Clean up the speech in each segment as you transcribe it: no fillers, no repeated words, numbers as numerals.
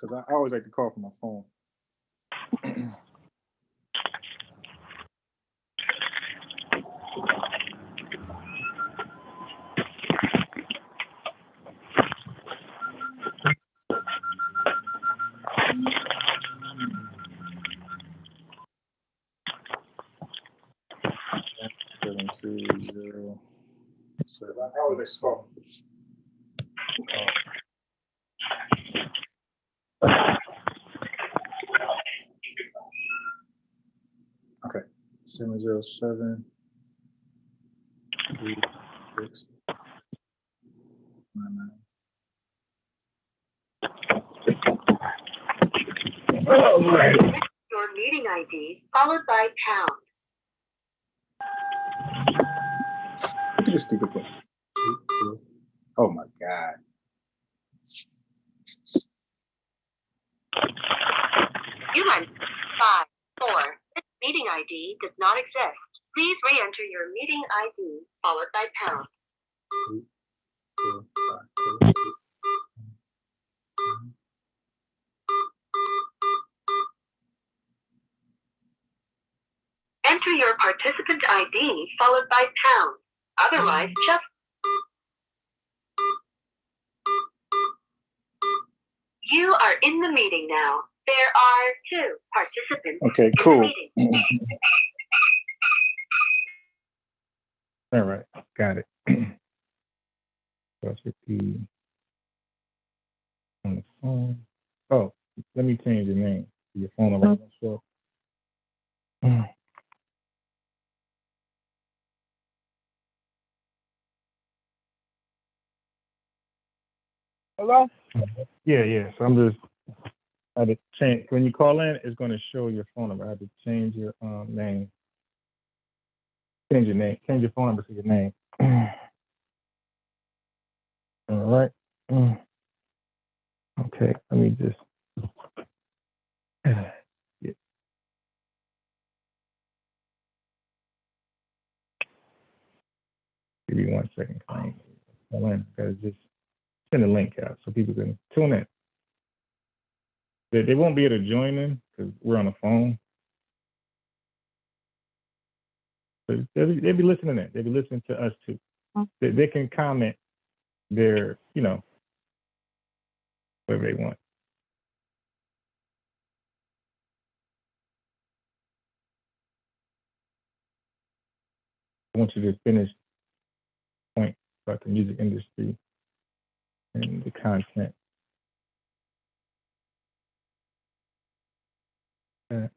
because I always like to call from my phone. 7207. I always like to call. Okay, 707 36 99. All right. Your meeting ID followed by pound. Look at this stupid thing. Oh my God. You went 5, 4. This meeting ID does not exist. Please re-enter your meeting ID followed by pound. 2, 4, 5, 2, 2. Enter your participant ID followed by pound. Otherwise, just... You are in the meeting now. There are 2 participants Okay, in cool. the meeting. All right, got it. So I should be on the phone. Oh, let me change your name. Your phone number. So. Hello? Yeah. So I'm just, I had to change. When you call in, it's going to show your phone number. I had to change your name. Change your name. Change your phone number to your name. All right. Okay. Let me just. Yeah. Give me 1 second. I gotta just send a link out so people can tune in. They won't be able to join in because we're on the phone. But they'll be listening in. They'll be listening to us too. They can comment their, whatever they want. I want you to finish the point about the music industry and the content. All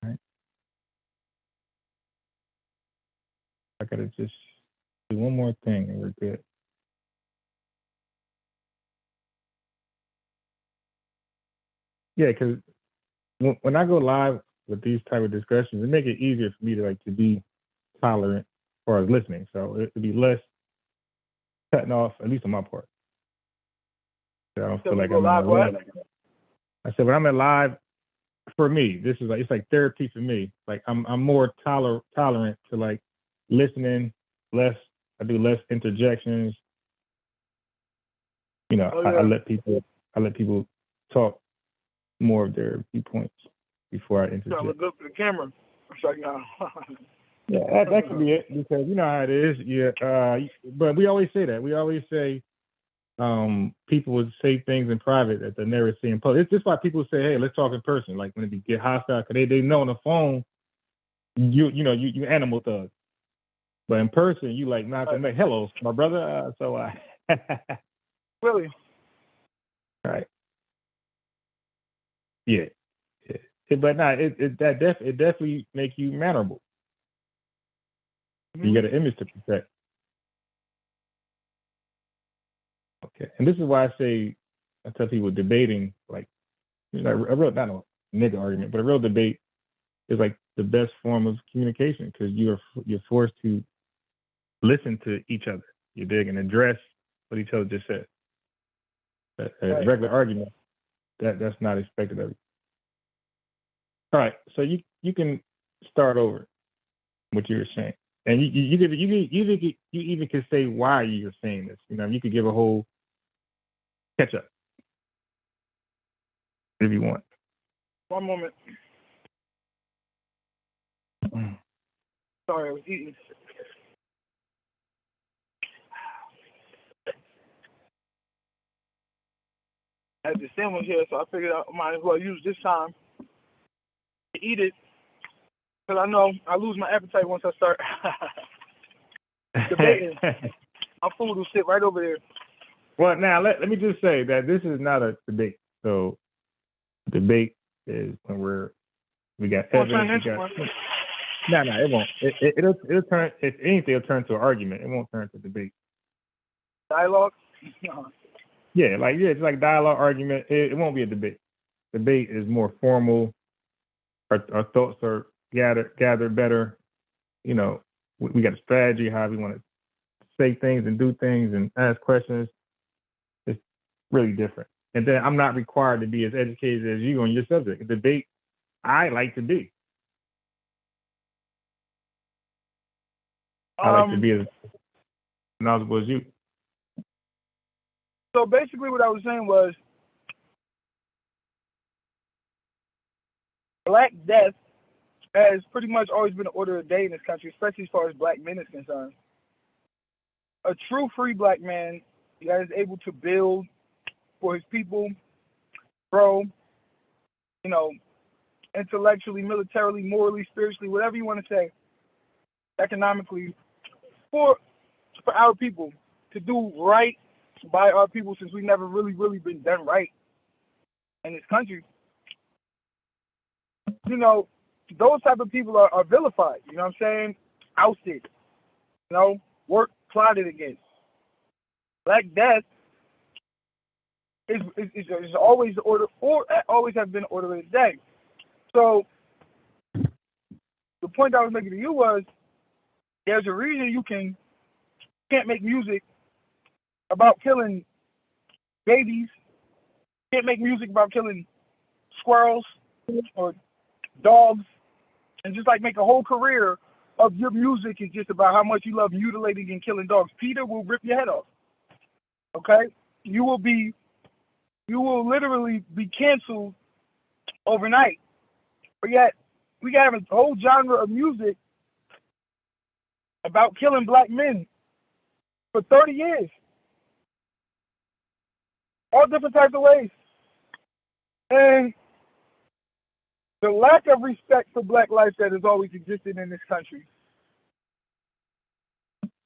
right. I gotta just do one more thing and we're good. Yeah, because when I go live with these type of discussions, it make it easier for me to be tolerant as far as listening. So it'd be less cutting off, at least on my part. So I don't feel like I'm live. I said when I'm at live, for me, this is it's like therapy for me. Like I'm more tolerant to listening less. I do less interjections. I let people talk more of their viewpoints before I interject. Look good for the camera. Yeah, that could be it because you know how it is. Yeah, but we always say that. We always say people would say things in private that they never see in public. It's just why people say, "Hey, let's talk in person." Like when they get hostile, because they know on the phone, you animal thug, but in person you not gonna make hello, my brother. Really? Right. Yeah. But it definitely make you mannerable. You got an image to protect. Okay, and this is why I tell people debating a real, not a nigga argument, but a real debate is the best form of communication because you're forced to listen to each other. You dig and address what each other just said. A regular argument that's not expected of you. All right, so you can start over what you were saying, and you even can say why you're saying this. You could give a whole catch up. if you want. One moment. Sorry, I was eating. I had the sandwich here, so I figured I might as well use this time to eat it, because I know I lose my appetite once I start debating. My food will sit right over there. Well, now let me just say that this is not a debate. So, debate is when we got evidence. No, it won't. It'll turn. If anything, it'll turn to an argument. It won't turn to debate. Dialogue. Yeah, it's like dialogue, argument. It won't be a debate. Debate is more formal. Our thoughts are gathered better. You know, we got a strategy how we want to say things and do things and ask questions. It's really different. And then I'm not required to be as educated as you on your subject. A debate, I like to be. I like to be as knowledgeable as you. So basically what I was saying was Black Death has pretty much always been the order of the day in this country, especially as far as black men is concerned. A true free black man that is able to build for his people, grow, you know, intellectually, militarily, morally, spiritually, whatever you want to say, economically, for our people, to do right by our people, since we've never really been done right in this country. You know, those type of people are vilified, you know what I'm saying? Ousted, you know, work plotted against. Black Death is always the order, or always have been the order of the day. So the point I was making to you was, there's a reason you can't make music about killing babies, can't make music about killing squirrels or dogs, and just like make a whole career of your music is just about how much you love mutilating and killing dogs. PETA will rip your head off. Okay? You will literally be canceled overnight. But yet, we got a whole genre of music about killing black men for 30 years. All different types of ways. And the lack of respect for black life that has always existed in this country,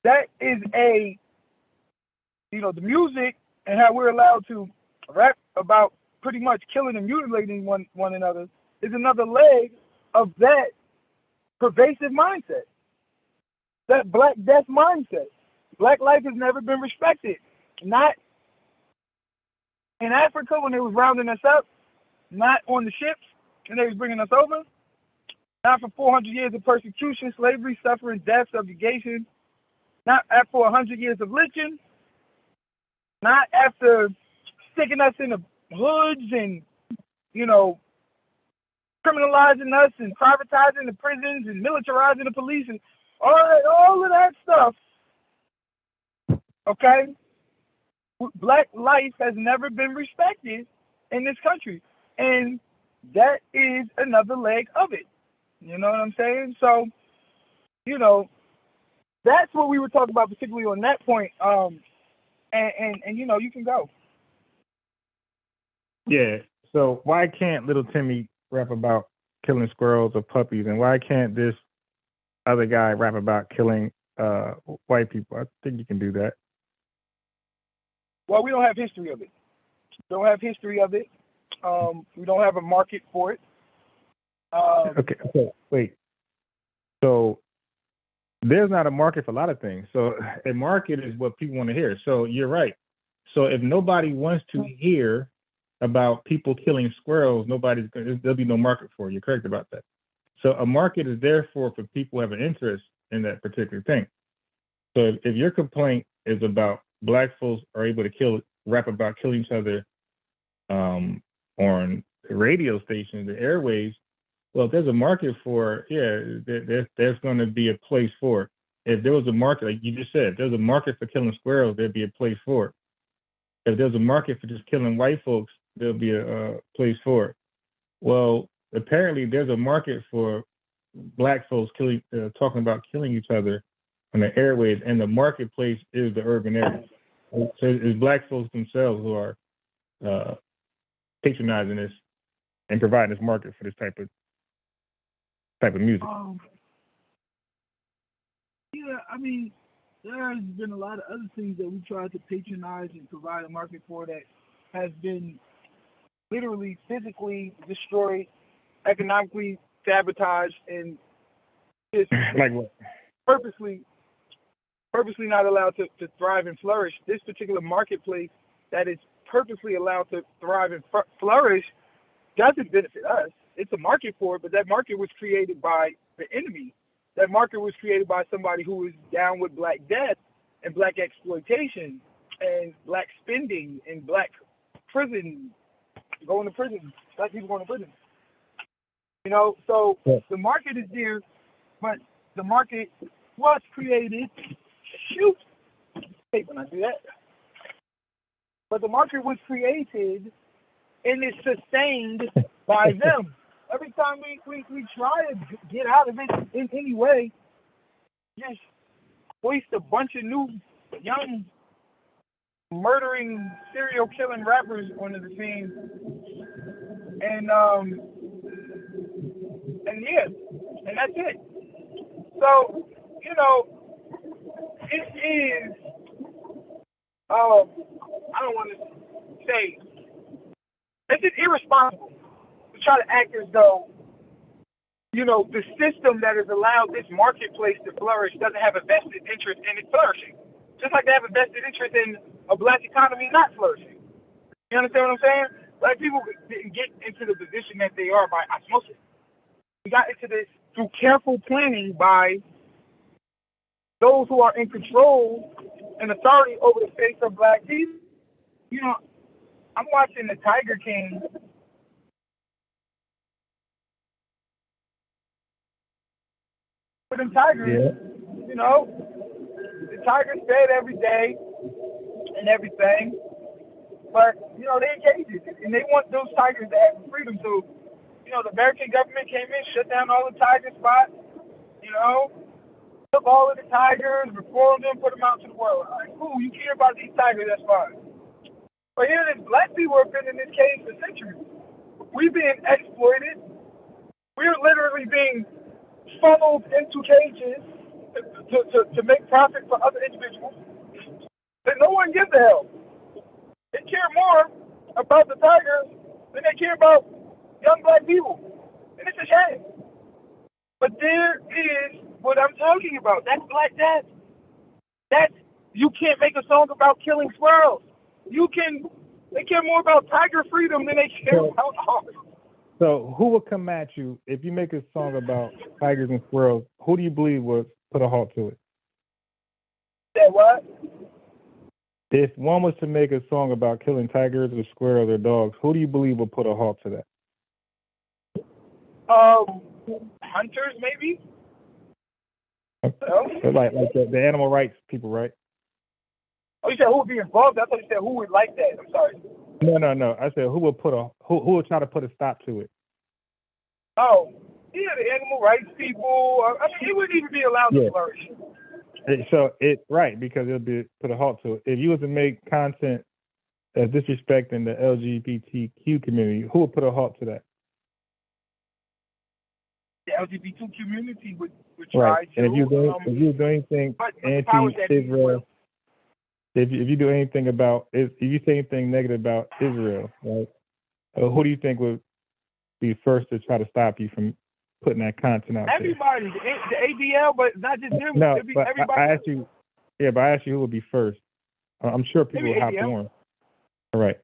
that is the music and how we're allowed to rap about pretty much killing and mutilating one another is another leg of that pervasive mindset, that Black Death mindset. Black life has never been respected. Not in Africa when they was rounding us up, not on the ships when they was bringing us over, not for 400 years of persecution, slavery, suffering, death, subjugation, not after 100 years of lynching, not after sticking us in the hoods and, criminalizing us and privatizing the prisons and militarizing the police and all of that stuff. Okay? Black life has never been respected in this country. And that is another leg of it. You know what I'm saying? So, that's what we were talking about, particularly on that point. And you can go. Yeah. So why can't little Timmy rap about killing squirrels or puppies, and why can't this other guy rap about killing white people? I think you can do that. Well, we don't have history of it. We don't have a market for it. Okay, wait. So there's not a market for a lot of things. So a market is what people want to hear. So you're right. So if nobody wants to hear about people killing squirrels, there'll be no market for it. You're correct about that. So a market is therefore for people who have an interest in that particular thing. So if your complaint is about black folks are able to rap about killing each other on the radio stations, the airwaves, well, if there's a market for it, there's going to be a place for it. If there was a market, like you just said, if there's a market for killing squirrels, there'd be a place for it. If there's a market for just killing white folks, there'll be a place for it. Well, apparently there's a market for black folks talking about killing each other on the airways, and the marketplace is the urban areas. So it's black folks themselves who are patronizing this and providing this market for this type of music. Yeah, I mean, there has been a lot of other things that we tried to patronize and provide a market for that has been literally physically destroyed, economically sabotaged, and just Like what? purposely not allowed to thrive and flourish. This particular marketplace that is purposely allowed to thrive and flourish doesn't benefit us. It's a market for it, but that market was created by the enemy. That market was created by somebody who is down with black death and black exploitation and black spending and black prison, going to prison, black people going to prison. You know, so the market is there, but the market was created. Shoot, I hate when I do that. But the market was created and is sustained by them. Every time we try to get out of it in any way, just waste a bunch of new, young, murdering, serial killing rappers onto the scene. And yeah, and that's it. So, you know, it is, I don't want to say, it's just irresponsible to try to act as though, you know, the system that has allowed this marketplace to flourish doesn't have a vested interest in it flourishing. Just like they have a vested interest in a black economy not flourishing. You understand what I'm saying? Black people didn't get into the position that they are by osmosis. We got into this through careful planning by those who are in control and authority over the face of black people. You know, I'm watching the Tiger King. For them tigers, you know, the tigers fed every day and everything, but, you know, they in cages, and they want those tigers to have freedom. So, you know, the American government came in, shut down all the tiger spots, you know, took all of the tigers, reformed them, put them out to the world. All right, cool, you care about these tigers, that's fine. But here, this black people have been in this cage for centuries. We're being exploited. We're literally being funneled into cages to make profit for other individuals. And no one gives a hell. They care more about the tigers than they care about young black people. And it's a shame. But there is what I'm talking about. That's Black Death. That's, you can't make a song about killing squirrels. They care more about tiger freedom than they care about art. So who will come at you if you make a song about tigers and squirrels? Who do you believe would put a halt to it? That what? If one was to make a song about killing tigers or squirrels or dogs, who do you believe would put a halt to that? Hunters, maybe? Okay. So like the animal rights people, right? Oh, you said who would be involved? I thought you said who would like that. I'm sorry. No. I said who will try to put a stop to it? Oh, yeah, the animal rights people. I mean, it wouldn't even be allowed to flourish. Right, because it'll be put a halt to it. If you was to make content that's disrespecting the LGBTQ community, who would put a halt to that? The LGBT community would try right. to. And if you do anything anti-Israel, if you do anything about, if you say anything negative about Israel, right? Who do you think would be first to try to stop you from putting that content out everybody, there? Everybody, the ADL, but not just them. No, but everybody. I asked you, but I asked you who would be first. I'm sure people will hop on. All right.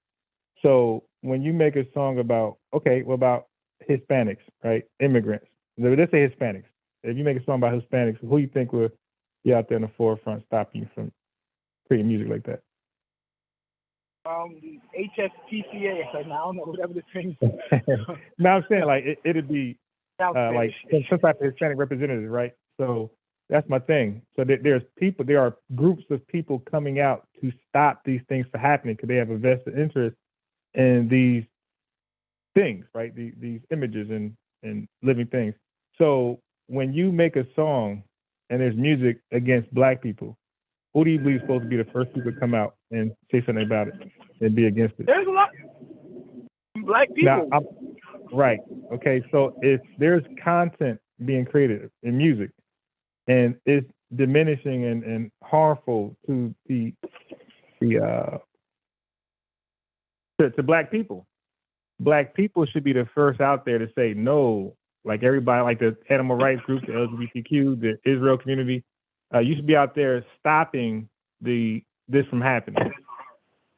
So when you make a song about, about Hispanics, right? Immigrants. Let's say Hispanics. If you make a song about Hispanics, who do you think would be out there in the forefront stopping you from creating music like that? The HSPCA. I don't know, whatever the thing. No, I'm saying like it'd be like some type of Hispanic representative, right? So that's my thing. So there are groups of people coming out to stop these things from happening because they have a vested interest and these things, right? These images and living things. So when you make a song and there's music against black people, who do you believe is supposed to be the first people to come out and say something about it and be against it? There's a lot of black people. Now, right. Okay. So if there's content being created in music and it's diminishing and harmful to to black people should be the first out there to say no. Like everybody, like the animal rights groups, the LGBTQ, the Israel community, you should be out there stopping this from happening.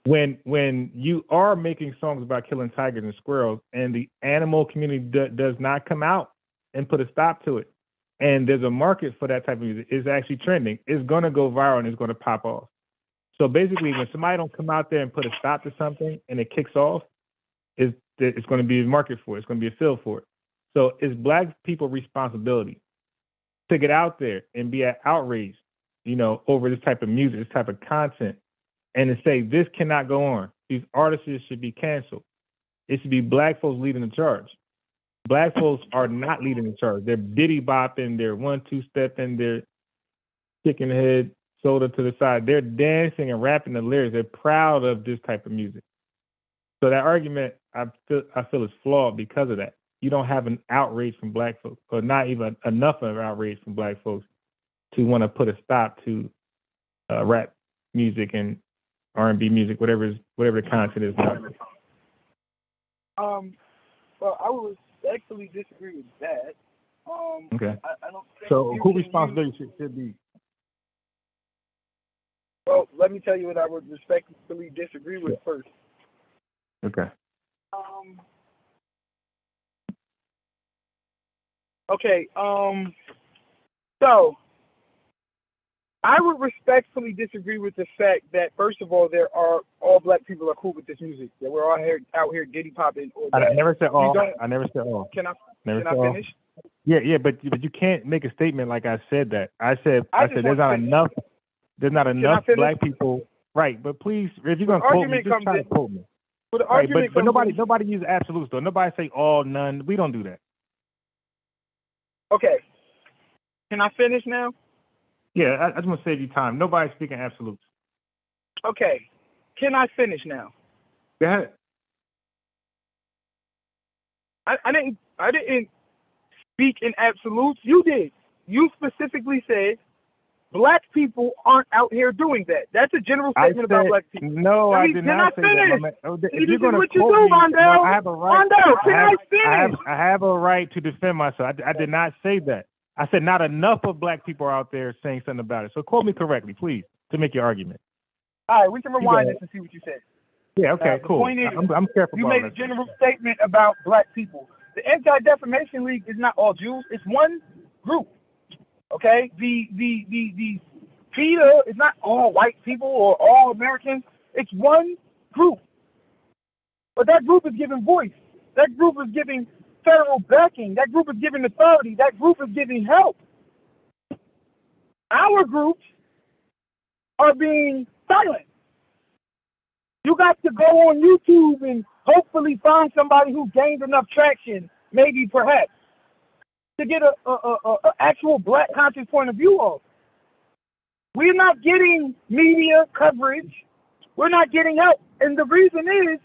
When you are making songs about killing tigers and squirrels, and the animal community does not come out and put a stop to it, and there's a market for that type of music, it's actually trending. It's going to go viral and it's going to pop off. So basically, when somebody don't come out there and put a stop to something and it kicks off, it's going to be a market for it. It's going to be a field for it. So it's black people's responsibility to get out there and be outraged, over this type of music, this type of content, and to say this cannot go on. These artists should be canceled. It should be black folks leading the charge. Black folks are not leading the charge. They're diddy bopping, they're 1-2 stepping, they're kicking the head, shoulder to the side. They're dancing and rapping the lyrics. They're proud of this type of music. So that argument, I feel is flawed because of that. You don't have an outrage from black folks, or not even enough of an outrage from black folks to want to put a stop to rap music and R&B music, whatever the content is now. Well, I would respectfully disagree with that. Okay. I don't think So who responsibility should be? Well, let me tell you what I would respectfully disagree with first. Okay. Okay. So I would respectfully disagree with the fact that, first of all, all black people are cool with this music. That we're all out here diddy popping. I never said all. I never said all. Can I finish? Yeah, but you can't make a statement like I said that. I said there's not enough. There's not enough black people. Right, but please, if you're gonna quote me, just try to quote me. But the argument but nobody uses absolutes though. Nobody say all, none. We don't do that. Okay. Can I finish now? Yeah, I just want to save you time. Nobody's speaking absolutes. Okay. Can I finish now? Go ahead. I didn't speak in absolutes. You did. You specifically said black people aren't out here doing that. That's a general statement about black people. No, I did not say that. If you're going to quote me, Rondell, I have a right. I have a right to defend myself. I did not say that. I said not enough of black people are out there saying something about it. So quote me correctly, please, to make your argument. All right, we can rewind this and see what you said. Yeah, okay, cool. Point is, I'm careful. You made a general statement about black people. The Anti-Defamation League is not all Jews. It's one group. Okay? The PETA is not all white people or all Americans. It's one group. But that group is giving voice. That group is giving federal backing. That group is giving authority. That group is giving help. Our groups are being silent. You got to go on YouTube and hopefully find somebody who gained enough traction, maybe perhaps, to get a actual black conscious point of view of. We're not getting media coverage. We're not getting help. And the reason is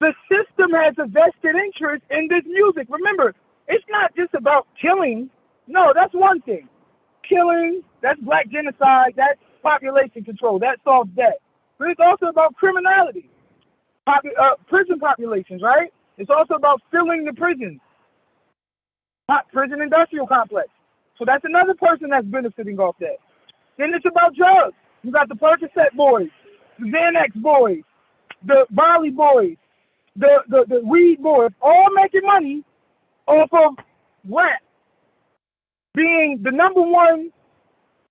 the system has a vested interest in this music. Remember, it's not just about killing. No, that's one thing. Killing, that's black genocide, that's population control, that solves that. But it's also about criminality, prison populations, right? It's also about filling the prisons, prison industrial complex. So that's another person that's benefiting off that. Then it's about drugs. You got the Percocet boys, the Xanax boys, the Molly boys, the weed boys, all making money off of rap being the number one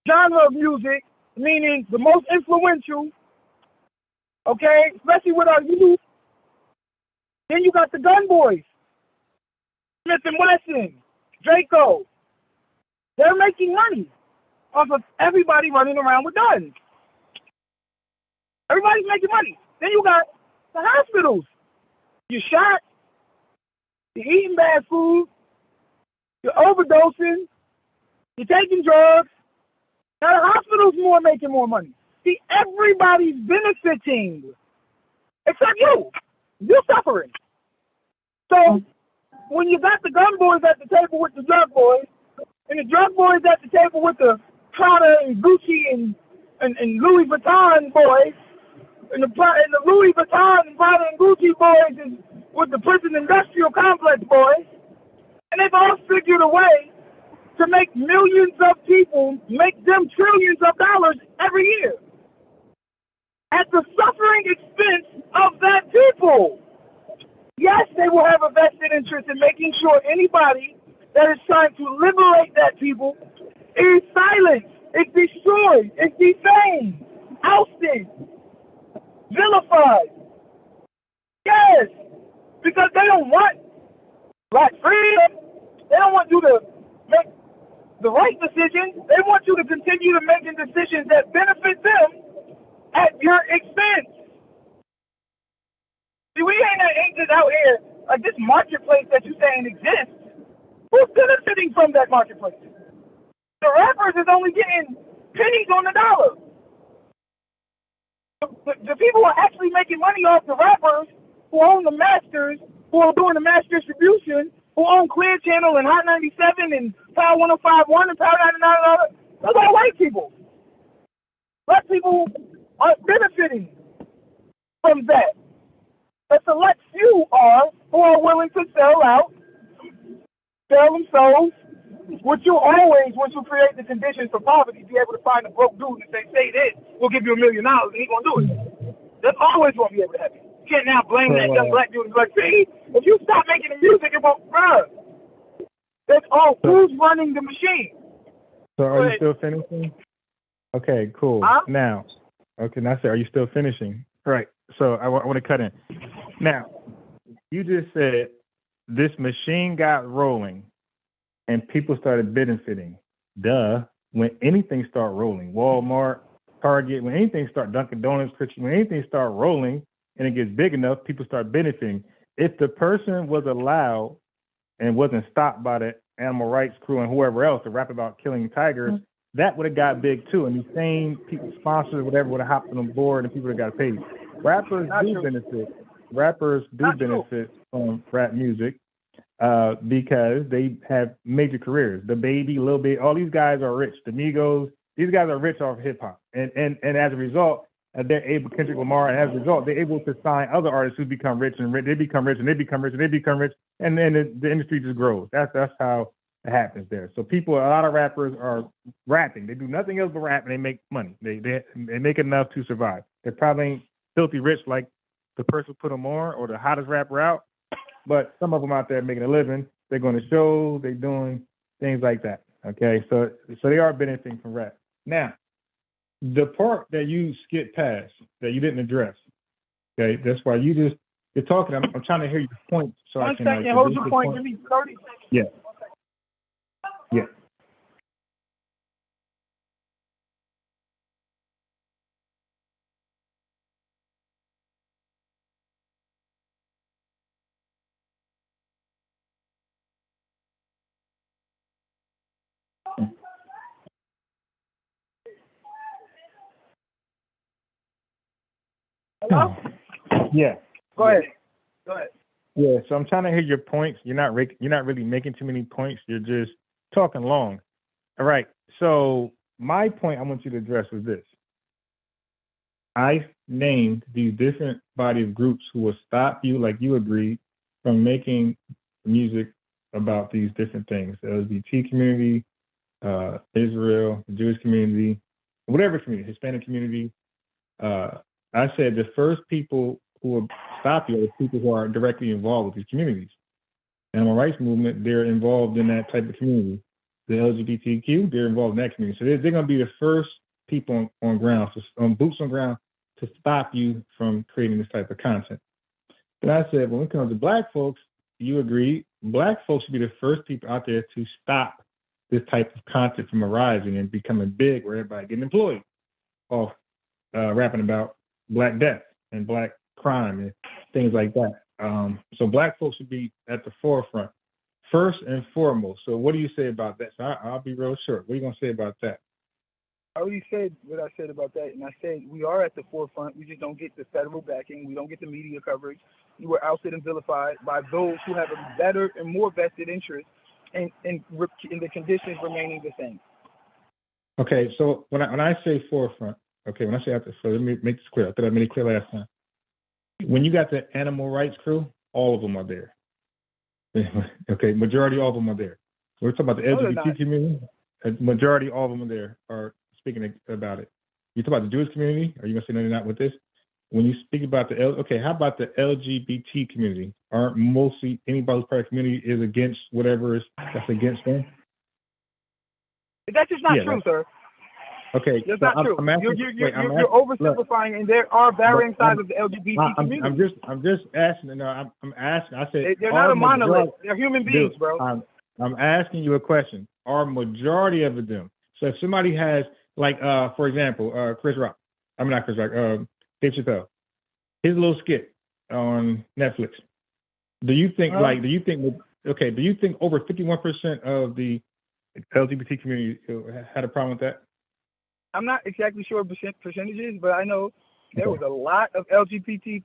genre of music, meaning the most influential, okay, especially with our youth. Then you got the gun boys, Smith & Wesson, Draco. They're making money off of everybody running around with guns. Everybody's making money. Then you got The hospitals. You're shot. You're eating bad food. You're overdosing. You're taking drugs. Now the hospital's making more money. See, everybody's benefiting except you. You're suffering. So when you got the gun boys at the table with the drug boys, and the drug boys at the table with the Prada and Gucci and Louis Vuitton boys, and the Louis Vuitton and Prada and Gucci boys is with the prison industrial complex boys, and they've all figured a way to make millions of people, make them trillions of dollars every year at the suffering expense of that people. Yes, they will have a vested interest in making sure anybody that is trying to liberate that people is silenced, is destroyed, is defamed, ousted, vilified. Yes, because they don't want black freedom. They don't want you to make the right decisions. They want you to continue to making decisions that benefit them at your expense. See, we ain't just out here like this marketplace that you saying exists. Who's benefiting from that marketplace? The rappers is only getting pennies on the dollar. The people who are actually making money off the rappers who own the masters, who are doing the mass distribution, who own Clear Channel and Hot 97 and Power 105.1 and Power 99, those are white people. Black people are benefiting from that. A select few are who are willing to sell out, sell themselves, which you always, once you create the conditions for poverty, be able to find a broke dude and say this, we'll give you $1 million, and he's going to do it. That's always going to be able to happen. You can't now blame that young black dude and be like, see, if you stop making the music, it won't, bruh. That's all. Who's running the machine? So are you still finishing? Okay, cool. Huh? Now, sir, are you still finishing? Right. So I want to cut in. Now, you just said this machine got rolling and people started benefiting. Duh. When anything start rolling, Walmart, Target, when anything start, Dunkin' Donuts, when anything start rolling and it gets big enough, people start benefiting. If the person was allowed and wasn't stopped by the animal rights crew and whoever else to rap about killing tigers, that would have got big too. And these same people, sponsors, whatever, would have hopped on board and people would have got paid. Rappers do benefit. Rappers do benefit from rap music because they have major careers. The Baby, Lil Baby, all these guys are rich. The Migos, these guys are rich off hip hop. And as a result, they're able, Kendrick Lamar, and as a result, they're able to sign other artists who become rich and rich. They become rich and they become rich and they become rich. And then the industry just grows. That's how it happens there. So a lot of rappers are rapping. They do nothing else but rap and they make money. They make enough to survive. They probably ain't filthy rich like the person who put them on or the hottest rapper out, but some of them out there making a living. They're going to shows, they're doing things like that. Okay, so they are benefiting from rap. Now, the part that you skipped past that you didn't address, okay, that's why you're talking. I'm trying to hear your point so I can. 1 second, hold your point. Give me 30 seconds. Yeah. Yeah. Hello? Yeah. Go ahead. Yeah, so I'm trying to hear your points. You're not really making too many points. You're just talking long. All right. So my point I want you to address was this. I named these different body of groups who will stop you, like you agreed, from making music about these different things. The LGBT community, Israel, the Jewish community, whatever community, Hispanic community. I said the first people who will stop you are the people who are directly involved with these communities. Animal rights movement, they're involved in that type of community. The LGBTQ, they're involved in that community. So they're going to be the first people on ground, so boots on ground, to stop you from creating this type of content. Then I said, when it comes to black folks, you agreed, black folks should be the first people out there to stop this type of content from arising and becoming big where everybody getting employed off rapping about black death and black crime things like that. So Black folks should be at the forefront, first and foremost. So what do you say about that? So I'll be real short. What are you gonna say about that? I already said what I said about that, and I said we are at the forefront. We just don't get the federal backing. We don't get the media coverage. We were ousted and vilified by those who have a better and more vested interest in the conditions remaining the same. Okay, so when I say forefront, okay, when I say after, so let me make this clear. I thought I made it clear last time. When you got the animal rights crew, all of them are there. Okay, majority all of them are there. We're talking about the LGBT community. Majority all of them are there are speaking about it. You talk about the Jewish community? Are you gonna say no, they're not with this? When you speak about how about the LGBT community? Aren't mostly anybody who's part of the community is against whatever that's against them? That's just not true, sir. Okay, that's so not true. You're oversimplifying, and there are varying sides of the LGBT community. I'm just asking. No, I'm asking. I said they're not a monolith. They're human beings, bro. I'm asking you a question. Are majority of them? So if somebody has, like, for example, Chris Rock. I'm not Chris Rock. Dave Chappelle. His little skit on Netflix. Do you think do you think over 51% of the LGBT community had a problem with that? I'm not exactly sure percentages, but I know there was a lot of LGBTQ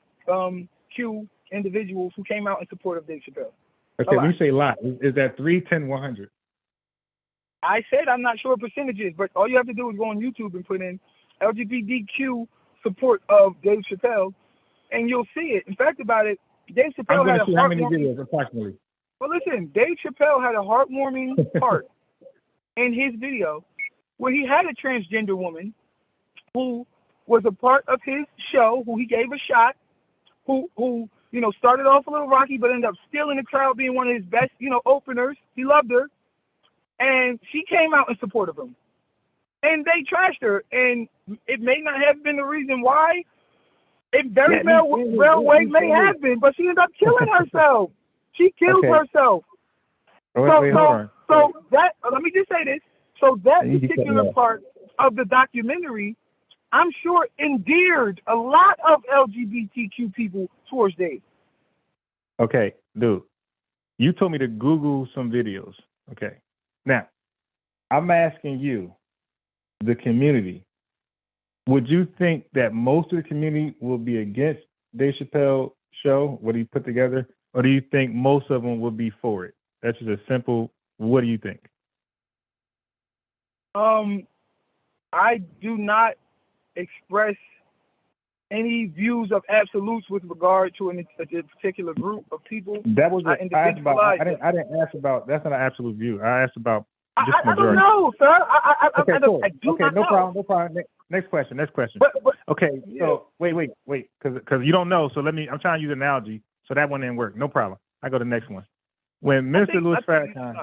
individuals who came out in support of Dave Chappelle. Okay, when you say a lot, is that 3, 10, 100? I said I'm not sure percentages, but all you have to do is go on YouTube and put in LGBTQ support of Dave Chappelle, and you'll see it. In fact, about it, Dave Chappelle had a heartwarming... How many videos approximately? Well, listen, Dave Chappelle had a heartwarming part in his video where he had a transgender woman who was a part of his show, who he gave a shot, who started off a little rocky, but ended up still in the crowd being one of his best, openers. He loved her. And she came out in support of him. And they trashed her. And it may not have been the reason why. It very well may have been, but she ended up killing herself. She killed herself. So that, let me just say this. So that particular part of the documentary, I'm sure endeared a lot of LGBTQ people towards Dave. Okay, dude. You told me to Google some videos. Okay. Now, I'm asking you, the community, would you think that most of the community will be against Dave Chappelle's show, what he put together, or do you think most of them will be for it? That's just a simple, what do you think? I do not express any views of absolutes with regard to a particular group of people. That was I didn't ask about. That's not an absolute view. I asked about just majority. I don't know, sir. I do not no know. No problem. Next question. But, okay. Yeah. So wait, because you don't know. So I'm trying to use an analogy. So that one didn't work. No problem. I go to the next one. When Mr. Louis Farrakhan,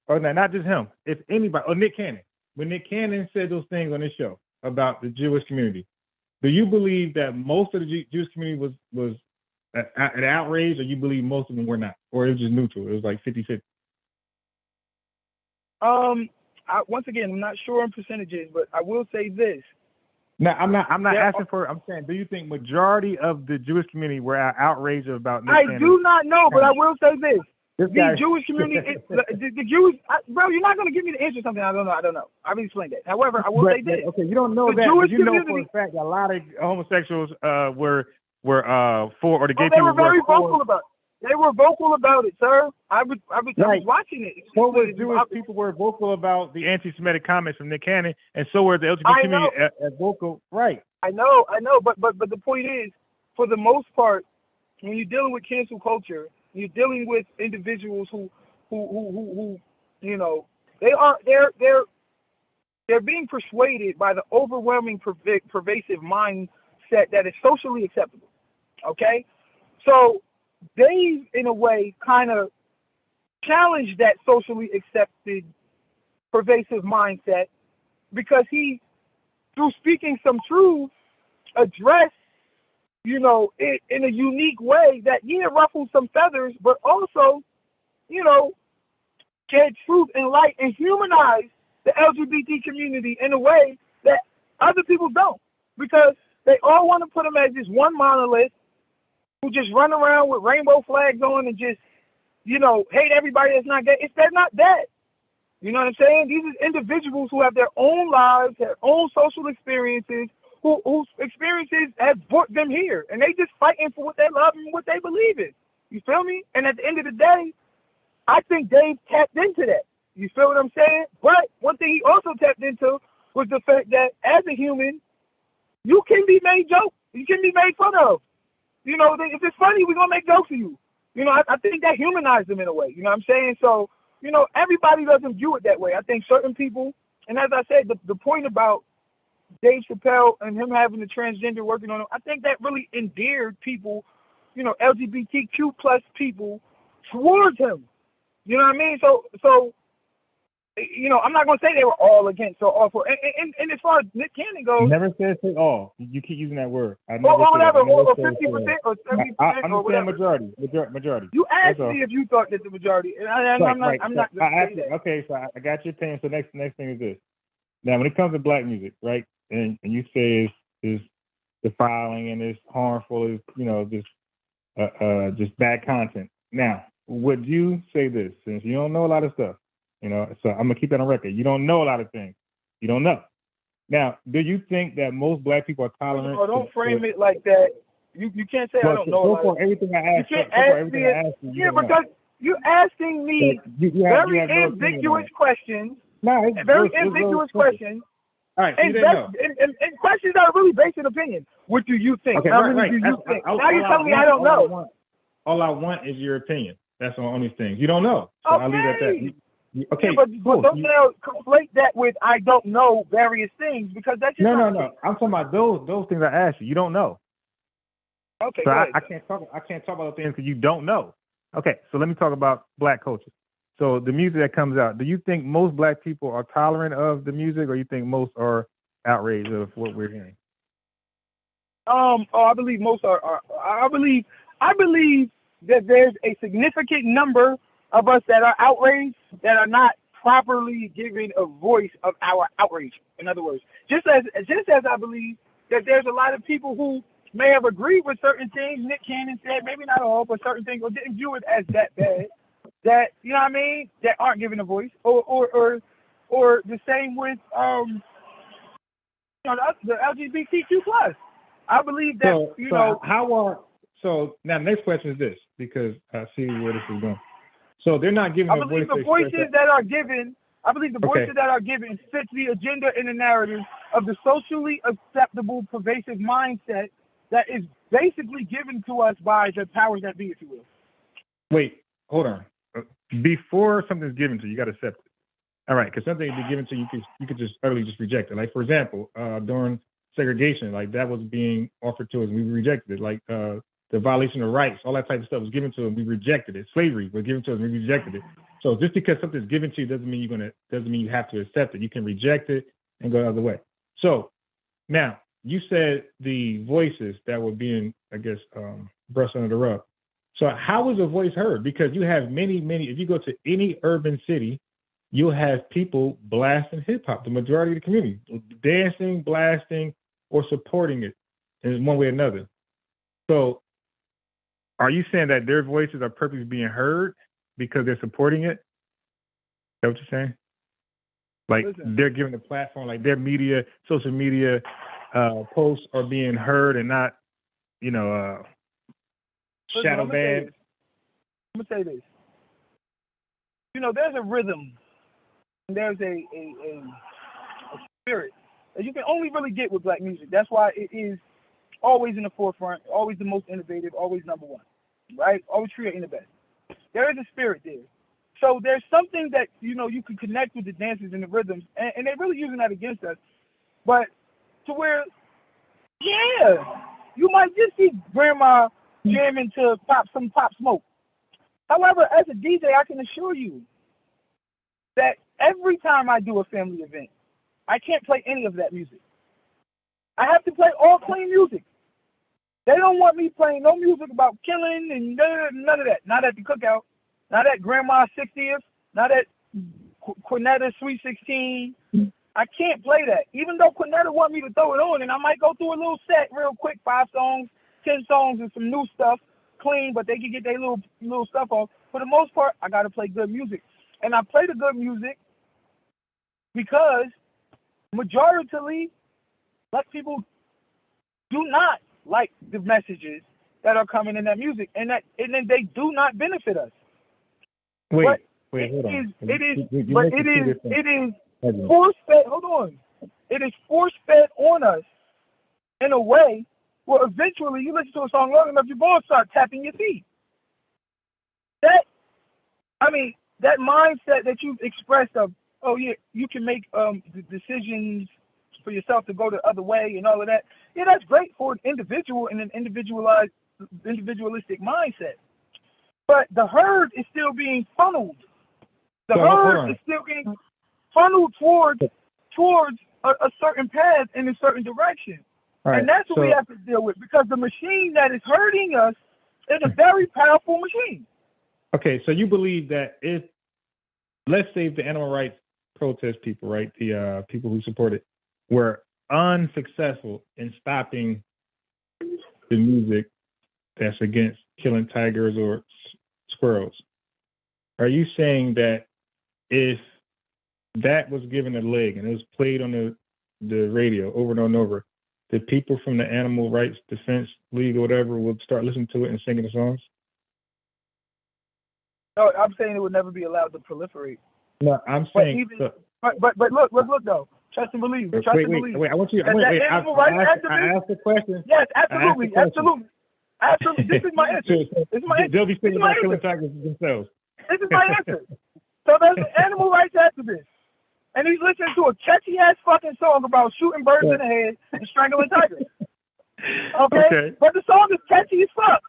not just him. If anybody, Nick Cannon. When Nick Cannon said those things on his show about the Jewish community, do you believe that most of the Jewish community was an outrage, or you believe most of them were not, or it was just neutral? It was like 50-50. Once again, I'm not sure on percentages, but I will say this. No, I'm not asking for. I'm saying, do you think majority of the Jewish community were outraged about Nick Cannon? I do not know, but I will say this. The Jewish community, the Jews, bro, you're not going to give me the answer to something I don't know. I've explained that. However, I will say this. Okay, you don't know that, but you know for a fact that a lot of homosexuals were for, or the gay people were very vocal about it. They were vocal about it, sir. I was watching it. So were Jewish people were vocal about the anti-Semitic comments from Nick Cannon, and so were the LGBT community as vocal. Right. I know, but the point is, for the most part, when you're dealing with cancel culture, you're dealing with individuals who they're being persuaded by the overwhelming pervasive mindset that is socially acceptable. Okay, so they, in a way, kind of challenged that socially accepted pervasive mindset because he, through speaking some truth, addressed it in a unique way that, ruffled some feathers, but also, shed truth and light and humanize the LGBT community in a way that other people don't. Because they all want to put them as this one monolith, who just run around with rainbow flags on and just, hate everybody that's not gay. They're not that. You know what I'm saying? These are individuals who have their own lives, their own social experiences, whose experiences have brought them here. And they just fighting for what they love and what they believe in. You feel me? And at the end of the day, I think Dave tapped into that. You feel what I'm saying? But one thing he also tapped into was the fact that as a human, you can be made jokes. You can be made fun of. If it's funny, we're going to make jokes of you. I think that humanized them in a way. You know what I'm saying? So, everybody doesn't view it that way. I think certain people, and as I said, the point about Dave Chappelle and him having the transgender working on him, I think that really endeared people, LGBTQ plus people towards him. You know what I mean? So I'm not going to say they were all against or all for. And as far as Nick Cannon goes, Never said say all. You keep using that word. Or whatever, or 50% or 70% I'm or whatever. Majority. You asked me if you thought that the majority, and I'm not going to say that. Okay, so I got your opinion. So next thing is this. Now, when it comes to black music, right, and you say it's defiling and it's harmful, just bad content. Now, would you say this, since you don't know a lot of stuff, so I'm going to keep that on record. You don't know a lot of things. You don't know. Now, do you think that most black people are tolerant? Oh, don't frame it like that. You can't say I don't know. So far, everything I asked, you can't ask me. Yeah, because you're asking me very ambiguous questions. No, it's very ambiguous questions. All right, and questions that are really based in opinion. What do you think? Okay, How many do you think? Now you're telling me I don't know. All I want is your opinion. That's the only thing. You don't know. So I'll leave it at that. Okay, yeah, but don't now conflate that with I don't know various things, because that's just no. I'm talking about those things I asked you. You don't know. Okay. So I can't talk about those things because you don't know. Okay, so let me talk about black culture. So the music that comes out, do you think most black people are tolerant of the music, or you think most are outraged of what we're hearing? I believe most are. I believe that there's a significant number of us that are outraged, that are not properly giving a voice of our outrage. In other words, just as I believe that there's a lot of people who may have agreed with certain things Nick Cannon said, maybe not all, but certain things, or didn't view it as that bad, that, you know what I mean, that aren't given a voice, or the same with the LGBTQ plus. I believe that So now next question is this, because I see where this is going. So they're not giving. I believe the voices that are given. That are given fit the agenda and the narrative of the socially acceptable, pervasive mindset that is basically given to us by the powers that be, if you will. Wait, hold on. Before something's given to you, you got to accept it. All right, because something is given to you, you could just utterly just reject it. Like, for example, during segregation, like that was being offered to us, and we rejected it. Like the violation of rights, all that type of stuff was given to us, and we rejected it. Slavery was given to us, and we rejected it. So just because something's given to you doesn't mean you have to accept it. You can reject it and go the other way. So now you said the voices that were being, I guess, brushed under the rug. So how was a voice heard? Because you have many. If you go to any urban city, you'll have people blasting hip hop. The majority of the community dancing, blasting, or supporting it in one way or another. So are you saying that their voices are purposely being heard because they're supporting it? Is that what you're saying? Like, they're giving a platform, like their media, social media posts are being heard and not, shadow banned. I'm going to say this. There's a rhythm, and there's a spirit that you can only really get with black music. That's why it is always in the forefront, always the most innovative, always number one, right? Always creating the best. There is a spirit there. So there's something that, you can connect with the dances and the rhythms, and they're really using that against us. But to where, you might just see grandma jamming to Pop Smoke. However, as a DJ, I can assure you that every time I do a family event, I can't play any of that music. I have to play all clean music. They don't want me playing no music about killing and none of that. Not at the cookout, not at Grandma's 60th, not at Quinnetta's Sweet 16. I can't play that. Even though Quinetta want me to throw it on, and I might go through a little set real quick, 5 songs, 10 songs, and some new stuff. clean, but they can get their little stuff off. For the most part, I gotta play good music, and I play the good music because majoritarily black people do not like the messages that are coming in that music, and then they do not benefit us. Wait, But hold on. It is force fed. Hold on. It is force fed on us in a way where eventually you listen to a song long enough, you're going to start tapping your feet. That mindset that you've expressed of, oh yeah, you can make the decisions for yourself to go the other way and all of that. Yeah, that's great for an individual and an individualistic mindset. But the herd is still being funneled. The herd is still being funneled towards a certain path in a certain direction. Right. And that's what we have to deal with, because the machine that is hurting us is a very powerful machine. Okay, so you believe that if, let's say, the animal rights protest people, right, the people who support it, were unsuccessful in stopping the music that's against killing tigers or squirrels, are you saying that if that was given a leg and it was played on the radio over and over, the people from the Animal Rights Defense League or whatever would start listening to it and singing the songs? No, I'm saying it would never be allowed to proliferate. No, I'm saying. But look though. Trust and believe. Wait, I want you. I asked the question. Yes, absolutely. This is my answer. They'll be singing about killing tigers themselves. This is my answer. So there's an animal rights activist, and he's listening to a catchy ass fucking song about shooting birds in the head and strangling tigers. Okay? But the song is catchy as fuck.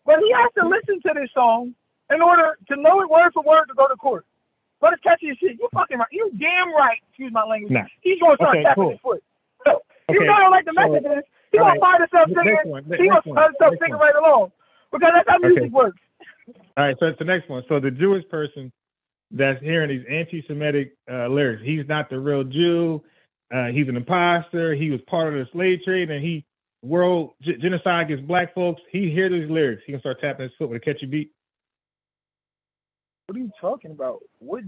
But he has to listen to this song in order to know it word for word to go to court. But it's catchy as shit. You fucking right. You damn right. Excuse my language. Nah. He's going to start tapping his foot. So, you don't like the messages, he's going to find himself singing. He's going to find himself singing right along. Because that's how music works. All right, so it's the next one. So the Jewish person that's hearing these anti-Semitic lyrics, he's not the real Jew. He's an imposter. He was part of the slave trade, and he genocide against black folks. He hear these lyrics. He can start tapping his foot with a catchy beat. What are you talking about? Who is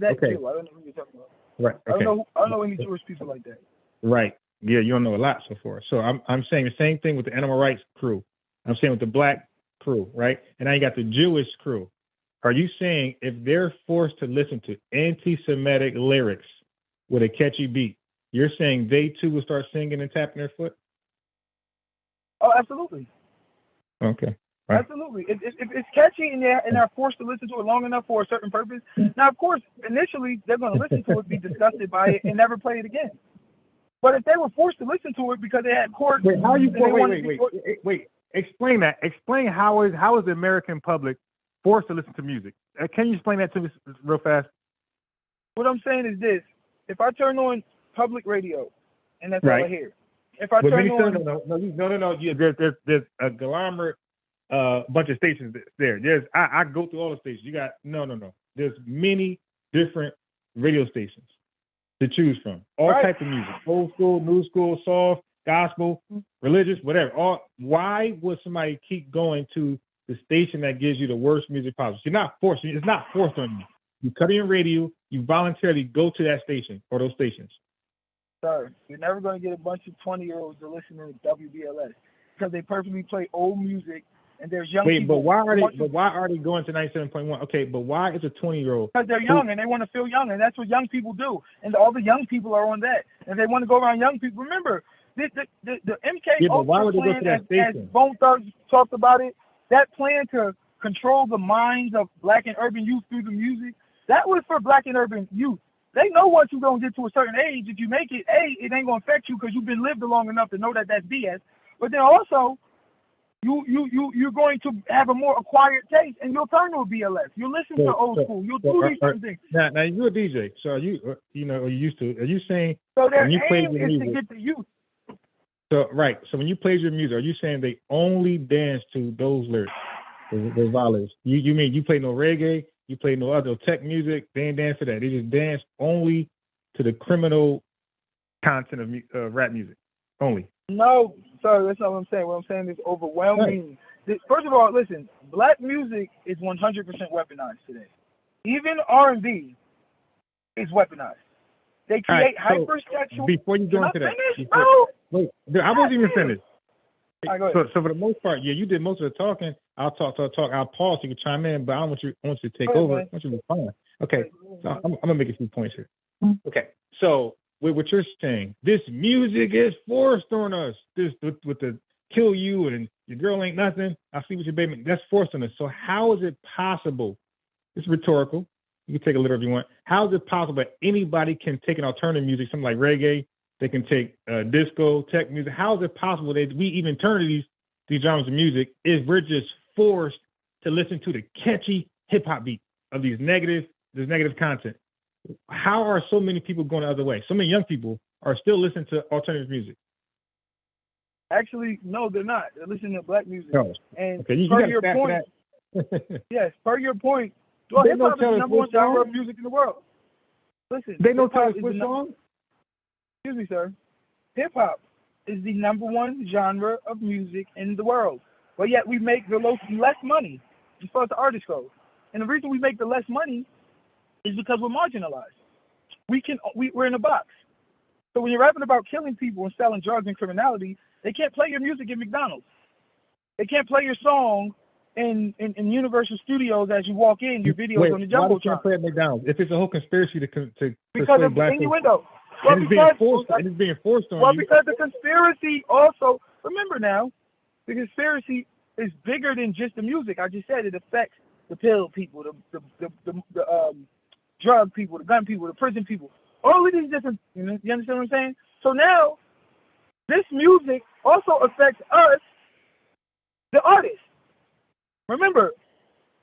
that Jew? I don't know who you're talking about. Right. Okay. I don't know any Jewish people like that. Right. Yeah, you don't know a lot so far. So I'm saying the same thing with the animal rights crew. I'm saying with the black crew, right? And now you got the Jewish crew. Are you saying if they're forced to listen to anti-Semitic lyrics with a catchy beat, you're saying they too will start singing and tapping their foot? Oh, absolutely. Okay. Right. Absolutely. If it's catchy and they're forced to listen to it long enough for a certain purpose, now, of course, initially, they're going to listen to it, be disgusted by it, and never play it again. But if they were forced to listen to it because they had court... Wait, how are you... Wait. Explain that. Explain how is the American public forced to listen to music? Can you explain that to me real fast? What I'm saying is this. If I turn on public radio, and that's all I hear. If I turn on... No. There's a conglomerate bunch of stations there. I go through all the stations. You got... No. There's many different radio stations to choose from. All types of music. Old school, new school, soft, gospel, religious, whatever. Why would somebody keep going to the station that gives you the worst music possible? You're not forced. It's not forced on you. You cut in your radio. You voluntarily go to that station or those stations. Sir, you're never going to get a bunch of 20-year-olds to listen to WBLS because they perfectly play old music. And there's young people. But why are they going to 97.1? Okay, but why is a 20-year-old? Because they're young and they want to feel young, and that's what young people do. And all the young people are on that, and they want to go around young people. Remember, the MK Ultra plan, as Bone Thugs talked about it, that plan to control the minds of black and urban youth through the music, that was for black and urban youth. They know once you're going to get to a certain age, if you make it, it ain't going to affect you because you've been lived long enough to know that that's BS. But then also, you're going to have a more acquired taste, and you'll turn to a BLS. You'll listen to old school. You'll do these certain things. Now you're a DJ, so are you used to? Are you saying so their when you play your aim is music, to get the youth? So right. So when you play your music, are you saying they only dance to those lyrics, those violins? You mean you play no reggae? You play no other tech music? They ain't dance to that. They just dance only to the criminal content of rap music only. No, sir, that's not what I'm saying. What I'm saying is overwhelming First of all, listen, black music is 100% weaponized today. Even R&B is weaponized. They create hypersexual. Before you go into that, finish, bro. wait, I wasn't even finished. All right, go ahead. So for the most part, yeah, you did most of the talking. I'll talk. I'll pause. So you can chime in, but I want you to take Go ahead, over. man. I want you to be fine. Okay, so I'm gonna make a few points here. Okay, so with what you're saying, this music is forced on us. This with the kill you and your girl ain't nothing. I see what your baby. That's forced on us. So how is it possible? It's rhetorical. You can take a literal if you want. How is it possible that anybody can take an alternative music, something like reggae? They can take disco, tech music. How is it possible that we even turn to these genres of music if we're just forced to listen to the catchy hip hop beat of this negative content? How are so many people going the other way? So many young people are still listening to alternative music. Actually, no, they're not. They're listening to black music. No. And Okay, you per got your to point, that. yes, per your point, well, They hip know hop is the Taylor number one Swift genre song? of music in the world. Listen, They know hip-hop Taylor is Swift the song? Excuse me, sir. Hip hop is the number one genre of music in the world, but yet we make the less money as far as the artist goes. And the reason we make the less money is because we're marginalized. We're in a box. So when you're rapping about killing people and selling drugs and criminality, they can't play your music in McDonald's. They can't play your song in Universal Studios as you walk in. Your videos on the Why they jumbotron. can't play at McDonald's? If it's a whole conspiracy to Because persuade of the black innuendo. people, and it's being forced on Well, you. because the conspiracy also, remember now, the conspiracy is bigger than just the music. I just said it affects the pill people, the drug people, the gun people, the prison people. All of these different, you understand what I'm saying? So now, this music also affects us, the artists. Remember,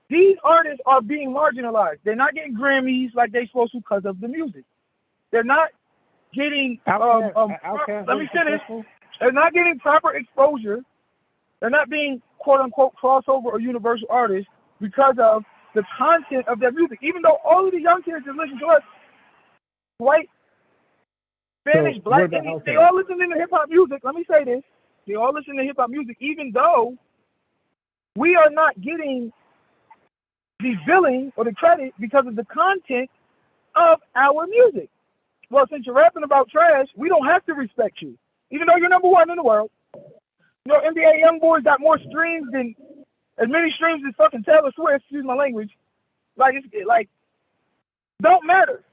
these artists are being marginalized. They're not getting Grammys like they're supposed to because of the music. They're not getting, let me finish. They're not getting proper exposure. They're not being, quote unquote, crossover or universal artists because of the content of their music. Even though all of the young kids that listen to us, white, Spanish, black, they all listen to hip hop music. Let me say this. They all listen to hip hop music, even though we are not getting the billing or the credit because of the content of our music. Well, since you're rapping about trash, we don't have to respect you, even though you're number one in the world. You know, NBA YoungBoy got more streams than, as many streams as fucking Taylor Swift, excuse my language. Like, don't matter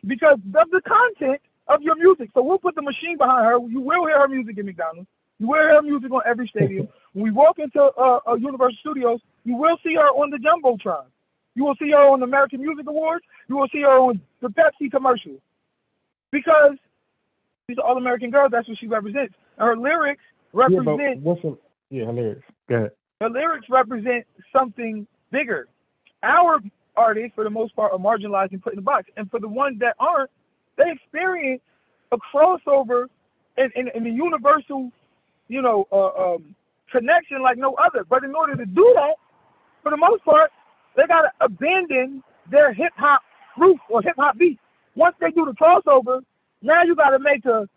because of the content of your music. So we'll put the machine behind her. You will hear her music in McDonald's. You will hear her music on every stadium. When we walk into Universal Studios, you will see her on the Jumbotron. You will see her on the American Music Awards. You will see her on the Pepsi commercial. Because she's an all-American girl, that's what she represents. And her lyrics represent... her lyrics. Go ahead. Her lyrics represent something bigger. Our artists, for the most part, are marginalized and put in a box. And for the ones that aren't, they experience a crossover in the universal, connection like no other. But in order to do that, for the most part, they got to abandon their hip-hop roots or hip-hop beat. Once they do the crossover, now you got to make a,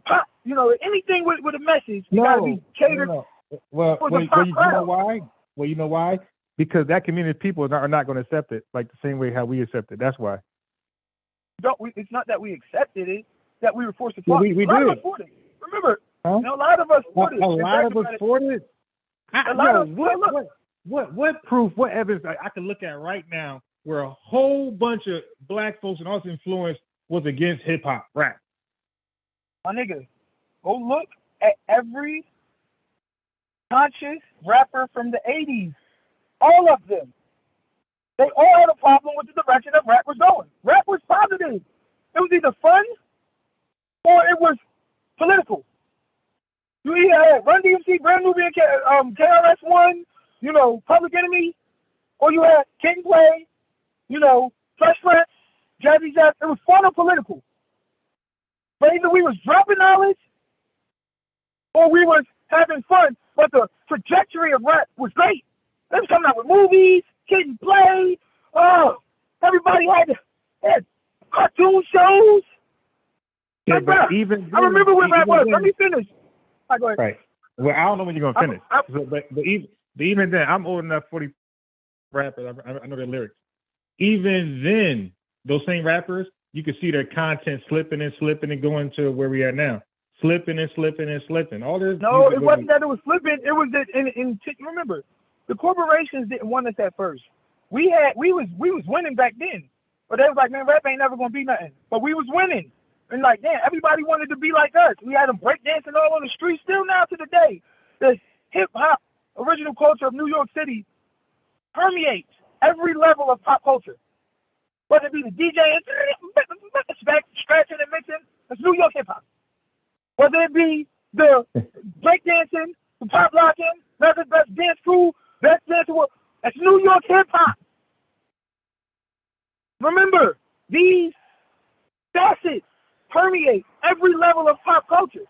pop, anything with a message. You got to be catered. No. Well, you know why? Well, you know why? Because that community of people are not going to accept it like the same way how we accept it. That's why. It's not that we accepted it, that we were forced to Yeah, talk. we did. Remember, huh? a lot of us fought it. A lot of us fought it. What proof, what evidence I can look at right now where a whole bunch of black folks and also influence was against hip hop rap? My nigga, go look at every conscious rapper from the 80s. All of them. They all had a problem with the direction that rap was going. Rap was positive. It was either fun or it was political. You either had Run DMC, Brand Nubian, KRS-One, Public Enemy, or you had Kid and Play, Fresh Prince, Jazzy Jeff. It was fun or political. But either we was dropping knowledge or we was having fun, but the trajectory of rap was great. They was coming out with movies, Kid and Play. Everybody had cartoon shows. Yeah, like, but bro, even I remember when rap was. Let me finish. Go ahead. Right. Well, I don't know when you're gonna finish. even then, I'm old enough for these rappers. I know their lyrics. Even then, those same rappers, you could see their content slipping and going to where we are now. Slipping and slipping. All this. No, it wasn't that it was slipping. It was that remember, the corporations didn't want us at first. We was winning back then. But they was like, man, rap ain't never gonna be nothing. But we was winning. And like, damn, everybody wanted to be like us. We had them breakdancing all on the street still now to the day. The hip hop original culture of New York City permeates every level of pop culture. Whether it be the DJing, scratching and mixing, it's New York hip hop. Whether it be the breakdancing, the pop locking, best dance crew, best dancer, it's New York hip hop. Remember, these facets permeate every level of pop culture.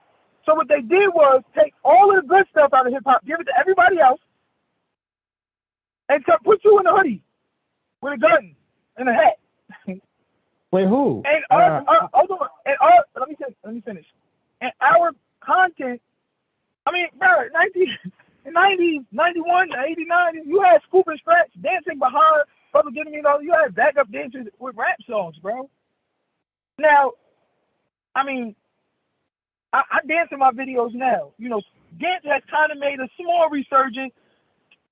So what they did was take all of the good stuff out of hip hop, give it to everybody else, and put you in a hoodie with a gun and a hat. Wait, who? And hold on. And let me finish. And our content, I mean, bro, 1990s, 91, 89, you had Scoop and Scratch dancing behind Public Enemy, you had backup dancers with rap songs, bro. Now, I mean, I dance in my videos now. You know, dance has kind of made a small resurgence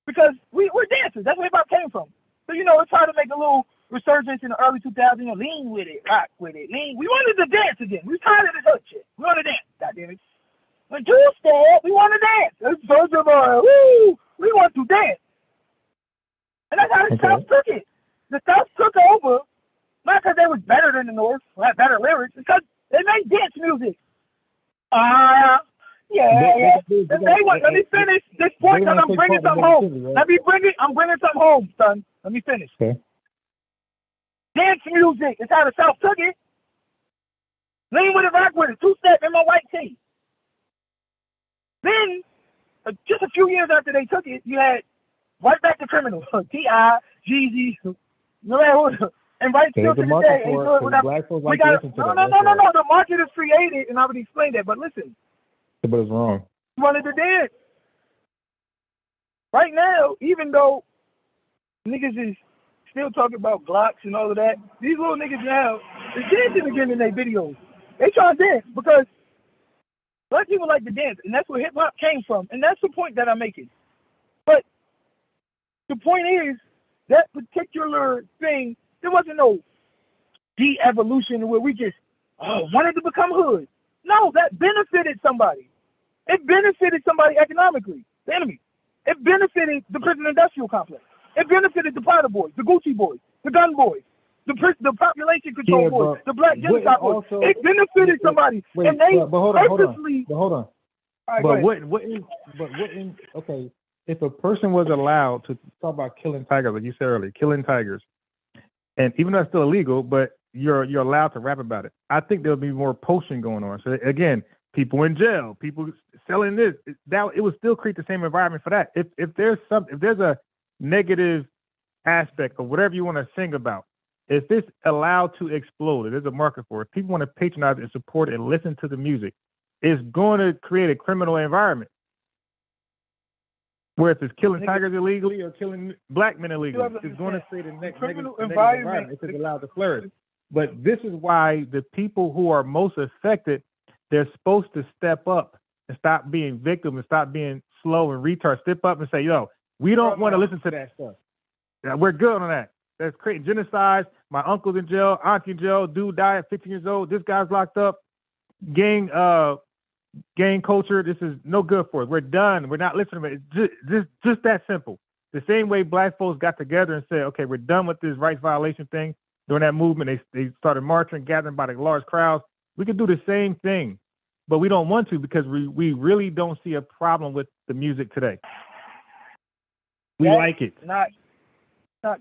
because we're dancers. That's where hip hop came from. So, you know, it's trying to make a little resurgence in the early 2000s. You know, lean with it, rock with it, lean. We wanted to dance again. We tired of this other shit. We want to dance, goddamn it. When two-step, we want to dance. It's first of all, woo, we want to dance. And that's how the South took it. The South took over, not because they was better than the North, or had better lyrics, because they made dance music. Yeah. Let me finish this point because I'm bringing something home. I'm bringing something home, son. Let me finish. Okay. Dance music is how the South took it. Lean with it, rock with it. Two-step in my white tee. Then, just a few years after they took it, you had Right Back to Criminal, T.I., Jeezy, and right still to this day. No. The market is created, and I would explain that. But listen. But it's wrong. You wanted to dance. Right now, even though niggas is still talking about Glocks and all of that, these little niggas now is dancing again in their videos. They try to dance because black people like to dance, and that's where hip-hop came from. And that's the point that I'm making. But the point is, that particular thing, there wasn't no de-evolution where we just wanted to become hood. No, that benefited somebody. It benefited somebody economically, the enemy. It benefited the prison industrial complex. It benefited the Prada boys, the Gucci boys, the gun boys, the population control boys, the black genocide boys. It benefited somebody. And they purposely... Hold on. Okay, if a person was allowed to talk about killing tigers, like you said earlier, killing tigers, and even though it's still illegal, but you're allowed to rap about it, I think there'll be more poaching going on. So again, people in jail, people selling this, it would still create the same environment for that. If there's a negative aspect of whatever you want to sing about, if it's allowed to explode, if there's a market for it, people want to patronize and support it and listen to the music, it's going to create a criminal environment. Where if it's killing tigers illegally or killing black men illegally, it's going to create a negative environment if it's allowed to flourish. But this is why the people who are most affected, they're supposed to step up and stop being victims and stop being slow and retard. Step up and say, yo, we don't want to listen to that stuff. Yeah, we're good on that. That's creating genocides. My uncle's in jail, auntie in jail, dude died at 15 years old. This guy's locked up. Gang culture. This is no good for us. We're done. We're not listening. It's just that simple. The same way black folks got together and said, okay, we're done with this rights violation thing. During that movement, they started marching, gathering by the large crowds. We could do the same thing, but we don't want to because we really don't see a problem with the music today. We like it. Not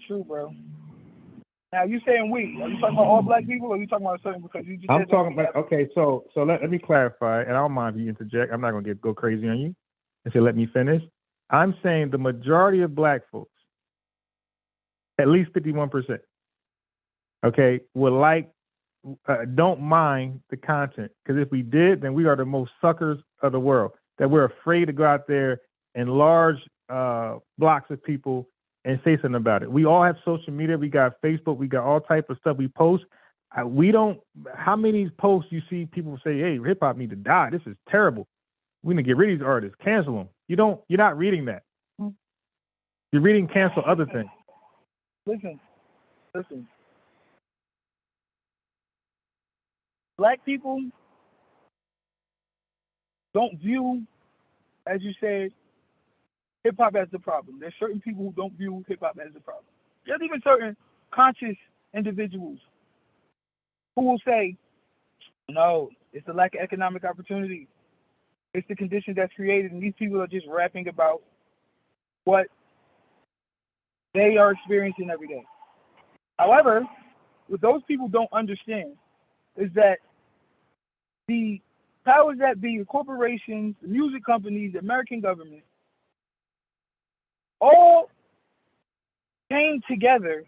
true, bro. Now you saying we? Are you talking about all black people, or are you talking about certain? Because you just. I'm talking about. Okay, so let me clarify, and I don't mind if you interject. I'm not gonna go crazy on you and say let me finish. I'm saying the majority of black folks, at least 51%, okay, don't mind the content, because if we did, then we are the most suckers of the world. That we're afraid to go out there in large blocks of people and say something about it. We all have social media. We got Facebook. We got all type of stuff we post. We don't. How many posts you see people say, "Hey, hip hop need to die. This is terrible. We need to get rid of these artists. Cancel them." You're not reading that. You're reading cancel other things. Listen. Black people don't view, as you said, hip hop as the problem. There's certain people who don't view hip hop as the problem. There's even certain conscious individuals who will say, no, it's the lack of economic opportunity. It's the conditions that's created, and these people are just rapping about what they are experiencing every day. However, what those people don't understand is that the powers that be, the corporations, the music companies, the American government, all came together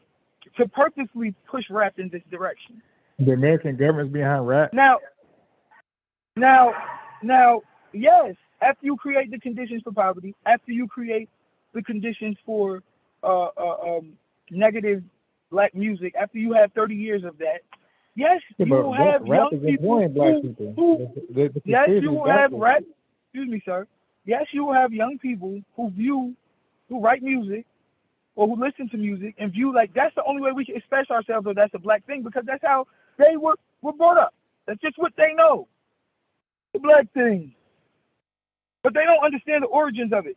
to purposely push rap in this direction. The American government's behind rap. Now, yes, after you create the conditions for poverty, after you create the conditions for negative black music, after you have 30 years of that, yes, you will have young people yes, you will have rap. Excuse me, sir. Yes, you will have young people who write music or who listen to music and view like that's the only way we can express ourselves, or that's a black thing, because that's how they were brought up. That's just what they know, the black thing. But they don't understand the origins of it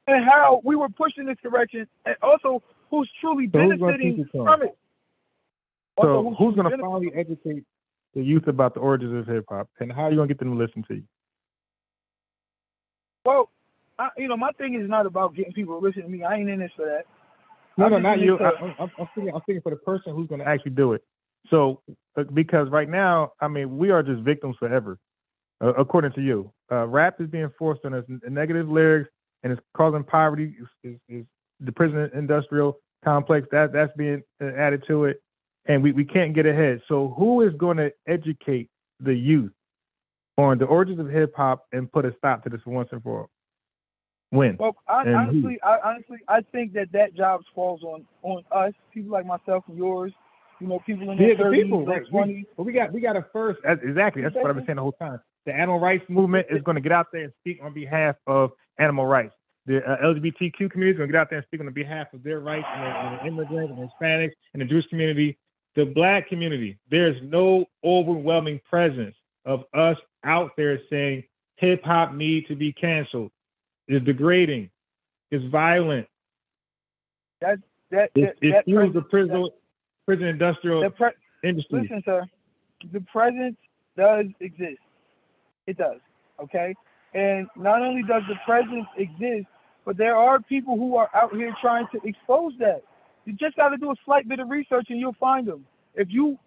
and how we were pushed in this direction, and also who's truly benefiting from it. So who's going to finally educate the youth about the origins of hip hop, and how are you going to get them to listen to you? Well, my thing is not about getting people to listen to me. I ain't in this for that. No, not you. I'm thinking for the person who's going to actually do it. So, because right now, I mean, we are just victims forever, according to you. Rap is being forced on us, negative lyrics, and it's causing poverty. Is the prison industrial complex that's being added to it, and we can't get ahead. So, who is going to educate the youth on the origins of hip hop and put a stop to this once and for all? When? Well, honestly, I think that job falls on us, people like myself and yours. People in their 30s, right? 20s. We got to first. Exactly. That's what I've been saying the whole time. The animal rights movement is going to get out there and speak on behalf of animal rights. The LGBTQ community is going to get out there and speak on behalf of their rights, and the immigrants and Hispanics and the Jewish community. The black community, there's no overwhelming presence of us out there saying hip hop needs to be canceled. It's degrading. It's violent. It fuels the prison industrial industry. Listen, sir, the presence does exist. It does, okay? And not only does the presence exist, but there are people who are out here trying to expose that. You just got to do a slight bit of research and you'll find them. If you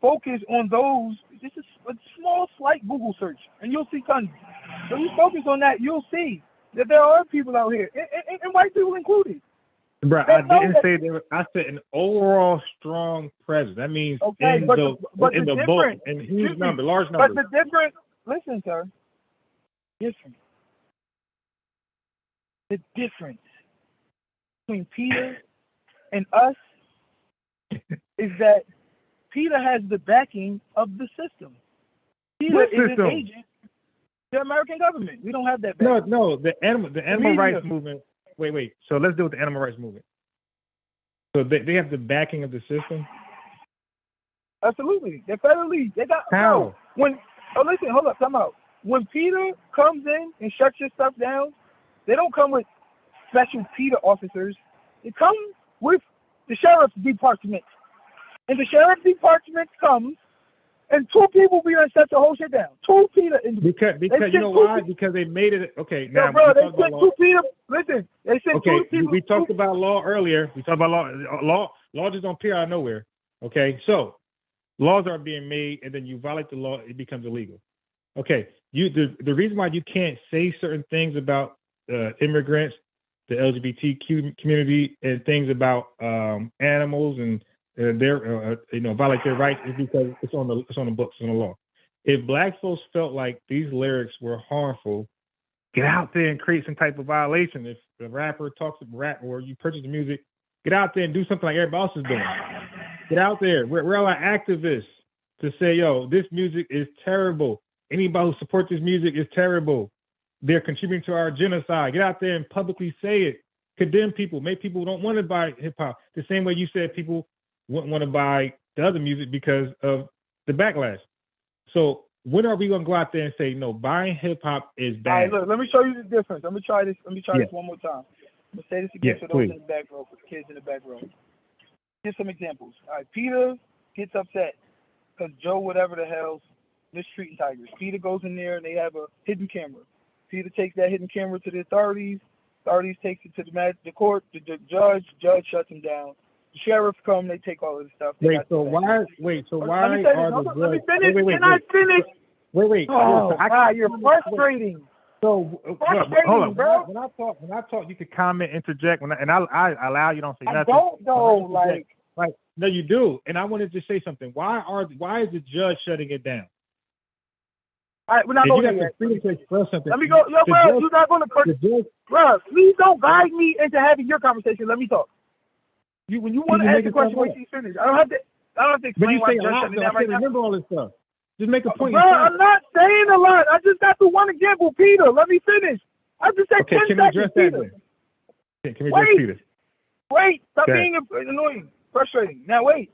focus on those, just a small, slight Google search, and you'll see tons. So you focus on that, you'll see that there are people out here, and white people included. Bro, I didn't say there. I said an overall strong presence. That means in the bulk and huge number, large numbers. But the difference, listen, sir, the difference between Peter and us is that Peter has the backing of the system. Peter is an agent. The American government. We don't have that backing. No. The animal rights movement. Wait. So let's deal with the animal rights movement. So they have the backing of the system? Absolutely. They're federally. They got how? Listen, hold up, time out. When Peter comes in and shuts your stuff down, they don't come with special Peter officers. They come with the sheriff's department. And the sheriff's department comes, and two people be done shut the whole shit down. Two Peter individuals. Because you know why? Because they made it. Okay, now they sent two Peter. Listen, they sent two people. We talked about law earlier. We talked about law. Law just don't appear out of nowhere. Okay, so laws are being made, and then you violate the law, it becomes illegal. Okay, the reason why you can't say certain things about immigrants, the LGBTQ community, and things about animals and their violate their rights is because it's on the books, on the law. If black folks felt like these lyrics were harmful get out there and create some type of violation. If the rapper talks about rap or you purchase the music, get out there and do something like everybody else is doing. Get out there. We're all activists to say, yo, this music is terrible. Anybody who supports this music is terrible. They're contributing to our genocide. Get out there and publicly say it. Condemn people. Make people who don't want to buy hip hop. The same way you said people wouldn't want to buy the other music because of the backlash. So when are we gonna go out there and say no? Buying hip hop is bad. All right, look, let me show you the difference. Let me try this one more time. I'm gonna say this again for those in the back row, for the kids in the back row. Here's some examples. All right, Peter gets upset because Joe, whatever the hell's mistreating Tigers. Peter goes in there and they have a hidden camera. Peter takes that hidden camera to the authorities. Authorities takes it to the court. The judge shuts him down. The sheriff come. They take all of the stuff. Why are the let me finish. Can I finish? Wait. Oh, God, you're frustrating. So hold on, bro. When I talk, you can comment, interject. I allow you, don't say nothing. I don't though. Like no, you do. And I wanted to say something. Why is the judge shutting it down? All right, we're not going to freedom to express something. Let me go. Yo, bro, you're not going to. Bro, please don't guide me into having your conversation. Let me talk. When you want to ask the question, wait till you finish. I don't have to explain. But you why say a lot, though. I can't remember all this stuff. Just make a point. Bro, I'm not saying a lot. I just got to one example, Peter. Let me finish. I just said 10 seconds, Peter. Can we address Peter? Wait. Stop being annoying, frustrating. Now, wait.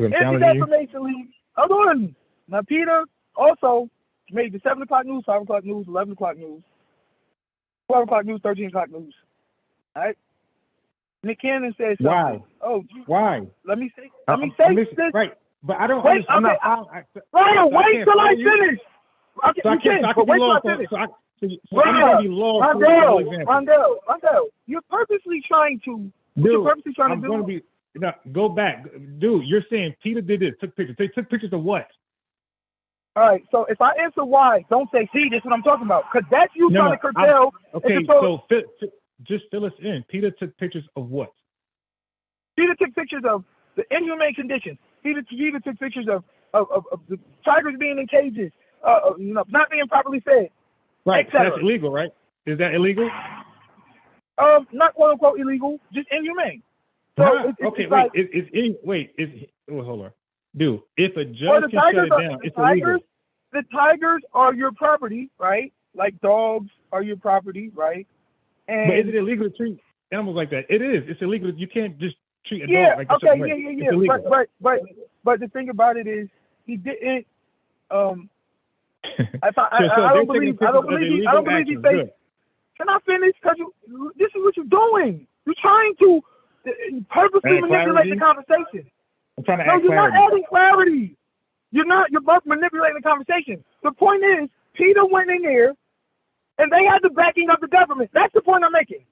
Anti-Defamation League. Hold on. Now, Peter also made the 7 o'clock news, 5 o'clock news, 11 o'clock news, 12 o'clock news, 13 o'clock news. All right? Nick Cannon said something. Why? Oh, why? Let me say this. Right. But I don't wait. I'm okay. not, wait till I finish. Okay, so you can, but wait till I finish. I'm going to be lost. Rondell, you're purposely trying to. Go back. Dude, you're saying Peter did this, took pictures. They took pictures of what? All right, so if I answer why, don't say, see, this is what I'm talking about. Because that's you trying to curtail. Okay, just fill us in. Peter took pictures of what? Peter took pictures of the inhumane conditions. Peter took pictures of the tigers being in cages, not being properly fed. Right, so that's illegal, right? Is that illegal? Not quote unquote illegal, just inhumane. So hold on. Dude, if a judge can shut it down, it's illegal. The tigers are your property, right? Like dogs are your property, right? But is it illegal to treat animals like that? It is. It's illegal. You can't just treat a dog like a certain way. It's illegal. But the thing about it is, he didn't. I don't believe he faked. Can I finish? Because this is what you're doing. You're trying to purposely manipulate the conversation. I'm trying to add clarity. You're not adding clarity. You're both manipulating the conversation. The point is, Peter went in there, and they had the backing of the government. That's the point I'm making.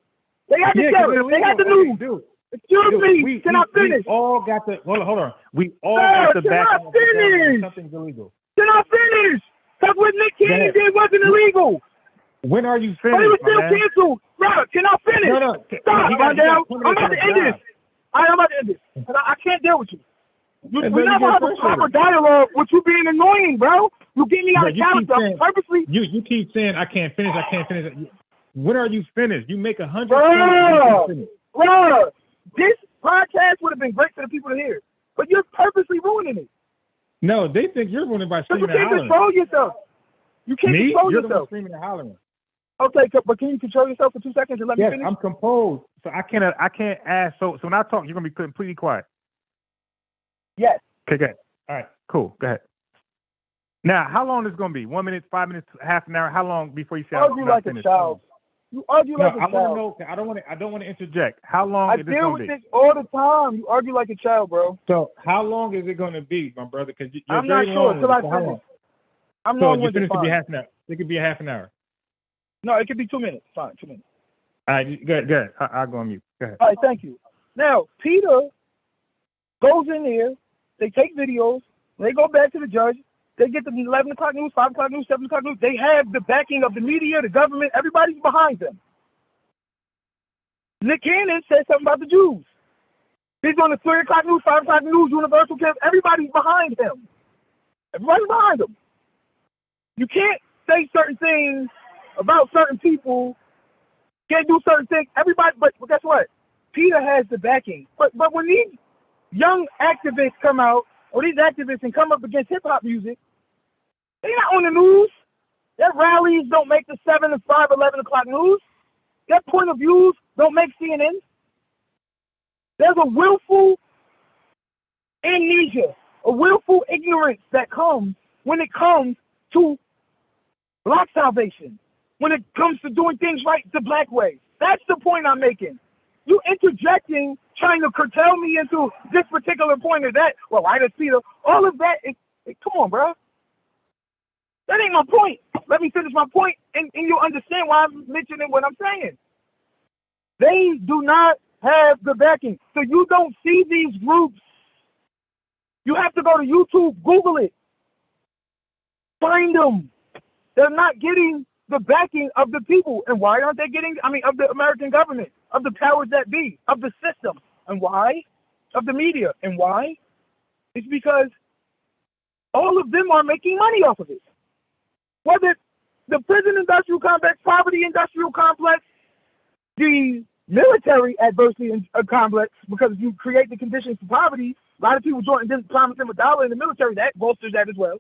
They had the sheriff. They had the news. Dude. Excuse me. Can I finish? We all got the. Hold on. We all got the backing of the government. Something's illegal. Can I finish? Because what Nick Cannon did wasn't illegal. When are you finished? But it was still canceled. Bro, can I finish? No. Stop, Rondell. I'm about to end this. I'm about to end this. I can't deal with you. We never have a proper dialogue with you being annoying, bro. You get me out of character purposely. You keep saying I can't finish. When are you finished? You make 100. Bro, this podcast would have been great for the people to hear, but you're purposely ruining it. No, they think you're ruining by screaming and hollering. You can't control yourself. You can't control you're yourself. The one screaming and hollering. Okay, but can you control yourself for 2 seconds and let me finish? Yes, I'm composed, so I can't ask. So when I talk, you're gonna be completely quiet. Yes. Okay, good. All right, cool. Go ahead. Now, how long is it gonna be? 1 minute, 5 minutes, half an hour? How long before you say I'm like a child? You argue like a child. I want to know. I don't want to interject. How long is this going to be? I deal with this all the time. You argue like a child, bro. So how long is it going to be, my brother? Because you're I'm not sure until I finish. I'm not. So you finish, it could be half an hour. It could be a half an hour. No, it could be 2 minutes. Fine, 2 minutes. All right, go ahead. I'll go on mute. Go ahead. All right, thank you. Now, Peter goes in there. They take videos. They go back to the judge. They get the 11 o'clock news, 5 o'clock news, 7 o'clock news. They have the backing of the media, the government. Everybody's behind them. Nick Cannon said something about the Jews. He's on the 3 o'clock news, 5 o'clock news, Universal Camp. Everybody's behind him. Everybody's behind him. You can't say certain things about certain people, can't do certain things. Everybody, but guess what? PETA has the backing. But when these young activists come out, or these activists and come up against hip hop music, they're not on the news. Their rallies don't make the 7 to 5, 11 o'clock news. Their point of views don't make CNN. There's a willful amnesia, a willful ignorance that comes when it comes to black salvation, when it comes to doing things right the black way. That's the point I'm making. You interjecting, trying to curtail me into this particular point or that. Well, why does Peter? All of that, come on, bro. That ain't my point. Let me finish my point, and you'll understand why I'm mentioning what I'm saying. They do not have the backing. So you don't see these groups. You have to go to YouTube, Google it. Find them. They're not getting the backing of the people. And why aren't they getting, of the American government, of the powers that be, of the system? And why? Of the media. And why? It's because all of them are making money off of it. Whether the prison industrial complex, poverty industrial complex, the military adversity complex, because if you create the conditions for poverty, a lot of people didn't promise them $1 in the military. That bolsters that as well.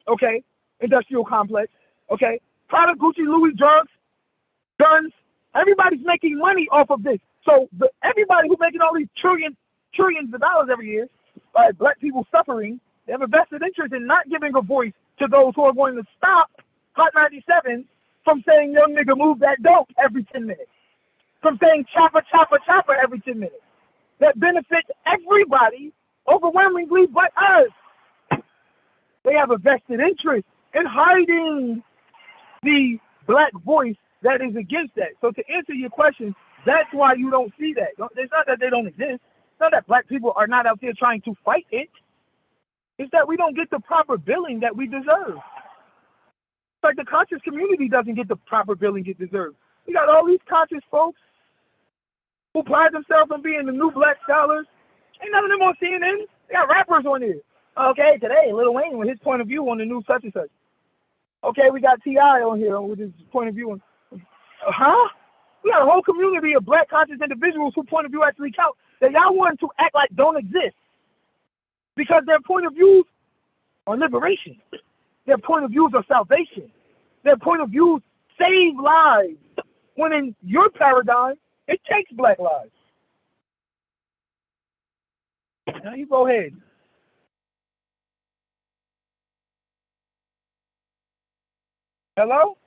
Okay? Industrial complex. Okay? Prada, Gucci, Louis, drugs, guns. Everybody's making money off of this. So everybody who's making all these trillions of dollars every year, black people suffering, they have a vested interest in not giving a voice to those who are going to stop Hot 97 from saying, young nigga, move that dope every 10 minutes. From saying chopper, chopper, chopper every 10 minutes. That benefits everybody overwhelmingly but us. They have a vested interest in hiding the black voice that is against that. So to answer your question, that's why you don't see that. It's not that they don't exist. It's not that black people are not out there trying to fight it. It's that we don't get the proper billing that we deserve. It's like the conscious community doesn't get the proper billing it deserves. We got all these conscious folks who pride themselves on being the new black scholars. Ain't none of them on CNN. They got rappers on there. Okay, today, Lil Wayne with his point of view on the new such and such. Okay, we got T.I. on here with his point of view on. We got a whole community of black conscious individuals whose point of view actually count that y'all want to act like don't exist. Because their point of views are liberation. Their point of views are salvation. Their point of views save lives. When in your paradigm, it takes black lives. Now you go ahead. Hello?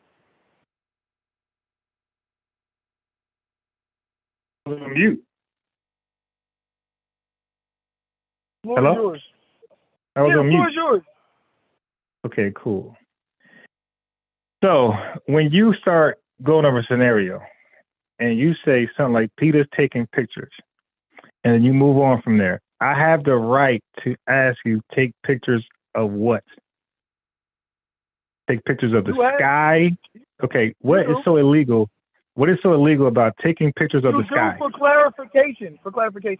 I was on mute. Floor Hello? is yours. I was on Floor mute. is yours. Okay, cool. So when you start going over a scenario and you say something like Peter's taking pictures and then you move on from there, I have the right to ask you, take pictures of what? Take pictures of the sky? Okay, what is so illegal? What is so illegal about taking pictures of the sky? For clarification.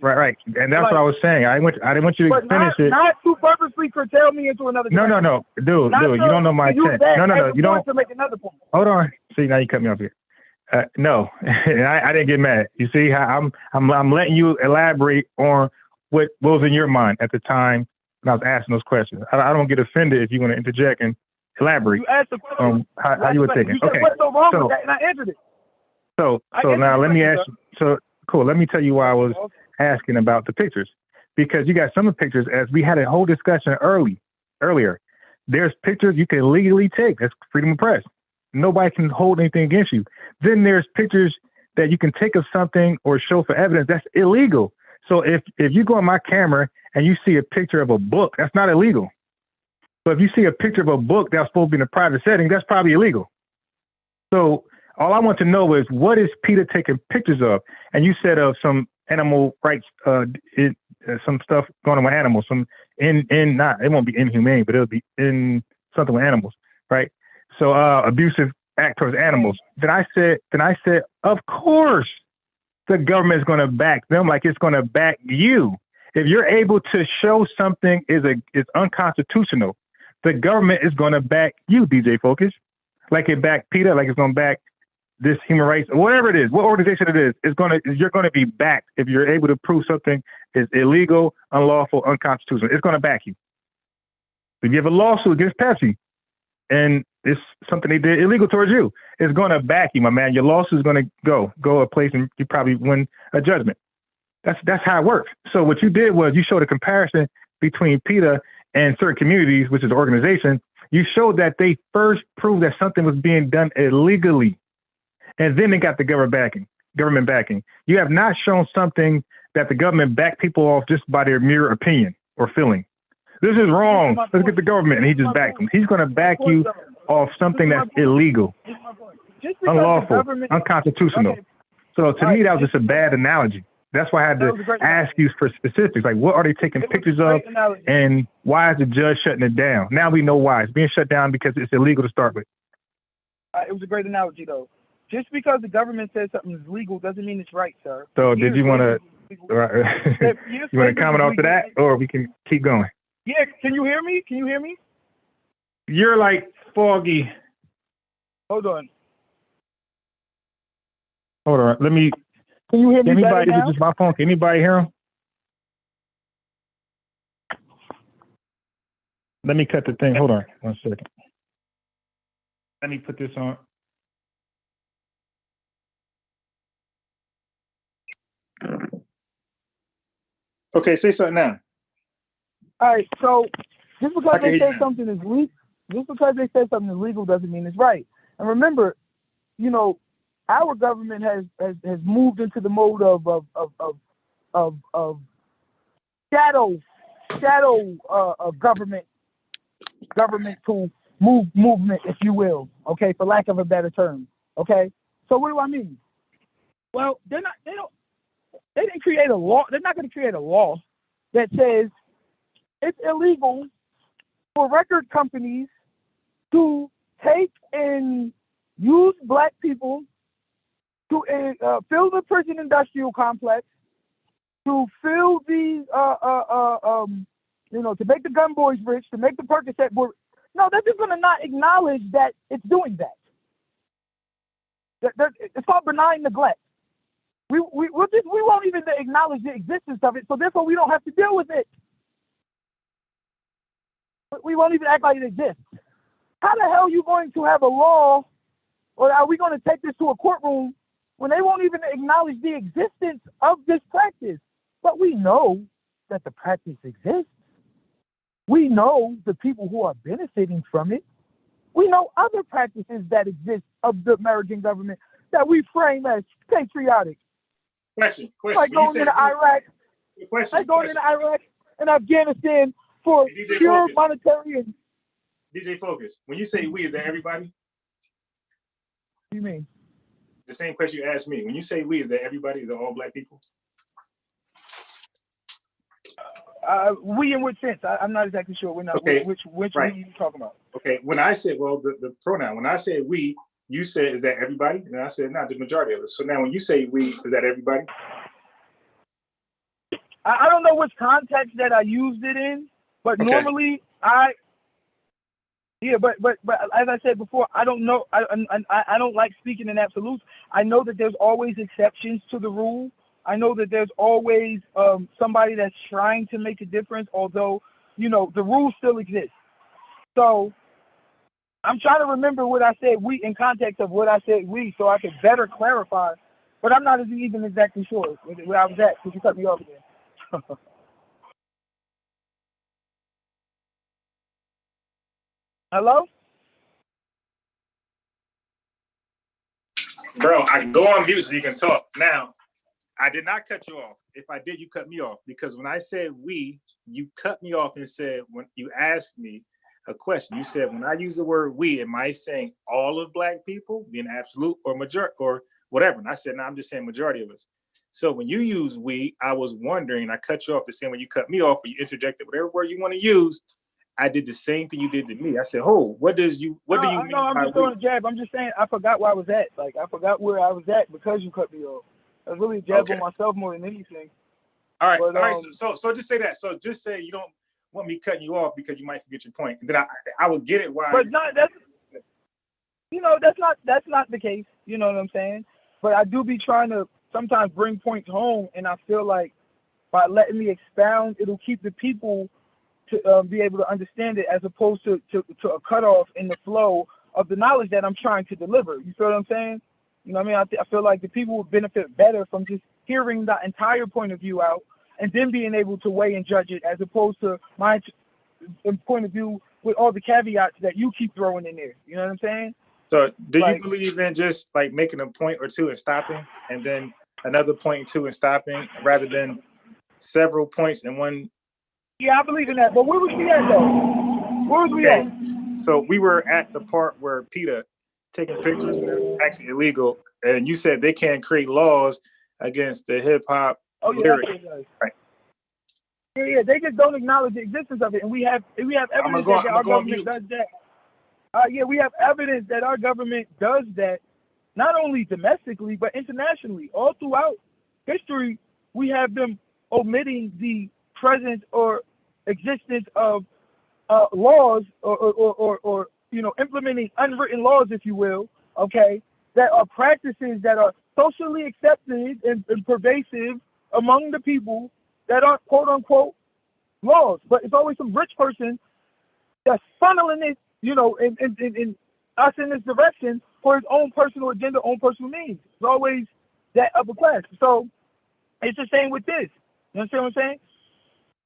Right. And that's what I was saying. I didn't want you to finish it. Not to purposely curtail me into another direction. No. Dude, you don't know my intent. No, you don't. To make another point. Hold on. See, now you cut me off here. No, I didn't get mad. You see how I'm letting you elaborate on what was in your mind at the time when I was asking those questions. I don't get offended if you want to interject and elaborate You asked the question. on how you were thinking. You said, Okay. what's so wrong with that? And I answered it. So now let me ask you. So cool. Let me tell you why I was asking about the pictures, because you got some of the pictures, as we had a whole discussion earlier. There's pictures you can legally take. That's freedom of press. Nobody can hold anything against you. Then there's pictures that you can take of something or show for evidence that's illegal. So if you go on my camera and you see a picture of a book, that's not illegal. But if you see a picture of a book that's supposed to be in a private setting, that's probably illegal. So all I want to know is, what is Peter taking pictures of? And you said of some animal rights, some stuff going on with animals, it won't be inhumane, but it'll be in something with animals, right? So abusive act towards animals. Then I said, of course, the government is going to back them like it's going to back you. If you're able to show something is unconstitutional, the government is going to back you, DJ Focus. like it back PETA, like it's going to back this human rights, whatever it is, what organization it is, you're going to be backed if you're able to prove something is illegal, unlawful, unconstitutional. It's going to back you. If you have a lawsuit against Pepsi and it's something they did illegal towards you, it's going to back you, my man. Your lawsuit is going to go a place and you probably win a judgment. That's how it works. So what you did was you showed a comparison between PETA and certain communities, which is an organization. You showed that they first proved that something was being done illegally, and then they got the government backing. You have not shown something that the government backed people off just by their mere opinion or feeling. This is wrong. Let's get the government, and he just backed them. He's going to back you off something that's illegal, unlawful, unconstitutional. Okay. So to me, that was just a bad analogy. That's why I had to ask you for specifics. Like, what are they taking pictures of, and why is the judge shutting it down? Now we know why. It's being shut down because it's illegal to start with. It was a great analogy, though. Just because the government says something is legal doesn't mean it's right, sir. So did you want to you want to comment off to that, or we can keep going? Yeah, can you hear me? Can you hear me? You're like foggy. Hold on. Let me. Can you hear me Anybody? better now? This is my phone. Can anybody hear him? Let me cut the thing. Hold on 1 second. Let me put this on. Okay, say something now. All right, so just because I can they hear say you. something is legal, doesn't mean it's right. And remember, you know, our government has moved into the mode of shadow governmental movement, if you will. Okay, for lack of a better term. Okay, so what do I mean? Well, they didn't create a law. They're not going to create a law that says it's illegal for record companies to take and use black people to fill the prison industrial complex, to fill these, to make the gun boys rich, to make the Percocet boys. No, they're just going to not acknowledge that it's doing that. It's called benign neglect. We won't even acknowledge the existence of it, so therefore we don't have to deal with it. We won't even act like it exists. How the hell are you going to have a law, or are we going to take this to a courtroom when they won't even acknowledge the existence of this practice? But we know that the practice exists. We know the people who are benefiting from it. We know other practices that exist of the American government that we frame as patriotic. Question. Like going into Iraq. Like going into Iraq and Afghanistan for DJ pure Focus. monetary and DJ Focus. When you say we, is that everybody? what do you mean? The same question you asked me. When you say we, is that everybody? Is that all black people? We in which sense? I'm not exactly sure. We're not. Okay, Which right. we you talking about? Okay. When I said, well, the pronoun. When I said we, you said, is that everybody? And I said, not the majority of us. So now when you say we, is that everybody? I don't know which context that I used it in, but Okay. normally but as I said before, I don't know. I don't like speaking in absolutes. I know that there's always exceptions to the rule. I know that there's always somebody that's trying to make a difference, although, the rule still exists. So I'm trying to remember what I said we in context of what I said we, so I could better clarify. But I'm not even exactly sure where I was at because you cut me off again. Hello? Bro, I can go on mute so you can talk. Now, I did not cut you off. If I did, you cut me off. Because when I said we, you cut me off and said, when you asked me a question, you said, when I use the word we, am I saying all of black people, being absolute, or majority, or whatever? And I said, no, I'm just saying majority of us. So when you use we, I was wondering, I cut you off the same way you cut me off, or you interjected whatever word you want to use. I did the same thing you did to me. I said, "Oh, what do you mean?" No, I'm just throwing a jab. I'm just saying I forgot where I was at. Like I forgot where I was at because you cut me off. I was really a jab on myself more than anything. All right, but, all right. So just say that. So just say you don't want me cutting you off because you might forget your point, and then I will get it why. But no, that's not the case. You know what I'm saying? But I do be trying to sometimes bring points home, and I feel like by letting me expound, it'll keep the people to be able to understand it, as opposed to a cutoff in the flow of the knowledge that I'm trying to deliver. You feel what I'm saying? You know what I mean? I feel like the people would benefit better from just hearing the entire point of view out and then being able to weigh and judge it, as opposed to my point of view with all the caveats that you keep throwing in there. You know what I'm saying? So do you Like- believe in just like making a point or two and stopping, and then another point or two and stopping, rather than several points in one? Yeah, I believe in that. But where was we at, though? Where was we Okay. at? So we were at the part where PETA taking pictures, and it's actually illegal. And you said they can't create laws against the hip hop Oh, yeah, lyric. that's what it does. Right. Yeah, they just don't acknowledge the existence of it, and we have evidence that our government does that. We have evidence that our government does that, not only domestically but internationally. All throughout history, we have them omitting the presence or existence of laws or implementing unwritten laws, if you will, okay, that are practices that are socially accepted and pervasive among the people, that aren't quote unquote laws. But it's always some rich person that's funneling it, in us in this direction for his own personal agenda, own personal means. It's always that upper class. So it's the same with this. You understand what I'm saying?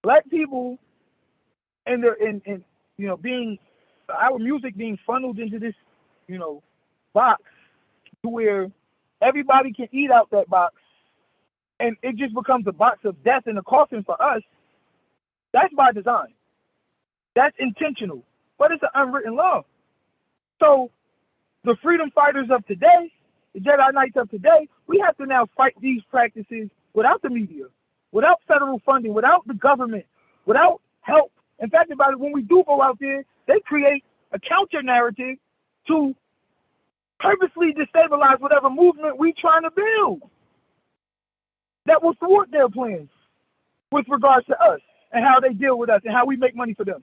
Black people and being our music being funneled into this, box, to where everybody can eat out that box, and it just becomes a box of death in a coffin for us. That's by design. That's intentional. But it's an unwritten law. So the freedom fighters of today, the Jedi Knights of today, we have to now fight these practices without the media, without federal funding, without the government, without help. In fact, about it, when we do go out there, they create a counter narrative to purposely destabilize whatever movement we're trying to build that will thwart their plans with regards to us and how they deal with us and how we make money for them.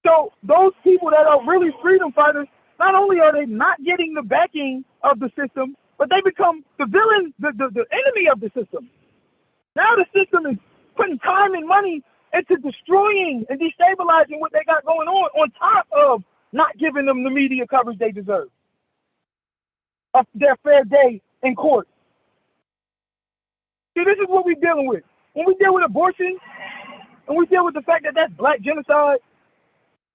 So those people that are really freedom fighters, not only are they not getting the backing of the system, but they become the villain, the enemy of the system. Now the system is putting time and money into destroying and destabilizing what they got going on top of not giving them the media coverage they deserve of their fair day in court. See, this is what we're dealing with. When we deal with abortion, and we deal with the fact that that's black genocide,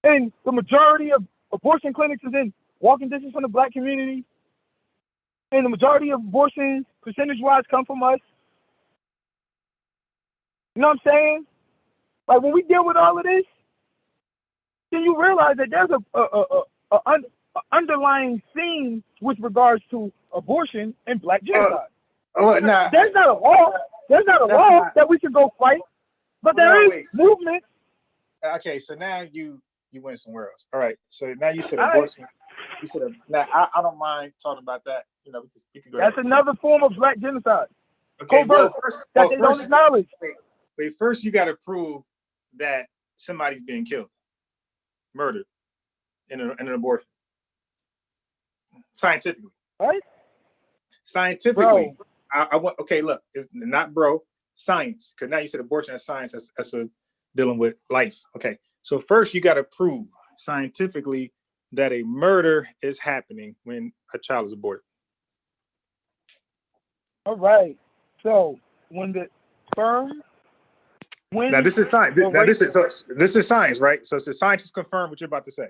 and the majority of abortion clinics is in walking distance from the black community, and the majority of abortions, percentage-wise, come from us. You know what I'm saying? Like, when we deal with all of this, then you realize that there's a underlying theme with regards to abortion and black genocide. There's not a law. There's not a law that we can go fight, but there is movement. Okay, so now you went somewhere else. All right, so now you said abortion. You said now I don't mind talking about that. We can go. That's another form of black genocide. Okay, covert, they don't acknowledge. Wait, first you got to prove that somebody's being killed, murdered, in an abortion, scientifically. Right? Scientifically, I want. Okay, look, it's not science. Because now you said abortion as science. That's dealing with life. Okay, so first you got to prove scientifically that a murder is happening when a child is aborted. All right. So when the sperm, now this is science. This is science, right? So the scientists confirm what you're about to say,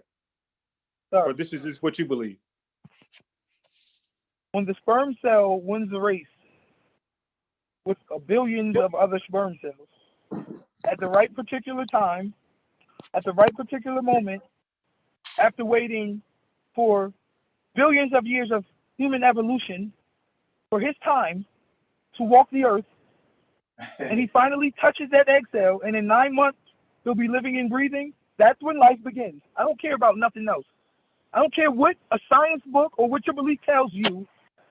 or this is just what you believe. When the sperm cell wins the race with billions of other sperm cells at the right particular time, at the right particular moment, after waiting for billions of years of human evolution for his time to walk the earth, and he finally touches that egg cell, and in 9 months he'll be living and breathing, that's when life begins. I don't care about nothing else. I don't care what a science book or what your belief tells you.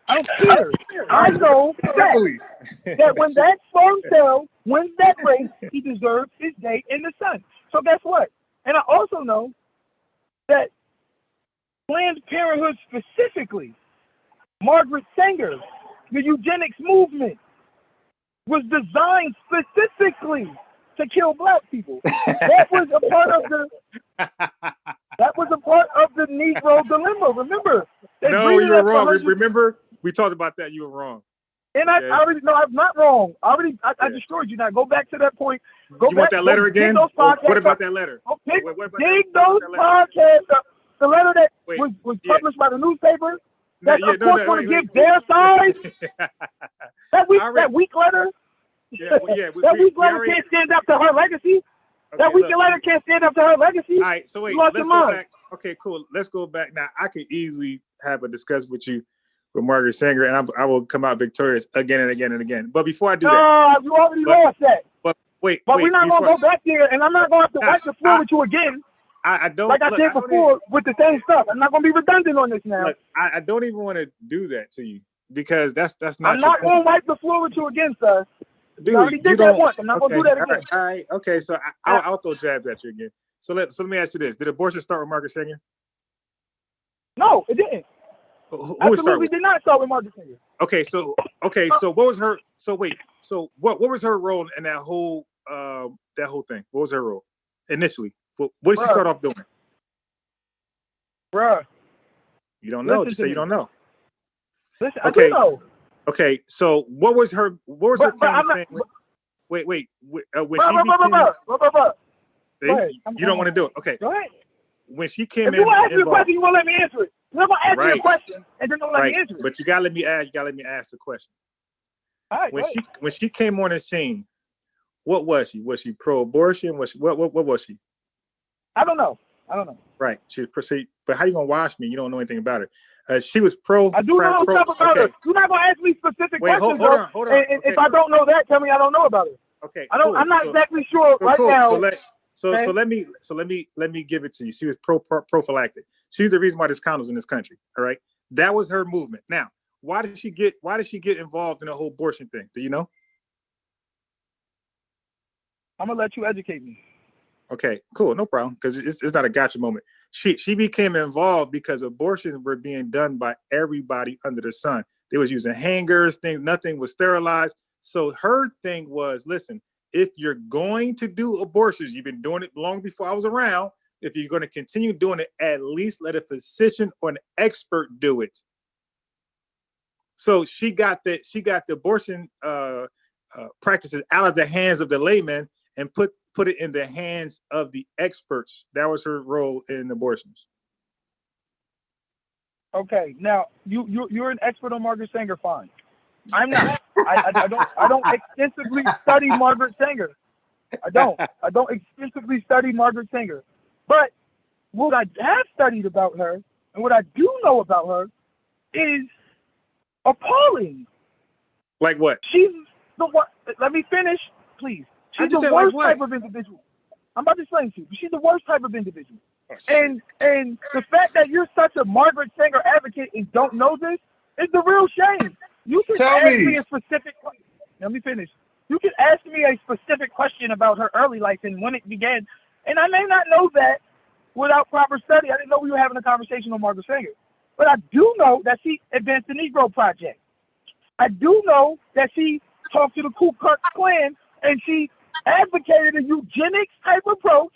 I don't care. I know that when that sperm cell wins that race, he deserves his day in the sun. So guess what? And I also know that Planned Parenthood specifically, Margaret Sanger, the eugenics movement was designed specifically to kill black people. That was a part of the Negro dilemma. Remember? They No, breeded you were us for wrong. hundreds- Remember, we talked about that. You were wrong. And Okay. I already know I'm not wrong. I Yeah. destroyed you. Now go back to that point. Go You want back, that letter go dig again? those What podcasts about up. that letter? Go dig, What about dig that- what those about that letter? podcasts up. The letter that Wait, was yeah. published by the newspaper. No, That's yeah, of course going to give their side. That weak letter. Yeah, well, yeah, that weak we letter already- can't stand up to her legacy. That Okay, weak look. letter can't stand up to her legacy. All right, so wait, You lost let's your go mind. back. Okay, cool. Let's go back now. I could easily have a discussion with you with Margaret Sanger, and I will come out victorious again and again and again. But before I do that, You already But- lost that. wait, But wait, we're not going to before- go back there, and I'm not going to have to wipe the floor I- with you again, I don't like I look, said don't before with the same stuff. I'm not going to be redundant on this now. Look, I don't even want to do that to you because that's not I'm your not going point. to wipe the floor with you again, sir. Dude, already did you that don't- once. I'm not gonna do that again. All right. Okay. So I'll throw jabs at you again. So let me ask you this: did abortion start with Margaret Sanger? No, it didn't. Who it start Absolutely with? did not start with Margaret Sanger. Okay. So what was her? So wait. So what was her role in that whole thing? What was her role initially? What did she Bruh. start off doing? Bruh, You don't know. Listen Just to say me. you don't know. listen, I Okay. do know. Okay. So what was her? What was her But claim I'm to not- fame? Wait. When Bruh, she bruh, became, bruh. See, Go ahead. you don't want to do it. Okay. Go ahead. When she came If you want to ask me a involved, question, you won't let me answer it. You're going to ask me a Right. question, and then don't let right? me answer it. But you gotta let me ask. You gotta let me ask the question. All right, go ahead. When she came on the scene, what was she? Was she pro-abortion? Was she, what was she? I don't know. Right. She was proceed. But how you gonna wash me? You don't know anything about her. She was pro. I do know pro, stuff about okay. her. You're not going to ask me specific Wait, questions, hold though. on, hold on. And Okay. if I don't know that, tell me I don't know about it. Okay. I don't. cool. I'm not So- exactly sure so right cool. now. So okay. let me give it to you. She was prophylactic. She's the reason why there's condoms in this country. All right. That was her movement. Now, why did she get involved in the whole abortion thing? Do you know? I'm gonna let you educate me. Okay, cool, no problem. Because it's not a gotcha moment. She became involved because abortions were being done by everybody under the sun. They was using hangers, nothing was sterilized. So her thing was, listen, if you're going to do abortions, you've been doing it long before I was around. If you're going to continue doing it, at least let a physician or an expert do it. So she got the abortion practices out of the hands of the layman and put it in the hands of the experts. That was her role in abortions. Okay, now you're an expert on Margaret Sanger. Fine, I'm not. I don't extensively study Margaret Sanger. I don't extensively study Margaret Sanger. But what I have studied about her and what I do know about her is appalling. Like what? She's the one. Let me finish, please. I She's just the said, like worst what? type of individual. I'm about to explain to you. She's the worst type of individual. Oh, shit. And the fact that you're such a Margaret Sanger advocate and don't know this is the real shame. You can Tell ask me. me a specific. Let me finish. You can ask me a specific question about her early life and when it began, and I may not know that without proper study. I didn't know we were having a conversation on Margaret Sanger, but I do know that she advanced the Negro Project. I do know that she talked to the Ku Klux Klan and she advocated a eugenics type approach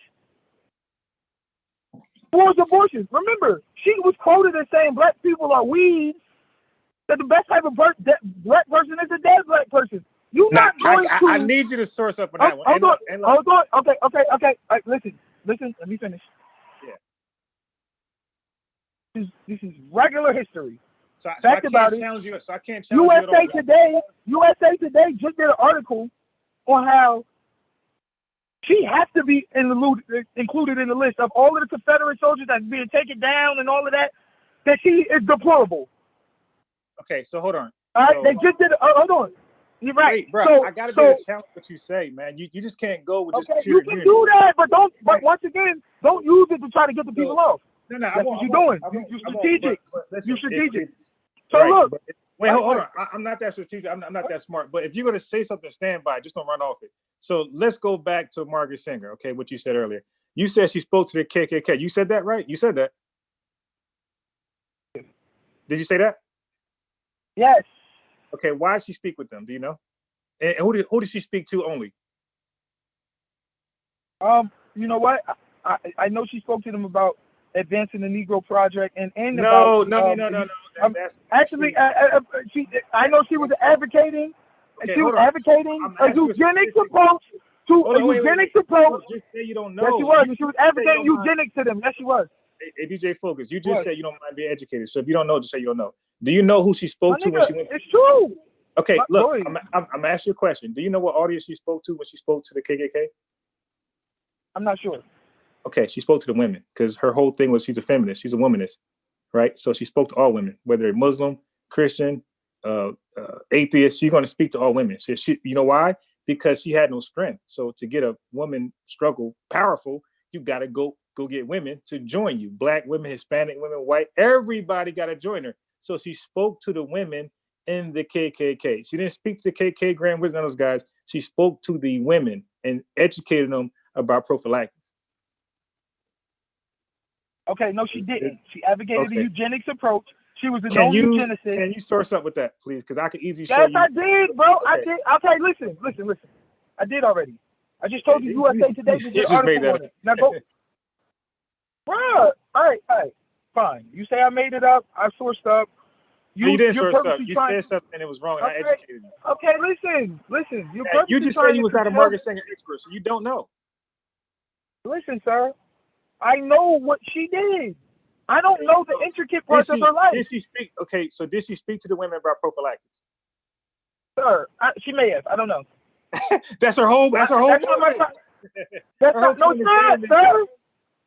towards abortion. Remember, she was quoted as saying black people are weeds, that the best type of black person is a dead black person. You're Now, not going to. I need you to source up on that one. Hold on. And look, Hold on. Okay. All right, listen. Let me finish. Yeah. This is regular history. So I Fact can't about it. challenge you. So I can't challenge you USA at all. USA Today just did an article on how she has to be included in the list of all of the Confederate soldiers that's being taken down and all of that. That she is deplorable. Okay, so hold on. All right, So- they just did. Hold on. You're right. Wait, bro, So, I gotta so, be able to challenge what you say, man. You just can't go with just okay, pure you can unity. do that, but don't. But Right. once again, don't use it to try to get the people off. No, I That's won't. what you're doing. I won't, You're I won't, strategic. but listen, You're strategic. if- So right, look. but wait, hold Right. on. I'm not that strategic. I'm not that smart. But if you're gonna say something, stand by. Just don't run off it. So let's go back to Margaret Sanger. Okay, what you said earlier. You said she spoke to the KKK. You said that, right? You said that. Did you say that? Yes. Okay, why did she speak with them? Do you know? And who did she speak to only? You know what? I know she spoke to them about advancing the Negro Project and No. about That's actually I know she was advocating Okay, she was hold on. advocating I'm a asking you a eugenics specific- approach to Hold a on, wait. eugenics approach. Just say you don't Yes, know. she was. And she was advocating you don't mind. eugenics to them. Yes, she was. Hey, DJ Focus, you just What? said you don't mind being educated. So if you don't know, just say you don't know. Do you know who she My spoke to when nigga, she went? it's true. Okay, My look, boy. I'm asking you a question. Do you know what audience she spoke to when she spoke to the KKK? I'm not sure. Okay, she spoke to the women because her whole thing was she's a feminist. She's a womanist, right? So she spoke to all women, whether they're Muslim, Christian, atheist. She's going to speak to all women. So you know why? Because she had no strength. So to get a woman struggle powerful, you got to go get women to join you. Black women, Hispanic women, white, everybody got to join her. So she spoke to the women in the KKK. She didn't speak to the KK, Grand Wizard, and those guys. She spoke to the women and educated them about prophylactics. Okay, no, she didn't. She advocated the eugenics approach. She was a known eugenicist. Can you source up with that, please? Because I could easily show Yes, you. I did, bro. Okay. I did. Okay, listen. I did already. I just told you USA Today just did an article on it. Now go. Bruh. All right. Fine. You say I made it up. I sourced up. You didn't source up. purposely You trying- said something and it was wrong, and I Okay. educated you. Okay, listen. You're Yeah, purposely you just trying said you was to not a conceal- Margaret Sanger expert, so you don't know. Listen, sir. I know what she did. I don't know the intricate parts of her life. Did she speak? Okay, so did she speak to the women about prophylactics? Sir, she may have. I don't know. That's her whole. That's her whole. That's not my point. time. That's Her not. No, whole claim to sir. fame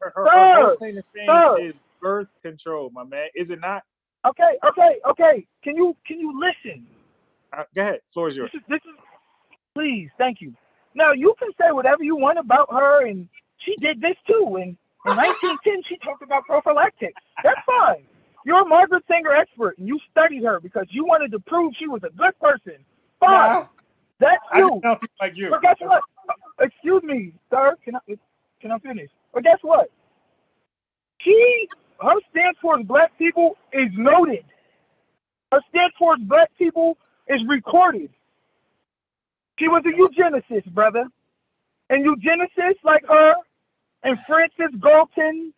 Her whole claim to fame Sir. is birth control, my man. Is it not? Okay. Can you listen? Go ahead. Floor is yours. This is. Please, thank you. Now you can say whatever you want about her, and she did this too. And in 1910, she talked about prophylactics. That's fine. You're a Margaret Sanger expert, and you studied her because you wanted to prove she was a good person. Fine. Nah, That's I you. just don't feel like you. But guess what? Excuse me, sir. Can I finish? But guess what? Her stance towards black people is noted. Her stance towards black people is recorded. She was a eugenicist, brother. And eugenicists like her and Francis Galton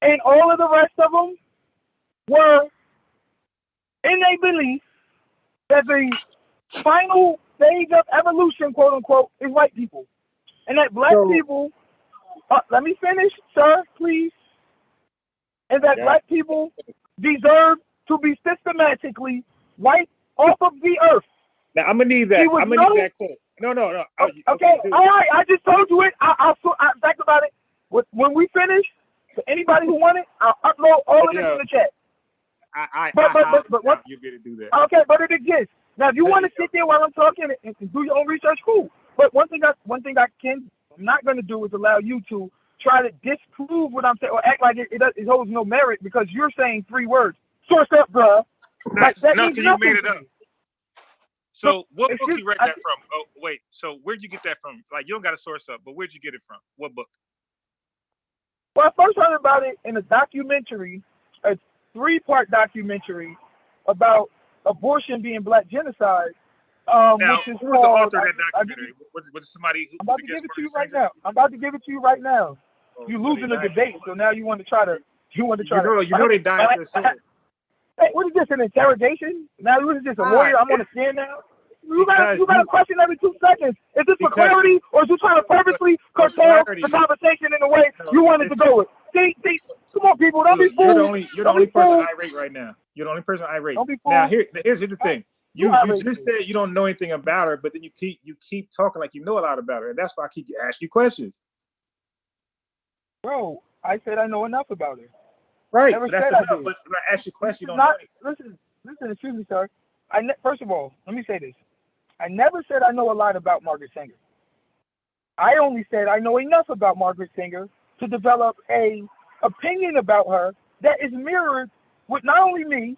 and all of the rest of them were in a belief that the final stage of evolution, quote unquote, is white people. And that black people, let me finish, sir, please. And that black people deserve to be systematically wiped off of the earth. Now I'm gonna need that. I'm gonna need that quote. No. Okay, all right. I just told you it. I'll think about it. When we finish, for anybody who want it, I'll upload all of this in the chat. But what you get to do that? Okay, but it exists. Now, if you want to sit there while I'm talking and do your own research, cool. But one thing I'm not going to do is allow you to try to disprove what I'm saying or act like it holds no merit because you're saying 3 words. Source up, bruh. Like, that means You nothing made it to up. me. So what book you read that from? Oh, wait. So where'd you get that from? Like, you don't got a source up, but where'd you get it from? What book? Well, I first heard about it in a documentary, a 3-part documentary about abortion being black genocide. Now, which is who was the called, author of that documentary? Was it somebody who? I'm about to give it to you right now. You're losing the debate, so now you want to try to. You know they died at this sword. Hey, what is this? An interrogation? Now what is this? A lawyer? I'm on the stand now. You got a question every 2 seconds. Is this for clarity, or is you trying to purposely curtail the conversation in the way you wanted to go with? See, come on, people, don't be fooled. You're the only person irate right now. You're the only person irate. Don't be fooled. Now here's the thing. You just said you don't know anything about her, but then you keep talking like you know a lot about her, and that's why I keep asking you questions. Bro, I said I know enough about her. Right, so that's enough. But when I ask you a question, you don't know. Listen, excuse me, sir. First of all, let me say this. I never said I know a lot about Margaret Sanger. I only said I know enough about Margaret Sanger to develop a opinion about her that is mirrored with not only me,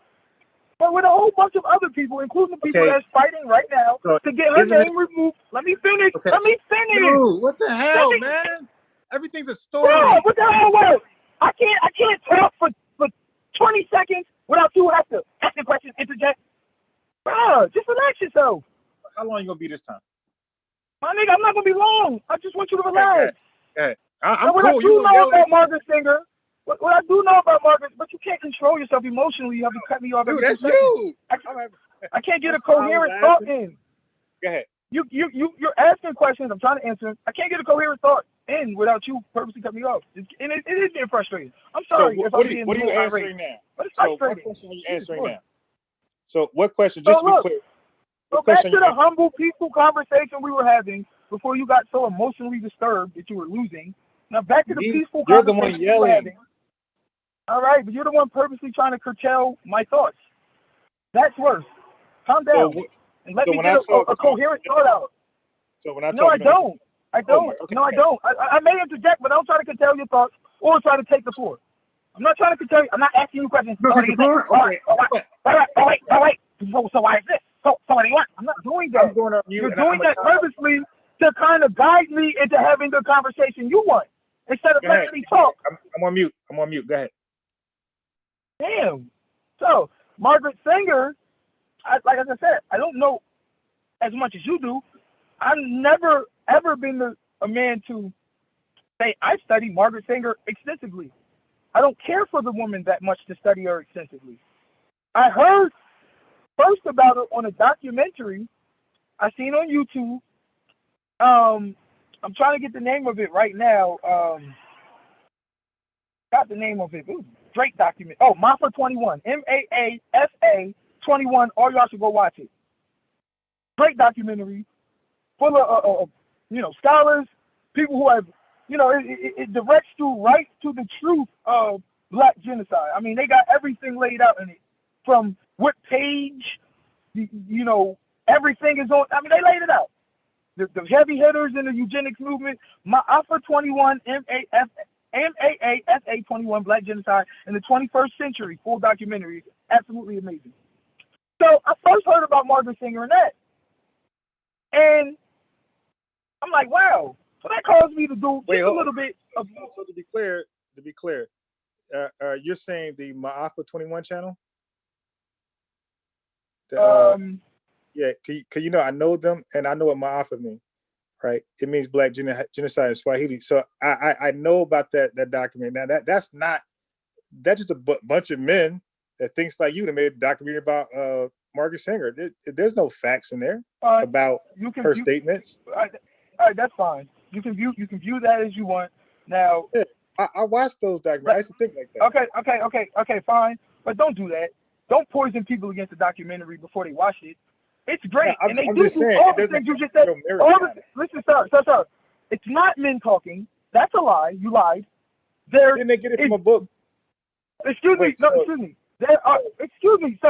but with a whole bunch of other people, including the people that's fighting right now to get her name removed. Let me finish. Okay. Let me finish. Dude, what the hell, man? Everything's a story. Bro, what the hell was? I can't talk for 20 seconds without you have to ask the question, interject. Bro, just relax yourself. How long you gonna be this time? My nigga, I'm not gonna be long. I just want you to relax. Hey, I'm Now, what I cool. do You gonna know yell about at me? Margaret Singer, what I do know about Margaret, but you can't control yourself emotionally. You have to cut me off. Dude, every that's 2 seconds. you. I can't get I'm a coherent smiling, thought laughing. in. Go ahead. You're asking questions. I'm trying to answer. I can't get a coherent thought in without you purposely cutting me off. It is getting frustrating. I'm sorry So if what I'm are being you irate, answering now? but it's So what frustrating. question are you Jesus answering Lord. now? So what question? So Just to be look, clear. go What back question to you the answering? humble, peaceful conversation we were having before you got so emotionally disturbed that you were losing. Now back to the peaceful You're the one conversation we were yelling. having. All right, but you're the one purposely trying to curtail my thoughts. That's worse. Calm down and let so me when get I talk, a coherent thought out. So when I No, talk, I you don't. don't. I Oh don't. my- okay. No, I don't. I may interject, but don't try to curtail your thoughts or try to take the floor. I'm not trying to curtail you. I'm not asking you questions. No, So take what the do you floor? think? Okay. Oh, wait. So why is this? So what do you want? I'm not doing that. I'm going on mute. You're and I'm doing gonna that time out. purposely to kind of guide me into having the conversation you want instead of Go ahead. letting me talk. I'm on mute. I'm on mute. Go ahead. Damn. So Margaret Sanger, like I said, I don't know as much as you do. I've never ever been a man to say I studied Margaret Sanger extensively. I don't care for the woman that much to study her extensively. I heard first about her on a documentary I seen on YouTube. I'm trying to get the name of it right now. Got the name of it. It was a great document. Oh, Maafa 21. MAAFA 21. All y'all should go watch it. Great documentary. Full of scholars, people who have, it directs you right to the truth of black genocide. I mean, they got everything laid out in it. From what page, everything is on. I mean, they laid it out. The heavy hitters in the eugenics movement, Maafa 21, MAAFA 21, Black Genocide in the 21st Century, full documentary. Absolutely amazing. So I first heard about Margaret Sanger and that. And I'm like, wow. So that caused me to do just a little bit of. So to be clear, you're saying the Maafa 21 channel? Yeah, cause I know them and I know what Maafa means, right? It means Black Genocide in Swahili. So I know about that document. Now that's just a bunch of men that thinks like you that made a documentary about Margaret Sanger. There's no facts in there about her statements. All right, that's fine. You can view that as you want. Now, yeah, I watched those documentaries. I used to think like that. Okay, fine. But don't do that. Don't poison people against the documentary before they watch it. It's great, No, and they I'm do just saying, all the things you just said. Listen, sir. It's not men talking. That's a lie. You lied. Didn't they get it from a book? Excuse me, sir.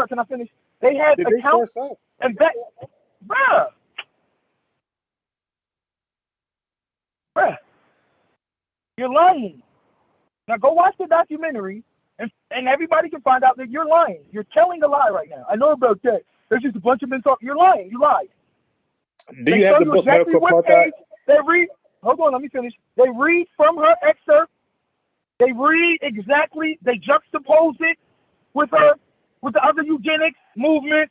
Can I finish? They had accounts and that, bruh, you're lying. Now go watch the documentary, and everybody can find out that you're lying. You're telling a lie right now. I know about that. There's just a bunch of men talking. You're lying. You lied. Do you have the book Medical Apartheid? They read. Hold on, let me finish. They read from her excerpt. They read exactly. They juxtapose it with the other eugenics movement.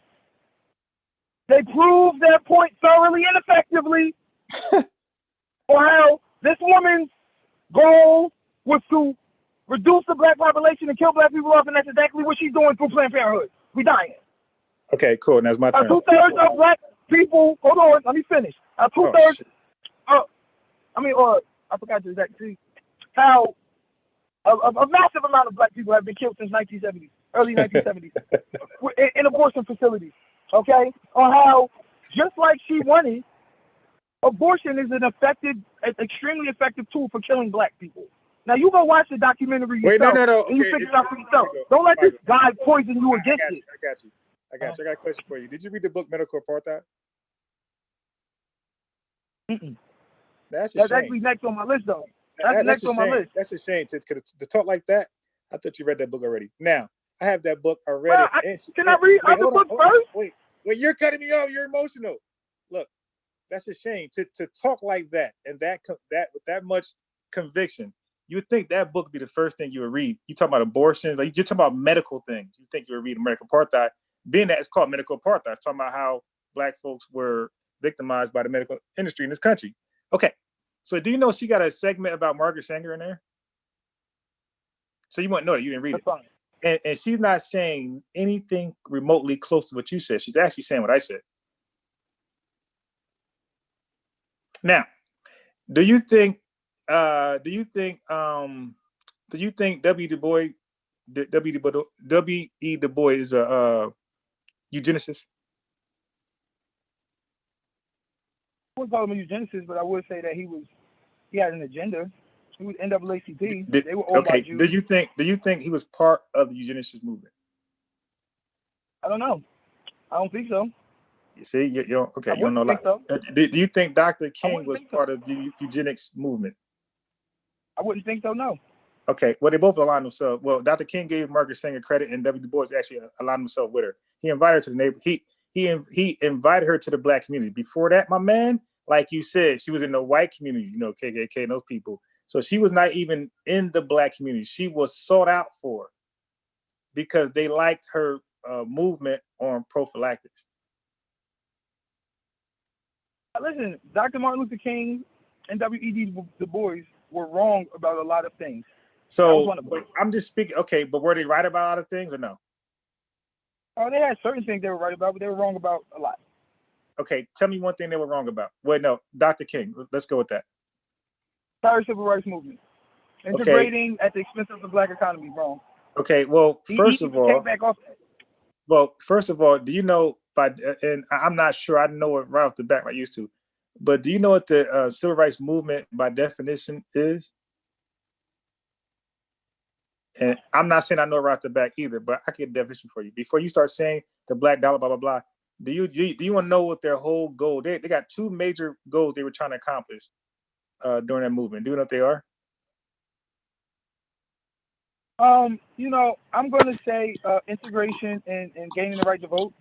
They prove their point thoroughly and effectively. Or how this woman's goal was to reduce the black population and kill black people off, and that's exactly what she's doing through Planned Parenthood. We dying. Okay, cool. Now it's my turn. 2/3 of black people. Hold on, let me finish. 2/3. I forgot the exact see how a massive amount of black people have been killed since 1970s, early 1970s, in abortion facilities. Okay, on how just like she wanted, abortion is an extremely effective tool for killing black people. Now you go watch the documentary yourself. Wait, no. And you figure it out for yourself. Don't let this guy poison you against it. I got you. I got a question for you. Did you read the book Medical Apartheid? That's actually next on my list, though. That's next on my list. That's a shame to talk like that. I thought you read that book already. Now I have that book already. Can I read other books first? Wait, you're cutting me off. You're emotional. Look, that's a shame to talk like that and that with that much conviction you would think that book would be the first thing you would read. You talk about abortions, like you're talking about medical things. You think you would read American Apartheid, being that it's called medical apartheid. It's talking about how Black folks were victimized by the medical industry in this country. Okay, so do you know she got a segment about Margaret Sanger in there? So you wouldn't know that, you didn't read it. And she's not saying anything remotely close to what you said. She's actually saying what I said. Now, do you think W. E. Du Bois is a eugenicist? I wouldn't call him a eugenicist, but I would say that he had an agenda. He was NAACP. They were owned by Jews. Do you think he was part of the eugenicist movement? I don't know. I don't think so. You see, you don't. Okay, you don't know a lot. So. Do you think Dr. King was part of the eugenics movement? I wouldn't think so. No. Okay, well, they both aligned themselves. Well, Dr. King gave Margaret Sanger credit, and W. Du Bois actually aligned himself with her. He invited her to the neighbor. He invited her to the Black community. Before that, my man, like you said, she was in the white community, KKK and those people. So she was not even in the Black community. She was sought out for because they liked her movement on prophylactics. Listen, Dr. Martin Luther King and W.E.B. Du Bois were wrong about a lot of things. So I'm just speaking. Okay, but were they right about a lot of things or no? Oh, they had certain things they were right about, but they were wrong about a lot. Okay, tell me one thing they were wrong about. Wait, no, Dr. King. Let's go with that. Entire civil rights movement. Integrating at the expense of the Black economy, wrong. Okay, well, first of all, do you know and I'm not sure I know it right off the bat like I used to, but do you know what the civil rights movement by definition is? And I'm not saying I know it right off the bat either, but I can get a definition for you. Before you start saying the black dollar, blah, blah, blah, do you want to know what their whole goal, they got two major goals they were trying to accomplish during that movement. Do you know what they are? I'm going to say integration and gaining the right to vote.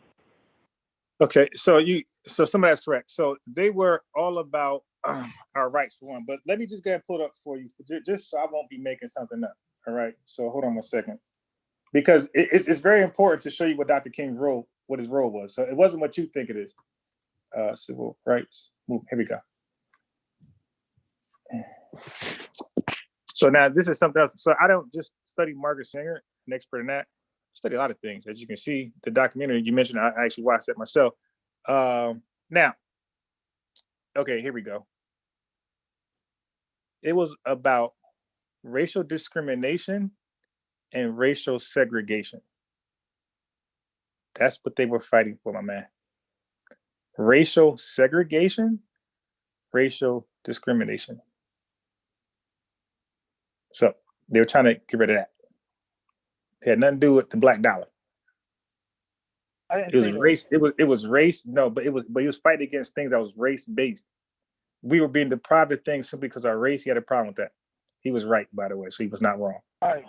Okay, so some of that's correct. So they were all about our rights for one. But let me just go ahead and pull it up for you, just so I won't be making something up. All right. So hold on 1 second, because it's very important to show you what Dr. King's role, what his role was. So it wasn't what you think it is. Civil rights movement. Here we go. So now this is something else. So I don't just study Margaret Sanger, an expert in that. I study a lot of things. As you can see, the documentary you mentioned, I actually watched that myself. Now, okay, here we go. It was about racial discrimination and racial segregation. That's what they were fighting for, my man. Racial segregation, racial discrimination. So they were trying to get rid of that. It had nothing to do with the black dollar. It was race. It was race. No, but he was fighting against things that was race based. We were being deprived of things simply because our race. He had a problem with that. He was right, by the way, so he was not wrong. All right.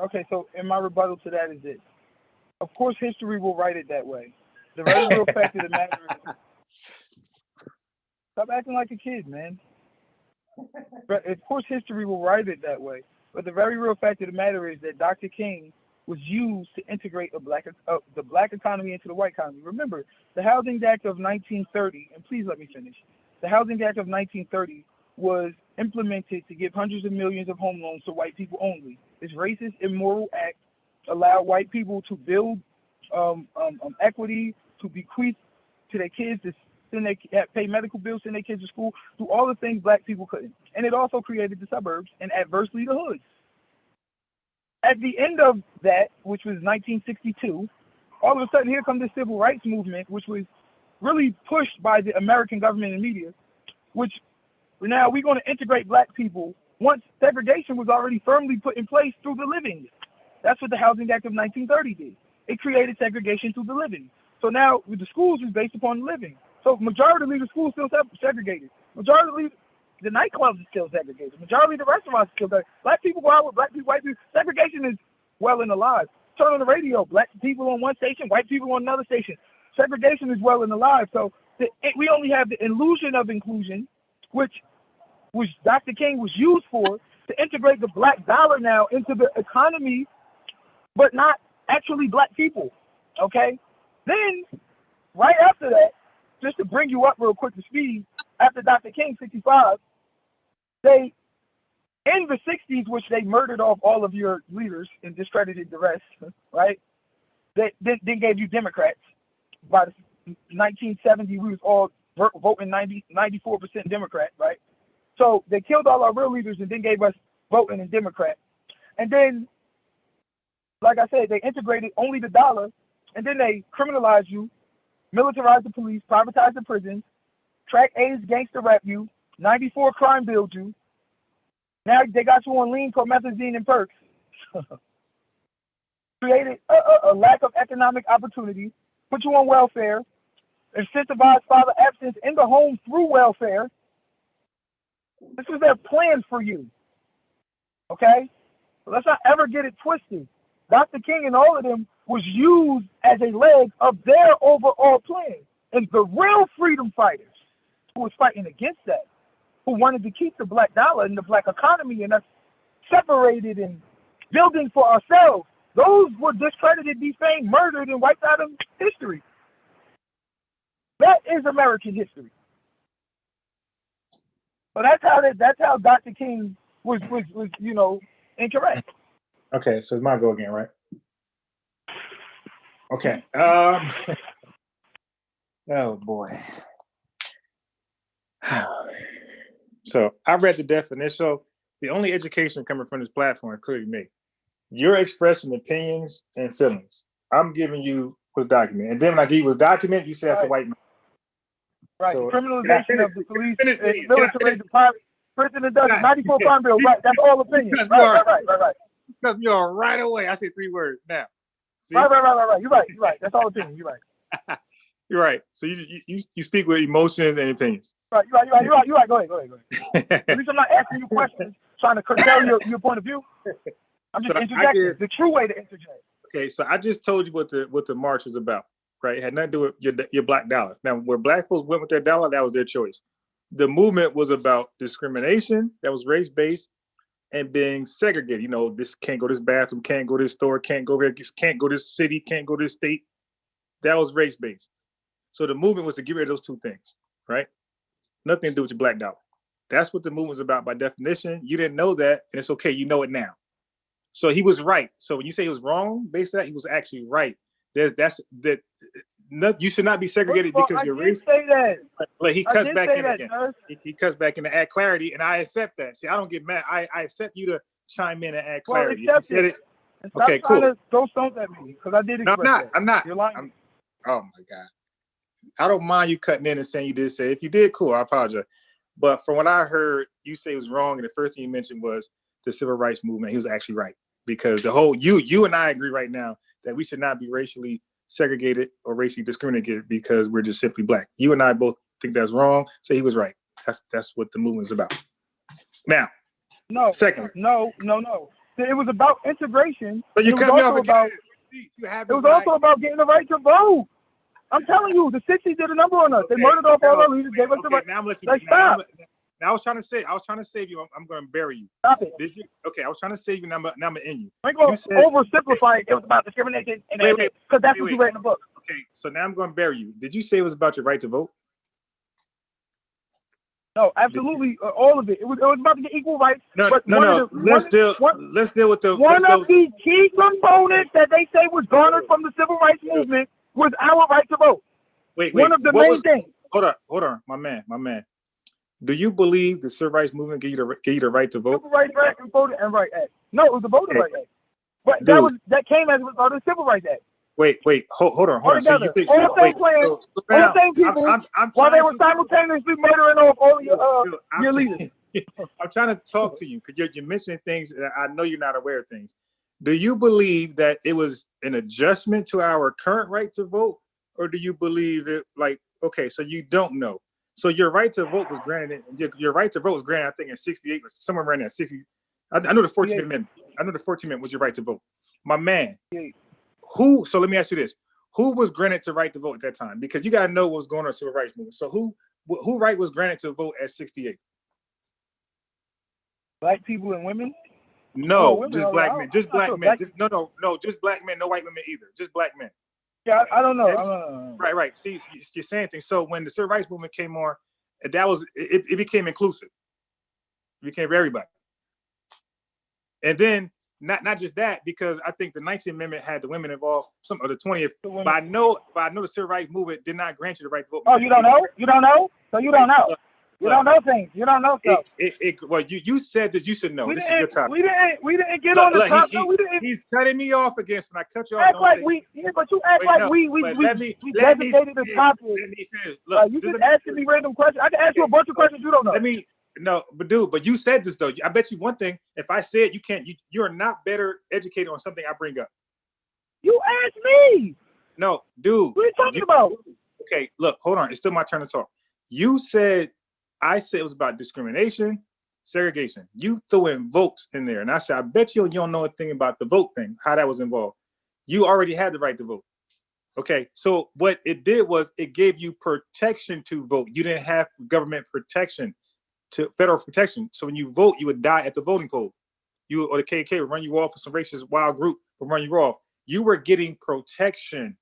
Okay, so in my rebuttal to that is this. Of course, history will write it that way. The very real fact of the matter is, stop acting like a kid, man. But of course, history will write it that way. But the very real fact of the matter is that Dr. King was used to integrate the black economy into the white economy. Remember, the Housing Act of 1930, and please let me finish. The Housing Act of 1930 was implemented to give hundreds of millions of home loans to white people only. This racist, immoral act allowed white people to build equity, to bequeath to their kids, to pay medical bills, send their kids to school, do all the things black people couldn't. And it also created the suburbs and adversely the hoods. At the end of that, which was 1962, all of a sudden here comes the civil rights movement, which was really pushed by the American government and media, which now we're going to integrate black people once segregation was already firmly put in place through the living. That's what the Housing Act of 1930 did. It created segregation through the living. So now with the schools is based upon the living. So majority of the schools still segregated. Majority the nightclubs are still segregated. Majority of the restaurants are still segregated. Black people go out with black people, white people. Segregation is well and alive. Turn on the radio, black people on one station, white people on another station. Segregation is well and alive. So we only have the illusion of inclusion, which Dr. King was used for to integrate the black dollar now into the economy, but not actually black people. Okay? Then, right after that, just to bring you up real quick to speed, after Dr. King, 65, they, in the 60s, which they murdered off all of your leaders and discredited the rest, right? They then gave you Democrats. By the 1970, we was all voting 94% Democrat, right? So they killed all our real leaders and then gave us voting in Democrat. And then, like I said, they integrated only the dollar, and then they criminalized you, militarized the police, privatized the prisons, track A's gangster rap you, 94 crime billed you. Now they got you on lean, promethazine, and perks. Created a lack of economic opportunity, put you on welfare, incentivized father absence in the home through welfare. This was their plan for you. Okay? So let's not ever get it twisted. Dr. King and all of them was used as a leg of their overall plan. And the real freedom fighters who was fighting against that, who wanted to keep the black dollar and the black economy and us separated and building for ourselves, those were discredited, defamed, murdered, and wiped out of history. That is American history. So that's how Dr. King was incorrect. Okay, so it's my go again, right? Okay. Oh boy. So I read the definition. So the only education coming from this platform is clearly me. You're expressing opinions and feelings. I'm giving you what's documented. And then when I give you what's documented, you say that's a white man. Right. So, criminalization of the police, military, the private, prison industrial, 94 crime bill. Right. That's all opinions. Right. You are right away. I said 3 words now. See? Right. You're right. That's all opinions. You're right. You're right. So you speak with emotions and opinions. Right. You're right. Go ahead. At least I'm not asking you questions, trying to curtail your point of view. I'm just interjecting. The true way to interject. Okay, so I just told you what the march was about, right? It had nothing to do with your black dollar. Now, where black folks went with their dollar, that was their choice. The movement was about discrimination that was race-based and being segregated. You know, this can't go to this bathroom, can't go to this store, can't go here, can't go to this city, can't go to this state. That was race-based. So the movement was to get rid of those 2 things, right? Nothing to do with your black dollar. That's what the movement was about by definition. You didn't know that, and it's okay. You know it now. So he was right. So when you say he was wrong, based on that, he was actually right. You should not be segregated because you're race. I did say that. Like he cuts back in again. He cuts back in to add clarity, and I accept that. See, I don't get mad. I accept you to chime in and add clarity. Well, accept it. Okay, cool. To throw stones at me because I did express that. I'm not. You're lying. Oh my God. I don't mind you cutting in and saying you did say. If you did, cool. I apologize. But from what I heard, you say it was wrong, and the first thing you mentioned was the civil rights movement. He was actually right because the whole you and I agree right now that we should not be racially segregated or racially discriminated because we're just simply black. You and I both think that's wrong. So he was right. That's what the movement is about. Now, second, no. It was about integration. But you cut me off again. It was also about getting the right to vote. I'm telling you, the 60s did a number on us. They murdered off all our leaders, gave us the right. Now I'm listening. Like, stop. Now I was trying to save you. I'm going to bury you. Stop it. Did you? Okay, I was trying to save you. Now I'm going to end you. I'm going to oversimplify it. It was about discrimination and because that's what you read in the book. Okay, so now I'm going to bury you. Did you say it was about your right to vote? No, absolutely, all of it. It was about to get equal rights. No. Let's deal with the one of the key components that they say was garnered from the civil rights movement was our right to vote. Wait. One of the main things. Hold on, my man. Do you believe the civil rights movement gave you the right to vote? Civil Rights Act and Voting and Right Act. No, it was the Voting Rights Act. But that came as a result of the Civil Rights Act. Hold on. So you think all the same people while they were simultaneously murdering off all your leaders. I'm trying to talk to you because you're mentioning things that I know you're not aware of things. Do you believe that it was an adjustment to our current right to vote, or do you believe it so you don't know? So your right to vote was granted. Your right to vote was granted, I think, in '68 or somewhere around there. 60. I know the 14th Amendment. I know the 14th Amendment was your right to vote, my man. Who? So let me ask you this: who was granted the right to vote at that time? Because you got to know what was going on in the civil rights movement. So who right was granted to vote at '68? Black people and women? No, women, just I black don't- men. Just I'm not black sure. men. Just no, just black men. No white women either. Just black men. Yeah, I don't know. And- I don't know. Right. See, you're saying things. So when the civil rights movement came on, that was it became inclusive. It became for everybody. And then not just that, because I think the 19th Amendment had the women involved, some of the 20th. The women. But I know the civil rights movement did not grant you the right to vote. Oh, you don't know? You don't know? So you don't know. You don't know things. You don't know stuff. Well, you said that you should know. We This is your topic. didn't get on the top. No, we didn't He's cutting me off again when I cut you off. act don't like say- we. Yeah, but you act Wait, like no, we but let me designated the finish. topic. Let me finish. Look, You just just let me asking me random questions. I can ask you a bunch of questions you don't know. Let me no, but you said this though. I bet you one thing. If I said you can't, you are not better educated on something I bring up. You asked me. No, dude. What are you talking about? Okay, look, hold on. It's still my turn to talk. You said I said it was about discrimination, segregation. You threw in votes in there, and I said I bet you don't know a thing about the vote thing, how that was involved. You already had the right to vote. Okay, so what it did was it gave you protection to vote. You didn't have government protection, to federal protection. So when you vote, you would die at the voting poll. You or the KKK would run you off, or some racist wild group would run you off. You were getting protection.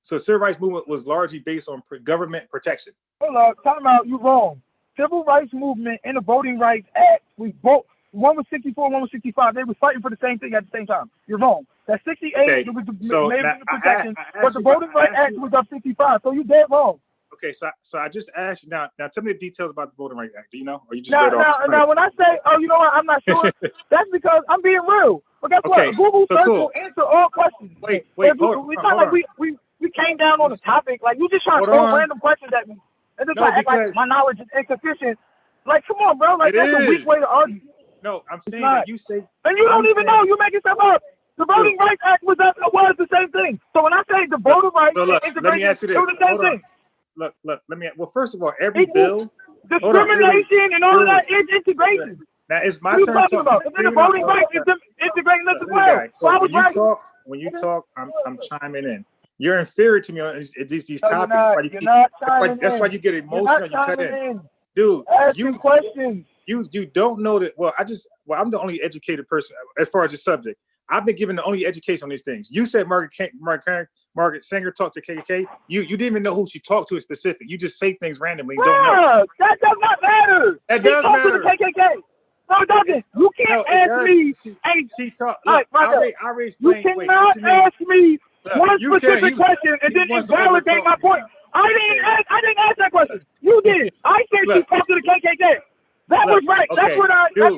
So the civil rights movement was largely based on government protection. Hold up, time out. You wrong. Civil rights movement and the Voting Rights Act. We both. One was 64, one was 65. They were fighting for the same thing at the same time. You're wrong. That 68 Okay, it was the so maybe now the protection, I but asked the you about- Voting Rights I asked Act you- was up 65. So you dead wrong. Okay, so I just asked you now. Now tell me the details about the Voting Rights Act. Do you know, or you just read off? Now, when I say, oh, you know what, I'm not sure, that's because I'm being real. But guess Okay, what? Google so search cool. will answer all questions. Wait, It's hold not on. like we came down on a topic. Like, you just trying to Hold throw on. random questions at me. And just No, like, act like because- my knowledge is insufficient. Like, come on, bro. Like, It that's a is. weak way to argue. No, I'm saying not. that you say. And you I'm don't even saying- know. You making stuff up. The Voting Rights Act was the same thing. So when I say the voting rights So look, and let me integration, ask you it this. was the same Hold on. thing. Look. Let me. Well, first of all, every Equal bill. Hold on, Discrimination and all of that dude. is integration. Now it's my What are you turn to talking talk. about? And then the voting rights is integrating us as Listen, well. guy, So I so was right. when you talk, I'm chiming in. You're inferior to me on these No, topics. you're That's not. why you You're keep- not that's why- chiming that's in. why you get You're emotional. not You cut chiming in, in. dude. Asking questions. You don't know that. Well, I'm the only educated person as far as the subject. I've been given the only education on these things. You said Margaret Sanger talked to KKK. You didn't even know who she talked to in specific. You just say things randomly. And don't know. Bruh, that does not matter. That She does talked to the matter. KKK. No, it doesn't. You can't No, it ask does. me. Hey, She talked. all Look, right, Rondo, I already you explained. Wait, what cannot you mean? ask me Look, one you can't- specific he- question and he then wants to invalidate my overtalk point. me. I didn't ask that question. You did. I said she Look. talked to the KKK. That Look, was right. That's okay,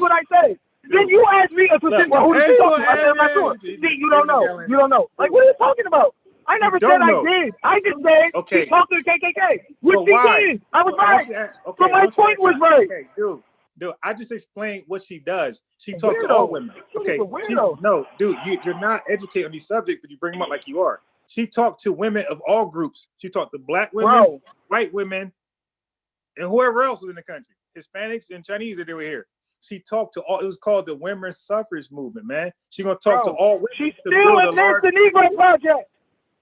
what I said. Then dude. you asked me a specific, well, who did hey, she talk to? well, I said, I'm not sure. hey, See, you don't know. yelling. You don't know. Like, what are you talking about? I never don't said I know. did. I just said Okay. she talked to the KKK. Which But she why? did. I was So, why right. don't you ask- So my why don't you point ask was her? right. Okay, dude, I just explained what she does. She A talked to all weirdo. women. She's Okay, a weirdo. no, dude, you're not educated on these subjects, but you bring them up like you are. She talked to women of all groups. She talked to black women, Bro, white women, and whoever else was in the country, Hispanics and Chinese that they were here. She talked to all. It was called the women's suffrage movement, man. She gonna talk Bro, to all women she to still build a against large. the Negro Project.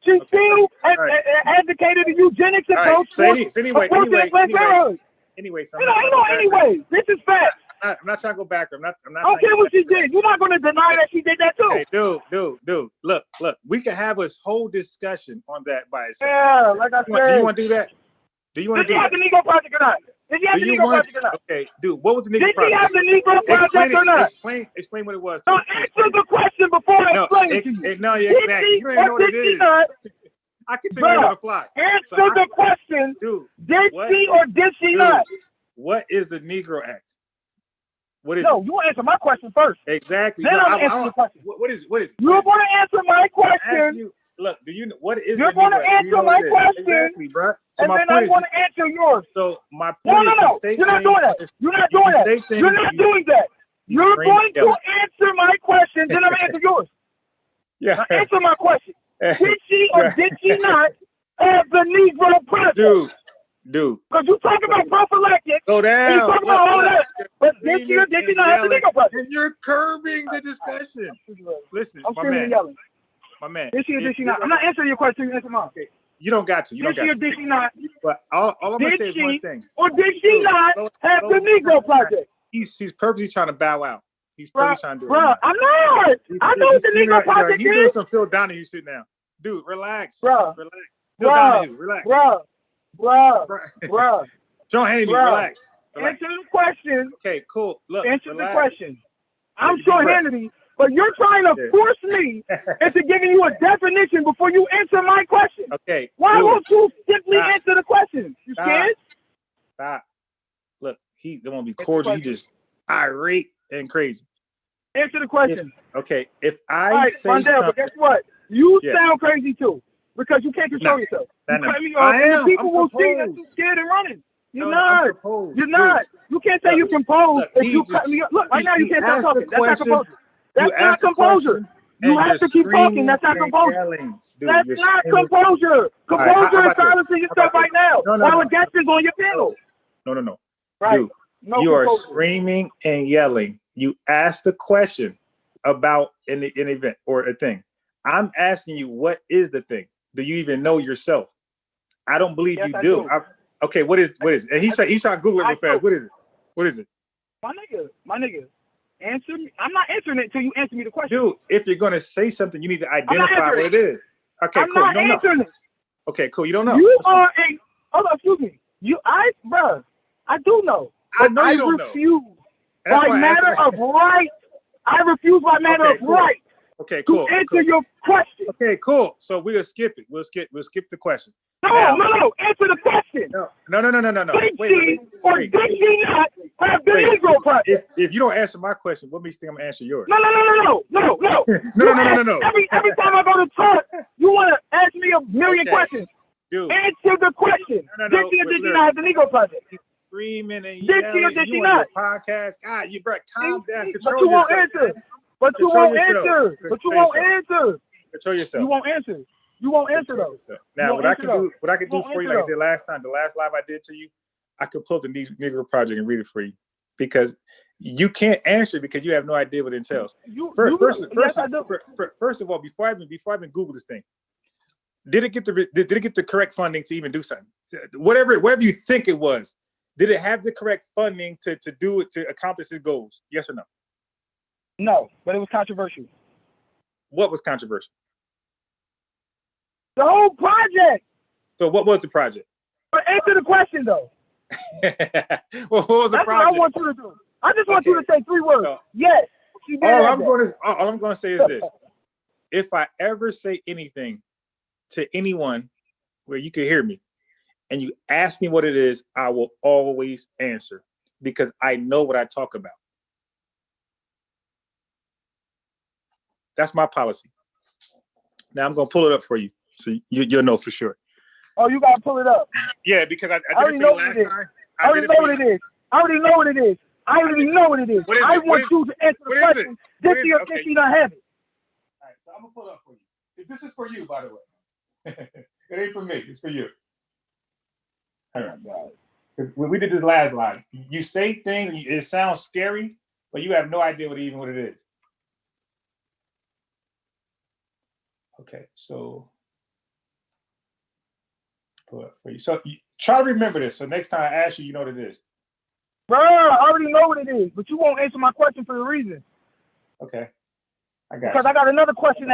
She Okay, still all right. advocated the eugenics All right. approach So, anyway, for Planned Parenthood. so You know, ain't no anyway. This is fact. I'm not trying to go back. I'm not I trying don't to care go what she back. did. You're not going to deny that she did that too. Hey, dude. Look. We can have a whole discussion on that by itself. Yeah, like I Do you said. want to do that? Do you want Did to she do have that? the Negro Project or not? Did she have Do the you Negro want? Project or not? Okay, dude. What was the Negro Did she Project? have the Negro Project or not? Explain what it was. No, answer the question before I No, explain it to you. no, Did exactly. she You don't even know or what it did she is. not? I can tell you on the Bruh, fly. answer So the question. Dude, Did what she is- or did she dude, not? what is the Negro Act? What is No, it? you answer my question first. Exactly. Then No, I'm answering your question. What is it? What is it? You're going to answer my I'm asking question, you, look, do you know what is You're the gonna Negro Act? Do you answer know my what it is? question, Exactly, bro. So and my then point I'm is, going to answer yours. so my No, point no, is, no. you say You're not things- doing that. You're not you doing that. say things- You're not doing that. you You're scream going to together. answer my question, then I'm going to answer yours. Yeah. Now answer my question. Did she or did she not have the Negro Project? Dude, Because you talk about prophylactics, go and you down. talk about all that, but did she or Screaming did she and not have the yelling, Negro Project? and you're curbing the discussion. Listen, I'm my screaming and man, yelling. my man. Did she or did she not? I'm not answering your question. You answer mine. You don't got to. You don't Did she or got to. did she not? But all I'm gonna Did say is one she thing. or did she Dude, not slow- have slow the down. Negro Project? he's purposely trying to bow out. He's Bruh, purposely trying to do it. bruh, I'm not. I know what the Negro Project He's doing is. some Phil Donahue shit now. Dude, relax. Bruh. Relax. Phil Bruh. Donahue, relax. Bruh. John Hannity, Bruh. relax. Relax. Answer the question. Okay, cool. Look, Answer relax. the question. I'm Take a Sean deep breath. Hannity, but you're trying to Yeah. force me into giving you a definition before you answer my question. Okay. Why dude, won't you simply Stop. answer the question? You Stop. scared? Stop. Look, they won't be Answer the cordial. He question. just irate and crazy. Answer the question. Okay, if I All right, say Mondale, something, but guess what? You Yeah. sound crazy too because you can't control Nah. yourself. Nah, You nah. cut me I off, and am. the people I'm will see that composed. you're scared and running. You're No, I'm not. composed. You're Dude, not. You can't say look, you're composed look, if he you just- cut me off. Look, right now you he can't stop asked the talking. That's not question. composure. That's not asked the composure. question You and have to you're keep talking. screaming That's not and composure. yelling. Dude, That's you're not screaming. composure. right, how Composure is about this? silencing How yourself about right now No, while no. a guest is on your panel. No. Right. Dude, No you are composure. screaming and yelling. You asked the question about an event or a thing. I'm asking you, what is the thing? Do you even know yourself? I don't believe Yes, you I do. do. Okay, what is it? And he's trying to Google it I real fast. do. What is it? What is it? My nigga, answer me. I'm not answering it until you answer me the question. Dude, if you're gonna say something, you need to not identify what answering it is. Okay, I'm cool. not You don't answering know. it. Okay, cool. You don't know. You That's fine. are a. Hold on, excuse me. Bruh, I do know. I But know you don't know. refuse That's by why I asked matter you. of right. I refuse by matter Okay, of cool. right Okay, to cool. answer cool. your question. Okay, cool. So we'll skip it. We'll skip the question. No, Now- no. Answer the question. No. Did Wait. she or Wait. did she not have the Wait. Negro Project? If you don't answer my question, what makes you think I'm gonna answer yours? No. No. Every time I go to talk, you want to ask me a million Okay. questions. Dude, Answer the question. No. Did she or did she not have the Negro Project? screaming and Did she or yelling. did You she on your not? podcast. God, you bro, calm down. But Control you won't yourself. answer. But you Control won't yourself. answer. But you Control won't yourself. answer. Control yourself. You won't answer. You won't answer though. Now, won't what I answer can though. do, what I can You do won't for you, answer like I did last time, the last live I did to you, I could pull up the Negro Project and read it for you because you can't answer because you have no idea what it entails. Yes, I do. First of all, before I even Google this thing, did it get the correct funding to even do something? Whatever you think it was, did it have the correct funding to do it to accomplish its goals? Yes or no? No, but it was controversial. What was controversial? The whole project. So what was the project? But answer the question though. Well, what was the That's project? what I want you to do. I just want you to Okay. say 3 words. So- Yes. She did All have I'm that. going to say is this: if I ever say anything to anyone where you can hear me, and you ask me what it is, I will always answer because I know what I talk about. That's my policy. Now I'm going to pull it up for you, so you'll know for sure. Oh, you gotta pull it up. Yeah, because I already did it for know you what last it is. time. I already know what it is. I already know what it is. I already know what it is. What is I it? What want is- you to answer the what is it? question. What Did is she it? or Okay. did she not have it? All right, so I'm going to pull it up for you. This is for you, by the way. It ain't for me. It's for you. All right. We did this last live. You say things, it sounds scary, but you have no idea what it is. Okay, so pull it up for you. So try to remember this. So next time I ask you, you know what it is. Bro, I already know what it is, but you won't answer my question for a reason. Okay, I got Because you. I got another question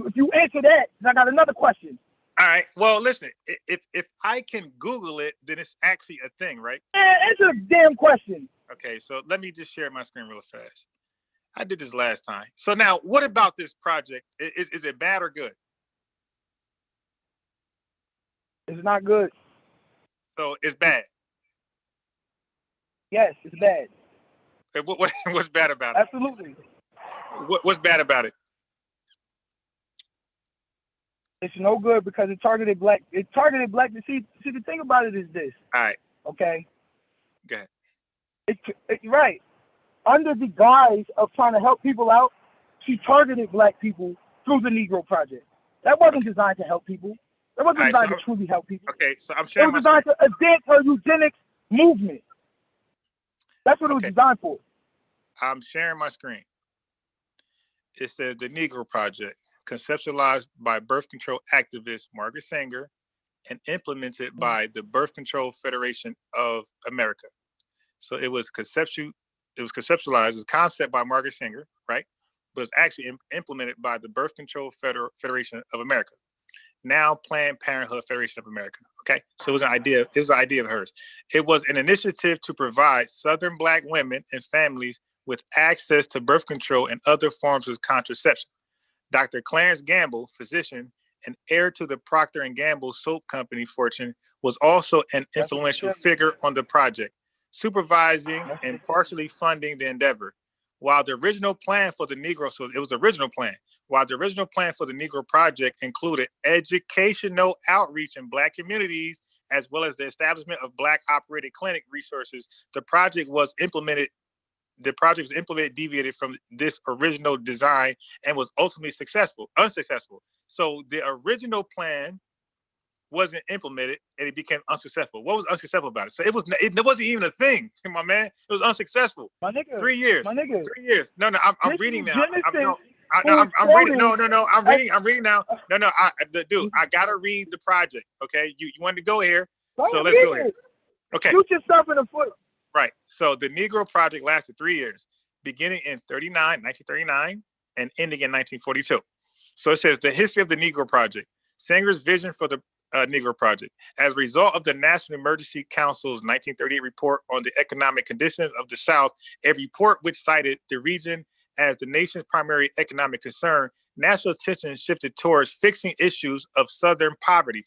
if you answer that, I got another question. All right. Well, listen. If I can Google it, then it's actually a thing, right? Man, answer the damn question. Okay. So let me just share my screen real fast. I did this last time. So now, what about this project? Is it bad or good? It's not good. So it's bad. Yes, it's bad. And what's bad about it? Absolutely. What's bad about it? It's no good because it targeted black. It targeted black. See, the thing about it is this. All right. Okay. Go ahead. It's right. Under the guise of trying to help people out, she targeted black people through the Negro Project. That wasn't designed to help people. That wasn't All right, designed so- to truly help people. Okay. So I'm It sharing was my designed to advance her eugenics movement. That's what it was Okay. designed for. I'm sharing my screen. It says the Negro Project, conceptualized by birth control activist Margaret Sanger and implemented by the Birth Control Federation of America. So it was it was conceptualized as a concept by Margaret Sanger, right? But it's actually implemented by the Birth Control Federation of America, now Planned Parenthood Federation of America. Okay, so it was an idea. It was an idea of hers. It was an initiative to provide Southern Black women and families with access to birth control and other forms of contraception. Dr. Clarence Gamble, physician and heir to the Procter & Gamble soap company fortune, was also an influential figure on the project, supervising and partially funding the endeavor. While the original plan for the Negro, so it was the original plan, while the original plan for the Negro Project included educational outreach in Black communities, as well as the establishment of Black operated clinic resources, the project was implemented deviated from this original design and was ultimately unsuccessful. So the original plan wasn't implemented and it became unsuccessful. What was unsuccessful about it? So it wasn't even a thing, my man. It was unsuccessul. My nigga, 3 years. My nigga. 3 years. No, I'm reading now. I'm reading. No, I'm reading now. No, dude, I gotta read the project. Okay, you wanted to go here, so let's go here. Okay. Shoot yourself in the foot. Right. So the Negro Project lasted 3 years, beginning in 1939, and ending in 1942. So it says the history of the Negro Project, Sanger's vision for the Negro Project. As a result of the National Emergency Council's 1938 report on the economic conditions of the South, a report which cited the region as the nation's primary economic concern, national attention shifted towards fixing issues of Southern poverty.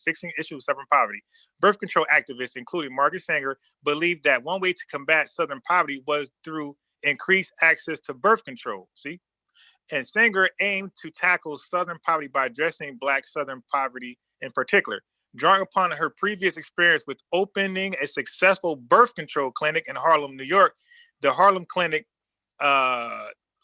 Birth control activists, including Margaret Sanger, believed that one way to combat Southern poverty was through increased access to birth control. See? And Sanger aimed to tackle Southern poverty by addressing Black Southern poverty in particular. Drawing upon her previous experience with opening a successful birth control clinic in Harlem, New York, the Harlem Clinic,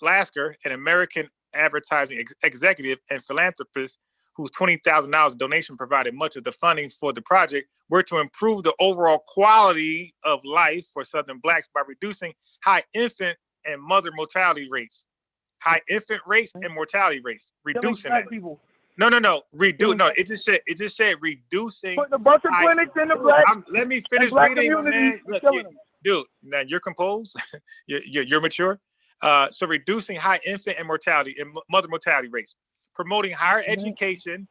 Lasker, an American advertising executive and philanthropist whose $20,000 donation provided much of the funding for the project, were to improve the overall quality of life for Southern Blacks by reducing high infant and mother mortality rates. High infant rates and mortality rates, reducing that. People. No, it just said reducing. Put the birth clinics in the Black. Let me finish reading, my man. Look, dude, now you're composed, you're mature. So reducing high infant and mortality and mother mortality rates, promoting higher education,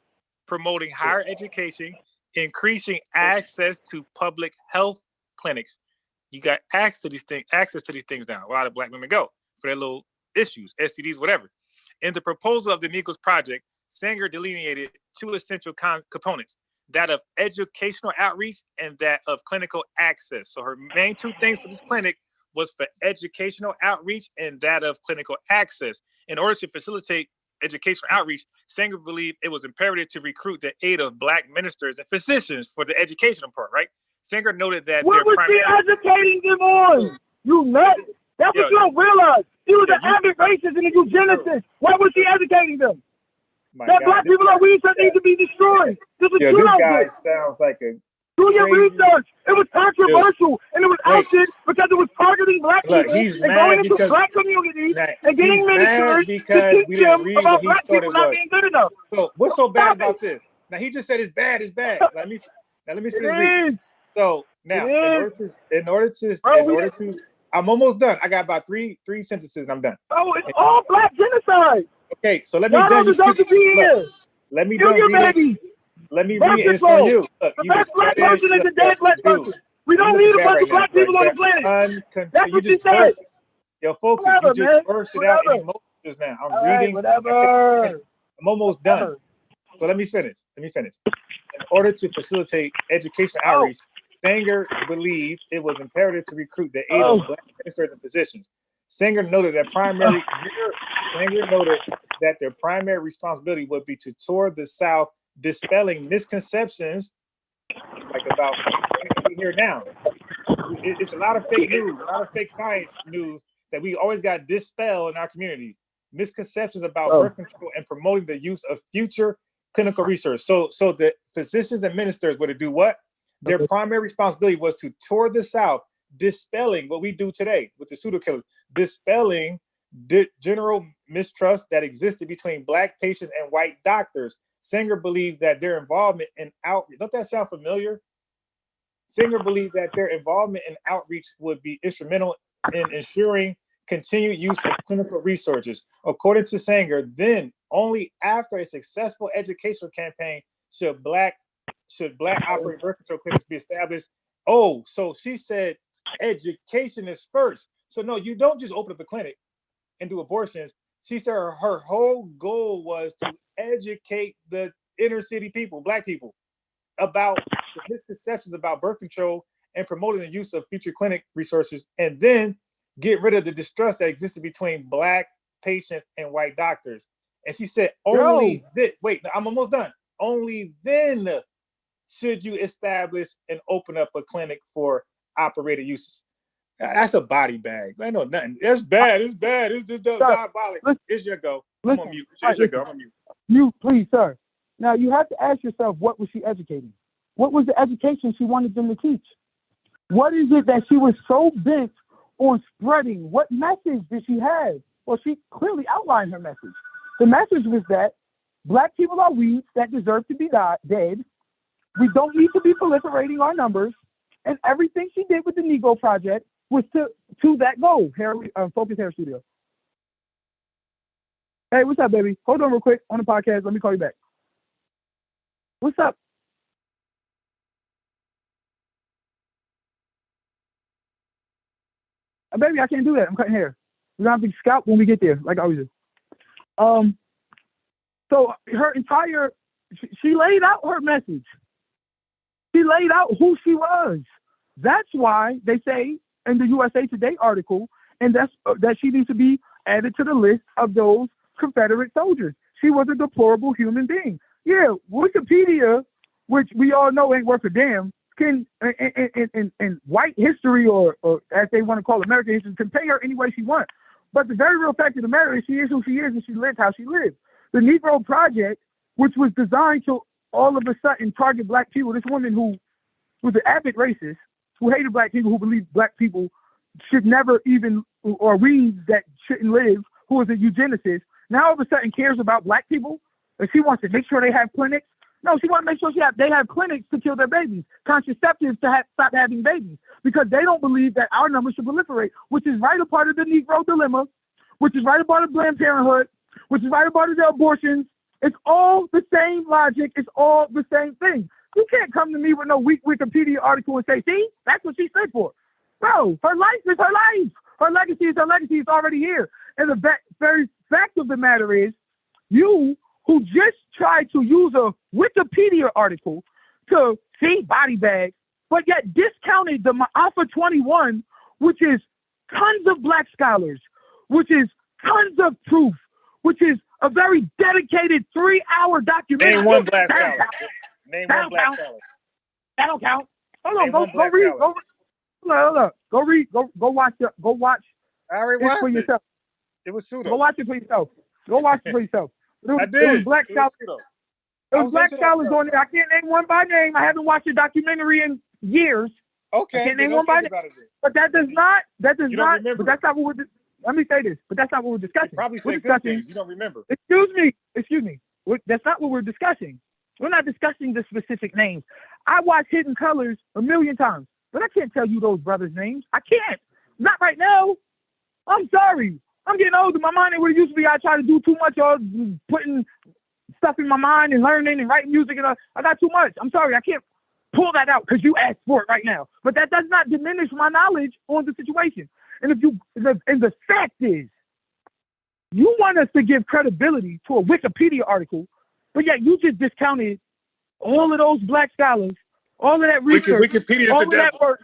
increasing access to public health clinics. You got access to these things now. A lot of Black women go for their little issues, STDs, whatever. In the proposal of the Negroes Project, Sanger delineated two essential components, that of educational outreach and that of clinical access. So her main two things for this clinic was for educational outreach and that of clinical access. In order to facilitate educational outreach, Sanger believed it was imperative to recruit the aid of Black ministers and physicians for the educational part, right? Sanger noted that what was she educating them on? You nuts? That's what you don't realize. She was an avid racist and a eugenicist. Why was she educating them? That Black people are weeds that need to be destroyed. This guy sounds like a do your research. It was controversial and it was ousted because it was targeting Black people and going into Black communities and getting ministers to teach them about Black people not being good enough. So what's so bad about this? Now he just said it's bad. Let me finish reading. So now in order to I'm almost done. I got about three sentences and I'm done. Oh, it's all Black genocide. Okay, so let me Let me read for you. Look, the best Black person is a dead Black person. We don't need a bunch of Black people on the planet. That's what you said. Yo, focus. You just burst it out in emotions now. I'm reading. Whatever. I'm almost done. So let me finish. In order to facilitate educational outreach, Sanger believed it was imperative to recruit the aid of Black ministers and physicians. Sanger noted that their primary responsibility would be to tour the South, dispelling misconceptions like about what we hear now. It's a lot of fake news, a lot of fake science news that we always got to dispel in our communities. Misconceptions about birth control and promoting the use of future clinical research. So the physicians and ministers were to do what? Their primary responsibility was to tour the South, dispelling what we do today with the pseudo killers, dispelling the general mistrust that existed between Black patients and white doctors. Sanger believed that their involvement in outreach, don't that sound familiar? Sanger believed that their involvement in outreach would be instrumental in ensuring continued use of clinical resources. According to Sanger, then only after a successful educational campaign should black operating birth control clinics be established. Oh, so she said education is first. So no, you don't just open up a clinic and do abortions. She said her whole goal was to educate the inner city people, black people, about the misconceptions about birth control and promoting the use of future clinic resources, and then get rid of the distrust that existed between black patients and white doctors. And she said, only then, wait, I'm almost done. Only then should you establish and open up a clinic for operated uses. That's a body bag. I know nothing. It's bad. It's bad. It's just diabolic. It's your go. I'm on mute. It's your go. I'm on mute. You, please, sir. Now, you have to ask yourself, what was she educating? What was the education she wanted them to teach? What is it that she was so bent on spreading? What message did she have? Well, she clearly outlined her message. The message was that black people are weeds that deserve to be dead. We don't need to be proliferating our numbers. And everything she did with the Negro Project was to that goal. Focus Hair Studio. Hey, what's up, baby? Hold on real quick on the podcast. Let me call you back. What's up? Baby, I can't do that. I'm cutting hair. We're gonna have to scalp when we get there, like I always do. So her entire, she laid out her message. She laid out who she was. That's why they say in the USA Today article, and that she needs to be added to the list of those Confederate soldiers. She was a deplorable human being. Yeah, Wikipedia, which we all know ain't worth a damn, can in white history or as they want to call American history, can pay her any way she wants. But the very real fact of the matter is she is who she is and she lives how she lives. The Negro Project, which was designed to all of a sudden target black people, this woman who was an avid racist, who hated black people, who believed black people should never even, or weeds that shouldn't live, who was a eugenicist, now all of a sudden cares about black people, and she wants to make sure they have clinics. No, she wants to make sure they have clinics to kill their babies, contraceptives to stop having babies, because they don't believe that our numbers should proliferate, which is right a part of the Negro dilemma, which is right a part of Planned Parenthood, which is right a part of the abortions. It's all the same logic. It's all the same thing. You can't come to me with no weak Wikipedia article and say, see, that's what she stood for. Bro, her life is her life. Her legacy is her legacy. It's already here. And the very fact of the matter is, you who just tried to use a Wikipedia article to see body bags, but yet discounted the Alpha 21, which is tons of black scholars, which is tons of proof, which is a very dedicated 3-hour documentary. Name one black scholar. Name one black scholar. That don't count. Hold on, go read. Go watch. I already it watched for it. yourself. It was pseudo. Go watch it for yourself. Go watch it for yourself. I did. It was black scholars. It was black scholars on there. I can't name one by name. I haven't watched a documentary in years. Okay. I can't name one by name. But that does not. But that's not what we're. Let me say this. But that's not what we're discussing. You probably say good things. You don't remember. Excuse me. That's not what we're discussing. We're not discussing the specific names. I watched Hidden Colors 1,000,000 times, but I can't tell you those brothers' names. I can't. Not right now. I'm sorry. I'm getting older. My mind ain't what it used to be. I try to do too much or putting stuff in my mind and learning and writing music. And I got too much. I'm sorry. I can't pull that out because you asked for it right now. But that does not diminish my knowledge on the situation. And the fact is, you want us to give credibility to a Wikipedia article, but yet you just discounted all of those black scholars, all of that research, Wikipedia all of that work,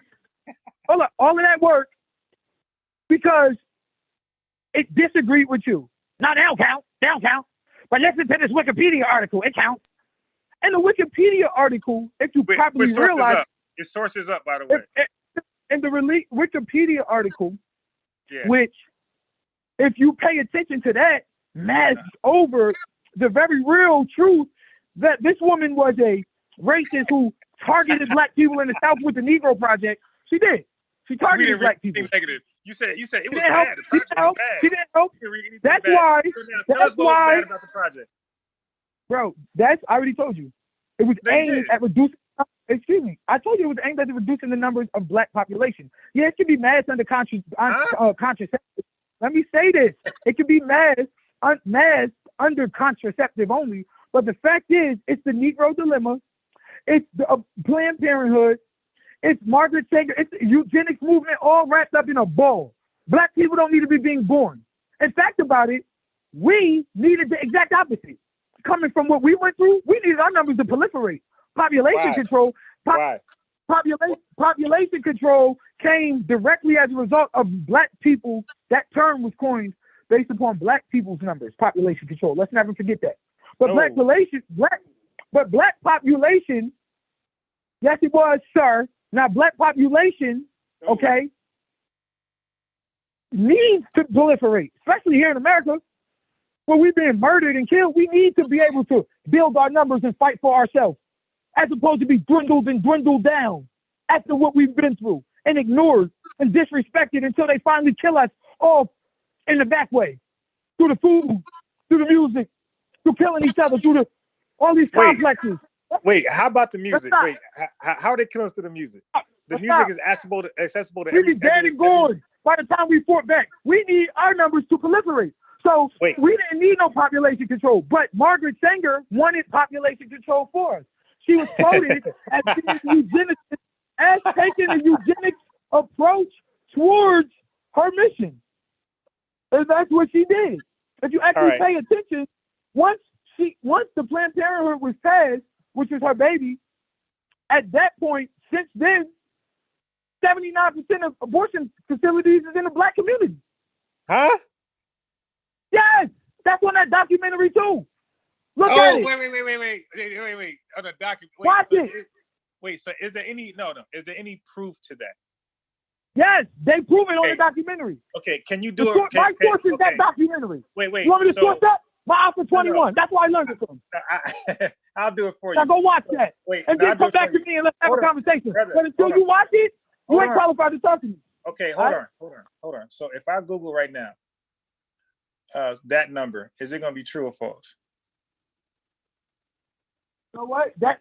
all of that work, because it disagreed with you. Now, they don't count. But listen to this Wikipedia article, it counts. And the Wikipedia article, if you properly realize... Your source is up, by the way. In the Wikipedia article, which, if you pay attention to that, masks over the very real truth that this woman was a racist who targeted black people in the South with the Negro Project. She did. She targeted black people. Negative. You said it was bad. The project was bad. She didn't help. That's why. That's why. About the project. Bro, I already told you. It was aimed at reducing excuse me, I told you it was aimed at reducing the numbers of black population. Yeah, it could be mass under contraceptive. Let me say this. It could be mass under contraceptive only. But the fact is, it's the Negro dilemma. It's the Planned Parenthood. It's Margaret Sanger. It's the eugenics movement all wrapped up in a ball. Black people don't need to be being born. In fact about it, we needed the exact opposite. Coming from what we went through, we needed our numbers to proliferate. Population control. Population control came directly as a result of black people. That term was coined based upon black people's numbers. Population control. Let's never forget that. But black population. Yes, it was, sir. Now, black population, okay, needs to proliferate, especially here in America, where we're being murdered and killed. We need to be able to build our numbers and fight for ourselves, as opposed to be dwindled and dwindled down after what we've been through and ignored and disrespected until they finally kill us off in the back way, through the food, through the music, through killing each other, through all these complexes. Wait, how about the music? Wait, how are they killing us through the music? The music is accessible to we every. be dead and gone by the time we fought back. We need our numbers to proliferate. So we didn't need no population control, but Margaret Sanger wanted population control for us. She was quoted as being eugenicist, as taking a eugenics approach towards her mission. And that's what she did. If you actually pay attention, once the Planned Parenthood was passed, which is her baby, at that point, since then, 79% of abortion facilities is in the black community. Huh? Yes, that's on that documentary too. Look at it. Wait. On the document. Watch it. Wait, so is there any is there any proof to that? Yes, they prove it on the documentary. Okay, can you do it? My source is that documentary. Wait. You want me to source that? My Alpha 21. No. That's why I learned it from. I'll do it for you. Now go watch that. Wait, and then come back to me and let's have a conversation. But until you watch it, you ain't qualified to talk to me. Okay, hold on. So if I Google right now, that number, is it going to be true or false? You know what? That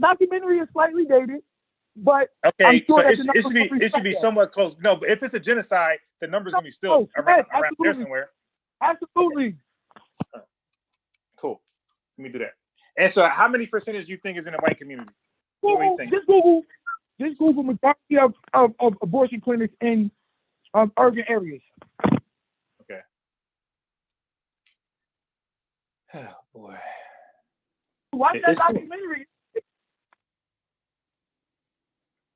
documentary is slightly dated, but okay, I'm sure so it should be somewhat close. No, but if it's a genocide, the number's going to be still around there somewhere. Absolutely. Cool. Let me do that. And so, how many percentage do you think is in the white community? Just Google majority of abortion clinics in urban areas. Okay. Oh boy. Watch that documentary.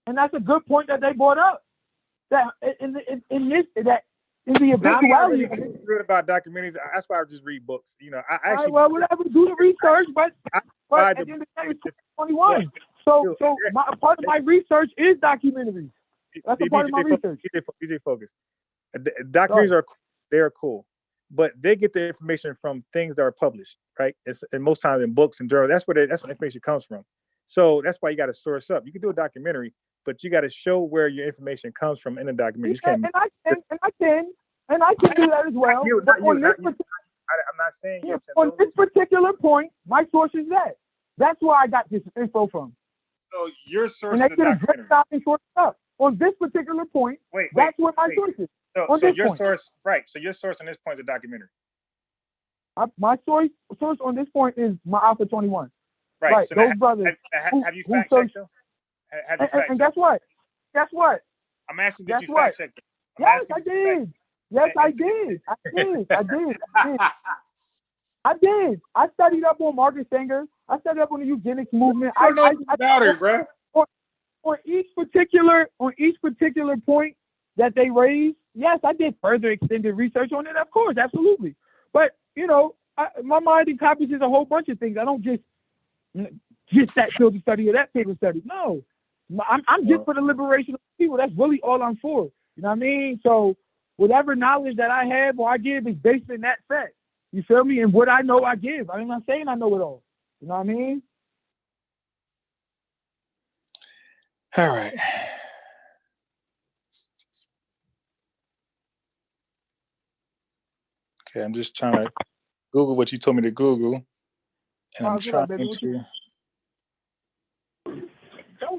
And that's a good point that they brought up. That in the eventuality. I'm not good about documentaries. That's why I just read books. You know, I actually. Well, whatever, do the research, but at the end of the day, it's 2021. So part of my research is documentaries. That's a part of my research. DJ Focus. Documentaries are cool, but they get the information from things that are published, right? And most times in books and journals. That's where information comes from. So that's why you got to source up. You can do a documentary, but you got to show where your information comes from in the documentary. And I can do that as well. I'm not saying you. On this particular point, my source is that. That's where I got this info from. So your source and is they did a great job in sourcing up. On this particular point, that's where my source is. So your source, right? So your source on this point is a documentary. My source on this point is my Alpha 21. Right. So those brothers. Have you fact checked them? And guess what? I'm asking, did you fact check them? Yes, I did. I did. I studied up on Margaret Sanger. I studied up on the eugenics movement. I know about it, bro. On each particular point that they raised, yes, I did further extended research on it. Of course, absolutely. But you know, my mind encompasses a whole bunch of things. I don't just that field of study or that field of study. No, I'm just for the liberation of people. That's really all I'm for. You know what I mean? So whatever knowledge that I have or I give is based in that fact. You feel me? And what I know, I give. I'm not saying I know it all. You know what I mean? All right. Okay, I'm just trying to Google what you told me to Google. And I'm trying to...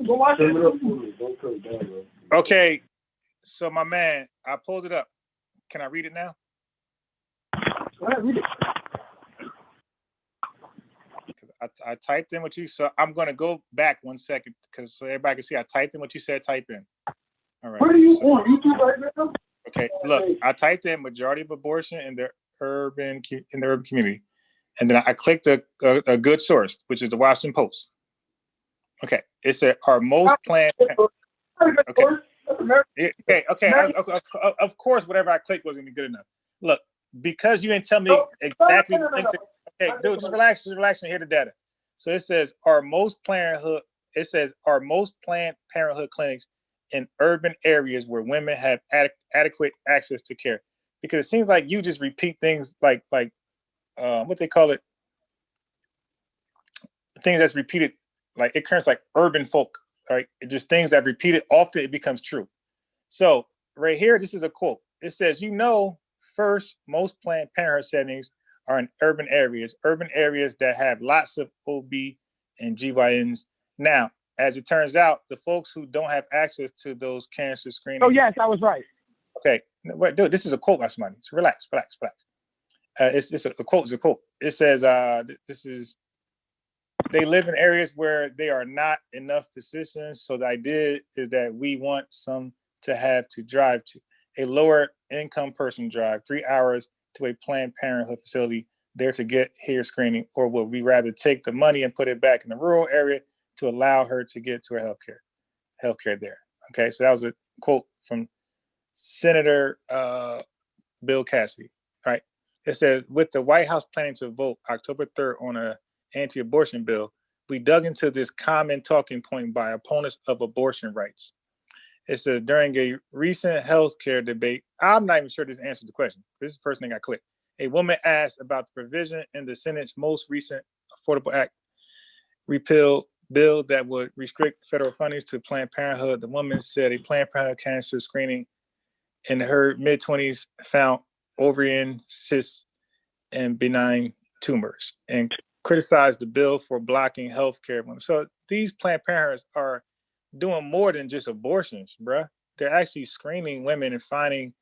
Go watch it. Okay, so my man, I pulled it up. Can I read it now? Go ahead, read it. I typed in what you, so I'm gonna go back 1 second because so everybody can see I typed in what you said type in. All right. Where are you so- on YouTube right now? Okay, look, I typed in majority of abortion in the urban community, and then I clicked a good source, which is the Washington Post. Okay, it said our most planned. Okay. Of course, whatever I clicked wasn't good enough. Look, because you didn't tell me exactly. Okay, dude, just relax and hear the data. So it says our most planned parenthood clinics in urban areas where women have adequate access to care. Because it seems like you just repeat things like what they call it, things that's repeated, like it currents like urban folk, right? It just things that repeated often, it becomes true. So right here, this is a quote. It says, first, most Planned Parenthood settings are in urban areas that have lots of OB and GYNs. Now, as it turns out, the folks who don't have access to those cancer screenings. Oh, yes, I was right. Okay, wait, dude, this is a quote by somebody. So relax. It's a quote. It's a quote. It says, they live in areas where there are not enough physicians. So the idea is that we want some to have to drive to. A lower income person drive 3 hours to a Planned Parenthood facility there to get hair screening, or will we rather take the money and put it back in the rural area to allow her to get to her healthcare there? Okay, so that was a quote from Senator Bill Cassidy, right? It says, with the White House planning to vote October 3rd on an anti-abortion bill, we dug into this common talking point by opponents of abortion rights. It says, during a recent healthcare debate, I'm not even sure this answers the question. This is the first thing I clicked. A woman asked about the provision in the Senate's most recent Affordable Act repeal bill that would restrict federal funding to Planned Parenthood. The woman said a Planned Parenthood cancer screening in her mid-20s found ovarian cysts and benign tumors, and criticized the bill for blocking health care. So these Planned Parenthoods are doing more than just abortions, bruh. They're actually screening women and finding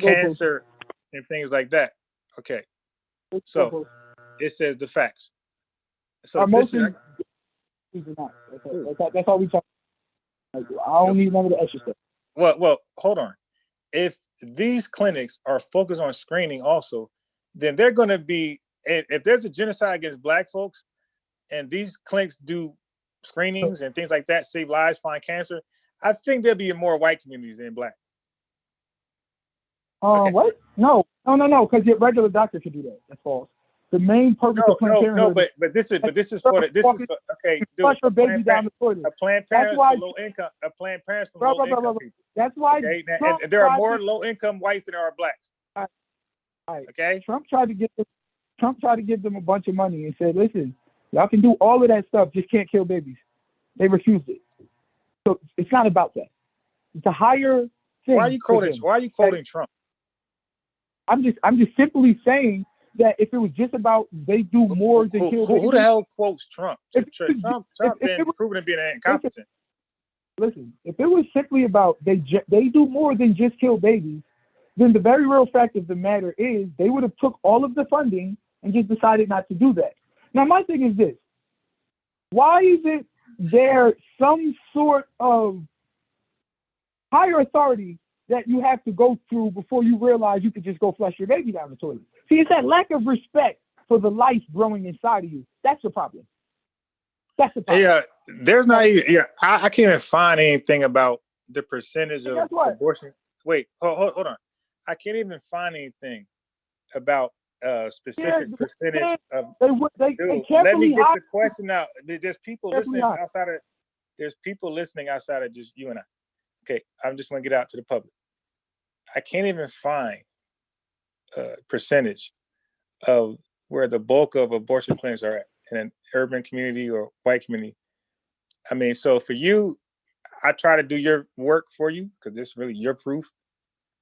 cancer and things like that. Okay, so it says the facts. So this is that's all we talk about. I don't need none of the extra stuff. Well, hold on. If these clinics are focused on screening also, then they're going to be, if there's a genocide against Black folks and these clinics do screenings and things like that, save lives, find cancer, I think there'll be more white communities than Black. Okay. What? No, because your regular doctor could do that. That's false. The main purpose of Planned Parenthood. No, but this is for okay. Flush your baby down the toilet. A Planned Parenthood for low income. A Planned Parenthood for low income people. That's why. Okay? And there are more low income whites than there are Blacks. Right. Okay. Trump tried to give them a bunch of money and said, "Listen, y'all can do all of that stuff, just can't kill babies." They refused it. So it's not about that. It's a higher thing. Why are you quoting Trump? I'm just simply saying that if it was just about they do more than kill babies. Who the hell quotes Trump? Trump been proven to be incompetent. Listen, if it was simply about they do more than just kill babies, then the very real fact of the matter is they would have took all of the funding and just decided not to do that. Now, my thing is this. Why isn't there some sort of higher authority that you have to go through before you realize you could just go flush your baby down the toilet? See, it's that lack of respect for the life growing inside of you. That's the problem. That's the problem. Yeah, there's not even, I can't even find anything about the percentage of abortion. Wait, hold on. I can't even find anything about specific percentage of. Let me get the question out. There's people listening outside of just you and I. Okay, I'm just going to get out to the public. I can't even find a percentage of where the bulk of abortion clinics are at in an urban community or white community. I mean, so for you, I try to do your work for you because this is really your proof.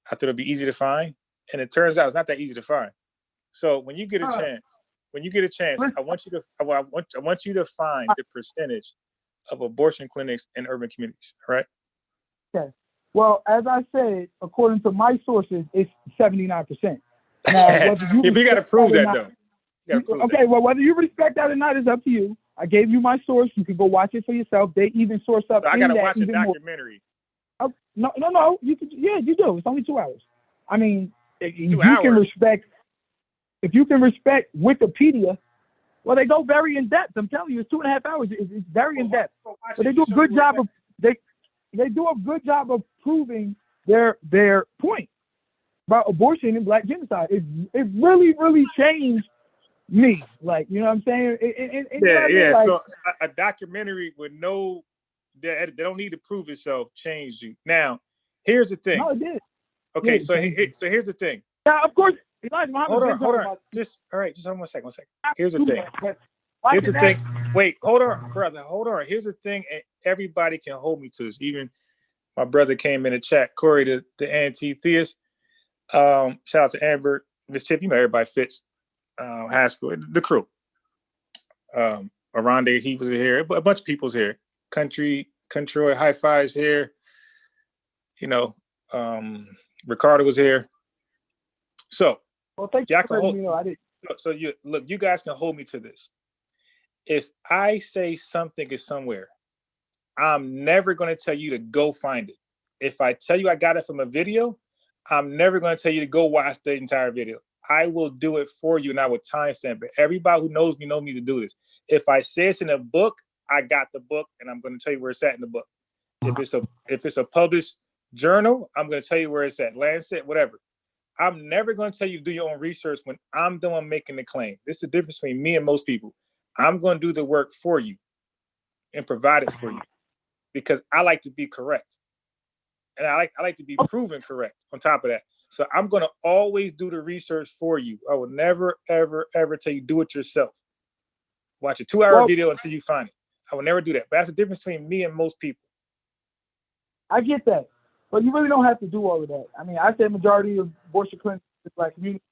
I thought it'd be easy to find, and it turns out it's not that easy to find. So when you get a chance, I want you to find the percentage of abortion clinics in urban communities, right? Well, as I said, according to my sources, it's 79%. Now, whether you You got to prove or that, not- though. You gotta prove okay, that. well, whether you respect that or not is up to you. I gave you my source. You can go watch it for yourself. They even source up So I in got to that watch a even more. documentary. Oh, no. You can, yeah, you do. It's only 2 hours. I mean, if 2 you can hours? respect. If you can respect Wikipedia, well, they go very in depth. I'm telling you, it's 2.5 hours. It's very in depth. Go watch But it. they do a Show good me where job it's of they do a good job of proving their point about abortion and black genocide. It really changed me. Like, you know what I'm saying? at. You know what I mean? Yeah. Like, So a documentary with no, they don't need to prove itself, changed you. Now, here's the thing. no, it did. Okay, Yeah, so here's the thing. Now, of course, Elijah Muhammad Hold been on. talking about Just all right. Just hold on 1 second. 1 second. Here's the do thing. that, but watching Here's the that- thing. Wait, hold on, brother. Hold on. Here's the thing, and everybody can hold me to this. Even my brother came in the chat, Corey, the anti-theist. Shout out to Amber, Miss Chip. You know everybody fits. Haskell, the crew. Aronde, he was here. A bunch of people's here. Country Hi-Fi's here. You know, Ricardo was here. So well, thank y'all you can for letting hold. me know. I didn't. So you look. You guys can hold me to this. If I say something is somewhere, I'm never going to tell you to go find it. If I tell you I got it from a video, I'm never going to tell you to go watch the entire video. I will do it for you and I will timestamp it. Everybody who knows me to do this. If I say it's in a book, I got the book and I'm going to tell you where it's at in the book. If it's a published journal, I'm going to tell you where it's at. Lancet, whatever. I'm never going to tell you to do your own research when I'm the one making the claim. This is the difference between me and most people. I'm going to do the work for you and provide it for you because I like to be correct. And I like to be proven correct on top of that. So I'm going to always do the research for you. I will never, ever, ever tell you do it yourself. Watch a 2-hour video until you find it. I will never do that. But that's the difference between me and most people. I get that, but you really don't have to do all of that. I mean, I say majority of abortion clinics is black community.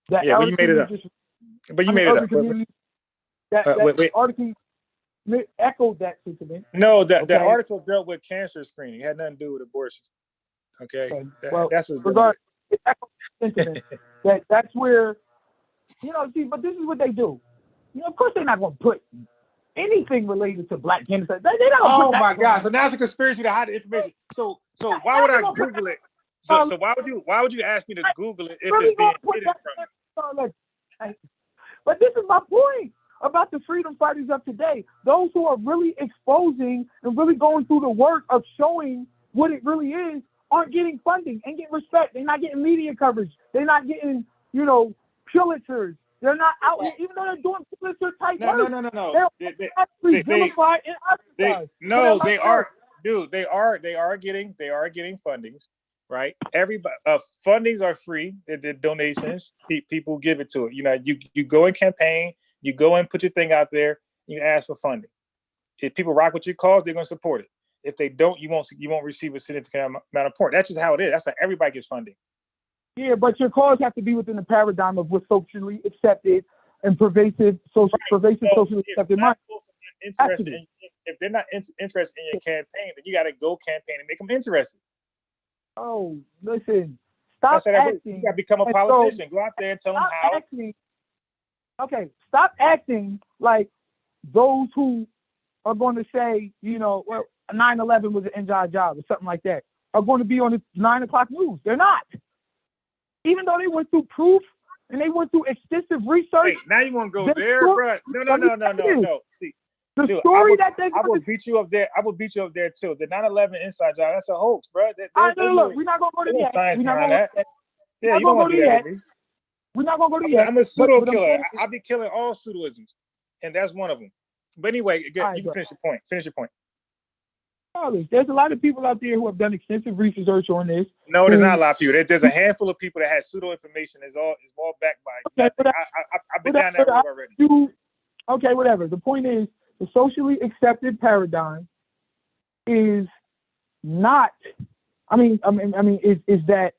That Yeah, but you made it up. But you made it up. That article echoed that sentiment. No, that Okay. article dealt with cancer screening. It had nothing to do with abortion. Okay. Well, that's what regardless, it echoed the sentiment that's where, see, but this is what they do. Of course they're not going to put anything related to black genocide. They're not gonna Oh put that my God! So now it's a conspiracy to hide the information. So why would I Google it? So why would you ask me to Google it if it's being hidden from me? But this is my point about the freedom fighters of today. Those who are really exposing and really going through the work of showing what it really is aren't getting funding, ain't getting respect. They're not getting media coverage. They're not getting, Pulitzers. They're not out here, even though they're doing Pulitzer type work. No. They're actually vilified and ostracized. They are, dude. They are getting fundings, right? Everybody, fundings are free. They're donations. People give it to it. You go and campaign. You go and put your thing out there. You ask for funding. If people rock with your cause, they're going to support it. If they don't, you won't receive a significant amount of support. That's just how it is. That's how everybody gets funding. Yeah, but your cause have to be within the paradigm of what's socially accepted and pervasive socially accepted mind. If they're not interested in your campaign, then you got to go campaign and make them interested. Oh, listen, stop acting. You got to become a politician. Go out there and tell them how. Stop acting like those who are going to say, 9/11 was an inside job or something like that, are going to be on the 9 o'clock news. They're not. Even though they went through proof and they went through extensive research. Wait, now you want to go there, bro? No. See, the story I will beat you up there. I will beat you up there too. The 9/11 inside job, that's a hoax, bro. Look, we're not going to go to that. We're not going to that. Yeah, you don't want to do that with me. We're not going to go to that. I'm a pseudo killer. I'll be killing all pseudoisms, and that's one of them. But anyway, you can finish your point. Finish your point. There's a lot of people out there who have done extensive research on this. No, there's not a lot of people. There's a handful of people that had pseudo information. It's all backed by. Okay, I've been down that road already. Okay, whatever. The point is, the socially accepted paradigm is not. Is that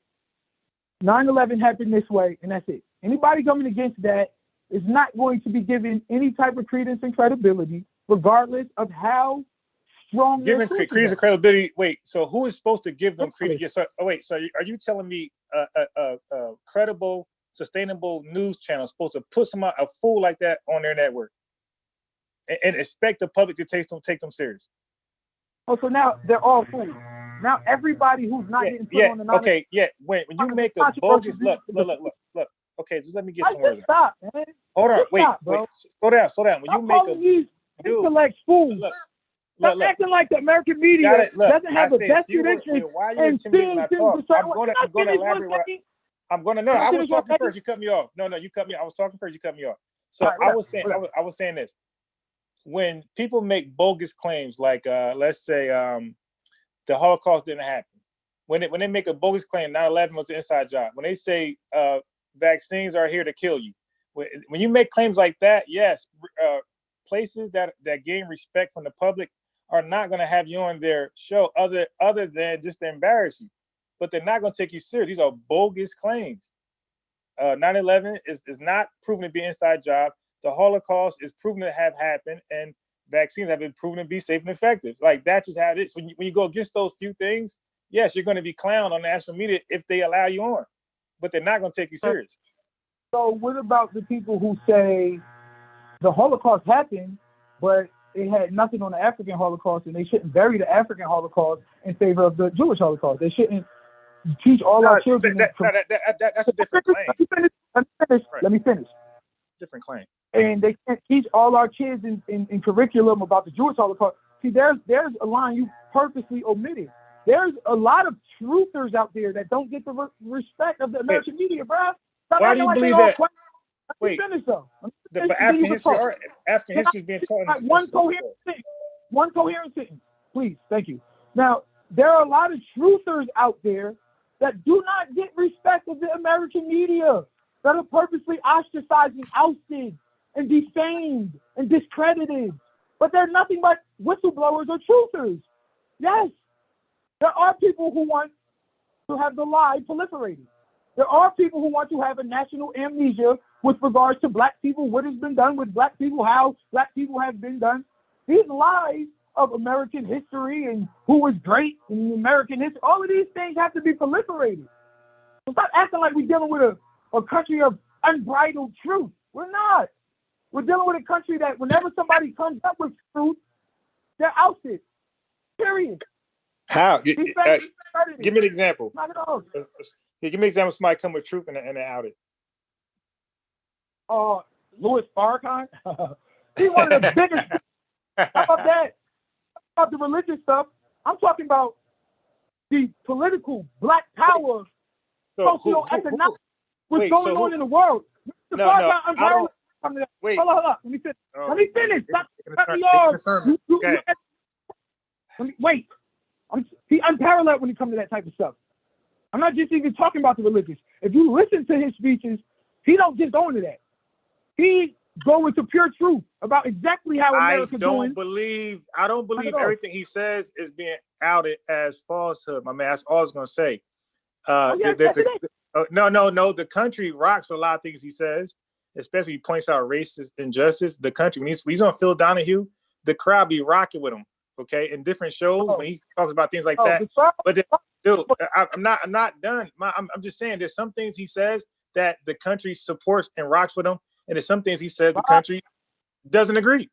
9/11 happened this way, and that's it. Anybody coming against that is not going to be given any type of credence and credibility. regardless of how strong their Giving sources credence are. and credibility. Wait, so who is supposed to give them credence? Yes, sir. Oh, wait, so are you telling me a credible, sustainable news channel is supposed to put a fool like that on their network and expect the public to take them serious? Oh, so now they're all fools. Now everybody who's not getting put on the nomination. Okay, yeah. When you make a bogus look. Okay, just let me get some words. Stop, man. Hold on, Just wait, stop, bro. wait, slow down. When you Stop make calling these intellect fools. Stop acting like the American media doesn't have a vested interest why are you in intimidating when I seeing talk? things a certain way. I'm going to elaborate. No, I was talking first. You cut me off. No, you cut me. I was talking first. You cut me off. So right, I was saying this. When people make bogus claims, like let's say the Holocaust didn't happen. When they make a bogus claim, 9/11 was an inside job. When they say vaccines are here to kill you, when you make claims like that, yes, places that gain respect from the public are not going to have you on their show other than just to embarrass you, but they're not going to take you serious. These are bogus claims. 9/11 is not proven to be an inside job. The Holocaust is proven to have happened, and vaccines have been proven to be safe and effective. Like that's just how it is. When you go against those few things, yes, you're going to be clowned on national media if they allow you on, but they're not going to take you serious. So what about the people who say the Holocaust happened, but it had nothing on the African Holocaust, and they shouldn't bury the African Holocaust in favor of the Jewish Holocaust? They shouldn't teach all our children. That's a different claim. Let me finish. Different claim. And they can't teach all our kids in curriculum about the Jewish Holocaust. See, there's a line you purposely omitted. There's a lot of truthers out there that don't get the respect of the American media, bro. Why do you believe that? Wait, finish though. But African history is being taught. One coherent sentence, please. Thank you. Now, there are a lot of truthers out there that do not get respect of the American media, that are purposely ostracized and ousted and defamed and discredited. But they're nothing but whistleblowers or truthers. Yes, there are people who want to have the lie proliferated. There are people who want to have a national amnesia with regards to black people, what has been done with black people, how black people have been done. These lies of American history and who was great in American history, all of these things have to be proliferated. So stop acting like we're dealing with a country of unbridled truth. We're not. We're dealing with a country that whenever somebody comes up with truth, they're ousted. Period. How? Give me an example. Not at all. Give me an example of somebody come with truth and they're outed. Louis Farrakhan. He's one of the biggest. How about that? About the religious stuff. I'm talking about the political black power, socioeconomic, what's going on in the world. Wait. Hold on. Let me finish. Stop cutting me off. Wait. He's unparalleled when it comes to that type of stuff. I'm not just even talking about the religious. If you listen to his speeches, he don't just go into that. He go into pure truth about exactly how America's doing. I don't believe everything he says is being outed as falsehood, my man. That's all I was going to say. No. The country rocks for a lot of things he says, especially he points out racist injustice. The country, when he's on Phil Donahue, the crowd be rocking with him. Okay, in different shows when he talks about things like that. But dude, I'm not done. I'm just saying there's some things he says that the country supports and rocks with him, and there's some things he says the country doesn't agree.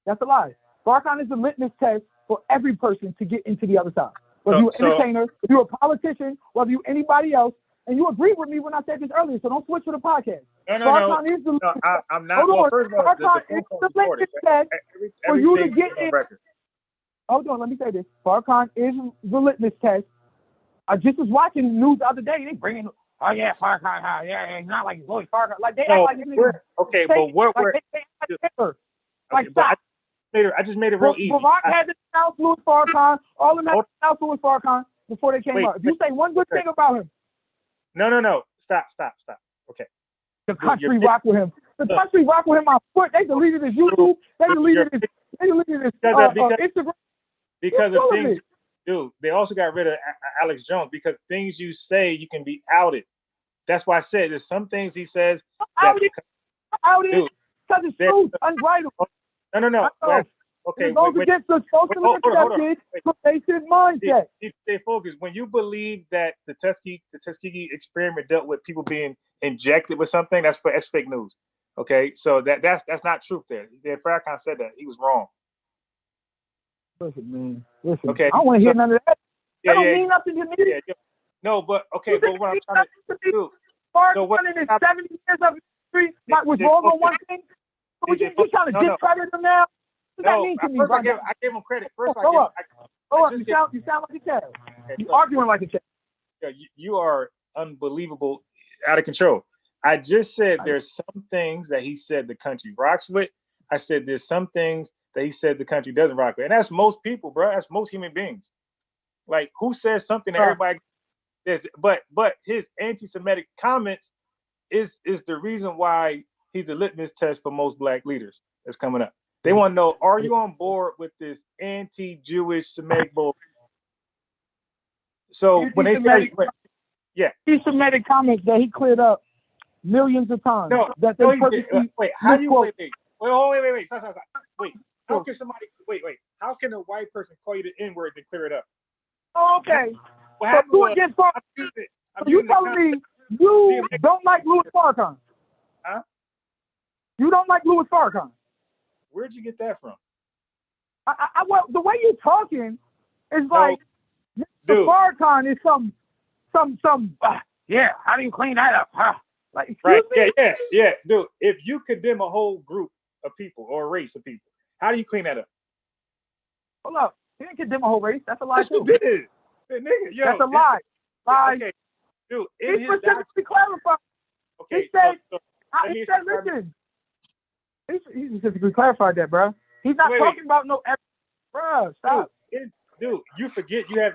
That's a lie. Farrakhan is a litmus test for every person to get into the other side. Whether you're an entertainer, if you're a politician, whether you're anybody else, and you agreed with me when I said this earlier, so don't switch to the podcast. No. I'm not. Well, first of all, Farrakhan is the litmus test for you to get in. Hold on, let me say this. Farrakhan is the litmus test. I just was watching the news the other day. They bringing, Farrakhan, he's not like Louis Farrakhan. Like they act like this nigga. Okay, but what we're I just made it real easy. Barack had to announce Louis Farrakhan. All of them had to announce Louis Farrakhan before they came out. If you say one good thing about him. No. Stop. Okay. The country rock with him. The country rock with him on foot. They deleted his YouTube. They deleted his Instagram. Because of things, dude, they also got rid of Alex Jones because things you say, you can be outed. That's why I said there's some things he says. Outed because it's truth, unbridled. No, no, no. I know. Well, okay, It goes wait. against the socially hold on. accepted Wait. pervasive mindset. Stay focused. When you believe that the Tuskegee experiment dealt with people being injected with something, that's fake news. Okay, so that's not truth there. Farrakhan said that. He was wrong. Listen, man. Listen. Okay, I don't want to hear none of that. Yeah, That don't mean nothing to me. yeah. No, but okay, but what I'm trying to do. So what? In his 70 years of history, was wrong on one thing. So you trying to discredit him now? What does that mean to me, first brother? I gave him credit. First, Go up. You sound like a child. Okay, You arguing like a child. Yeah, you are unbelievable, out of control. I just said there's some things that he said the country rocks with. I said there's some things that he said the country doesn't rock with, and that's most people, bro. That's most human beings. Like, who says something that everybody does? But his anti-Semitic comments is the reason why he's the litmus test for most black leaders that's coming up. They want to know, are you on board with this anti-Jewish Semitic bull? So when they say, anti-Semitic comments that he cleared up millions of times. Wait, how do you wait? Stop. Wait, how can somebody how can a white person call you the N-word and clear it up? Okay. You telling me you don't like Louis Farrakhan? Huh? You don't like Louis Farrakhan? Where'd you get that from? Well, the way you're talking is like the Farrakhan is some. How do you clean that up? Huh? Like, right? Yeah, dude. If you condemn a whole group of people or a race of people, how do you clean that up? Hold up. He didn't condemn a whole race. That's a lie too. You did. Nigga, that's a lie. Okay, dude. He specifically clarified. Okay, he said, listen. He specifically clarified that, bro. He's not talking about no. Bro, stop. Dude, you forget you have.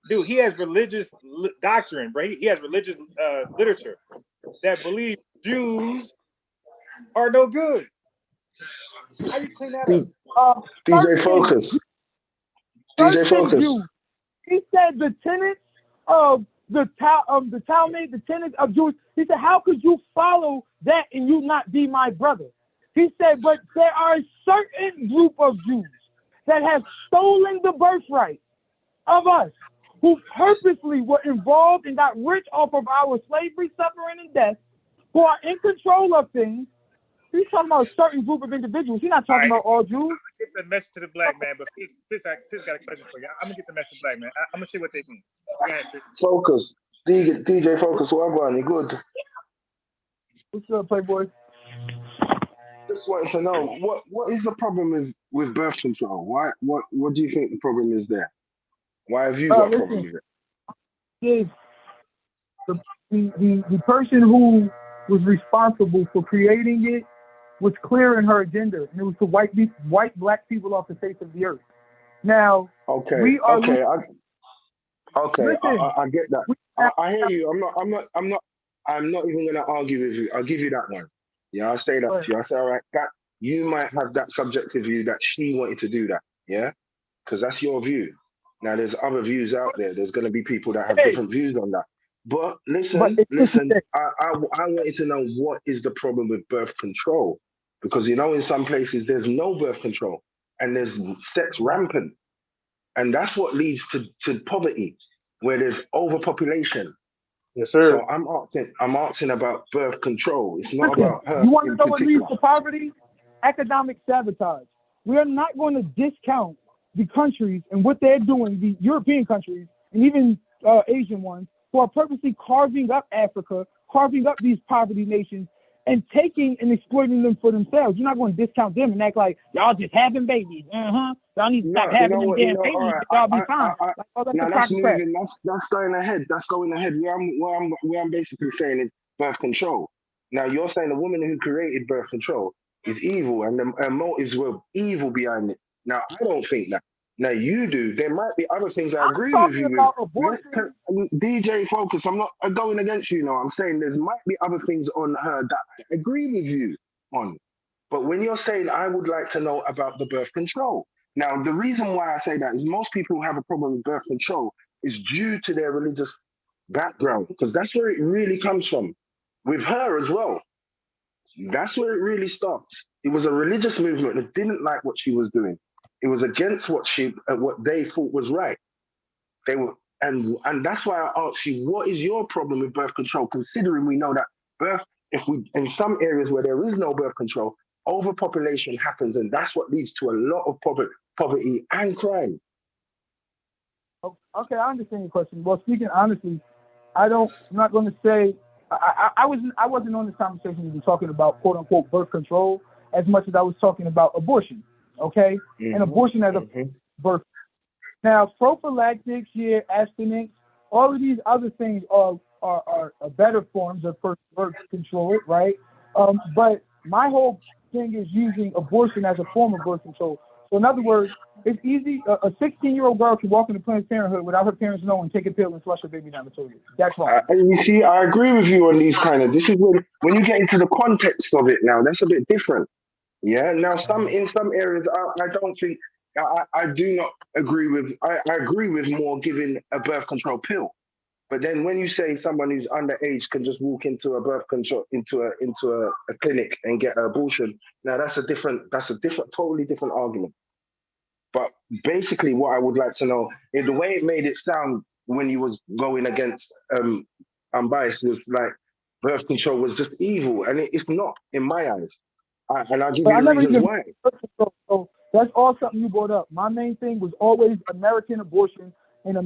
Dude, he has religious doctrine, right? He has religious literature that believes Jews are no good. How you clean that up? DJ Focus. DJ Focus. He said the tenets of the Talmud, the tenets of Jews. He said, how could you follow that and you not be my brother? He said, but there are a certain group of Jews that have stolen the birthright of us, who purposely were involved and got rich off of our slavery, suffering, and death, who are in control of things. He's talking about a certain group of individuals. He's not talking about all Jews. I'm gonna get the message to the black man, but Fitz got a question for you. I'm gonna get the message to the black man. I'm gonna see what they mean. Focus. DJ Focus, what about you? Good. What's up, Playboy? Just wanted to know what is the problem with birth control? What do you think the problem is there? Why have you got a problem with it? The person who was responsible for creating it was clear in her agenda, and it was to wipe black people off the face of the earth. Now, I get that. I hear you. I'm not even gonna argue with you. I'll give you that one. Yeah, I'll say that to you. I say, all right, that you might have that subjective view that she wanted to do that. Yeah, because that's your view. Now, there's other views out there. There's going to be people that have different views on that. But listen. I wanted to know what is the problem with birth control, because in some places there's no birth control and there's sex rampant, and that's what leads to poverty, where there's overpopulation. Yes, sir. So I'm asking about birth control. It's not about her. You want to know what leads to poverty? Economic sabotage. We are not going to discount the countries and what they're doing, the European countries and even Asian ones, who are purposely carving up Africa, carving up these poverty nations, and taking and exploiting them for themselves. You're not going to discount them and act like y'all just having babies. Y'all need to stop having them damn babies. Y'all be fine. That's going ahead. That's going ahead. Where I'm basically saying is birth control. Now you're saying the woman who created birth control is evil, and the motives were evil behind it. Now I don't think that. Now you do. There might be other things I agree with you with. DJ Focus, I'm not going against you. I'm saying there might be other things on her that I agree with you on. But when you're saying I would like to know about the birth control. Now, the reason why I say that is most people who have a problem with birth control is due to their religious background, because that's where it really comes from. With her as well. That's where it really stopped. It was a religious movement that didn't like what she was doing. It was against what they thought was right. They were, and that's why I asked you, what is your problem with birth control? Considering we know that birth, if we in some areas where there is no birth control, overpopulation happens, and that's what leads to a lot of poverty and crime. Okay, I understand your question. Well, speaking honestly, I'm not going to say I wasn't on this conversation we were talking about quote unquote birth control as much as I was talking about abortion. Okay, and abortion as a birth. Now, prophylactics, abstinence, all of these other things are better forms of birth control, right? But my whole thing is using abortion as a form of birth control. So in other words, it's easy. A 16-year-old girl can walk into Planned Parenthood without her parents knowing, take a pill and flush her baby down the toilet. That's wrong. You see, I agree with you on these kind of. This is when you get into the context of it. Now, that's a bit different. Yeah. Now, in some areas, I don't think I do not agree with. I agree with more giving a birth control pill. But then when you say someone who's underage can just walk into a birth control into a clinic and get an abortion, now that's a totally different argument. But basically, what I would like to know is the way it made it sound when he was going against unbiased was like birth control was just evil, and it's not in my eyes. And I'll give you the reasons why. So that's all something you brought up. My main thing was always American abortion and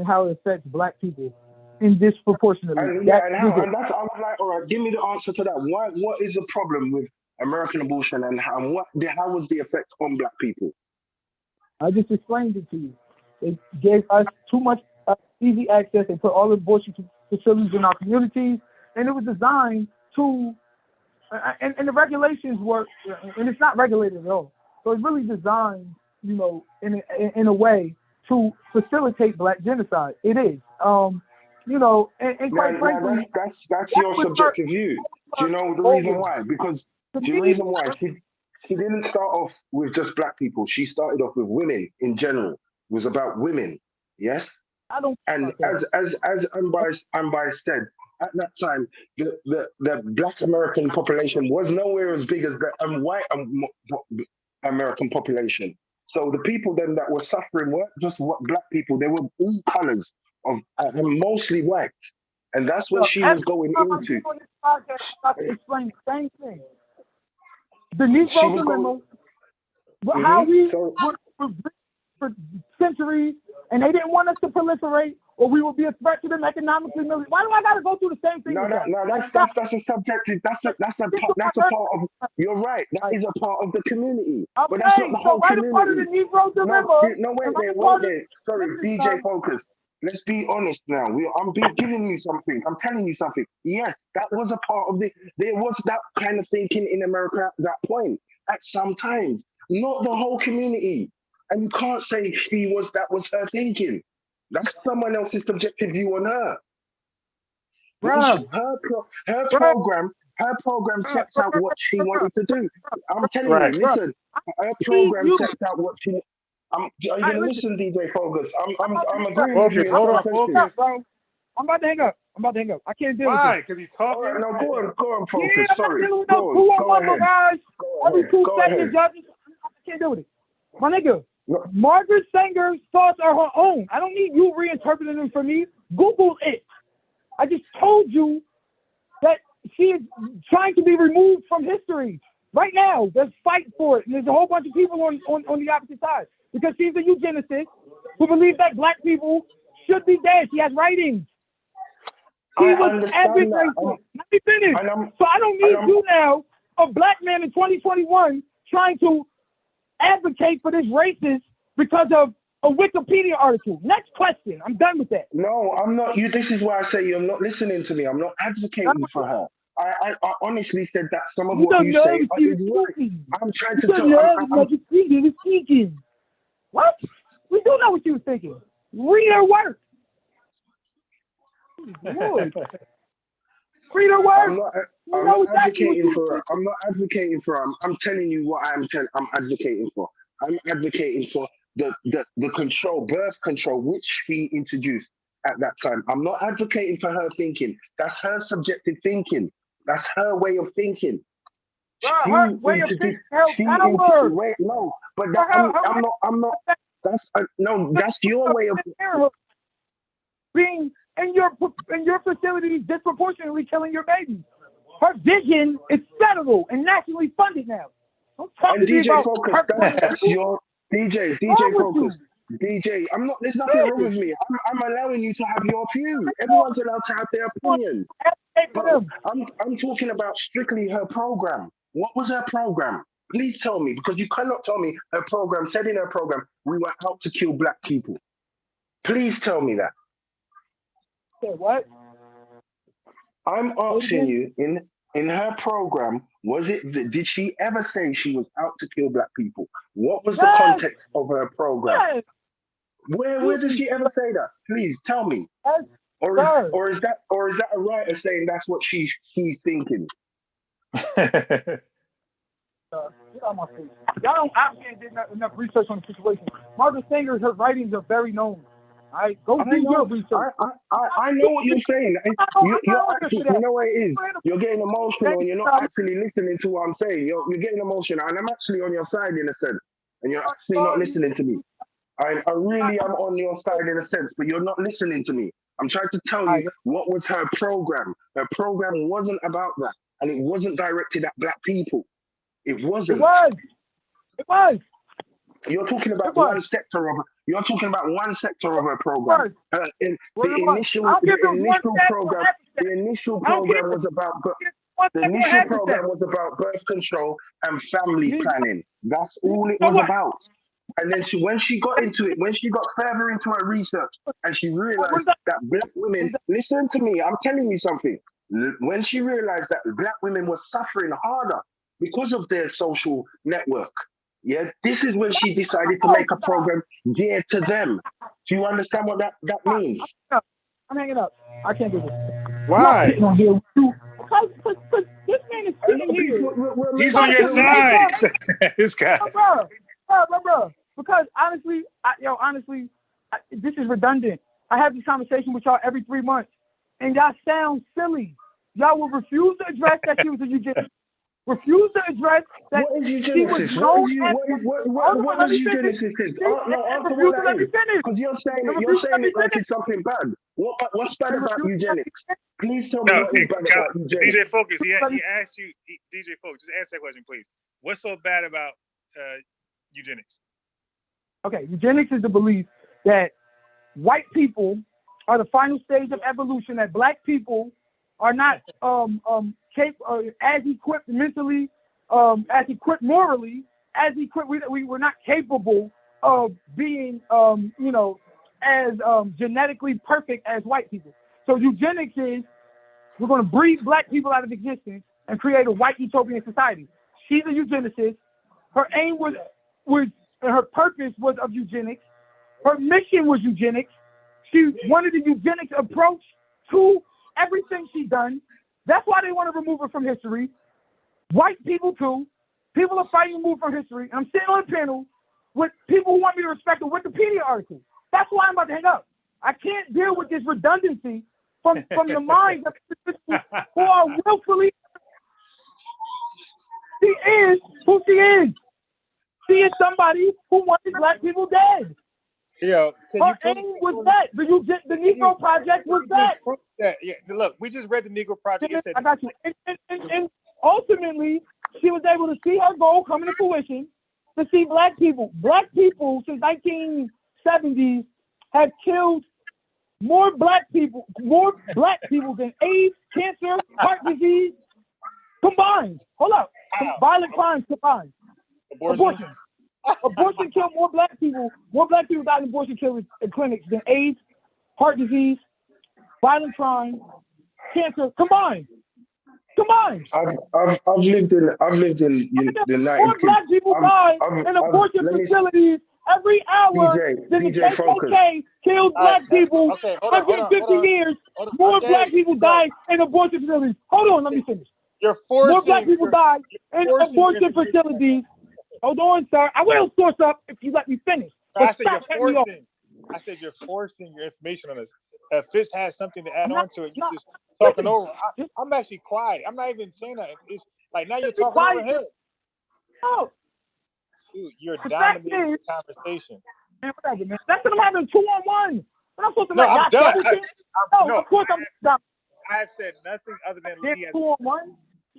how it affects Black people in disproportionately. And that's I was like, all right, give me the answer to that. What is the problem with American abortion, and how was the effect on Black people? I just explained it to you. It gave us too much easy access. They put all the abortion facilities in our communities, and it was designed to. And the regulations were, and it's not regulated at all. So it's really designed, in a way to facilitate Black genocide. It is, and quite frankly, that's your subjective view. Do you know the reason why? Because the reason why she didn't start off with just Black people. She started off with women in general. It was about women. Yes. I don't. And as Unbiased said, at that time, the Black American population was nowhere as big as the white American population. So the people then that were suffering weren't just Black people; they were all colors of, and mostly white. And that's what she was going into. I explain the same thing. The Negro dilemma, how we were for centuries, and they didn't want us to proliferate, or we will be a threat to them economically. Why do I got to go through the same thing? No, that's a subjective. That's a part of. You're right. That is a part of the community, but that's not the whole community. Part of the Negro dilemma. No, wait there. Sorry, DJ Focus. Let's be honest now. I'm giving you something. I'm telling you something. Yes, that was a part of there was that kind of thinking in America at that point, at some times. Not the whole community. And you can't say that was her thinking. That's someone else's subjective view on her. Her program sets out what she wanted to do. I'm telling you, listen, her program sets out what she. Are you gonna listen, DJ Focus? I'm agreeing with you. Hold on, Focus. I'm about to hang up. I can't deal with it. Why? Because he's talking. Right, no, go on, Focus. Yeah, Sorry. Go ahead. Guys. Every 2 seconds, judges. I can't deal with it. My nigga, Margaret Sanger's thoughts are her own. I don't need you reinterpreting them for me. Google it. I just told you that she is trying to be removed from history. Right now, there's fight for it. And there's a whole bunch of people on the opposite side. Because she's a eugenicist who believes that Black people should be dead. She has writings. She was advocating. Let me finish. So I don't need you now, a Black man in 2021, trying to advocate for this racist because of a Wikipedia article. Next question. I'm done with that. No, I'm not. This is why I say you're not listening to me. I'm not advocating for her. I honestly said that some of what you say is right. I'm trying to tell you. Speaking. What? We do know what you were thinking. Read her work. Read her work. I'm not advocating for her. I'm not advocating for her. I'm telling you what I'm advocating for. I'm advocating for the control, birth control, which she introduced at that time. I'm not advocating for her thinking. That's her subjective thinking. That's her way of thinking. Her way of thinking, her power. Wait, no, but that, I'm not. That's no. That's your way of. Being in your facilities disproportionately killing your babies. Her vision is federal and nationally funded now. Don't talk to me DJ about Focus, her. that's your DJ Focus. DJ, I'm not. There's nothing wrong with me. I'm allowing you to have your view. Everyone's allowed to have their opinion. But I'm talking about strictly her program. What was her program? Please tell me, because you cannot tell me her program said in her program we were out to kill black people. Please tell me that. What? I'm asking you, in her program, did she ever say she was out to kill black people? What was the context of her program? Yes. Where did she ever say that? Please tell me. Yes. Or is that a writer saying that's what she's thinking? Get out my face. Y'all don't obviously did enough research on the situation. Margaret Sanger, her writings are very known. All right, go do your research. I know what you're saying. You're actually, you know what it is? You're getting emotional and you're not actually listening to what I'm saying. You're getting emotional, and I'm actually on your side in a sense, and you're actually not listening to me. I really am on your side in a sense, but you're not listening to me. I'm trying to tell you what was her program. Her program wasn't about that, and it wasn't directed at black people. It wasn't. It was. You're talking about one sector of her program. The initial program was about birth control and family planning. That's all it was about. And then when she got further into her research, and she realized that black women, listen to me, I'm telling you something. When she realized that black women were suffering harder because of their social network, this is when she decided to make a program geared to them. Do you understand what that means? I'm hanging up. I can't do this. Why? Because this man is sitting here. He's on your side. This guy. Bro. Because honestly, this is redundant. I have this conversation with y'all every 3 months, and y'all sound silly. Y'all will refuse to address that she was a eugenist. Refuse to address that she was known as. What does eugenesis is? No, answer what that is. Because you're saying it like it's something bad. What's bad about eugenics? Please tell me what is bad about eugenics. DJ Focus, he asked you, DJ Focus, just answer that question, please. What's so bad about eugenics? Okay, eugenics is the belief that white people are the final stage of evolution, that black people are not as equipped mentally, as equipped morally, as equipped. We were not capable of being, as genetically perfect as white people. So eugenics is we're going to breed black people out of existence and create a white utopian society. She's a eugenicist. Her aim was her purpose was of eugenics. Her mission was eugenics. She wanted a eugenics approach to everything she's done. That's why they want to remove her from history. White people too. People are fighting to move from history. And I'm sitting on a panel with people who want me to respect a Wikipedia article. That's why I'm about to hang up. I can't deal with this redundancy from the minds of people who are willfully. She is who she is. She is somebody who wanted black people dead. Her aim was that. The Negro Project was that. Yeah, look, we just read the Negro Project. I got you. And ultimately, she was able to see her goal coming to fruition, to see black people. Black people since 1970s have killed more black people than AIDS, cancer, heart disease combined. Hold up. Violent crimes combined. Abortion. Abortion killed more black people. More black people died in abortion clinics than AIDS, heart disease, violent crime, cancer combined. I've lived in the 90s. More black people die in abortion facilities every hour than the KKK killed black people 150 years. More black people die in abortion facilities. Hold on, let me finish. More black people die in abortion facilities. Hold on, sir. I will source up if you let me finish. I said you're forcing your information on us. Fitz has something to add on to it. You just talking over. I'm actually quiet. I'm not even saying that. It's like now you're talking over him. No. Dude, you're The fact dominating is- the conversation. Man, whatever, man. That's what I'm having 2-on-1. But I'm supposed to No, let I'm y'all done. double team? No, of course I'm done. I have said nothing other than There's he has. 2-on-1. What's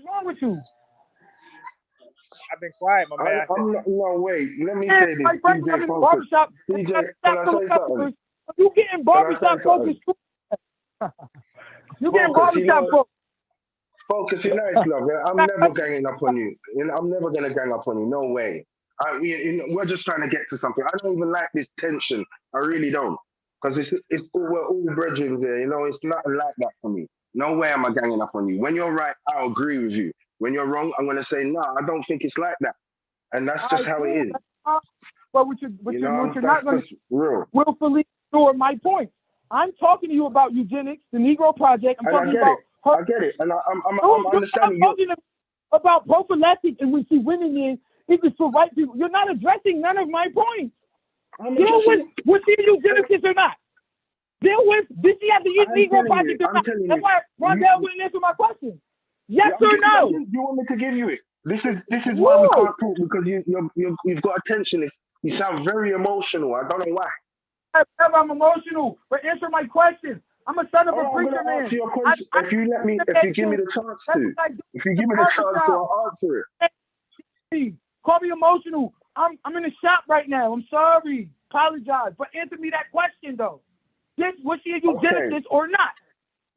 wrong with you? I've been quiet, my man. I'm not, no, wait. Let me Man, say this. my friend, I'm DJ in the Focus. barbershop. DJ, can I say something? You getting barbershop something? focus. You getting Focus, you barbershop know- focus. Focus, you nice, love. Yeah? I'm never ganging up on you. You know, I'm never going to gang up on you. No way. We're just trying to get to something. I don't even like this tension. I really don't. Because we're all brethren here. You know, it's not like that for me. No way am I ganging up on you. When you're right, I'll agree with you. When you're wrong, I'm going to say, no, I don't think it's like that. And that's just how it is. But what you're not That's going just to real. willfully ignore my point. I'm talking to you about eugenics, the Negro Project. I'm And I talking get about it. I get it. And I'm I'm understanding talking about prophylactic, and we see women in it is for white people. You're not addressing none of my points. Deal with was she a eugenicist or not? Deal with did she have to use Negro Project or not? That's why Rondell wouldn't answer my question. Yes or no? You want me to give you it? This is why we can't talk, because you've got attention. You sound very emotional. I don't know why. I'm emotional, but answer my question. I'm a son of a preacher I'm gonna man. answer your question. If you give me the chance to. If you give me the chance to, I'll answer it. Call me emotional. I'm in the shop right now. I'm sorry. Apologize. But answer me that question though. Was she a eugenicist or not?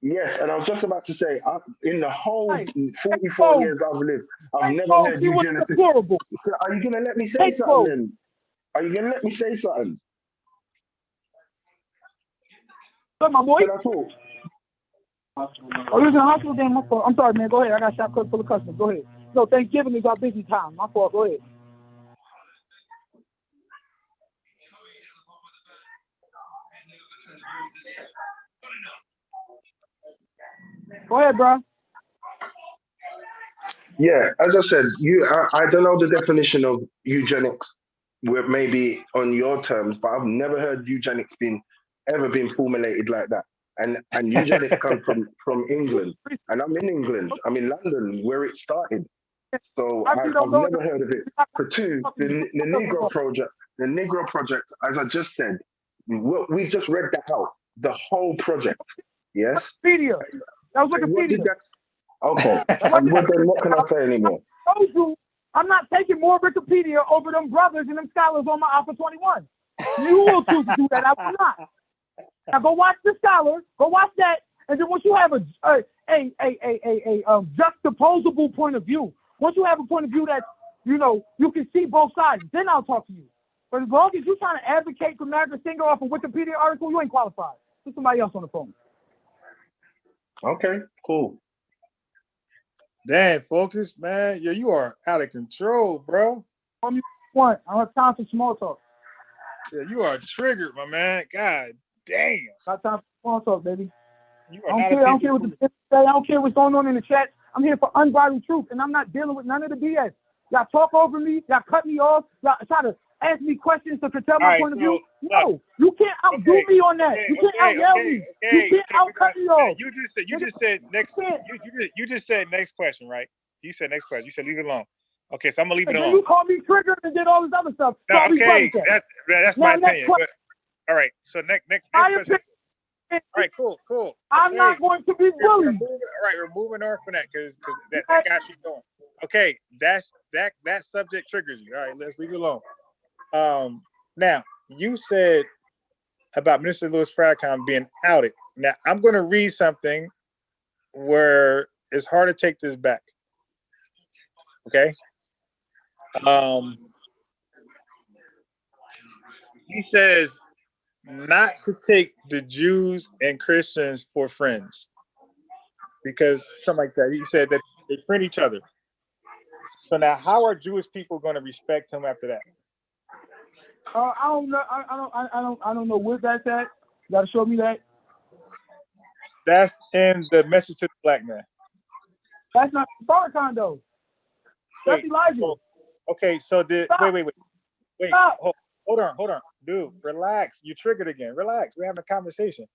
Yes, and I was just about to say, in the whole 44 years I've lived, I've never heard eugenicist. So are you gonna let me say something then? Are you gonna let me say something? So my boy. Can I talk? Oh, you're in the hospital then? My fault. I'm sorry, man. Go ahead. I got a shop full of customers. Go ahead. No, Thanksgiving is our busy time. My fault. Go ahead. Go ahead, bro. Yeah, as I said, I don't know the definition of eugenics, where maybe on your terms, but I've never heard eugenics ever been formulated like that. And eugenics come from England, and I'm in England. I'm in London, where it started. So I've never heard of it. For two, the Negro Project, as I just said, we just read that out. The whole project. Yes. Wikipedia. That was Wikipedia. Okay. And what can I say anymore? I told you, I'm not taking more Wikipedia over them brothers and them scholars on my Alpha 21. You will choose to do that. I will not. Now go watch the scholars. Go watch that, and then once you have a juxtaposable point of view, once you have a point of view that you can see both sides, then I'll talk to you. But as long as you're trying to advocate for Margaret Singer off a Wikipedia article, you ain't qualified. There's somebody else on the phone. Okay, cool. Damn, Focus, man. Yeah, you are out of control, bro. I don't have time for small talk. Yeah, you are triggered, my man. God damn. Got time for small talk, baby. You I are don't not care what the say. I don't care what's going on in the chat. I'm here for unbridled truth, and I'm not dealing with none of the BS. Y'all talk over me. Y'all cut me off. Y'all try to ask me questions to tell my point of view. No, you can't outdo me on that. You can't out-yell me. You can't out-cut me off. You just said next. You just said next question, right? You said next question. You said leave it alone. Okay, so I'm gonna leave it alone. You called me triggered and did all this other stuff. No, okay, that's my opinion. But, all right, so next question. All right, cool. Okay. I'm not going to be bullied. We're moving on from that because that got you going. Okay, that subject triggers you. All right, let's leave it alone. Now you said about Minister Louis Farrakhan being outed. Now I'm going to read something where it's hard to take this back. Okay. He says not to take the Jews and Christians for friends because something like that. He said that they friend each other. So now, how are Jewish people going to respect him after that? I don't know. I don't know where that's at. You got to show me that. That's in the Message to the Black Man. That's not Farrakhan though. That's Elijah. Okay, so wait. Hold on, dude. Relax. You triggered again. Relax. We're having a conversation.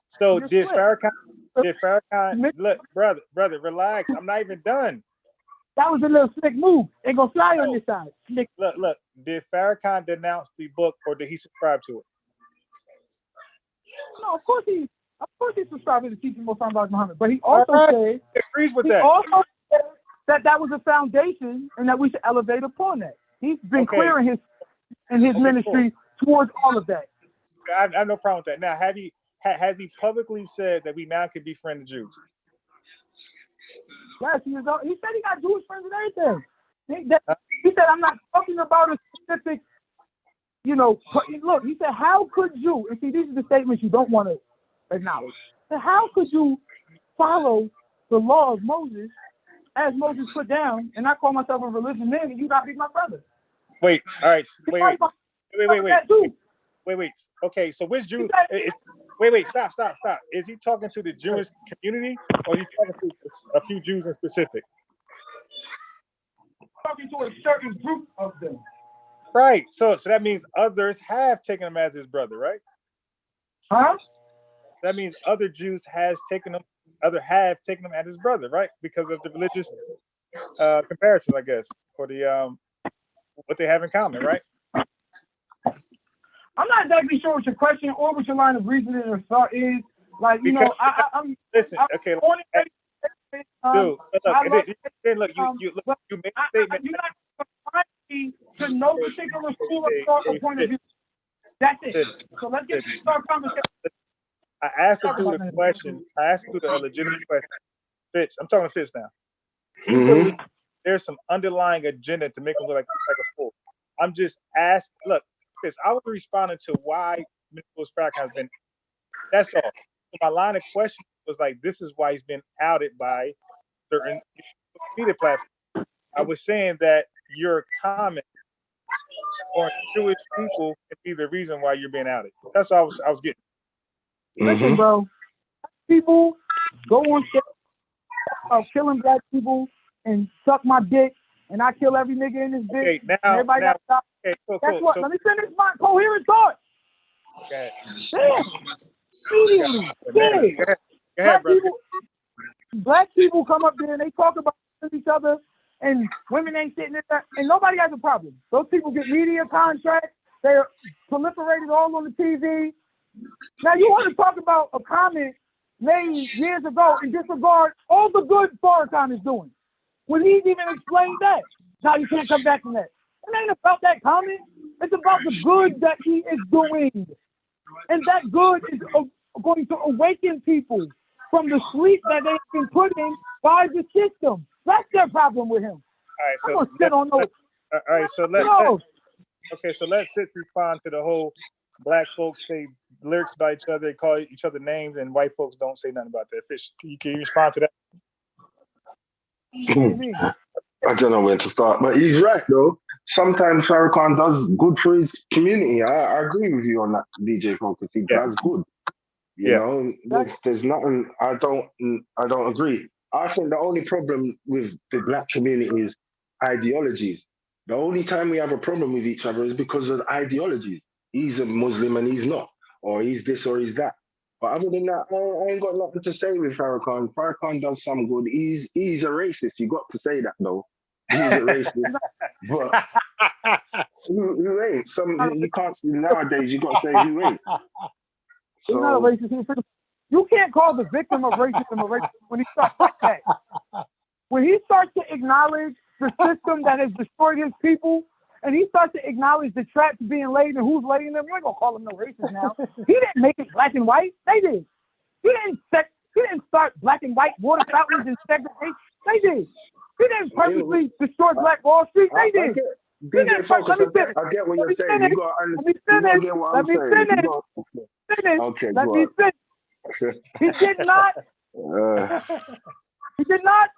So You're did slick. Farrakhan look, brother, relax. I'm not even done. That was a little slick move. Ain't gonna fly on this side. Slick. Look, did Farrakhan denounce the book or did he subscribe to it? No, of course he subscribed to the teaching of Prophet Muhammad, but he also said He agrees with he that. also said that was a foundation and that we should elevate upon that. He's been clear in his ministry towards all of that. I have no problem with that. Now, has he publicly said that we now can befriend the Jews? Yes, he said he got Jewish friends and everything. He said, I'm not talking about a specific, look, he said, how could you, and see, these are the statements you don't want to acknowledge. So how could you follow the law of Moses as Moses put down, and I call myself a religious man, and you not be my brother? Wait, all right, wait. Okay, so which Jew? Wait, stop. Is he talking to the Jewish community, or is he talking to a few Jews in specific? Talking to a certain group of them. Right. So that means others have taken him as his brother, right? Huh? That means other Jews have taken him as his brother, right? Because of the religious comparison, I guess, for the what they have in common, right? I'm not exactly sure what your question or what your line of reasoning or thought is. Like, I'm listen. Okay, dude. Look, you made a statement. You're not trying to no particular school of thought or point of view. That's it. So let's get to our conversation. I asked him through the question. I asked him through the legitimate question. Fitz, I'm talking to Fitz now. He believes there's some underlying agenda to make him look like a fool. I'm just asking. Look, Fitz, I was responding to why Louis Farrakhan has been. That's all. So my line of question was like, this is why he's been outed by certain media platforms. I was saying that your comment on Jewish people can be the reason why you're being outed. That's all I was getting. Listen, bro. People go on shit about killing black people and suck my dick, and I kill every nigga in this bitch. Okay, everybody got stopped. Okay, cool. What? So, let me finish my coherent thought. Okay. Damn. Immediately. Yeah. Black people come up there and they talk about each other, and women ain't sitting there, and nobody has a problem. Those people get media contracts. They're proliferated all on the TV. Now you want to talk about a comment made years ago and disregard all the good Farrakhan is doing. When he's even explained that. Now you can't come back from that. It ain't about that comment. It's about the good that he is doing. And that good is going to awaken people from the sleep that they've been put in by the system. That's their problem with him. All right, so let's respond to the whole black folks say lyrics about each other, they call each other names, and white folks don't say nothing about that. Fish, can you respond to that? I don't know where to start, but he's right though. Sometimes Farrakhan does good for his community. I agree with you on that, DJ Focus. He does good. You know, there's nothing. I don't agree. I think the only problem with the black community is ideologies. The only time we have a problem with each other is because of ideologies. He's a Muslim and he's not, or he's this or he's that. But other than that, I ain't got nothing to say with Farrakhan. Farrakhan does some good. He's a racist. You got to say that though. He's a racist. But who ain't? You can't nowadays. You got to say who ain't. He's not a racist. You can't call the victim of racism a racist when he starts like that. When he starts to acknowledge the system that has destroyed his people, and he starts to acknowledge the traps being laid and who's laying them, we're not gonna call him no racist now. He didn't make it black and white. They did. He didn't start black and white water fountains and segregation. They did. He didn't purposely destroy Black Wall Street. They did. DJ Focus, I get what you're saying. You gotta understand. You gotta get what I'm saying. Okay, let me finish. He did not. He did not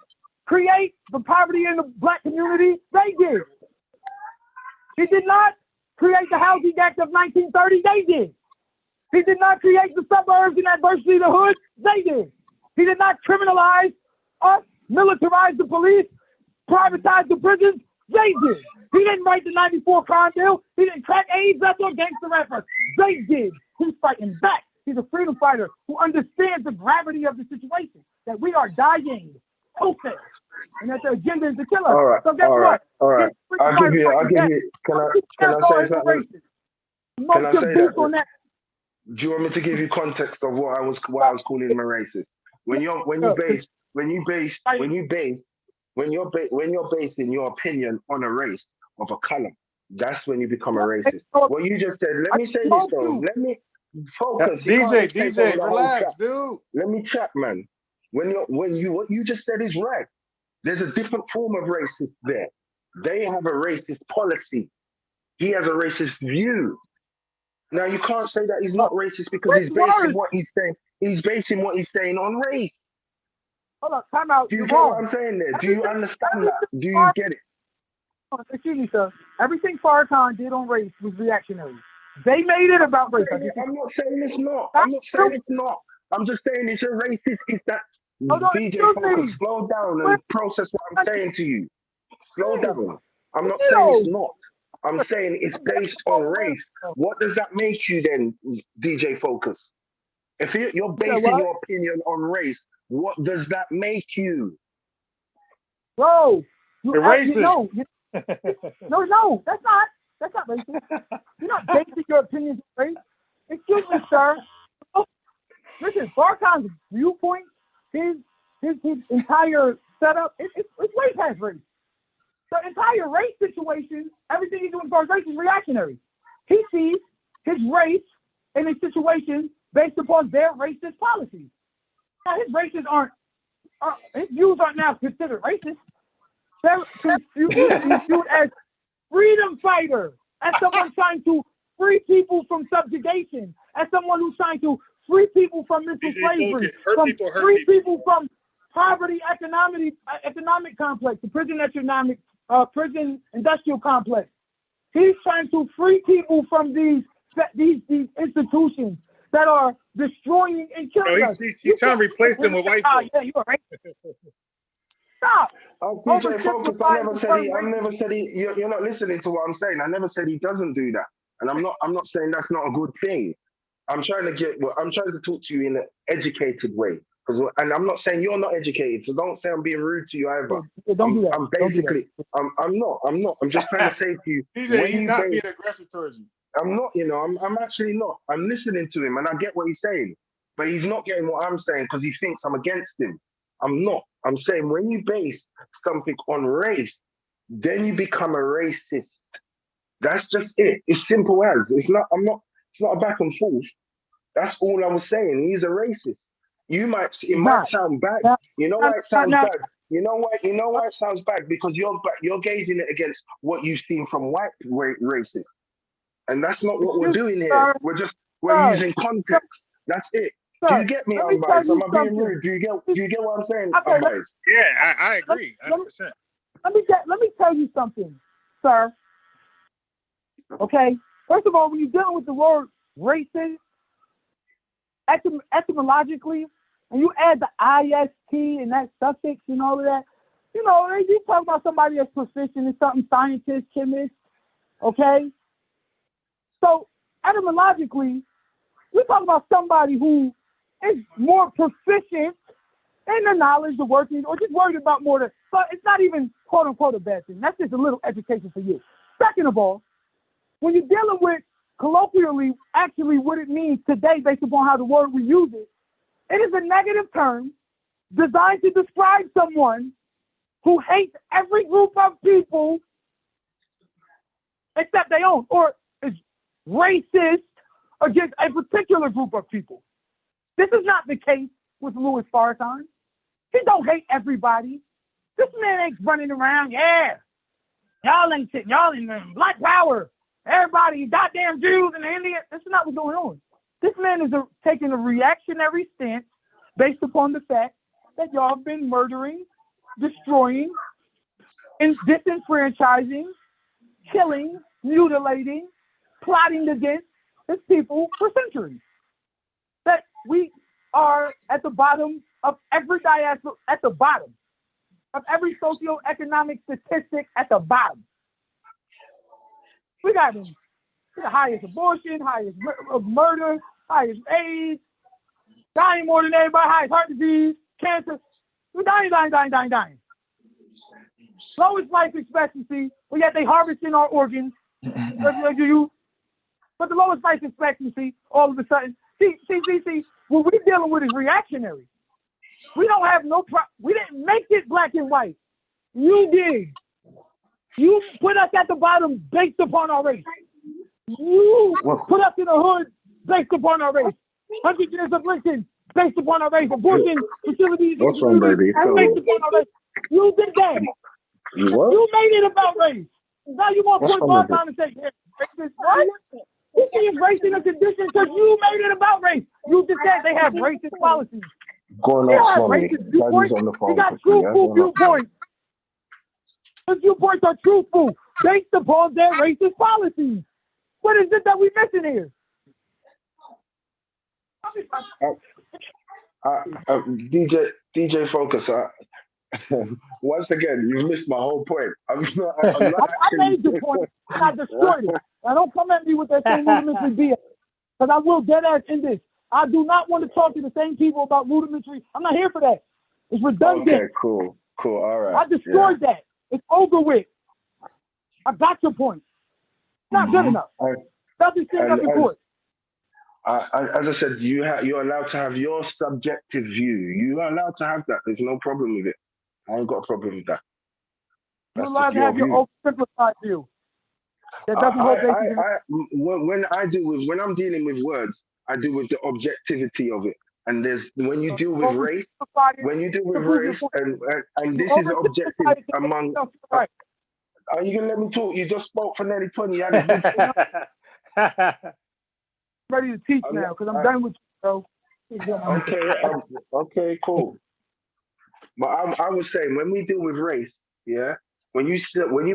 create the poverty in the black community. They did. He did not create the Housing Act of 1930. They did. He did not create the suburbs and adversity of the hood. They did. He did not criminalize us, militarize the police, privatize the prisons. They did. He didn't write the '94 crime bill. He didn't crack AIDS. That's what gangster rappers. They did. He's fighting back. He's a freedom fighter who understands the gravity of the situation, that we are dying wholesale, and that the agenda is to kill us. All right, So guess all right, what? all right. I'll give you. Can I say something? Can I say that? On that. Do you want me to give you context of what I was calling him a racist? When you're basing your opinion on a race of a color, that's when you become a racist. What you just said. Let me say this though. Let me focus. DJ, relax, dude. Let me chat, man. What you just said is right. There's a different form of racist there. They have a racist policy. He has a racist view. Now you can't say that he's not racist because he's basing what he's saying. He's basing what he's saying on race. Hold on, time out. Do you get what I'm saying there? Do you understand that? Do you get it? Excuse me, sir. Everything Farrakhan did on race was reactionary. They made it about race. I'm not saying it's not. I'm not saying it's not. I'm just saying it's a racist. If that DJ Focus, slow down and process what I'm saying to you. Slow down. I'm not saying it's not. I'm saying it's based on race. What does that make you then, DJ Focus? If you're basing your opinion on race, what does that make you? Bro, you're racist. No, that's not racist. You're not basing your opinions on race. Excuse me, sir. Listen, Farrakhan's viewpoint, his entire setup, it's way past race. The entire race situation, everything he's doing as far as race is reactionary. He sees his race and his situation based upon their racist policies. Now, his views aren't now considered racist. He's viewed as freedom fighter, as someone trying to free people from subjugation, as someone who's trying to free people from mental slavery, free people from poverty, economic complex, the prison industrial complex. He's trying to free people from these institutions that are destroying and killing us. He's trying to replace them with white folks. Yeah, you're right. Stop. DJ Focus, I never said he. You're not listening to what I'm saying. I never said he doesn't do that, and I'm not saying that's not a good thing. I'm trying to talk to you in an educated way. And I'm not saying you're not educated, so don't say I'm being rude to you either. Don't do that. I'm not. I'm just trying to say to you. He's not being aggressive towards you. I'm not, I'm actually not. I'm listening to him and I get what he's saying, but he's not getting what I'm saying because he thinks I'm against him. I'm not. I'm saying when you base something on race, then you become a racist. That's just it. It's simple as. It's not a back and forth. That's all I was saying. He's a racist. It might sound bad. You know why it sounds bad? You know why it sounds bad? Because you're gauging it against what you've seen from white racists. And that's not what we're doing here. We're using context. That's it. Do you get me, Unbiased? Am I being rude? Do you get what I'm saying, Unbiased? Yeah, I agree. 100%. Let me tell you something, sir. Okay? First of all, when you're dealing with the word racist, etymologically, and you add the IST and that suffix and all of that, they talk about somebody that's proficient in something, scientist, chemist, okay? So, etymologically, we're talking about somebody who is more proficient in the knowledge, the working, or just worried about more but it's not even quote unquote a bad thing. That's just a little education for you. Second of all, when you're dealing with colloquially, actually what it means today based upon how the word we use it, it is a negative term designed to describe someone who hates every group of people except their own, or is racist against a particular group of people. This is not the case with Louis Farrakhan. He don't hate everybody. This man ain't running around, y'all ain't shit, y'all in Black Power. Everybody, goddamn Jews and the Indians. This is not what's going on. This man is taking a reactionary stance based upon the fact that y'all have been murdering, destroying, and disenfranchising, killing, mutilating, plotting against his people for centuries. That we are at the bottom of every diaspora, at the bottom of every socioeconomic statistic, at the bottom. We got the highest abortion, highest murder, highest AIDS, dying more than everybody, highest heart disease, cancer. We're dying. Lowest life expectancy, but yet they harvesting our organs. But the lowest life expectancy, all of a sudden, see, what we're dealing with is reactionary. We don't have we didn't make it black and white. You did. You put us at the bottom based upon our race. You put us in the hood based upon our race. 100 years of lynching based upon our race. Abortion facilities What's wrong, baby? based upon our race. You did that. What? You made it about race. Now you want to What's put wrong bars with on and say, racist, what? You see race in a condition because you made it about race. You just said they have racist policies. Going They off have slowly. racist Daddy's viewpoints. on the phone. They got quickly, yeah? truthful Going off. viewpoints. The viewpoints are truthful based upon their racist policies. What is it that we're missing here? DJ Focus. Once again, you missed my whole point. I'm not I made the point and I destroyed it. Now don't come at me with that same rudimentary BS, because I will dead ass in this. I do not want to talk to the same people about rudimentary. I'm not here for that. It's redundant. Okay, cool. All right. I destroyed that. It's over with. I got your point. It's not good enough. Doesn't stand up in court. As I said, you're allowed to have your subjective view. You are allowed to have that. There's no problem with it. I ain't got a problem with that. You're That's allowed just to have your own simplified view. That doesn't hold basis. When I'm dealing with words, I deal with the objectivity of it. And when you deal with race, and this is objective among. Are you gonna let me talk? You just spoke for nearly 20 years. Ready to teach now because I'm done with you, bro. Okay, cool. But I was saying, when we deal with race, yeah, when you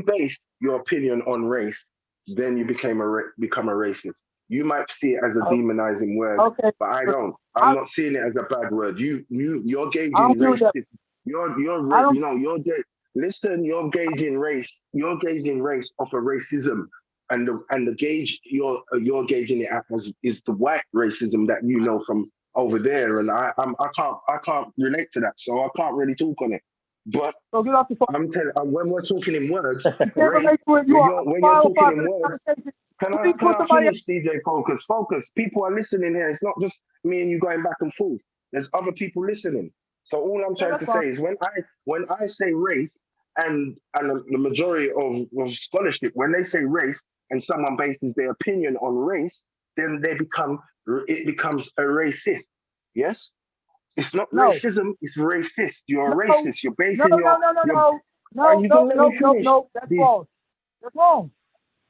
base your opinion on race, then you become a racist. You might see it as a demonizing word, but I don't. I'm not seeing it as a bad word. You're gauging racism. You're gauging race. You're gauging race off of racism, and the gauge you're gauging it as is the white racism that you know from over there, and I can't relate to that, so I can't really talk on it. But get off the phone. I'm telling when we're talking in words, when you're talking in words. Can I finish, DJ Focus? Focus. People are listening here. It's not just me and you going back and forth. There's other people listening. So all I'm trying to say is when I say race, and the majority of scholarship, when they say race and someone bases their opinion on race, then it becomes a racist. Yes? It's not racism, it's racist. You're a racist. You're basing No. That's false. That's wrong.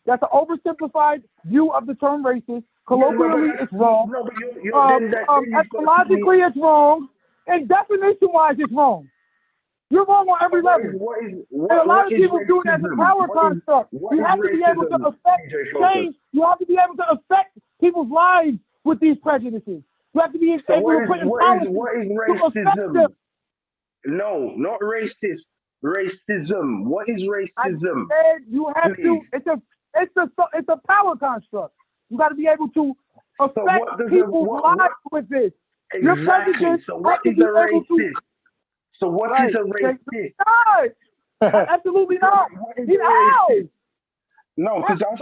That's an oversimplified view of the term racist. Colloquially, it's wrong. Etymologically, it's wrong. And definition-wise, it's wrong. You're wrong on every level. And a lot of people do it as a power construct. You have to be able to affect change. You have to be able to affect people's lives with these prejudices. You have to be able to put in policy. What is racism? No, not racist. Racism. What is racism? I said you have Please. To. It's a power construct. You got to be able to affect people's lives with this. Exactly. So what is a racist? So what is a racist? Absolutely not. Get out. No, because I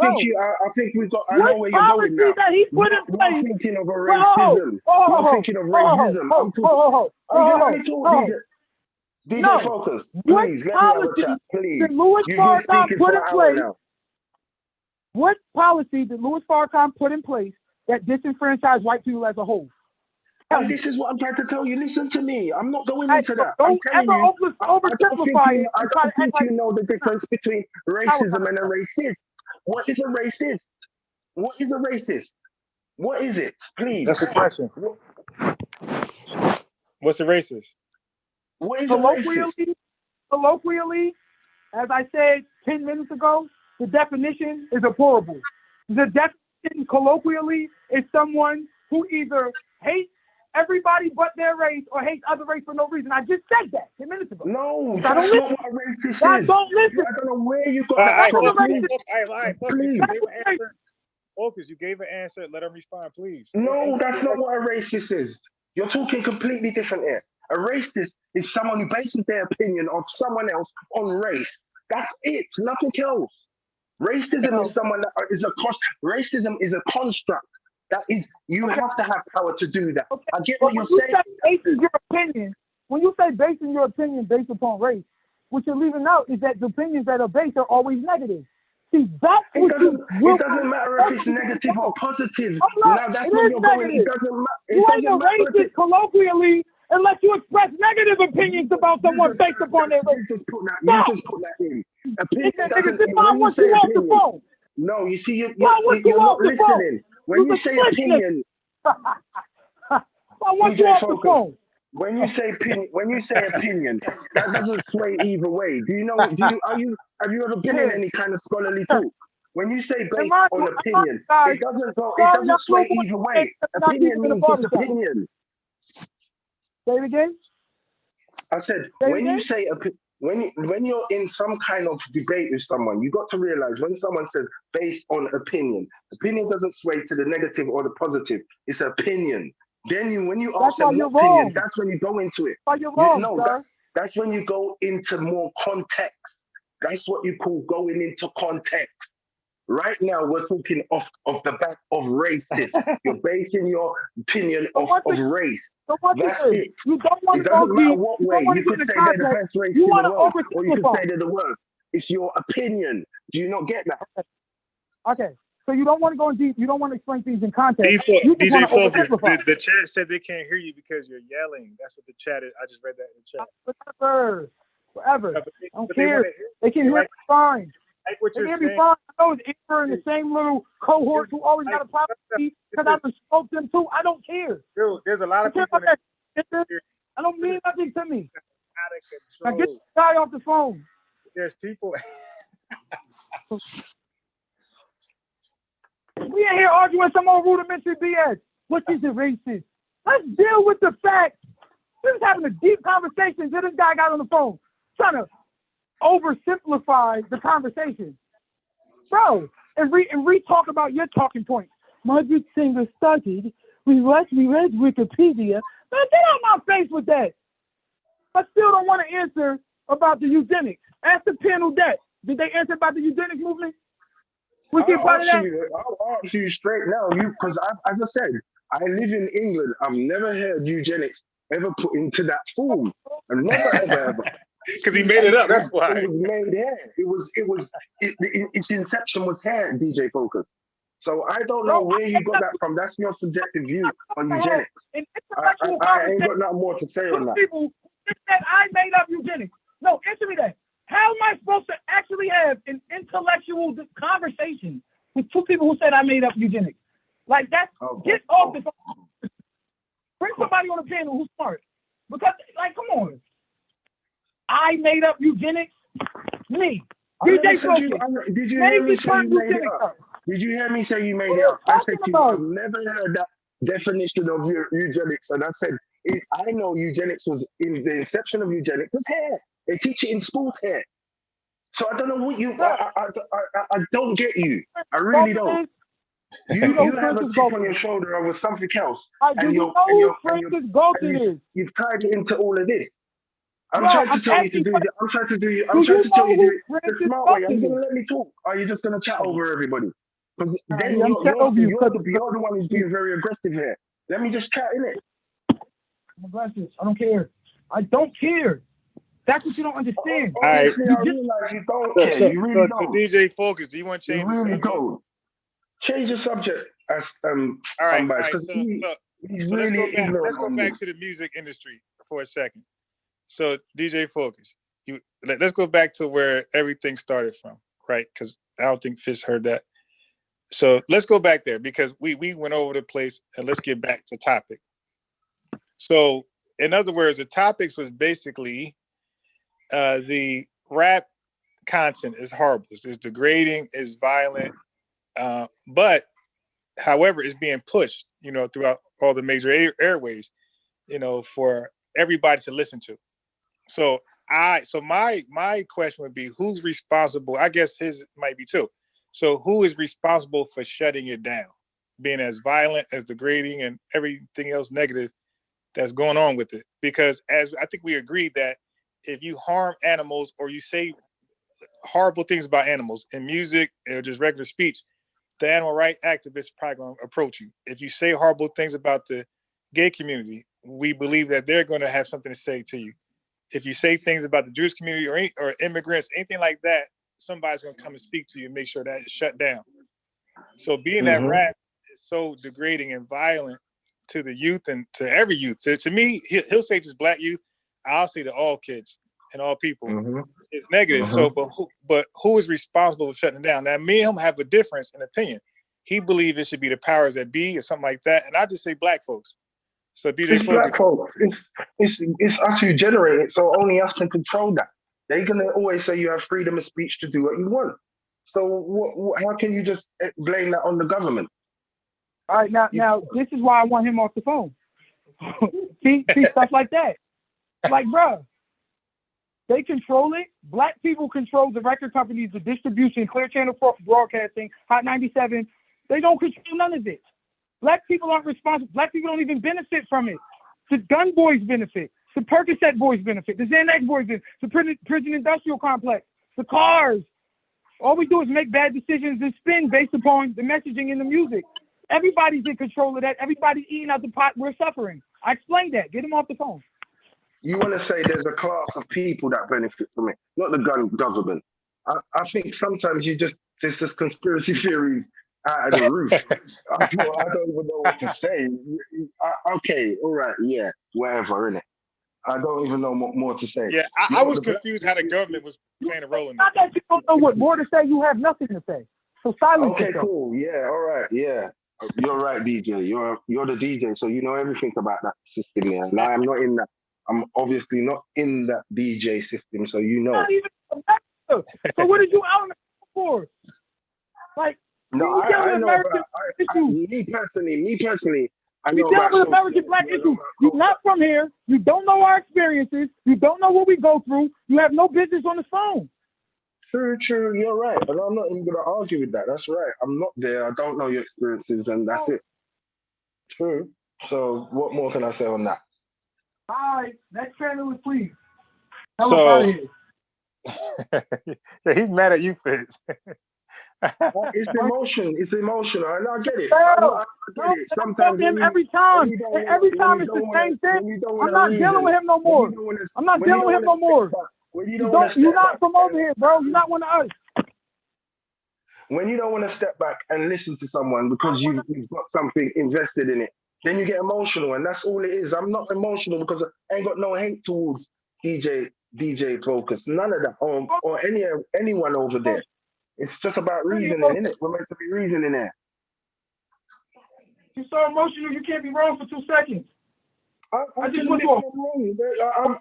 think we got. I know where you're going now. You're thinking of a racism. You're thinking of racism. DJ Focus, please let me have a chat. Please. Louis Farrakhan put in place. What policy did Louis Farrakhan put in place that disenfranchised white people as a whole? And this is what I'm trying to tell you. Listen to me. I'm not going into that. Don't ever oversimplify it. I don't think you know the difference between racism and a racist. What is a racist? What is a racist? What is it? Please. That's a question. What's a racist? What is a racist? Colloquially, as I said 10 minutes ago, the definition is deplorable. The definition colloquially is someone who either hates everybody but their race or hates other race for no reason. I just said that 10 minutes ago. No, that's not what a racist is. Don't listen. I don't know where you got that from. Please. Focus. You gave an answer. Let him respond, please. No, that's not what a racist is. You're talking completely different here. A racist is someone who bases their opinion of someone else on race. That's it. Nothing else. Racism is someone that is a cost. Racism is a construct. That is, you have to have power to do that. Okay. I get But what you're when saying. you say basing your opinion, when you say basing your opinion based upon race, what you're leaving out is that the opinions that are based are always negative. See, that's It what doesn't. you It doesn't matter if it's negative or positive. Hold Now up. that's It when is you're going. It negative. doesn't matter. You It ain't a doesn't matter if racist colloquially unless you express negative opinions about someone based upon their race. You just put that. No. You just put that in. Opinion Listen, nigga, doesn't. this why I When you want say you off the opinion, phone. no, you see, Why I want you you're not off the phone. listening. When you say opinion, I want you DJ off the Focus. phone. When you say opinion, that doesn't sway either way. Do you know? Have you ever been in any kind of scholarly talk? When you say based on opinion, it doesn't go. It doesn't sway either way. Opinion means just opinion. Say it again. I said Say it when you again? say when you're in some kind of debate with someone, you got to realize when someone says based on opinion, opinion doesn't sway to the negative or the positive. It's opinion. Then when you ask That's why them you're what opinion, wrong. that's when you go into it. Why you're wrong, No, sir. that's when you go into more context. That's what you call going into context. Right now, we're talking off the back of racism. You're basing your opinion So off what's of the- race. So what That's is it. You don't want It to doesn't go matter deep. what You way. don't want You to could get say the they're the context. best race You in want the to world, or you could say oversimplify. they're the worst. It's your opinion. Do you not get that? Okay. So you don't want to go in deep. You don't want to explain things in context. DJ You just want to Focus. oversimplify. The chat said they can't hear you because you're yelling. That's what the chat is. I just read that in the chat. Whatever. But I don't they care. wanna hear- They can hear like- me fine. Like what They you're can hear me saying. fine. I know it's in the same little cohort who always got a problem with me because I just spoke them too. I don't care. Dude, there's a lot I of care people about that that. I don't mean nothing to me. out of Now get control. the guy off the phone. There's people. We in here arguing some old rudimentary BS. What is a racist? Let's deal with the facts. We was having a deep conversation until this guy got on the phone, trying to oversimplify the conversation. Bro, and re-talk about your talking points. Margaret Sanger started, we read Wikipedia. Man, get out my face with that. I still don't want to answer about the eugenics. Ask the panel that. Did they answer about the eugenics movement? We get part of that. I'll ask you straight now, because as I said, I live in England. I've never heard eugenics ever put into that form. I've never ever. Because he made it up. That's why. It was made here. Its inception was here, DJ Focus. So I don't know where you got that from. That's your subjective view on eugenics. I ain't got nothing more to say on that. People that I made up eugenics. No, answer me that. How am I supposed to actually have an intellectual conversation with two people who said I made up eugenics? Like that, get off the phone. Bring somebody on the panel who's smart. Because, like, come on. I made up eugenics? Me. DJ Focus. Did you hear me say you made it up? Did you hear me say you made it up? I said to you, I've never heard that definition of eugenics. And I said, I know eugenics was in the inception of eugenics was here. They teach it in schools here. So I don't know what you. I don't get you. I really don't. You have a chip on your shoulder over something else, and you've tied it into all of this. I'm trying to tell you to do it. I'm trying to tell you to do it the smart way. Are you gonna let me talk? Or are you just gonna chat over everybody? Because then you're the one who's being very aggressive here. Let me just chat in it. I'm aggressive. I don't care. I don't care. That's what you don't understand. Honestly, I realize you don't care. You really don't. So DJ Focus, do you want to change the subject? Don't. Change the subject as all right. because he's really ignorant. Let's go back to the music industry for a second. So DJ Focus, let's go back to where everything started from, right? Because I don't think Fish heard that. So let's go back there because we went over the place and let's get back to topic. So in other words, the topics was basically the rap content is horrible. It's degrading, it's violent, but however, it's being pushed, throughout all the major airways, for everybody to listen to. So my question would be, who's responsible? I guess his might be too. So who is responsible for shutting it down, being as violent, as degrading, and everything else negative that's going on with it? Because as I think we agreed that if you harm animals or you say horrible things about animals in music or just regular speech, the animal rights activists are probably going to approach you. If you say horrible things about the gay community, we believe that they're going to have something to say to you. If you say things about the Jewish community or immigrants, anything like that, somebody's going to come and speak to you and make sure that it's shut down. So being that rap is so degrading and violent to the youth and to every youth. To me, he'll say just black youth. I'll say to all kids and all people. It's negative. So, but who is responsible for shutting it down? Now, me and him have a difference in opinion. He believes it should be the powers that be or something like that, and I just say black folks. So DJ, it's black folks. It's us who generate it. So only us can control that. They're gonna always say you have freedom of speech to do what you want. So how can you just blame that on the government? All right, now this is why I want him off the phone. see stuff like that. Like, bruh, they control it. Black people control the record companies, the distribution, Clear Channel Broadcasting, Hot 97. They don't control none of it. Black people aren't responsible. Black people don't even benefit from it. The gun boys benefit. The Percocet boys benefit. The Xanax boys benefit. The prison industrial complex. The cars. All we do is make bad decisions and spin based upon the messaging in the music. Everybody's in control of that. Everybody's eating out the pot. We're suffering. I explained that. Get him off the phone. You want to say there's a class of people that benefit from it, not the gun government. I think sometimes there's just conspiracy theories out of the roof. I don't even know what to say. Okay, all right, yeah, whatever, innit? I don't even know what more to say. Yeah, I was confused how the government was playing a role in Not that you don't know what more to say, you have nothing to say. So silence Okay, yourself. cool. Yeah, all right, yeah. You're right, DJ. You're the DJ, so you know everything about that system there. Now I'm not in that. I'm obviously not in that DJ system, so you know. Not even so what did you out for? Like, no, I know about me personally. I know deal about with American black issues. You're not from here. You don't know our experiences. You don't know what we go through. You have no business on the phone. True. You're right, and I'm not even gonna argue with that. That's right. I'm not there. I don't know your experiences, and that's it. True. So, what more can I say on that? All right, next channel, please. So, yeah, he's mad at you, Fitz. It's emotional, and I get it. I get it. Sometimes every time it's the same thing. I'm not dealing with him no more. I'm not dealing with him no more. You're not from over here, bro. You're not one of us. When you don't want to step back and listen to someone because you've got something invested in it, then you get emotional, and that's all it is. I'm not emotional because I ain't got no hate towards DJ Focus, none of that, or anyone over there. It's just about reasoning, isn't it? We're meant to be reasoning there. You're so emotional, you can't be wrong for 2 seconds. I just want to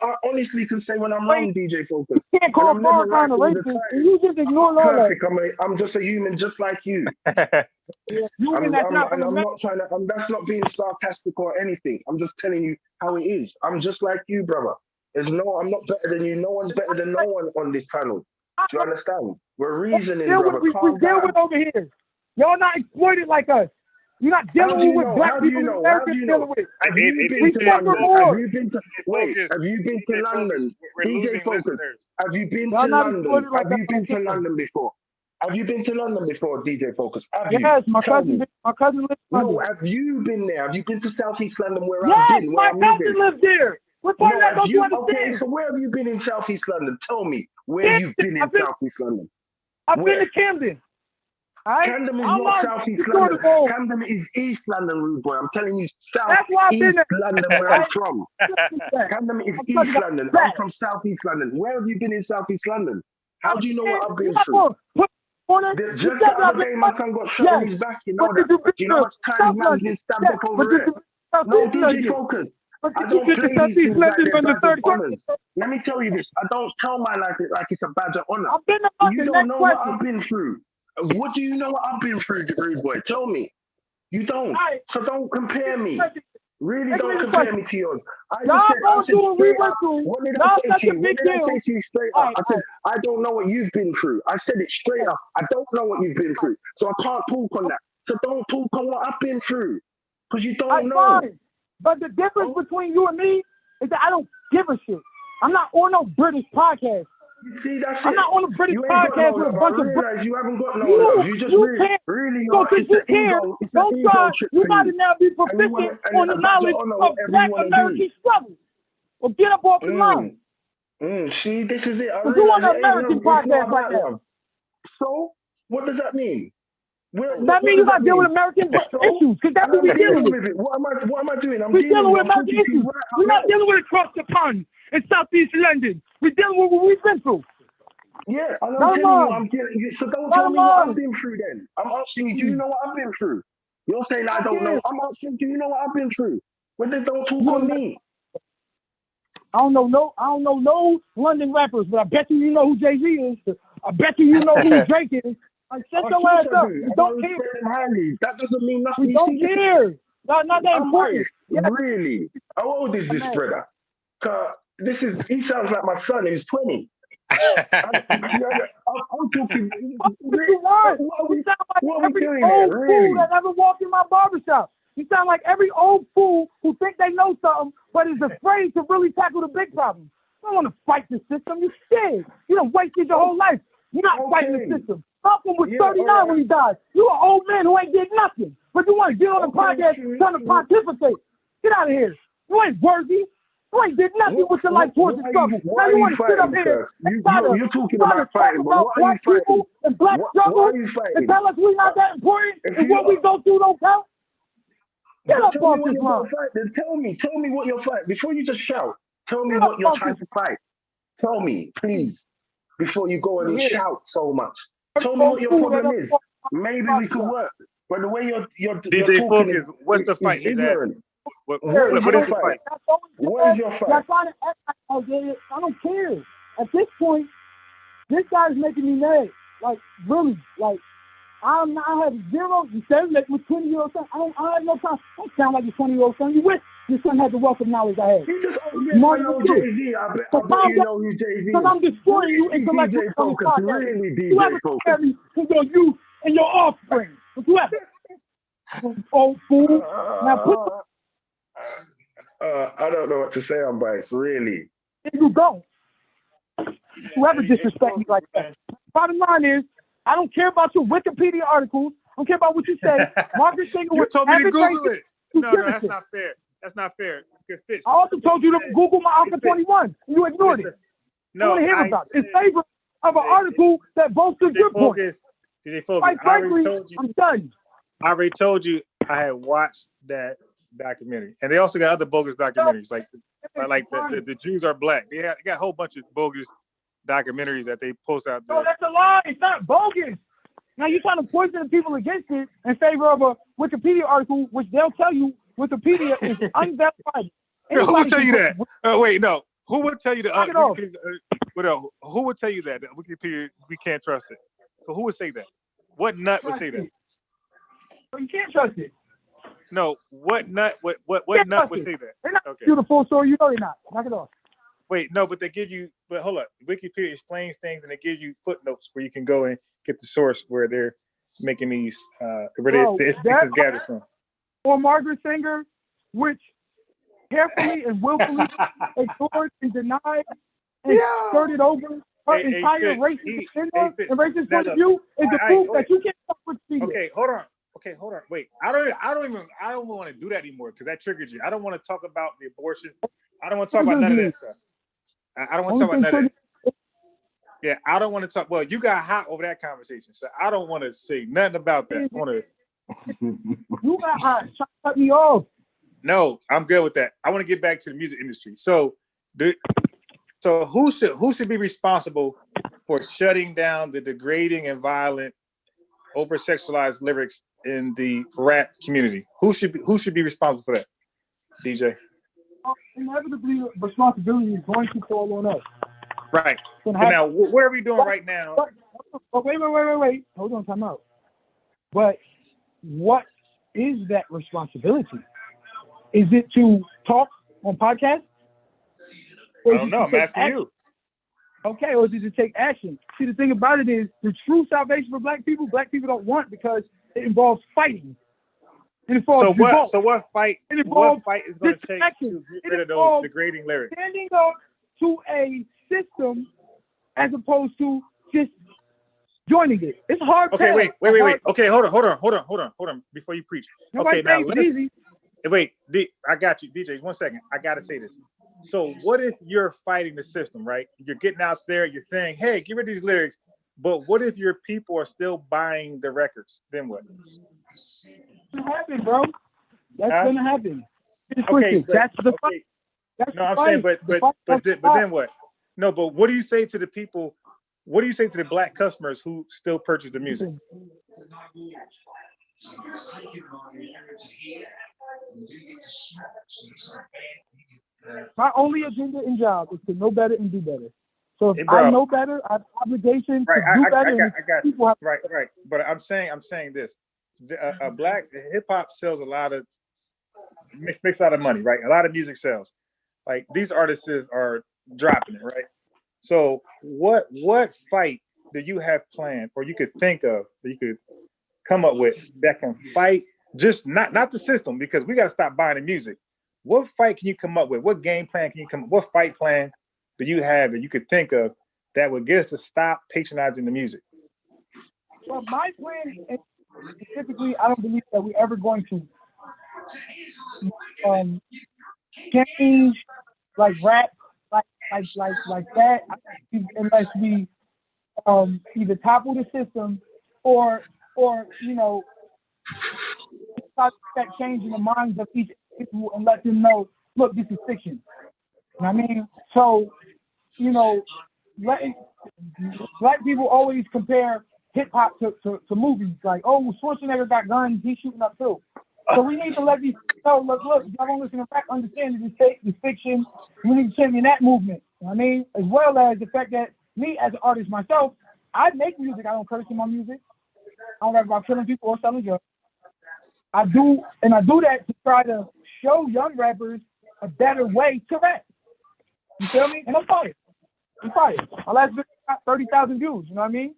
I honestly can say when I'm wrong, DJ Focus. You can't call Paul kind of racist, and you just ignore all that. I'm just a human, just like you. I'm not trying to. That's not being sarcastic or anything. I'm just telling you how it is. I'm just like you, brother. I'm not better than you. No one's better than no one on this panel. Do you understand? We're reasoning, brother. We deal with over here. Y'all not exploited like us. You're not dealing with black people in America dealing with. Have you been to London? DJ Focus. Have you been to London? Have you been to London before? Have you been to London before, DJ Focus? Yes, my cousin lives in London. No, have you been there? Have you been to Southeast London where I've been? Yes, my cousin lives there. What part of that don't you understand? Okay, so where have you been in Southeast London? Tell me where you've been in Southeast London. I've been to Camden. Right? Camden is not Southeast London. Camden is East London, rude boy. I'm telling you, Southeast London, where I'm from. Camden is East London. I'm from Southeast London. Where have you been in Southeast London? How do you know what I've been through? Just the other day, my son got shot in his back. You know that. Do you know how much times man's been stabbed up over there? No, DJ Focus. I don't play these things like they're badge of honors. Let me tell you this. I don't tell my life like it's a badge of honor. You don't know what I've been through. What do you know what I've been through, rude boy? Tell me. You don't. So don't compare me. Really Answer don't me the compare question. me to yours. I Y'all just said, going through what we straight went up. through. What did I Y'all say such to a you? What big did I deal. say to you straight All up? right, I said, I don't know what you've been through. I said it straight up. I don't know what you've been through. So I can't talk on that. So don't talk on what I've been through. Because you don't know. fine. But the difference between you and me is that I don't give a shit. I'm not on no British podcast. You see, that's I'm it. not on a British You ain't got no podcast with a love. I bunch of realize you haven't got no You- love. You just you really, can't. really, So since it's you the care, ego. It's the don't ego try. trip You for got to you. now be And you proficient want to, on the and knowledge honor of whatever Black you want to American be. struggle. Or get up off the line. See, this is it. I Because you on realize the it ain't American love. It's not podcast right about now. love. So, what does that mean? That means you got to deal with American issues, because that's what we're dealing with. it. What am I doing? I'm We're dealing dealing with with I'm American talking to you issues. right We're not now. dealing with across the pond in Southeast London. We're dealing with what we've been through. Yeah, and I'm Bottom telling you, line. I'm dealing. So don't tell Bottom me what line. I've been through. Then I'm asking you, do you know what I've been through? You're saying I don't know. I'm asking, do you know what I've been through? Well, then don't talk on me. I don't know no London rappers, but I bet you know who Jay-Z is. I bet you know who Drake is. Shut Of your course ass I up. do. We I don't respect care. them highly. That doesn't mean nothing. We You don't see, this care. Not that I'm important. biased. Yeah. Really? How old is this brother? He sounds like my son who's 20. I'm talking. What you want? You sound like what are we every doing old here? fool Really? that ever walked in my barbershop. You sound like every old fool who think they know something, but is afraid to really tackle the big problem. You don't want to fight the system. You're scared. You done wasted your whole life. You're not fighting the system. Malcolm was 39 when he died. You an old man who ain't did nothing. But you want to get on the podcast trying to pontificate. Get out of here. You ain't worthy. You ain't did nothing with your life towards the struggle. Now you want to sit up here and You're talking about fighting, but what are you black people fighting? and black What struggle are you fighting? and tell us we're not that important and what we go through don't count? Get up Tell me off what this you're line. going to fight. Then tell me what you're fighting. Before you just shout, tell me Get what up you're off trying this to fight. Tell me, please, before you go and Yeah. shout so much. Tell me Every what your old fool problem that is. ever Maybe we could work. But the way you're DJ talking Focus, what's the fight? is He's ignorant. What What is is your the fight? What is your Y'all fight? trying to act like I did it. I don't care. At this point, this guy's making me mad. Like, really. Like, I have zero. You said like with 20-year-old son. I have no time. I don't sound like a 20-year-old son. You wish your son had the wealth of knowledge I had. You just asked me if I know Jay-Z. I bet you know who Jay-Z is. Because I'm destroying you Really, intellectually DJ on this Focus. podcast. Really, You DJ ever Focus. compare me to your youth and your offspring? But you ever. Old fool. Now put I don't know what to say on bias. Really. if you don't. Whoever disrespect me like that. Bottom line is, I don't care about your Wikipedia articles. I don't care about what you say. Margaret Sanger You was told me to avid Google racist. it. No, that's not fair. That's not fair. I also told you to Google my Alpha 21. You ignored it. No, I want to hear I about it. In said- favor of an article that bolsters your point. DJ Focus, Quite I already frankly, told you. I'm done. I already told you I had watched that documentary, and they also got other bogus documentaries, like the Jews are black. They got a whole bunch of bogus documentaries that they post out there. No, that's a lie. It's not bogus. Now you're trying to poison the people against it in favor of a Wikipedia article, which they'll tell you Wikipedia is unverified. Who will tell you that? Can- Wait, no. Who would tell you that? Knock it off. Who would tell you that Wikipedia, we can't trust it? So who would say that? What nut would say that? So you can't trust it. No, what nut? What Can't nut trust would it. say that? They're not Okay. you the full story. You know they're not. Knock it off. Wait, no, but they give you. But hold up, Wikipedia explains things and they give you footnotes where you can go and get the source where they're making these where the information is gathered from. Or Margaret Sanger, which carefully and willfully ignored and denied and skirted over her entire racist agenda and racist point of view is the proof that you can't talk with Wikipedia. Okay, hold on. Wait, I don't want to do that anymore because that triggered you. I don't want to talk about the abortion. I don't want to talk about none of that stuff. I don't want to talk about none of that. Yeah, I don't want to talk. Well, you got hot over that conversation, so I don't want to say nothing about that. You got hot. Try to cut me off. No, I'm good with that. I want to get back to the music industry. So who should be responsible for shutting down the degrading and violent, over-sexualized lyrics in the rap community? Who should be responsible for that? DJ. Inevitably, responsibility is going to fall on us. Right. So now, what are we doing right now? But wait. Hold on, time out. But what is that responsibility? Is it to talk on podcasts? I don't know. I'm asking you. Okay, or is it to take action? See, the thing about it is the true salvation for black people don't want because it involves fighting. It involves revolt. So what fight? What fight is going to take to get rid of those degrading lyrics? Standing up to a system as opposed to just joining it. It's hard. Okay, wait. Okay, hold on. Before you preach. Nobody Okay, now it's easy. Wait. I got you, DJ. 1 second. I got to say this. So what if you're fighting the system, right? You're getting out there. You're saying, "Hey, get rid of these lyrics." But what if your people are still buying the records? Then what? It's gonna happen, bro. That's gonna happen. Okay, that's the fight. Okay. That's No, I'm saying, but then what? No, but what do you say to the people? What do you say to the black customers who still purchase the music? My only agenda and job is to know better and do better. So if Hey, bro. I know better, I have obligation to do better. I got right. But I'm saying this: black hip hop sells a lot of makes a lot of money, right? A lot of music sells. Like these artists are dropping it, right? So what fight do you have planned, or you could think of that you could come up with that can fight just not the system, because we got to stop buying the music. What fight can you come up with? What game plan can you come? What fight plan do you have that you could think of that would get us to stop patronizing the music? Well, my plan is specifically, I don't believe that we're ever going to change like rap like that unless we either topple the system or start that change in the minds of each people and let them know, look, this is fiction. You know what I mean? So, black people always compare hip hop to movies. Like, oh, Schwarzenegger got guns, he's shooting up too. So we need to let these know, look, y'all don't listen to rap, understand that it's fake, it's fiction. We need to champion that movement. You know what I mean? As well as the fact that me as an artist myself, I make music, I don't curse in my music. I don't rap about killing people or selling drugs. I do that to try to show young rappers a better way to rap. You feel me? And I'm fired. My last video got 30,000 views. You know what I mean?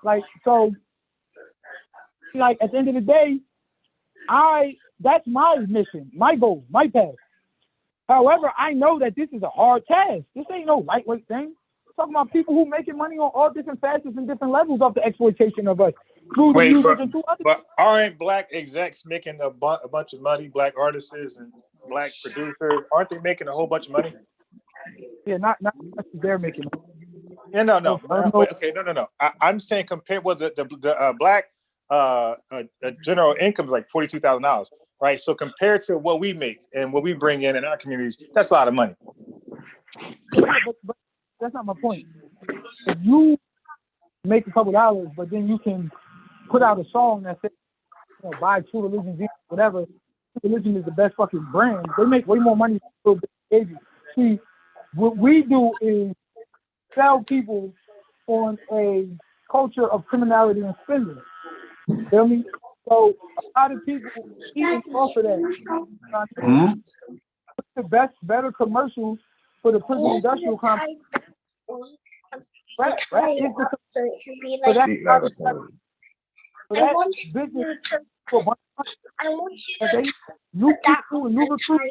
Like, so, like, at the end of the day, that's my mission, my goal, my path. However, I know that this is a hard task. This ain't no lightweight thing. We're talking about people who making money on all different facets and different levels of the exploitation of us. But aren't black execs making a bunch of money? Black artists and black producers, aren't they making a whole bunch of money? Yeah, not they're making money. Yeah, no. Okay, no. I'm saying compared with the black general income is like $42,000, right? So compared to what we make and what we bring in our communities, that's a lot of money. But that's not my point. If you make a couple dollars, but then you can put out a song that says, buy True Religion, whatever. True Religion is the best fucking brand. They make way more money than True. See, what we do is sell people on a culture of criminality and spending. Feel me? So a lot of people even off of that. The better commercials for the prison industrial complex. Right is the, so it can be like. I want you to new put that people and new recruits.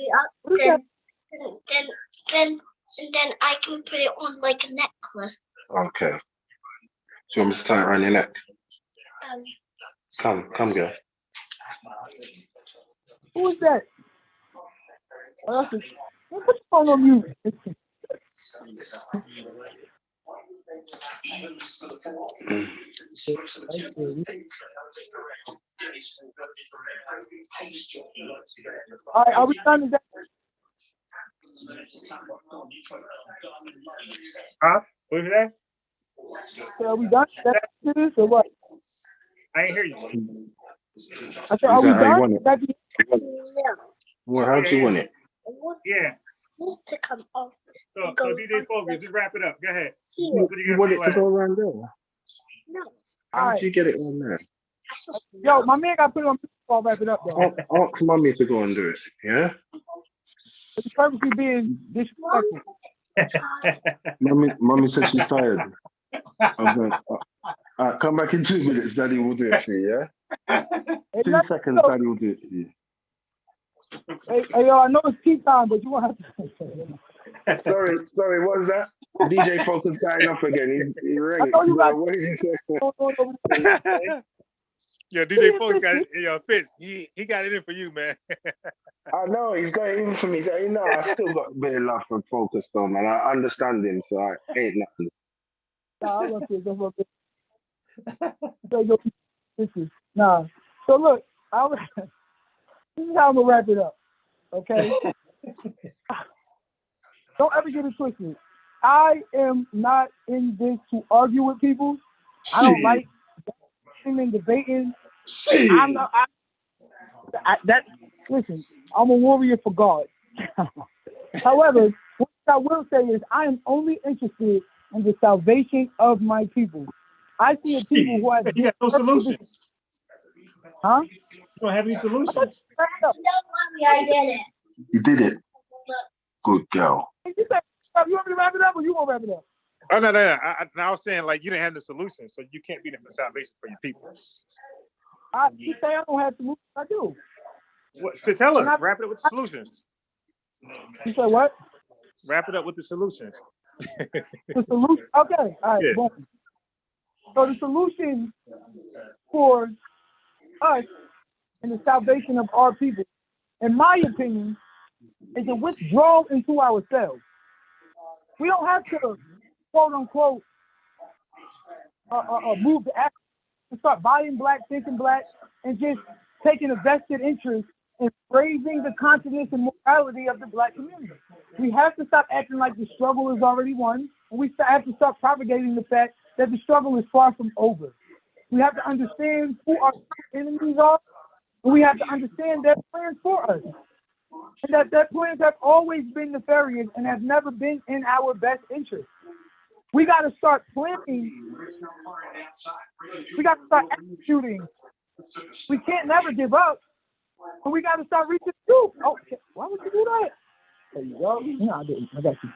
Then I can put it on like a necklace. Okay. So you want me to tie it around your neck? Come, girl. Who is that? Oh, put your phone on mute. All right, are we done with that? Huh? What is that? So are we done with this or what? I ain't hear you. I said, are we done? Well, how'd you want it? Yeah. To come off. So DJ Focus, just wrap it up. Go ahead. You want it to go around there? No. How did you get it on there? Yo, my man got to put it on. I'll wrap it up though. Ask mommy to go and do it. Yeah. It's purposely being disrespectful. Mommy said she's tired. Come back in 2 minutes. Daddy will do it for you. Yeah. 2 seconds. Daddy will do it for you. Hey, yo, I know it's tea time, but you won't have to. Sorry. What was that? DJ Focus signing off again. He's right. What did you say? Yeah, DJ Folks got it. Yo, Fitz, he got it in for you, man. I know he's got it in for me. You know, I still got a bit of love for Focus though, man. I understand him, so I ain't nothing. Nah, I love it. Nah. So look, this is how I'm gonna wrap it up. Okay. Don't ever get it twisted. I am not in this to argue with people. I don't like and debating. I'm not. Listen, I'm a warrior for God. However, what I will say is I am only interested in the salvation of my people. I see a people who have you got no solutions. Huh? You don't have any solutions. I did it. You did it. Good girl. You want me to wrap it up or you want to wrap it up? Oh, no. I was saying, like, you didn't have the solution, so you can't be the salvation for your people. You say I don't have to move. I do. What, to tell us, wrap it up with the solutions. You say what? Wrap it up with the solutions. The solution? Okay. All right. Yeah. Boom. So the solution for us and the salvation of our people, in my opinion, is to withdraw into ourselves. We don't have to, quote unquote, move to action and start buying black, thinking black, and just taking a vested interest in raising the consciousness and morality of the black community. We have to stop acting like the struggle is already won, and we have to start propagating the fact that the struggle is far from over. We have to understand who our enemies are, and we have to understand their plans for us. And that their plans have always been nefarious and have never been in our best interest. We got to start planning. We got to start executing. We can't never give up. But we got to start reaching through. Oh, why would you do that? There you go. No, I didn't. I got you.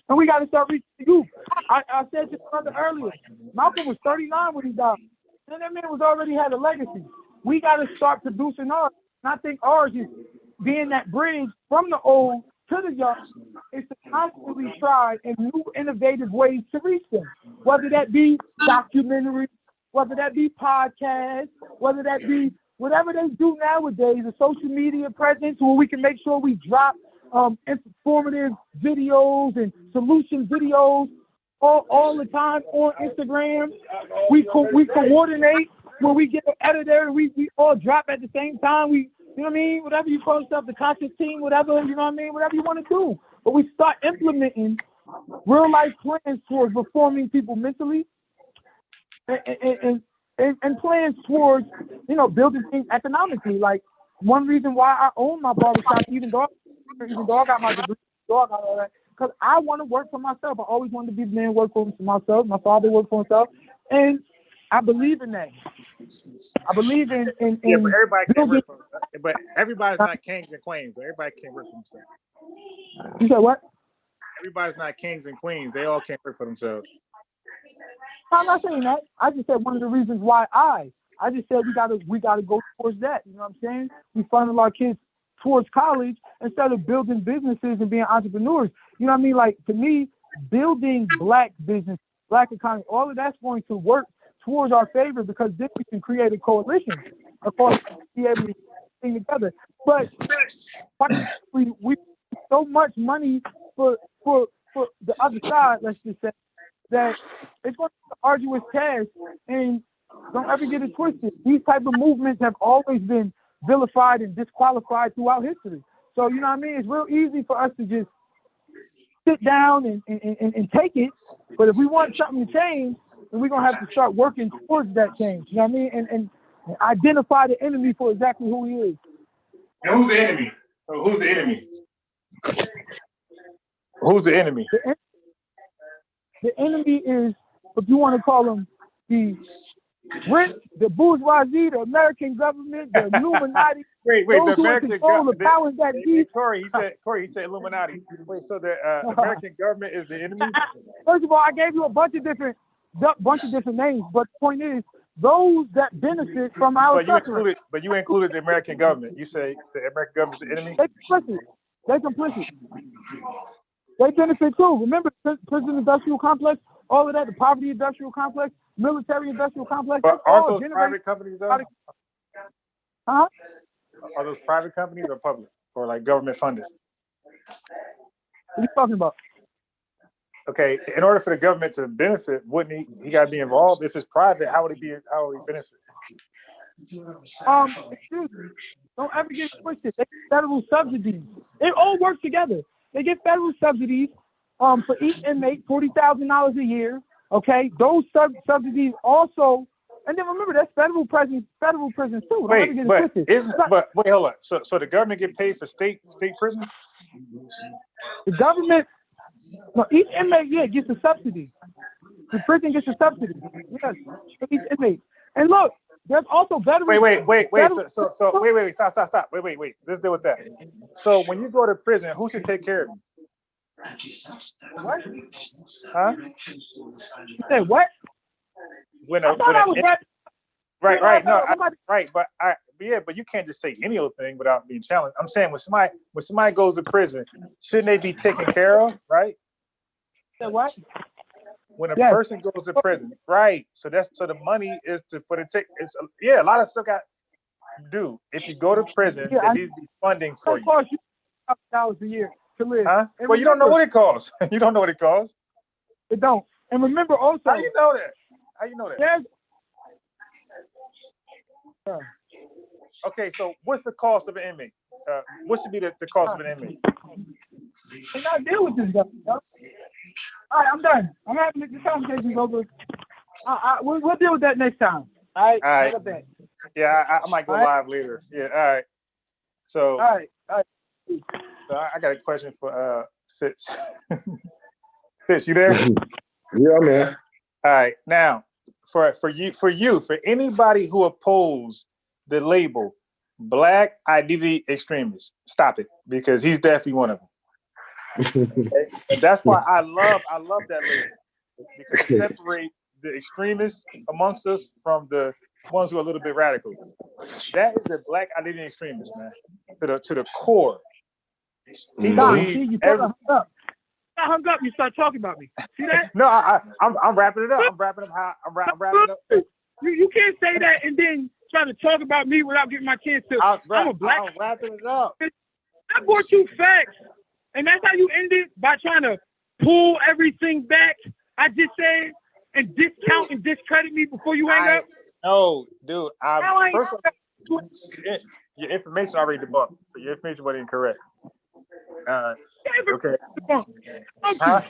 And we got to start reaching youth. I said to brother earlier, Malcolm was 39 when he died. And that man was already had a legacy. We got to start producing ours. And I think ours is being that bridge from the old to the young is to constantly try in new innovative ways to reach them. Whether that be documentaries, whether that be podcasts, whether that be whatever they do nowadays, a social media presence where we can make sure we drop informative videos and solution videos all the time on Instagram. We coordinate where we get an editor and we all drop at the same time. You know what I mean? Whatever you call yourself, the conscious team, whatever, you know what I mean? Whatever you want to do. But we start implementing real life plans towards reforming people mentally and plans towards, building things economically. Like one reason why I own my barbershop, even though I got my degree, I got all that, because I want to work for myself. I always wanted to be the man work for myself. My father worked for himself. And I believe in that. I believe in yeah, but everybody can't work for, but everybody's not kings and queens. So everybody can't work for themselves. You said what? Everybody's not kings and queens. They all can't work for themselves. I'm not saying that. I just said one of the reasons why I just said we gotta go towards that. You know what I'm saying? We funnel our kids towards college instead of building businesses and being entrepreneurs. You know what I mean? Like, to me, building black business, black economy, all of that's going to work towards our favor, because then we can create a coalition, of course, be able to thing together. But we so much money for the other side, let's just say, that it's going to be an arduous task. And don't ever get it twisted. These type of movements have always been vilified and disqualified throughout history. So, you know what I mean? It's real easy for us to just sit down and take it. But if we want something to change, then we're going to have to start working towards that change. You know what I mean? And identify the enemy for exactly who he is. And who's the enemy? Who's the enemy? Who's the enemy? The enemy is, if you want to call them, the rich, the bourgeoisie, the American government, the Illuminati, Wait, those the who American control the powers that be. Corey, he said Illuminati. Wait, so the American government is the enemy? First of all, I gave you a bunch of different names, but the point is, those that benefit from our suffering. But you included the American government. You say the American government is the enemy? They complicit. They benefit too. Remember, prison industrial complex, all of that, the poverty industrial complex, military industrial complex. But aren't those private companies though? Huh? Are those private companies or public or like government funded? What are you talking about? Okay, in order for the government to benefit, wouldn't he got to be involved? If it's private, how would he benefit? Excuse me. Don't ever get twisted. They get federal subsidies. It all works together. They get federal subsidies for each inmate, $40,000 a year. Okay, those subsidies also, and then remember that's federal prison too. Wait, hold on. So the government get paid for state prison? The government, no, each inmate gets a subsidy. The prison gets a subsidy. Yes, for each inmate. And look, there's also veterans. Wait. So wait. Stop. Wait. Let's deal with that. So when you go to prison, who should take care of you? What? Huh? You said what? Right. But you can't just say any old thing without being challenged. I'm saying when somebody goes to prison, shouldn't they be taken care of, right? Said what? When a person goes to prison, right? So the money is a lot of stuff got to do. If you go to prison, there needs to be funding for you. Cost you $1,000 a year to live. Huh? Well, you don't know what it costs. You don't know what it costs. It don't. And remember also. How you know that? Okay, so what's the cost of an inmate? What should be the cost of an inmate? And I deal with this stuff. All right, I'm done. I'm having this conversation over. We'll deal with that next time. All right. Yeah, I might go live later. Yeah, all right. So, all right. So I got a question for Fitz. Fitz, you there? Yeah, man. All right. Now, for anybody who oppose the label Black Identity Extremist, stop it, because he's definitely one of them. Okay? And that's why I love that label, because it separates the extremists amongst us from the ones who are a little bit radical. That is the Black Identity Extremist, man, to the core. He believes I hung up. You start talking about me. See that? No, I'm wrapping it up. I'm wrapping it up. You can't say that and then try to talk about me without getting my chance to. I'm wrapping it up. I brought you facts, and that's how you end it, by trying to pull everything back I just said and discount and discredit me before you hang up. No, dude. First of all, your information already debunked, so your information wasn't incorrect. Okay. Huh?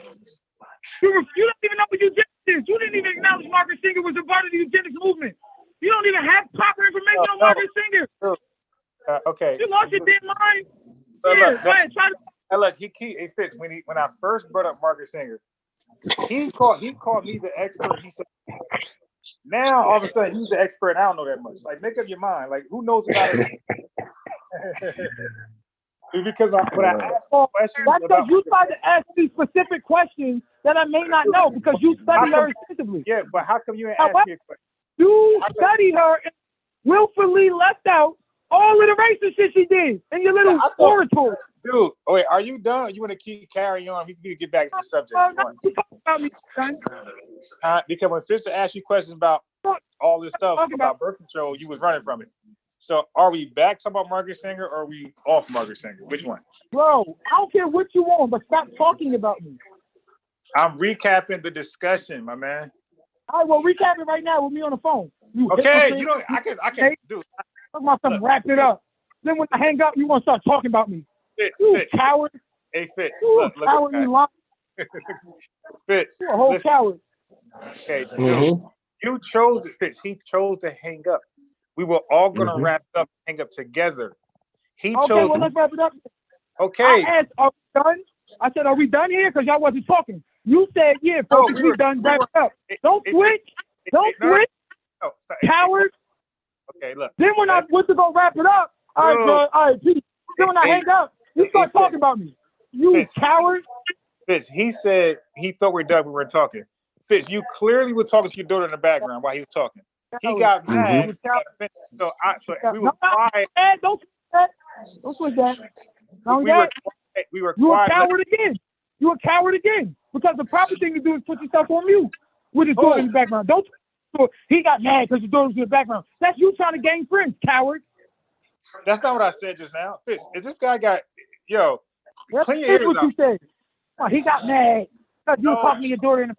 You don't even know what eugenics is. You didn't even acknowledge Margaret Singer was a part of the eugenics movement. You don't even have proper information on Margaret Singer. Okay. You lost your damn mind. Look, he fits when I first brought up Margaret Singer. He called me the expert. He said, now all of a sudden he's the expert. I don't know that much. Like, make up your mind. Like, who knows about it? Because when I ask questions, that's because you tried to ask me specific questions that I may not know because you studied her extensively. Yeah, but how come you ain't ask me a question? You studied her and willfully left out all of the racist shit she did in your little oratory. Dude, wait, are you done? You want to keep carrying on? We can get back to the subject. Because when Fisher asked you questions about all this stuff about birth control, you was running from it. So are we back talking about Margaret Singer or are we off Margaret Singer? Which one? Bro, I don't care what you want, but stop talking about me. I'm recapping the discussion, my man. All right, well, recap it right now with me on the phone. Okay, you don't. I can do it. Talk about something. Wrap it up. Then when I hang up, you want to start talking about me. Fitz. Coward. Hey, Fitz. Look, cowardly lying. Fitz. You're a whole coward. Okay, you chose it, Fitz. He chose to hang up. We were all gonna wrap it up, hang up together. He chose. Okay, well, let's wrap it up. Okay. I asked, are we done? I said, are we done here? Because y'all wasn't talking. You said, yeah, folks, we done. Wrap it up. Don't switch. Don't switch. no, stop. Coward. Okay, look. Then when I went to go wrap it up, all right, Bro. all right, Pete. Then when I hang up, you start talking about me. You Fitz. coward. Fitz, he said he thought we were done when we were talking. Fitz, you clearly were talking to your daughter in the background while he was talking. He got mad. So we were quiet. Don't switch that. Don't switch that. We were You a quiet. coward again. You a coward again. Because the proper thing to do is put yourself on mute with his daughter in the background. Don't. He got mad because his daughter's in the background. That's you trying to gain friends, coward. That's not what I said just now. Fitz, is this guy got clean your That's ears what out. you said. Oh, he got mad because you were talking to your daughter in the.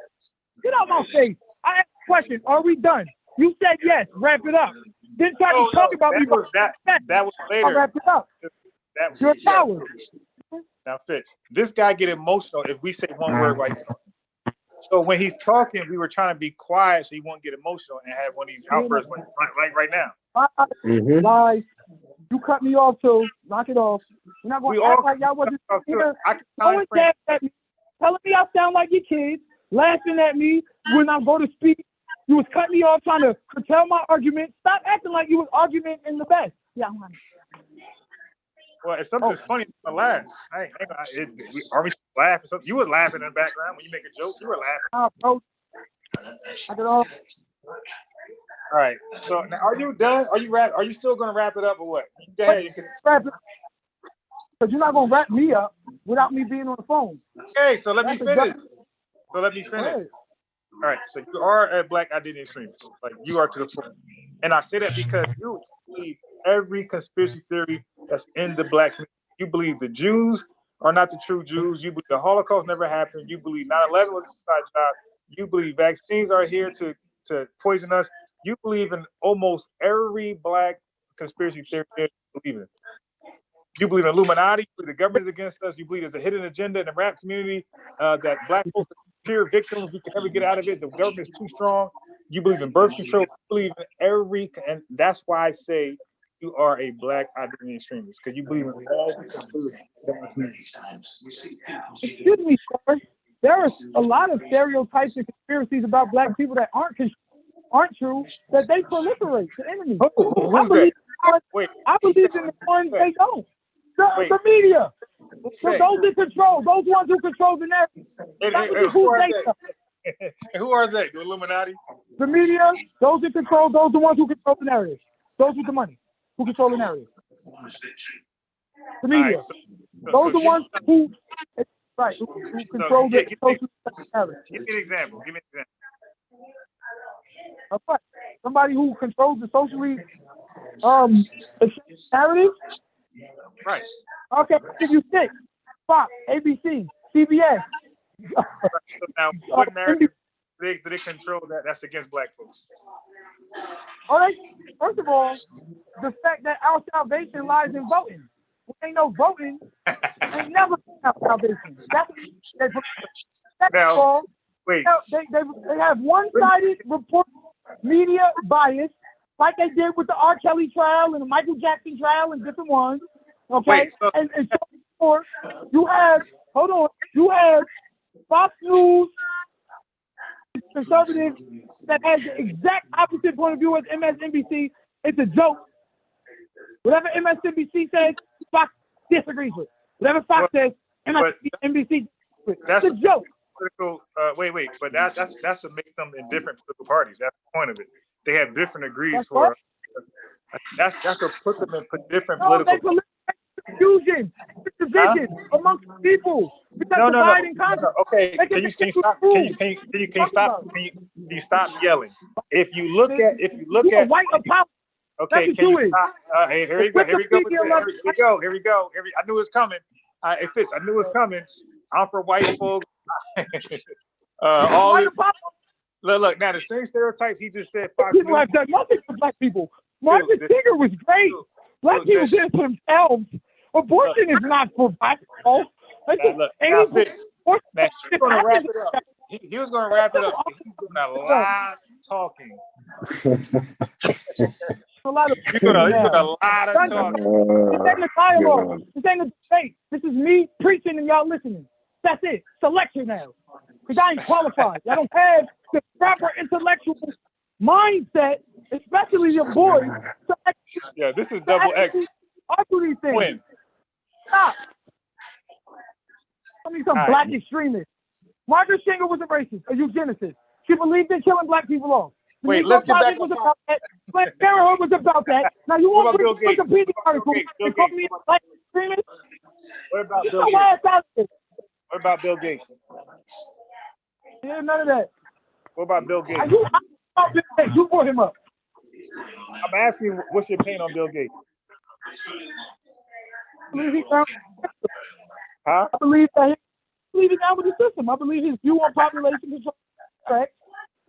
Get out my face. I asked a question. Are we done? You said yes. Wrap it up. Then try to talk about me. That was later. I'll wrap it up. You're a coward. Now, Fitz, this guy get emotional if we say one word right now. So when he's talking, we were trying to be quiet so he won't get emotional and have one of these outbursts like right now. Lies. You cut me off too. Knock it off. You're not going to act like y'all wasn't here. Always laughing at me, telling me I sound like your kids, laughing at me when I go to speak. You was cutting me off, trying to curtail my argument. Stop acting like you was arguing in the best. Yeah, I'm honest. Well, if something's funny, I'm laugh. Are we laughing? You were laughing in the background when you make a joke. You were laughing. Bro. Knock it off. All right. So now, are you done? Are you still going to wrap it up or what? Go ahead. You can wrap it. Because you're not going to wrap me up without me being on the phone. Okay, so let me finish. All right, so you are a black identity extremist. Like, you are to the front. And I say that because you believe every conspiracy theory that's in the black community. You believe the Jews are not the true Jews. You believe the Holocaust never happened. You believe 9/11 was a inside job. You believe vaccines are here to poison us. You believe in almost every black conspiracy theory you believe in. You believe in Illuminati. You believe the government is against us. You believe there's a hidden agenda in the rap community that black folks are pure victims. We can never get out of it. The government is too strong. You believe in birth control. You believe in and that's why I say you are a black identity extremist, because you believe in all the Excuse me, sir. There are a lot of stereotypes and conspiracies about black people that aren't true, that they proliferate to enemies. I believe in the ones they don't. The media. So those in control, those ones who control the narrative. Who are they? The Illuminati? The media, those in control, those are the ones who control the narrative. Those with the money who control the narrative. The media. Right, those are the ones who control the narrative. Give me an example. Okay. Somebody who controls the socially narrative. Right. Okay, if you stick Fox, ABC, CBS. So now, what narrative do they control that's against black folks? All right. First of all, the fact that our salvation lies in voting. When ain't no voting, ain't never have salvation. That's all. Wait. They have one-sided report, media bias, like they did with the R. Kelly trial and the Michael Jackson trial and different ones. Okay, and so forth. You have Fox News, conservative, that has the exact opposite point of view as MSNBC. It's a joke. Whatever MSNBC says, Fox disagrees with. Whatever Fox says, MSNBC. That's a joke. Political, but that's to make them in different political parties. That's the point of it. They have different degrees for. That's to put them in different political. Confusion, division amongst people. No. Okay, can you stop? Can you stop yelling? If you look at white apology. Okay, can you stop? Here we go. I knew it was coming. It fits. I knew it was coming. I'm for white folks. Look, now the same stereotypes he just said. People have done nothing for black people. Martin Singer was great. Black people did it for themselves. Abortion is not for black people. He was going to wrap it up. He was going to wrap it up. He's doing a lot of talking. He's doing a lot of talking. This ain't a dialogue. This ain't a debate. This is me preaching and y'all listening. That's it. It's a lecture now. Because I ain't qualified. I don't have the proper intellectual mindset especially your boys, to Yeah, this is double X. argue these things. Win. Stop. I mean, some All right. black extremists. Margaret Sanger was a racist, a eugenicist. She believed in killing black people off. The Wait, Negro let's get back Project on was topic. about that. Planned Parenthood was about that. Now you What want to about read Bill the Gates? Wikipedia article Bill and call Gates. me a black extremist? What about Get Bill your Gates? ass out of here. What about Bill Gates? Yeah, none of that. What about Bill Gates? You brought him up. I'm asking, what's your opinion on Bill Gates? I believe he found. Huh? I believe that. I believe he's out with the system. I believe his view on population control is correct.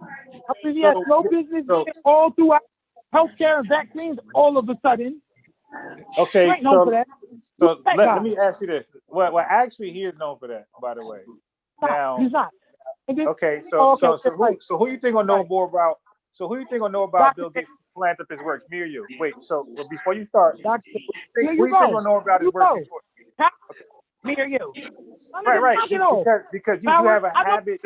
I believe he has no business being all throughout healthcare and vaccines all of a sudden. Okay, You ain't known for that. so That let guy. me ask you this. Well, actually, he is known for that, by the way. Now, He's not. And then- okay, Oh, so okay, right. who you think will know Right. more about? So who you think will know about Bill Gates' philanthropist works? Me or you? Wait. So before you start, Doctor, who here you you think go. will know about his You work go. before? Me or you? Right. Knock it off. Because you Howard, have a I don't- habit.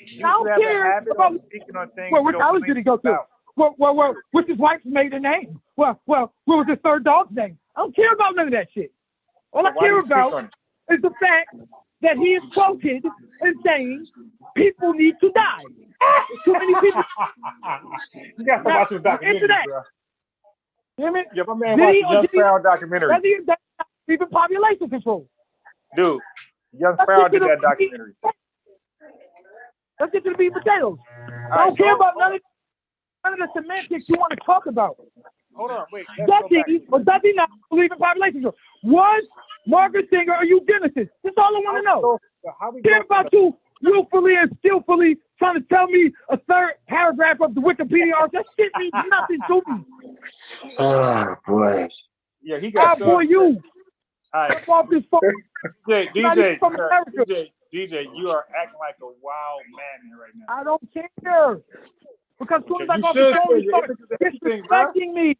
You I don't have a care habit of about- speaking on things Well, you what don't college know did he go to? about. Well, what's his wife's maiden name? Well, what was his third dog's name? I don't care about none of that shit. All I Why do care you speak about on it? is the fact that he is quoted as saying people need to die. Too many people. You got to Now, watch some documentaries, into that. bro. You hear me? Yeah, my man Did watched he the or Young did he- Farrell documentary. That's even population control. Dude, Young Let's Farrell get to did that the- documentary. Let's get to the meat and potatoes. I don't care about none of the semantics you want to talk about. Hold on, wait. Does Let's go back. he or does he not believe in population control? Was Margaret Sanger a eugenicist? That's all I want to know. How we Care about you willfully and skillfully trying to tell me a third paragraph of the Wikipedia article. That shit means nothing to me. Oh boy. Yeah, he I got boy you. All right, Step off this phone. Not even from America. DJ, you are acting like a wild man right now. I don't care. Because as soon as I You go off should the phone, care. you start You're everything, bro. disrespecting me.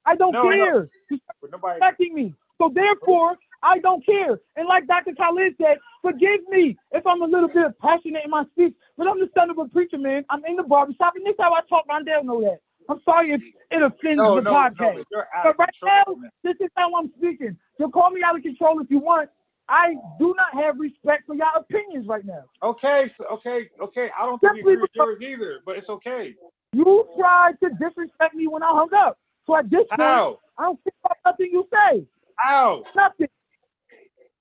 I don't No, care. You But nobody. start disrespecting me. So therefore, I don't care. And like Dr. Khalid said, forgive me if I'm a little bit passionate in my speech, but I'm the son of a preacher, man. I'm in the barbershop, and this is how I talk. Rondell know that. I'm sorry if it offends the podcast. You're out But of right control, now, man. this is how I'm speaking. You'll call me out of control if you want. I do not have respect for your opinions right now. Okay, okay. I don't think we Simply agree with yours either, but it's okay. You tried to disrespect me when I hung up. So at this point, How? I don't care about nothing you say. How? Nothing.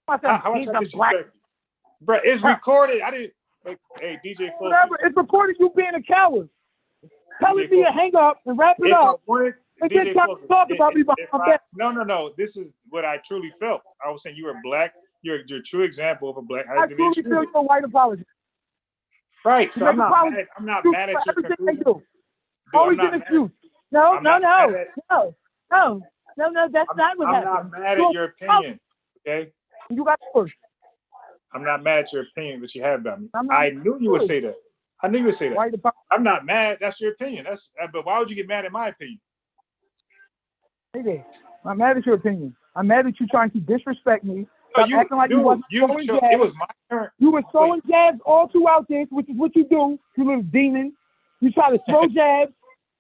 How much I disrespect you? Bro, it's recorded. I didn't. Hey, DJ Focus. Whatever. It's recorded you being a coward. Telling me to hang up and wrap it If I up. wanted, And then DJ try Focus, to talk about me behind my back. no. This is what I truly felt. I was saying you were black. You're a true example of a black. I truly feel you're a white apology. Right. So I'm not mad. I'm not mad at your everything they conclusion. do. Always an excuse. No, that's not what I'm happened. not mad at your opinion. Okay. You got yours. I'm not mad at your opinion that you have about me. I'm not I knew you would say that. I knew you would say that. White apology. I'm not mad. That's your opinion. But why would you get mad at my opinion? I'm mad at your opinion. I'm mad at you trying to disrespect me. No, Stop acting like you wasn't throwing it jabs. was my turn. You were throwing jabs all throughout this, which is what you do, you little demon. You try to throw jabs,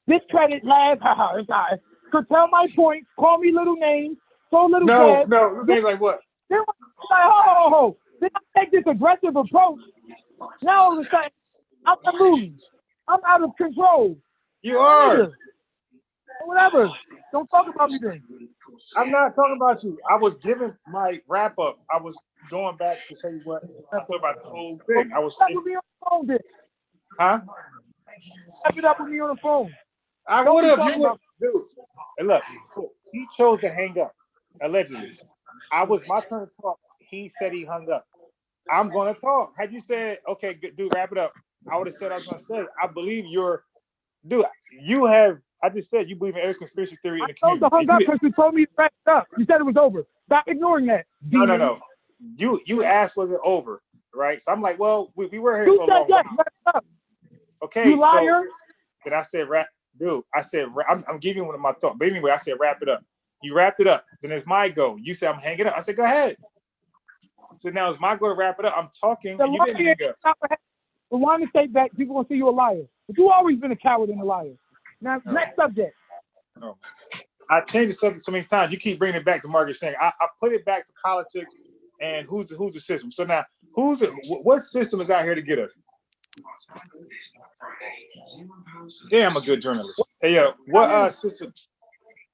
discredit, laugh, so tell my points, call me little names, throw little jabs. No, like what? Then like, then I take this aggressive approach. Now all of a sudden, I'm moving. I'm out of control. You are. Whatever. Don't talk about me then. I'm not talking about you. I was giving my wrap up. I was going back to say what I thought about the whole thing. I was saying, with me on the phone, then. Huh? Wrap it up with me on the phone. I would have. You would, dude. And look, he chose to hang up. Allegedly, my turn to talk. He said he hung up. I'm gonna talk. Had you said, okay, dude, wrap it up, I would have said I was gonna say. I believe dude. You have. I just said you believe in every conspiracy theory in the community. I hung up because you told me to wrap it up. You said it was over. Stop ignoring that. Demon. No. You asked, was it over? Right. So I'm like, well, we were here for a long yes, time. wrap it up. Okay. You liar. So, then I said, dude. I said, I'm giving you one of my thoughts. But anyway, I said, wrap it up. You wrapped it up. Then it's my go. You said I'm hanging up. I said, go ahead. So now it's my go to wrap it up. I'm talking, and you didn't hang up. But why mistake that people gonna see you a liar? But you always been a coward and a liar. Now, next subject. No. I changed the subject so many times. You keep bringing it back to Margaret Sanger. I put it back to politics and who's the system. So now, what system is out here to get us? Damn, I'm a good journalist. Hey, yo, what system?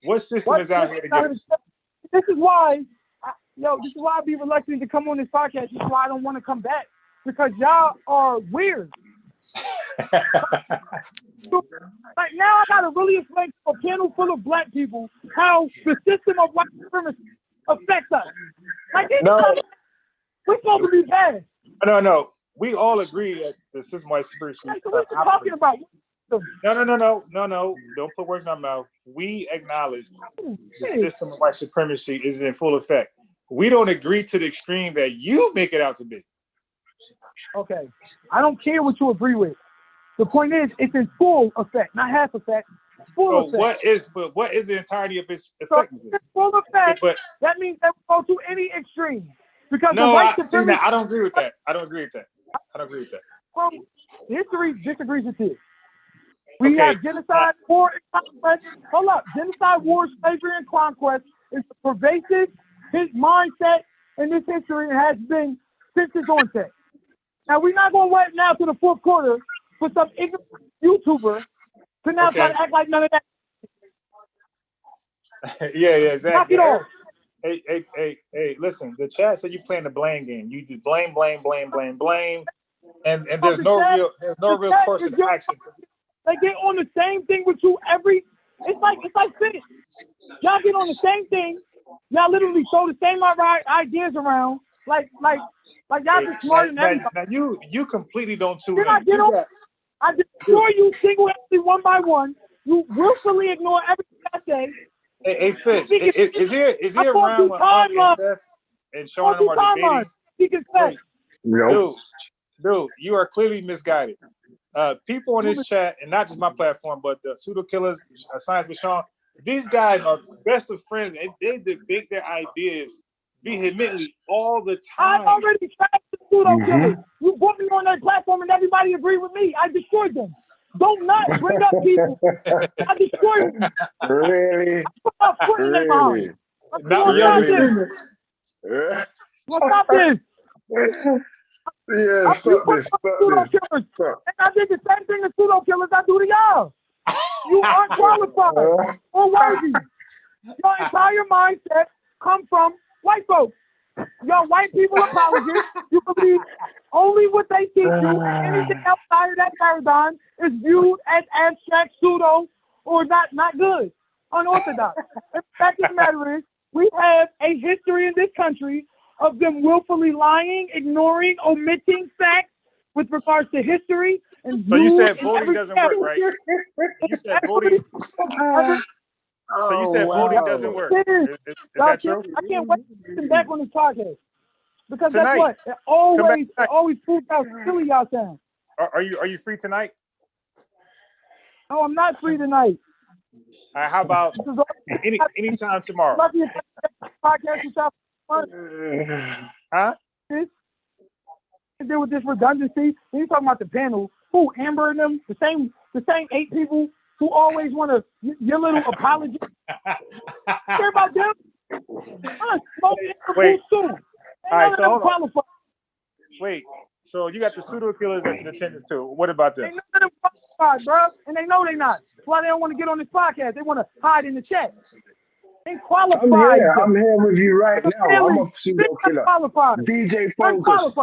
What system is out here to get us? This is why, this is why I be reluctant to come on this podcast. This is why I don't want to come back, because y'all are weird. Like now, I gotta really explain to a panel full of black people how the system of white supremacy affects us. Like this, we're supposed to be bad. No. We all agree that the system of white supremacy. Like, so what are you talking about? No. Don't put words in my mouth. We acknowledge the system of white supremacy is in full effect. We don't agree to the extreme that you make it out to be. Okay, I don't care what you agree with. The point is, it's in full effect, not half effect. Full effect. What is the entirety of its effect? So it's full effect. But that means that we go to any extreme. Because no, the white supremacy. I don't agree with that. Well, history disagrees with this. We have genocide, war, and conquest. Hold up. Genocide, war, slavery, and conquest is a pervasive mindset in this history and has been since its onset. Now, we're not going to wait now to the fourth quarter for some ignorant YouTuber to now try to act like none of that. Yeah, exactly. Knock it off. Hey, listen, the chat said you playing the blame game. You just blame. And there's no real course of action. They get on the same thing with you it's like fitness. Y'all get on the same thing. Y'all literally throw the same ideas around. Like y'all just smarter than everybody. Now you completely don't tune in. I destroy you single-handedly one by one. You willfully ignore everything I say. Hey, Fitz, is he around when Hawk and Seth and Sean and them are debating? No. Dude, you are clearly misguided. People on this chat, and not just my platform, but the pseudo killers, Science with Sean, these guys are best of friends, and they debate their ideas vehemently all the time. I already tried the pseudo killers. You put me on that platform, and everybody agreed with me. I destroyed them. Don't not bring up people. I destroyed them. Really? I put in their mouth. Stop this. Yeah, stop this. And I did the same thing to pseudo killers I do to y'all. You aren't qualified or worthy. Your entire mindset comes from white folks. You're white people apologists. You believe only what they teach you, and anything outside of that paradigm is viewed as abstract, pseudo, or not good, unorthodox. The fact of the matter is, we have a history in this country of them willfully lying, ignoring, omitting facts with regards to history. And so you said voting doesn't work, right? You said voting. So you said voting doesn't work. Is that true? I can't wait to come back on this podcast. Because that's what? It always proves how silly y'all sound. Are you free tonight? No, I'm not free tonight. How about anytime tomorrow? Podcast with y'all. Huh? To deal with this redundancy. When you talking about the panel, who Amber and them, the same 8 people who always want to your little apology. Care about them? Wait. All right, so hold on. Wait. So you got the pseudo killers that's in attendance too. What about them? They know them qualified, bro, and they know they're not. That's why they don't want to get on this podcast. They want to hide in the chat. They qualified. I'm here with you right now. I'm a pseudo killer. DJ Focus.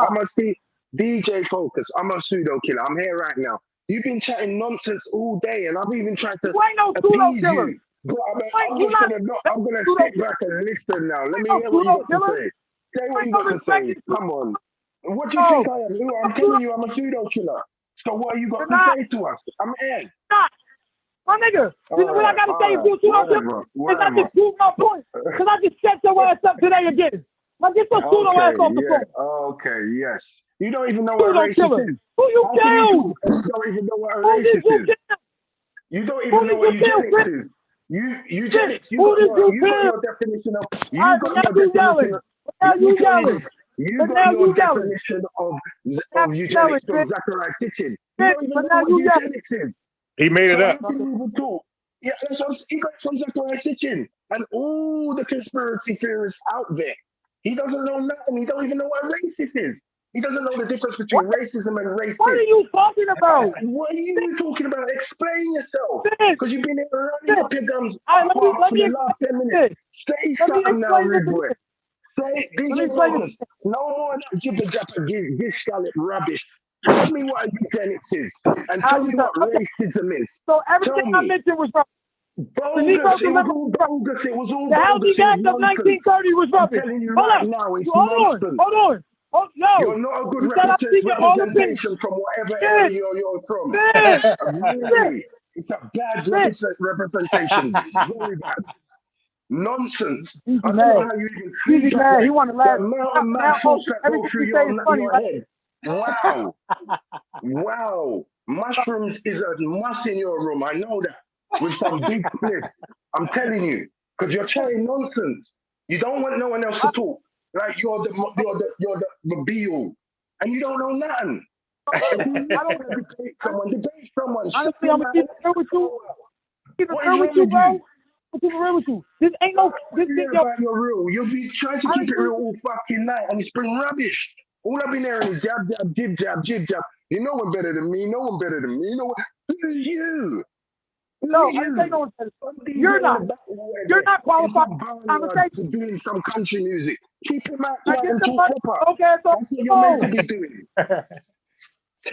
DJ Focus. I'm a pseudo killer. I'm here right now. You've been chatting nonsense all day, and I've even tried to appease you. But I'm gonna sit back and listen now. Let me hear what you got to say. Say what you got to say. Come on. What do you think I am? I'm telling you, I'm a pseudo killer. So what are you got to say to us? I'm in. My nigga, what I gotta say is you pseudo killer. Because I just proved my point. Because I just set your ass up today again. Now get your pseudo ass off the phone. Okay, yes. You don't even know what a racist is. Who you killed? You don't even know what a racist is. You don't even know what eugenics is. Eugenics. You got your definition of. You got your definition of eugenics from Zachariah Sitchin. You don't even know what eugenics is. He made it So up. how can we even talk? Yeah, that's what he got it from Zachariah Sitchin and all the conspiracy theorists out there. He doesn't know nothing. He don't even know what a racist is. He doesn't know the difference between racism and What are racist. you talking about? What are you talking about? Explain yourself. Sis, Because you've been here running up your gums let me for the last 10 minutes. Say let me something now, explain this rude boy. again. Say, Let me DJ explain Rose, no more of that jibber jabber, gish scallop rubbish. Tell me what eugenics is, and How tell you me talk? what Okay, racism is. so Tell everything I me. mentioned was wrong. Bogus. It was all bogus. It was all The Housing bogus. It was Act of nonsense. 1930 was I'm rubbish. telling you Hold right up. now, it's Hold nonsense. on. Oh, no. You're not a good You said I'm speaking all opinions. representation from whatever Sis, area you're from. sis, Really, it's a bad representation. Very bad. Nonsense. Easy I don't know man. how you even Easy think that man. way. He want to The laugh. amount of mad Now, thoughts that go everything through you say is funny, your right? head. Wow. Wow. Mushrooms is a must in your room. I know that. With some big spliffs. I'm telling you. Because you're chatting nonsense. You don't want no one else to talk. Like you're the be-all. And you don't know nothing. If you really want to debate someone. Shut Honestly, your I'm mouth. gonna keep it real with you. Keep it What real is with wrong you, with bro. you? I'm keep it real with you. This ain't no. This Hear ain't your. about your real. You'll be trying to keep it real all fucking night and it's been rubbish. All I've been hearing is jab, jab, jib, jab, jib, jab. You know one better than me. No one better than me. No one. Who are you? Who No, are I didn't you? say no one said it. Some You're DJ not. in the back where You're not in qualified some for barnyard conversation. doing some country music. Keep him out I quiet get and the talk money. proper. Okay, so That's what you're meant to be doing.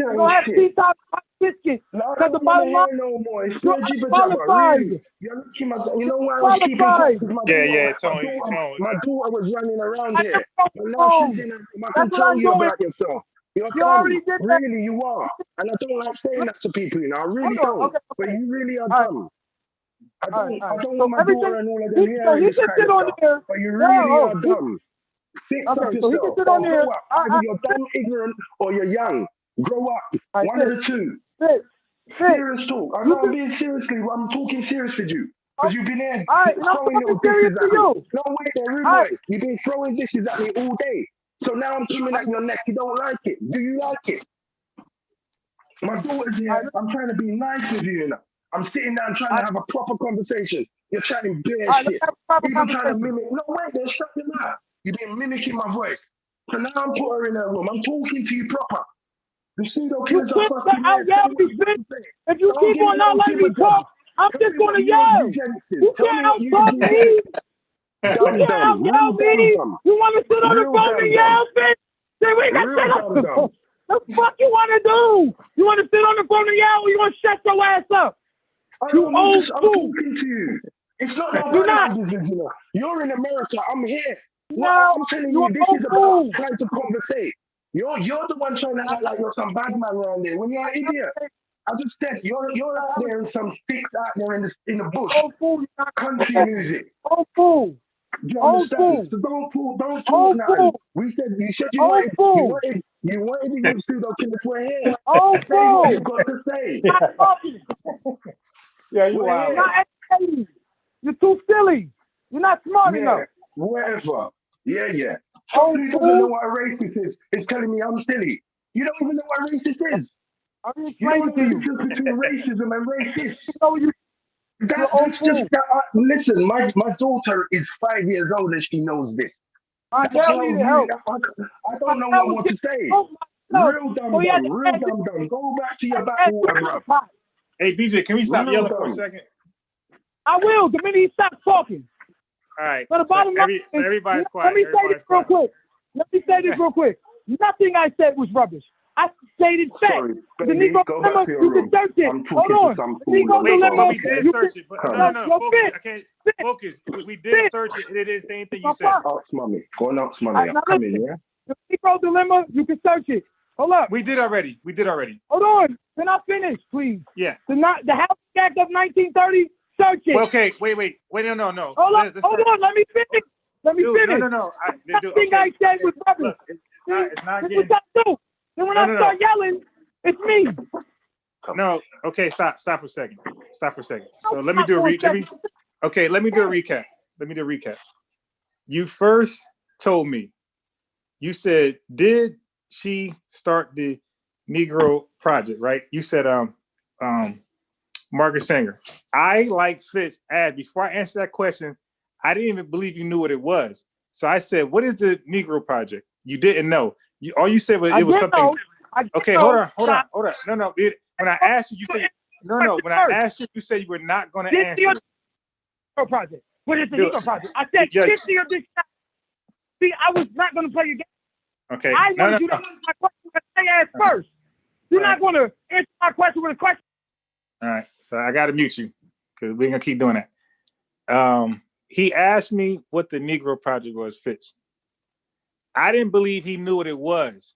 we're Telling gonna have shit. tea top biscuits. No, I Because the don't want to bottom line, hear no more. It's you're no jibber jabber, unqualified. really. You're looking at, you know why I was keeping quiet? Qualified. Because Yeah, my daughter was running around I here. never But wrote now wrong. she's in a room. I can That's what tell I'm you doing. about yourself. You're You dumb. already did that. Really, you are. And I don't like saying that to people, you know. I really Hold on. don't. Okay. But you really are All right. dumb. I All right. don't So want my everything. daughter and all of them So hearing he this can kind sit of on stuff. there. But you Yeah. really Oh. are dumb. Fix up Okay. So he can yourself sit or on there. grow up. Either you're dumb, ignorant, or you're young. Grow up. Right, One of the two. Sit. Serious talk. I'm not being seriously. I'm talking serious with you. Because you've been here All right. And I'm throwing little talking serious dishes to at me. you. No, wait there, rude All boy. right. You've been throwing dishes at me all day. So now I'm coming at your neck. You don't like it. Do you like it? My daughter's All right. here. I'm trying to be nice with you, you know. I'm sitting down trying to have a proper conversation. You're chatting bare All right. Let's shit. have a proper Even trying to conversation. mimic. No, wait there. Shut your mouth. You've been mimicking my voice. So now I'm put her in her room. I'm talking to you proper. The pseudo You killers are can't fucking out here. yell Tell me what me, you got bitch. to say. If you Don't keep give me on not no letting me jibber jabber. talk, I'm Tell just me gonna what yell. eugenics is. You Tell can't me what out-talk me. eugenics is. You Dumb can't dumb. out-yell Real dumb me. dumb. You want to sit on the Real phone dumb and dumb. yell, bitch? Then we got Real sit on dumb the dumb. phone. The fuck you want to do? You want to sit on the phone and yell, or you want to shut your ass up? I You don't need old to. I'm fool. talking to you. It's not You're nobody not. else's business, you know. You're in America. I'm here. What No, I'm telling you're you, an this old is about fool. trying to conversate. You're the one trying to act like you're some bad man around there when you're an idiot. As I said, you're out there in some sticks out there in the bush, Old fool. You're not country music. old fool. Do you Old understand? fool. So don't talk Old nothing. fool. We said you Old fool. wanted the pseudo killers were here. Old Say what fool. you've got to say. Not talking. Yeah, you We're wild. You're not educated. You're too silly. You're not smart Yeah, enough. whatever. Yeah. Old Someone who doesn't know fool. what a racist is telling me I'm silly. You don't even know what a racist is. I'm gonna You explain don't it know to the you. difference between racism and racist. You know you're old That's fool. just that. Listen, my daughter is 5 years old and she knows this. My That's dad how needed really. help. I My don't know dad what was more to getting say. help myself. Real So he had dumb. to Real add dumb. Go back to your this backwater, bro. pot. Hey, BJ, can we stop Real yelling for a dumb. second? I will, the minute he stops talking. All right. So the bottom line is, everybody's let quiet. me say this real quick. Nothing I said was rubbish. I stated facts. Sorry, The baby, Negro go back dilemma, to your you can room. search it. I'm Hold talking to on. some The fool Negro on the Wait, phone, but dilemma, we did okay? search it. But Come no, on. focus. fit. I can't Fit. focus. We did Fit. search it. It is the same thing you That's said. fine. Ask mommy. Go and ask mommy. All right, now Come in, listen. yeah? The Negro dilemma, you can search it. Hold up. We did already. Hold on. Can I finish, please? Yeah. The Housing Act of 1930, search it. Well, okay. Wait. No. Hold on. Let me finish. Dude, no. Nothing I said was rubbish. Look, it's not This getting. is what I do. Then when I start yelling, it's me. No. Okay. Stop for a second. So let me do a recap. Let me do a recap. You first told me. You said, did she start the Negro Project? Right? You said Margaret Sanger. I, like Fitz, asked before I answered that question, I didn't even believe you knew what it was. So I said, what is the Negro Project? You didn't know. All you said was it was something. Okay, hold on. No. When I asked you, you said no. When I asked you, you said you were not going to answer. Negro Project. What is the Negro Project? I said, this year, this time. See, I was not going to play your game. Okay. I wanted you to answer my question that I asked first. You're not going to answer my question with a question. All right. So I got to mute you because we're going to keep doing that. He asked me what the Negro Project was, Fitz. I didn't believe he knew what it was.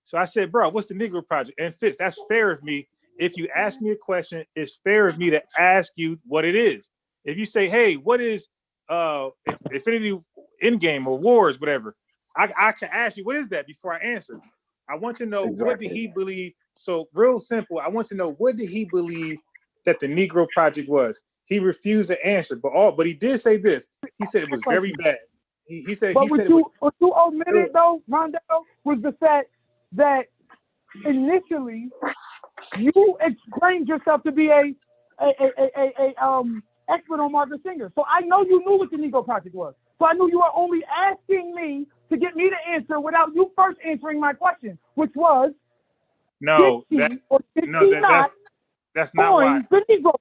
So I said, bro, what's the Negro Project? And Fitz, that's fair of me. If you ask me a question, it's fair of me to ask you what it is. If you say, hey, what is Infinity Endgame or Wars, whatever, I can ask you, what is that before I answer? I want to know what did he believe? So real simple, I want to know what did he believe that the Negro Project was? He refused to answer, but he did say this. He said it was very bad. He said what you omitted though, Rondo, was the fact that initially you explained yourself to be a expert on Margaret Sanger. So I know you knew what the Negro Project was. So I knew you were only asking me to get me to answer without you first answering my question, which was that's not why. The Negro.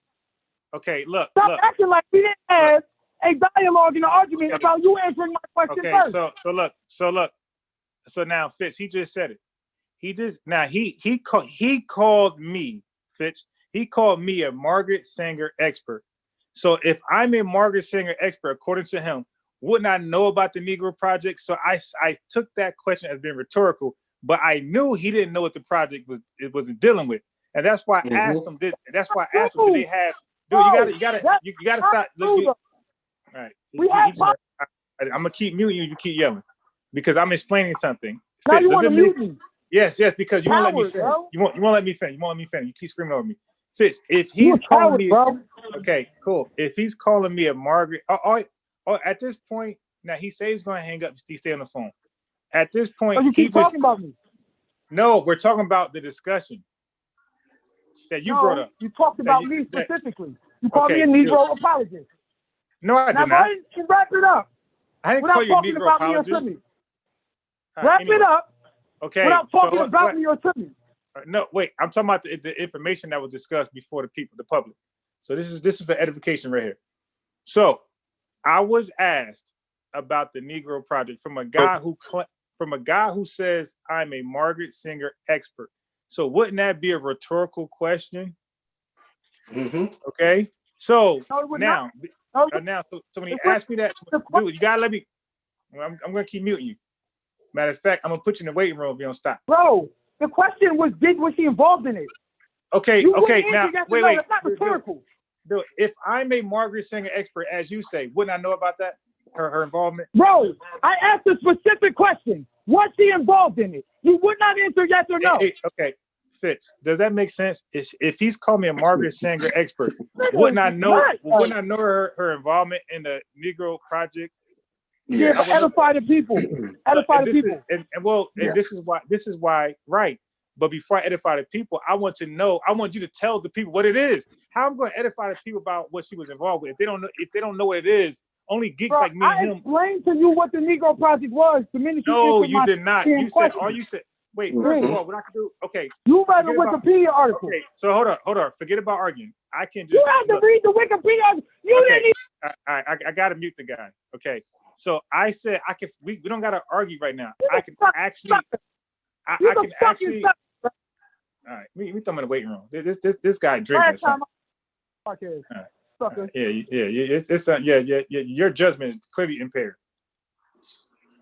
Okay, look. Acting like we didn't have a dialogue and an argument about you answering my question first. So look. So now, Fitz, he just said it. He called me, Fitz. He called me a Margaret Sanger expert. So if I'm a Margaret Sanger expert, according to him, wouldn't I know about the Negro Project? So I took that question as being rhetorical, but I knew he didn't know what the project wasn't dealing with, and that's why I asked him. Did they have? Dude, you gotta stop. All right, I'm gonna keep muting you. You keep yelling because I'm explaining something. Now you want to mute me? Yes, because you won't let me finish. You won't let me finish. You won't let me finish. You keep screaming over me. Fitz, if he's calling me, okay, cool. If he's calling me a Margaret, at this point, now he says he's going to hang up. He stay on the phone. At this point, you keep talking about me. No, we're talking about the discussion that you brought up. You talked about me specifically. You called me a Negro apologist. No, I did not. Now go wrap it up. I didn't call you a Negro apologist. Wrap it up. Okay. Without talking about me or to me. No, wait. I'm talking about the information that was discussed before the public. So this is for edification right here. So I was asked about the Negro Project from a guy who says I'm a Margaret Sanger expert. So wouldn't that be a rhetorical question? Mm-hmm. Okay. So so when he asked me that, dude, you gotta let me. I'm gonna keep muting you. Matter of fact, I'm gonna put you in the waiting room if you don't stop. Bro, the question was she involved in it? Okay. Now wait. That's not rhetorical. Dude, if I'm a Margaret Sanger expert, as you say, wouldn't I know about that? Her involvement? Bro, I asked a specific question. Was she involved in it? You would not answer yes or no. Okay, Fitz, does that make sense? If he's called me a Margaret Sanger expert, wouldn't I know? Wouldn't I know her involvement in the Negro Project? Yeah, edify the people. Edify the people. And this is why, right? But before I edify the people, I want you to tell the people what it is. How I'm going to edify the people about what she was involved with. If they don't know what it is, only geeks like me and him. I explained to you what the Negro Project was the minute you No, you did not. You said, wait, first of all, what I can do, okay. You read the Wikipedia article. Okay, so hold on. Forget about arguing. I can just. You had to read the Wikipedia article. You didn't even. I got to mute the guy. Okay. So I said, we don't got to argue right now. I can actually. All right, we throw him in the waiting room. This guy drinking. Your judgment is clearly impaired.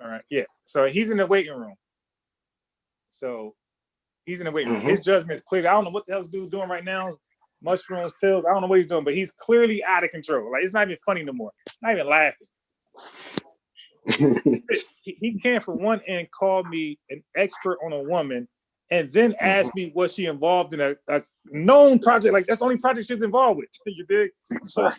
All right, yeah. So he's in the waiting room. His judgment is clearly. I don't know what the hell this dude's doing right now. Mushrooms, pills. I don't know what he's doing, but he's clearly out of control. Like it's not even funny no more. Not even laughing. He can't, for one end, call me an expert on a woman, and then ask me was she involved in a known project. Like that's the only project she's involved with. You dig?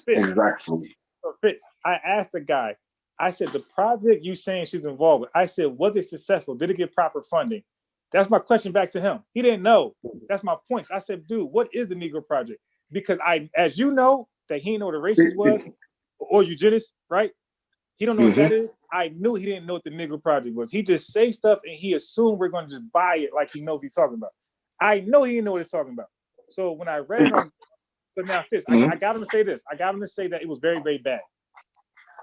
Exactly. So Fitz, I asked the guy. I said the project you saying she's involved with. I said, was it successful? Did it get proper funding? That's my question back to him. He didn't know. That's my points. I said, dude, what is the Negro Project? because as you know, that he didn't know what a racist was or eugenics, right? He don't know what that is. I knew he didn't know what the Negro Project was. He just say stuff and he assumed we're going to just buy it like he knows what he's talking about. I know he didn't know what he's talking about. So when I read it on, but now Fitz, I got him to say this. I got him to say that it was very, very bad.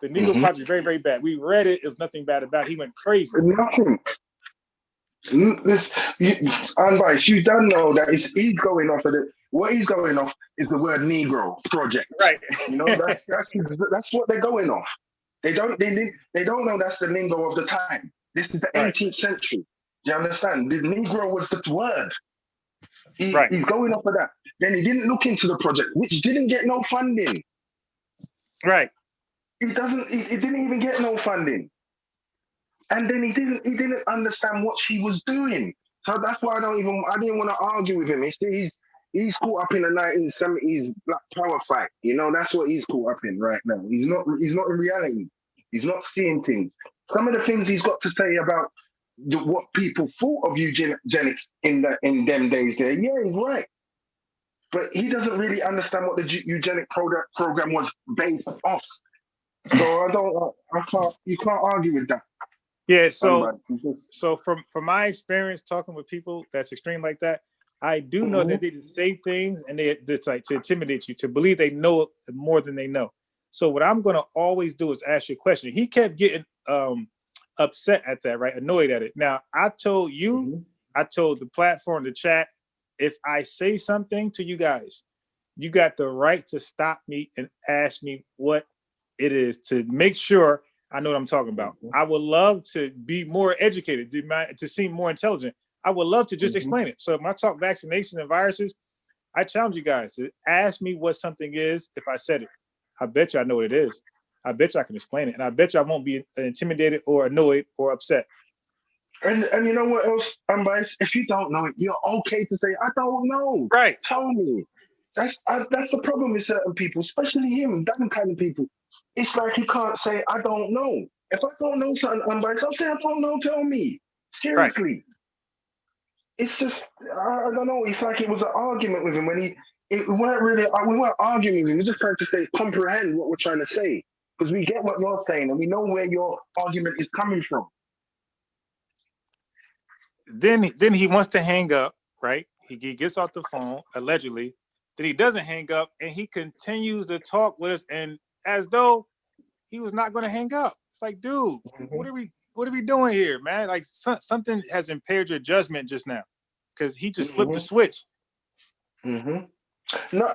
The Negro Project is very, very bad. We read it. It was nothing bad about it. He went crazy. Nothing. Unbiased, you don't know that he's going off of what he's going off is the word Negro project. Right. You know, that's what they're going off. They don't know that's the lingo of the time. This is the 18th century. Do you understand? This Negro was the word. He's going off of that. Then he didn't look into the project, which didn't get no funding. Right. He didn't even get no funding. And then he didn't understand what she was doing. So that's why I didn't want to argue with him. He's caught up in the 1970s Black Power fight. You know, that's what he's caught up in right now. He's not in reality. He's not seeing things. Some of the things he's got to say about what people thought of eugenics in them days there, yeah, he's right. But he doesn't really understand what the eugenic program was based off. So you can't argue with that. Yeah, so from my experience talking with people that's extreme like that, I do know that they just say things and it's like to intimidate you, to believe they know more than they know. So what I'm gonna always do is ask you a question. He kept getting upset at that, right? Annoyed at it. Now I told you, I told the platform, the chat, if I say something to you guys, you got the right to stop me and ask me what it is to make sure I know what I'm talking about. I would love to be more educated, to seem more intelligent. I would love to just explain it. So when I talk vaccinations and viruses, I challenge you guys to ask me what something is if I said it. I bet you I know what it is. I bet you I can explain it. And I bet you I won't be intimidated or annoyed or upset. And you know what else, Unbiased? If you don't know it, you're okay to say, I don't know. Right. Tell me. That's the problem with certain people, especially him, them kind of people. It's like he can't say, I don't know. If I don't know something, Unbiased, I'll say, I don't know, tell me. Seriously. Right. It's just, I don't know, it's like it was an argument with him when we weren't arguing with him, we were just trying to say, comprehend what we're trying to say. Because we get what you're saying and we know where your argument is coming from. Then he wants to hang up, right? He gets off the phone, allegedly. Then he doesn't hang up and he continues to talk with us and as though he was not going to hang up. It's like, dude, what are we doing here, man? Like something has impaired your judgment just now because he just flipped the switch. No,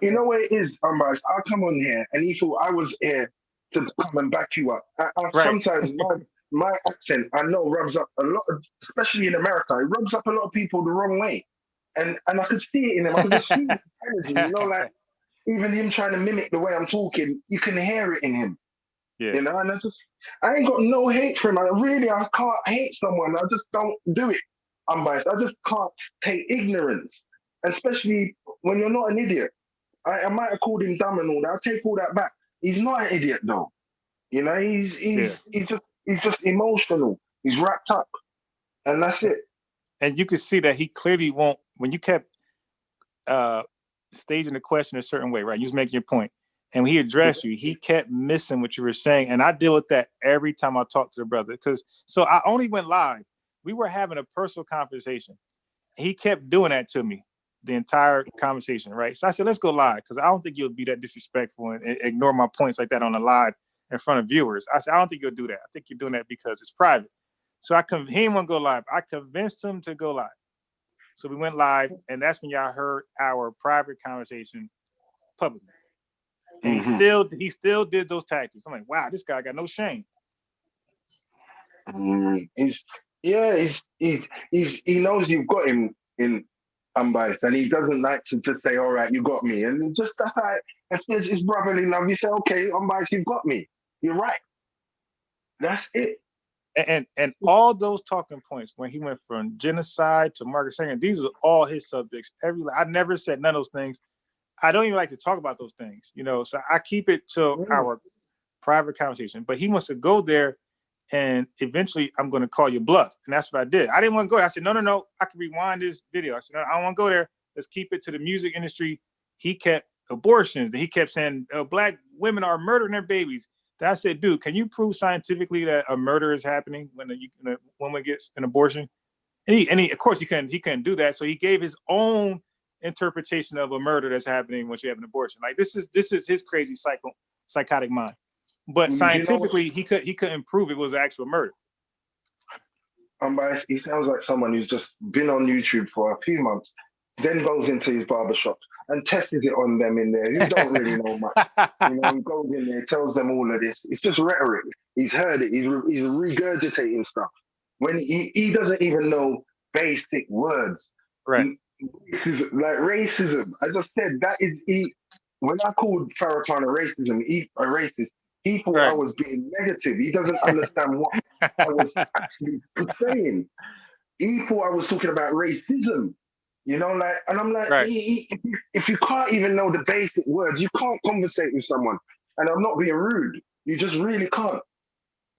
you know what it is, Unbiased? I'll come on here and he thought I was here to come and back you up. Sometimes my accent, I know, rubs up a lot, especially in America, it rubs up a lot of people the wrong way. And I could see it in him. I could just feel the energy, you know, like even him trying to mimic the way I'm talking, you can hear it in him. Yeah. You know, and I ain't got no hate for him. I can't hate someone. I just don't do it. Unbiased. I just can't take ignorance, especially when you're not an idiot. I might have called him dumb and all that. I'll take all that back. He's not an idiot though. You know, he's just emotional. He's wrapped up, and that's it. And you can see that he clearly won't. When you kept staging the question a certain way, right? You was making your point. And when he addressed you, he kept missing what you were saying. And I deal with that every time I talk to the brother. So I only went live. We were having a personal conversation. He kept doing that to me the entire conversation, right? So I said, let's go live, because I don't think you'll be that disrespectful and ignore my points like that on the live in front of viewers. I said, I don't think you'll do that. I think you're doing that because it's private. So he didn't want to go live. I convinced him to go live. So we went live, and that's when y'all heard our private conversation publicly. And he still did those tactics. I'm like, wow, this guy got no shame. He knows you've got him in Unbiased, and he doesn't like to just say, all right, you got me. And just that's how, if there's his brotherly love, you say, okay, Unbiased, you've got me. You're right. That's it. And all those talking points when he went from genocide to Margaret Sanger, these were all his subjects. I never said none of those things. I don't even like to talk about those things, you know, so I keep it to our private conversation. But he wants to go there, and eventually I'm going to call you bluff. And that's what I did. I didn't want to go there. I said, no, I can rewind this video. I said, no, I don't want to go there. Let's keep it to the music industry. He kept abortions. He kept saying black women are murdering their babies. Then I said, dude, can you prove scientifically that a murder is happening when a woman gets an abortion? And he of course he couldn't do that. So he gave his own interpretation of a murder that's happening when you have an abortion. Like this is his crazy psychotic mind. But scientifically, he couldn't prove it was actual murder. Unbiased. He sounds like someone who's just been on YouTube for a few months, then goes into his barbershop and tests it on them in there who don't really know much. You know, he goes in there, tells them all of this. It's just rhetoric. He's heard it. He's regurgitating stuff when he doesn't even know basic words. Right. Racism. I just said that is when I called Farrakhan a racist, he thought I was being negative. He doesn't understand what I was actually saying. He thought I was talking about racism, you know, like, and I'm like, if you can't even know the basic words, you can't conversate with someone. And I'm not being rude. You just really can't.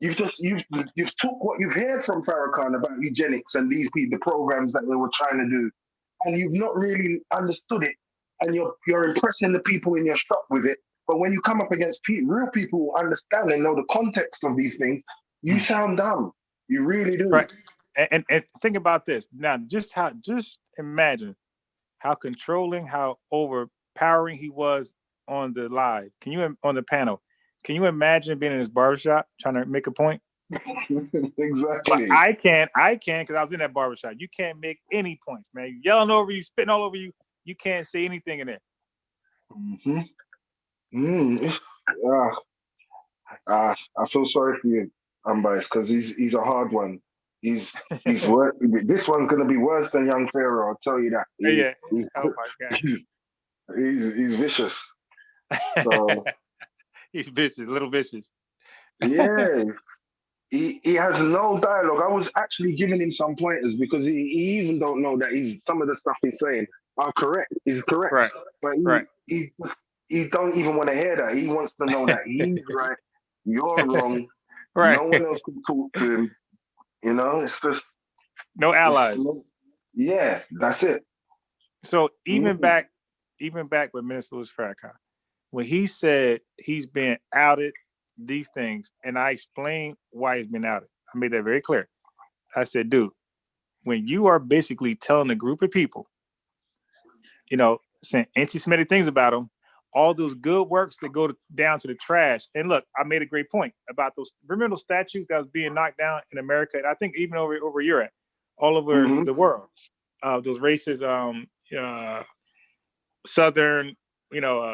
You've took what you've heard from Farrakhan about eugenics and these people, the programs that they were trying to do, and you've not really understood it. And you're impressing the people in your shop with it. But when you come up against real people who understand and know the context of these things, you sound dumb. You really do. Right. And think about this. Now, just imagine how controlling, how overpowering he was on the live. On the panel? Can you imagine being in his barbershop trying to make a point? Exactly. But I can because I was in that barbershop. You can't make any points, man. You yelling over you, spitting all over you. You can't say anything in there. Mm-hmm. I feel sorry for you, Unbiased, because he's a hard one. He's this one's gonna be worse than Young Pharaoh. I'll tell you that. Oh my God. He's vicious. So he's vicious, a little vicious. Yeah. He has no dialogue. I was actually giving him some pointers because he even don't know that some of the stuff he's saying are correct. Is correct. Right. But he don't even want to hear that. He wants to know that he's right, you're wrong. Right. No one else can talk to him. You know, it's just no allies. Yeah, that's it. So even back with Minister Louis Farrakhan, when he said he's been outed, these things, and I explained why he's been outed. I made that very clear. I said, dude, when you are basically telling a group of people, you know, saying anti-Semitic things about them, all those good works that go down to the trash. And look, I made a great point about those. Remember those statues that was being knocked down in America, and I think even over Europe, all over the world. Those racist, Southern,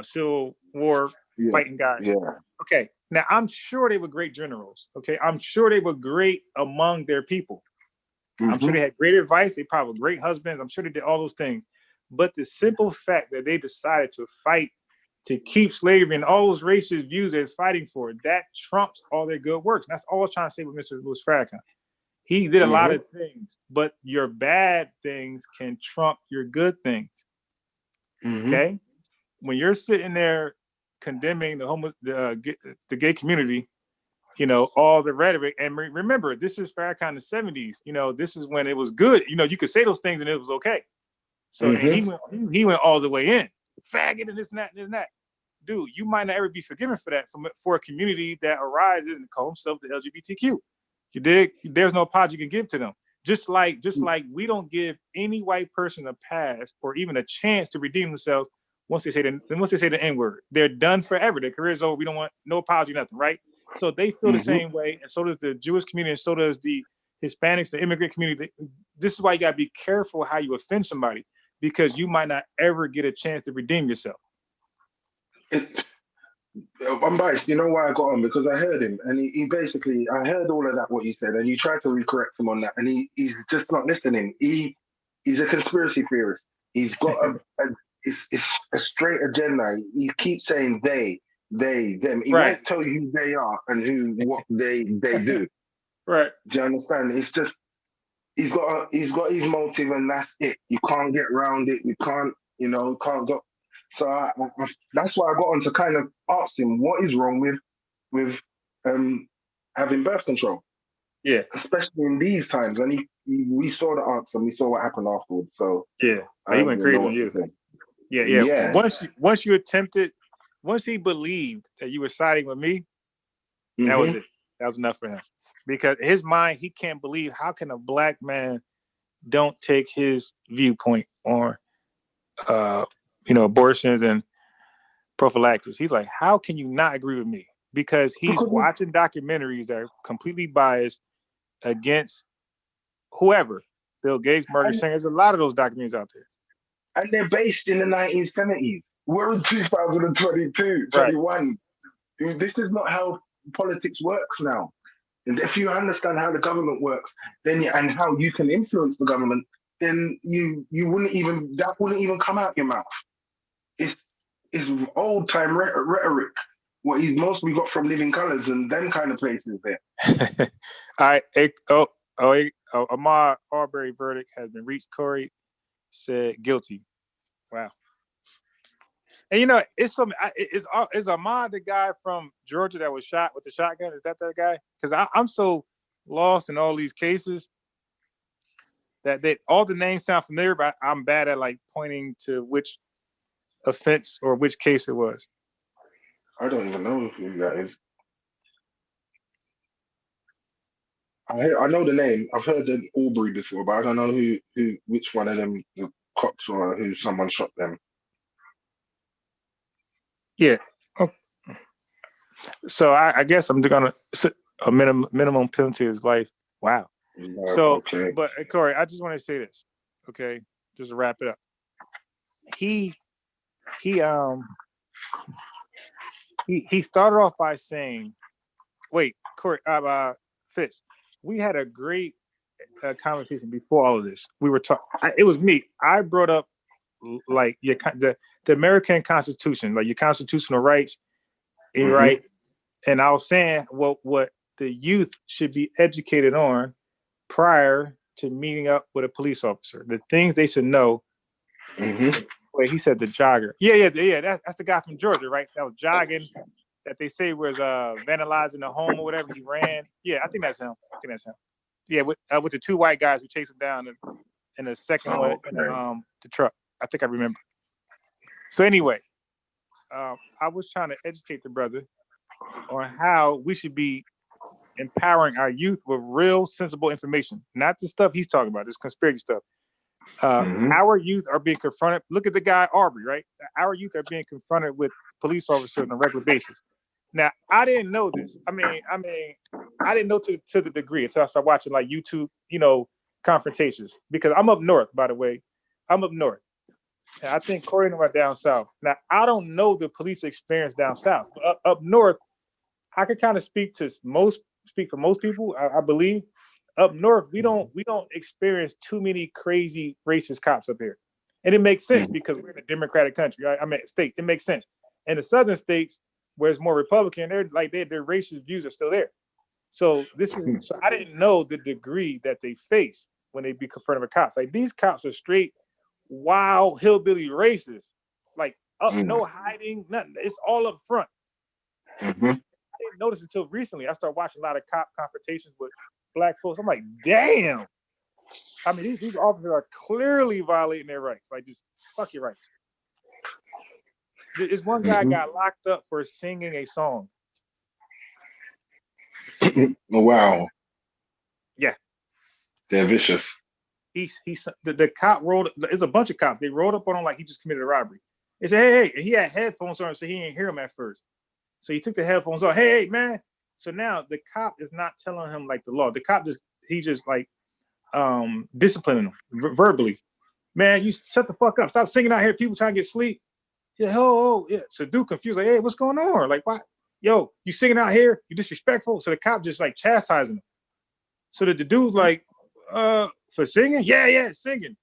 Civil War fighting guys. Yeah. Okay. Now, I'm sure they were great generals. Okay. I'm sure they were great among their people. I'm sure they had great advice. They probably were great husbands. I'm sure they did all those things. But the simple fact that they decided to fight to keep slavery and all those racist views they're fighting for, that trumps all their good works. And that's all I was trying to say with Mr. Louis Farrakhan. He did a lot of things, but your bad things can trump your good things. Okay? When you're sitting there condemning the gay community, all the rhetoric, and remember, this is Farrakhan in the 70s. This is when it was good. You could say those things and it was okay. So and he went all the way in, faggot and this and that and this and that. Dude, you might not ever be forgiven for that for a community that arises and call themselves the LGBTQ. You dig? There's no apology you can give to them. Just like we don't give any white person a pass or even a chance to redeem themselves once they say the N-word. They're done forever. Their career's over. We don't want no apology, nothing, right? So they feel the same way, and so does the Jewish community, and so does the Hispanics, the immigrant community. This is why you gotta be careful how you offend somebody, because you might not ever get a chance to redeem yourself. I'm biased. You know why I got on? Because I heard him, and he basically, I heard all of that, what he said, and you tried to recorrect him on that, and he's just not listening. He's a conspiracy theorist. He's got a straight agenda. He keeps saying they, them. He won't tell you who they are and what they do. Right. Do you understand? It's just he's got his motive, and that's it. You can't get around it. You can't go. So that's why I got on to kind of ask him what is wrong with having birth control. Yeah. Especially in these times. And we saw the answer and we saw what happened afterwards. So yeah, he went crazy on you. Yeah. Yeah. Once he believed that you were siding with me, that was Mhm. it. That was enough for him. Because in his mind, he can't believe how can a black man don't take his viewpoint on abortions and prophylaxis. He's like, how can you not agree with me? Because he's Because watching documentaries that are completely biased against whoever. Bill Gates, Murder and, Singer. There's a lot of those documentaries out there. and they're based in the 1970s. We're in 2022, Right. 21. This is not how politics works now. And if you understand how the government works, then and how you can influence the government, then you wouldn't even that wouldn't even come out your mouth. It's old time rhetoric. What he's mostly got from Living Colors and them kind of places there. Ahmaud Arbery verdict has been reached. Corey said guilty. Wow. And it's Ahmaud the guy from Georgia that was shot with the shotgun? Is that guy? Because I'm so lost in all these cases that all the names sound familiar, but I'm bad at like pointing to which offense or which case it was. I don't even know who that is. I know the name. I've heard the Aubrey before, but I don't know which one of them the cops or who someone shot them. Yeah. Oh. So I guess I'm gonna a minimum penalty is life. Wow. Yeah, So, okay. but Corey, I just want to say this, okay? Just to wrap it up. He started off by saying, "Wait, Corey, Fitz, we had a great conversation before all of this. We were talking. It was me. I brought up like the American Constitution, like your constitutional rights, right? And I was saying, well, what the youth should be educated on prior to meeting up with a police officer, the things they should know." Wait, he said the jogger. Yeah. That's the guy from Georgia, right? That was jogging. That they say was vandalizing the home or whatever. He ran. Yeah, I think that's him. Yeah, with the two white guys who chased him down in the second one in the truck. I think I remember. So anyway, I was trying to educate the brother on how we should be empowering our youth with real, sensible information, not the stuff he's talking about, this conspiracy stuff. Our youth are being confronted. Look at the guy Arbery, right? Our youth are being confronted with police officers on a regular basis. Now, I didn't know this. I mean, I didn't know to the degree until I started watching like YouTube, confrontations. Because I'm up north, by the way. I'm up north. And I think Corey and I are down south. Now, I don't know the police experience down south. But up north, I could kind of speak for most people. I believe up north we don't experience too many crazy racist cops up here, and it makes sense because we're in a democratic country. Right? I mean, state. It makes sense. In the southern states, where it's more Republican, their racist views are still there. So I didn't know the degree that they face when they be confronted with cops. Like these cops are straight wild hillbilly racist. Like no hiding, nothing. It's all up front. I didn't notice until recently. I started watching a lot of cop confrontations with black folks. I'm like, damn. I mean, these officers are clearly violating their rights. Like, just fuck your rights. This one guy got locked up for singing a song. Wow. Yeah. They're vicious. The cop rolled. There's a bunch of cops. They rolled up on him like he just committed a robbery. They said, hey, he had headphones on, so he didn't hear him at first. So he took the headphones off. Hey, man. So now the cop is not telling him like the law. The cop just like disciplining him verbally. Man, you shut the fuck up. Stop singing out here. People trying to get sleep. Yeah, yeah. So dude confused, like, hey, what's going on? Like, why? Yo, you singing out here? You disrespectful. So the cop just like chastising him. So the dude's like, for singing? Yeah, singing.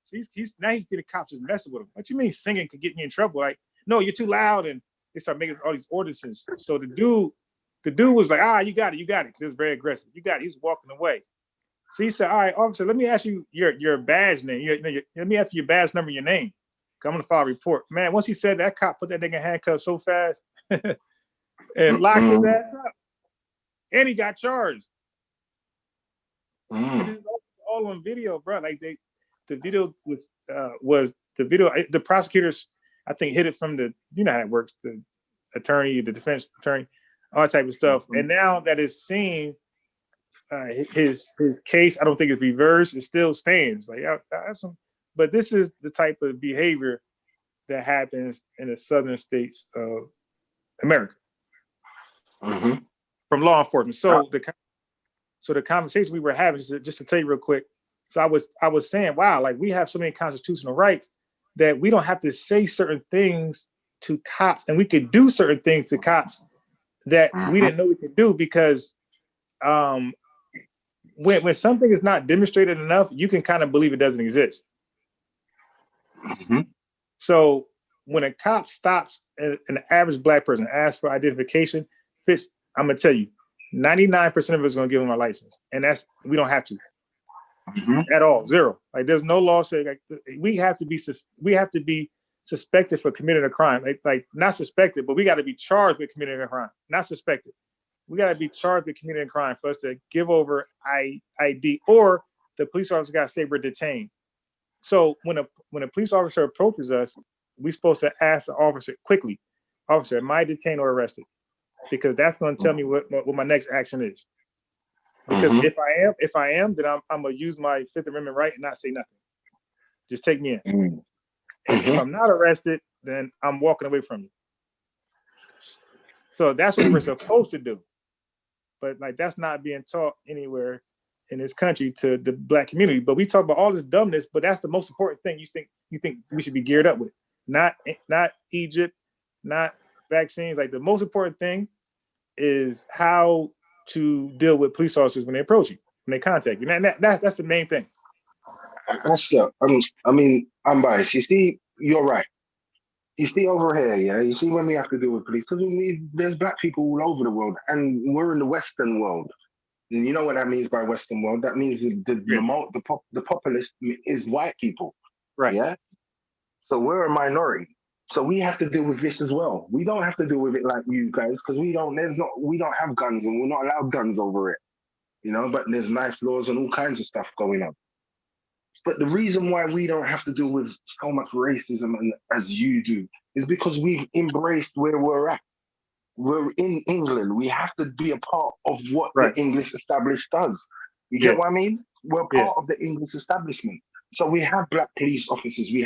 So he's the cops just messing with him. What you mean singing could get me in trouble? Like, no, you're too loud, and they start making all these ordinances. So the dude was like, you got it. It was very aggressive. You got it. He's walking away. So he said, all right, officer, let me ask you your badge name. Let me ask you your badge number and your name. I'm going to file a report. Man, once he said that, cop put that nigga in handcuffs so fast and locked his ass up. And he got charged. And this is all on video, bro. Like the video was the video, the prosecutors, I think, hid it from the, you know how it works, the attorney, the defense attorney, all that type of stuff. And now that it's seen, his case, I don't think it's reversed. It still stands. Like, but this is the type of behavior that happens in the southern states of America from law enforcement. So the conversation we were having, just to tell you real quick. So I was saying, wow, like we have so many constitutional rights that we don't have to say certain things to cops, and we could do certain things to cops that we didn't know we could do because when something is not demonstrated enough, you can kind of believe it doesn't exist. So when a cop stops an average black person, asks for identification, I'm gonna tell you, 99% of us gonna give them a license, and we don't have to at all, zero. Like there's no law saying like we have to be suspected for committing a crime, like not suspected, but we got to be charged with committing a crime, not suspected. We got to be charged with committing a crime for us to give over ID, or the police officer got to say we're detained. So when a police officer approaches us, we're supposed to ask the officer quickly, officer, am I detained or arrested? Because that's going to tell me what my next action is. Because if I am, then I'm gonna use my Fifth Amendment right and not say nothing. Just take me in. And if I'm not arrested, then I'm walking away from you. So that's what we're supposed to do. But like that's not being taught anywhere in this country to the black community. But we talk about all this dumbness, but that's the most important thing you think we should be geared up with. Not Egypt, not vaccines. Like the most important thing is how to deal with police officers when they approach you, when they contact you. And that's the main thing. I mean, I'm biased. You see, you're right. You see over here, yeah. You see when we have to deal with police, because there's black people all over the world, and we're in the Western world. And you know what that means by Western world? That means the populace is white people, right? Yeah. So we're a minority. So we have to deal with this as well. We don't have to deal with it like you guys, because we don't have guns, and we're not allowed guns over it, you know. But there's knife laws and all kinds of stuff going on. But the reason why we don't have to deal with so much racism as you do is because we've embraced where we're at. We're in England. We have to be a part of what the English established does. You get what I mean? We're part of the English establishment. So we have black police officers. We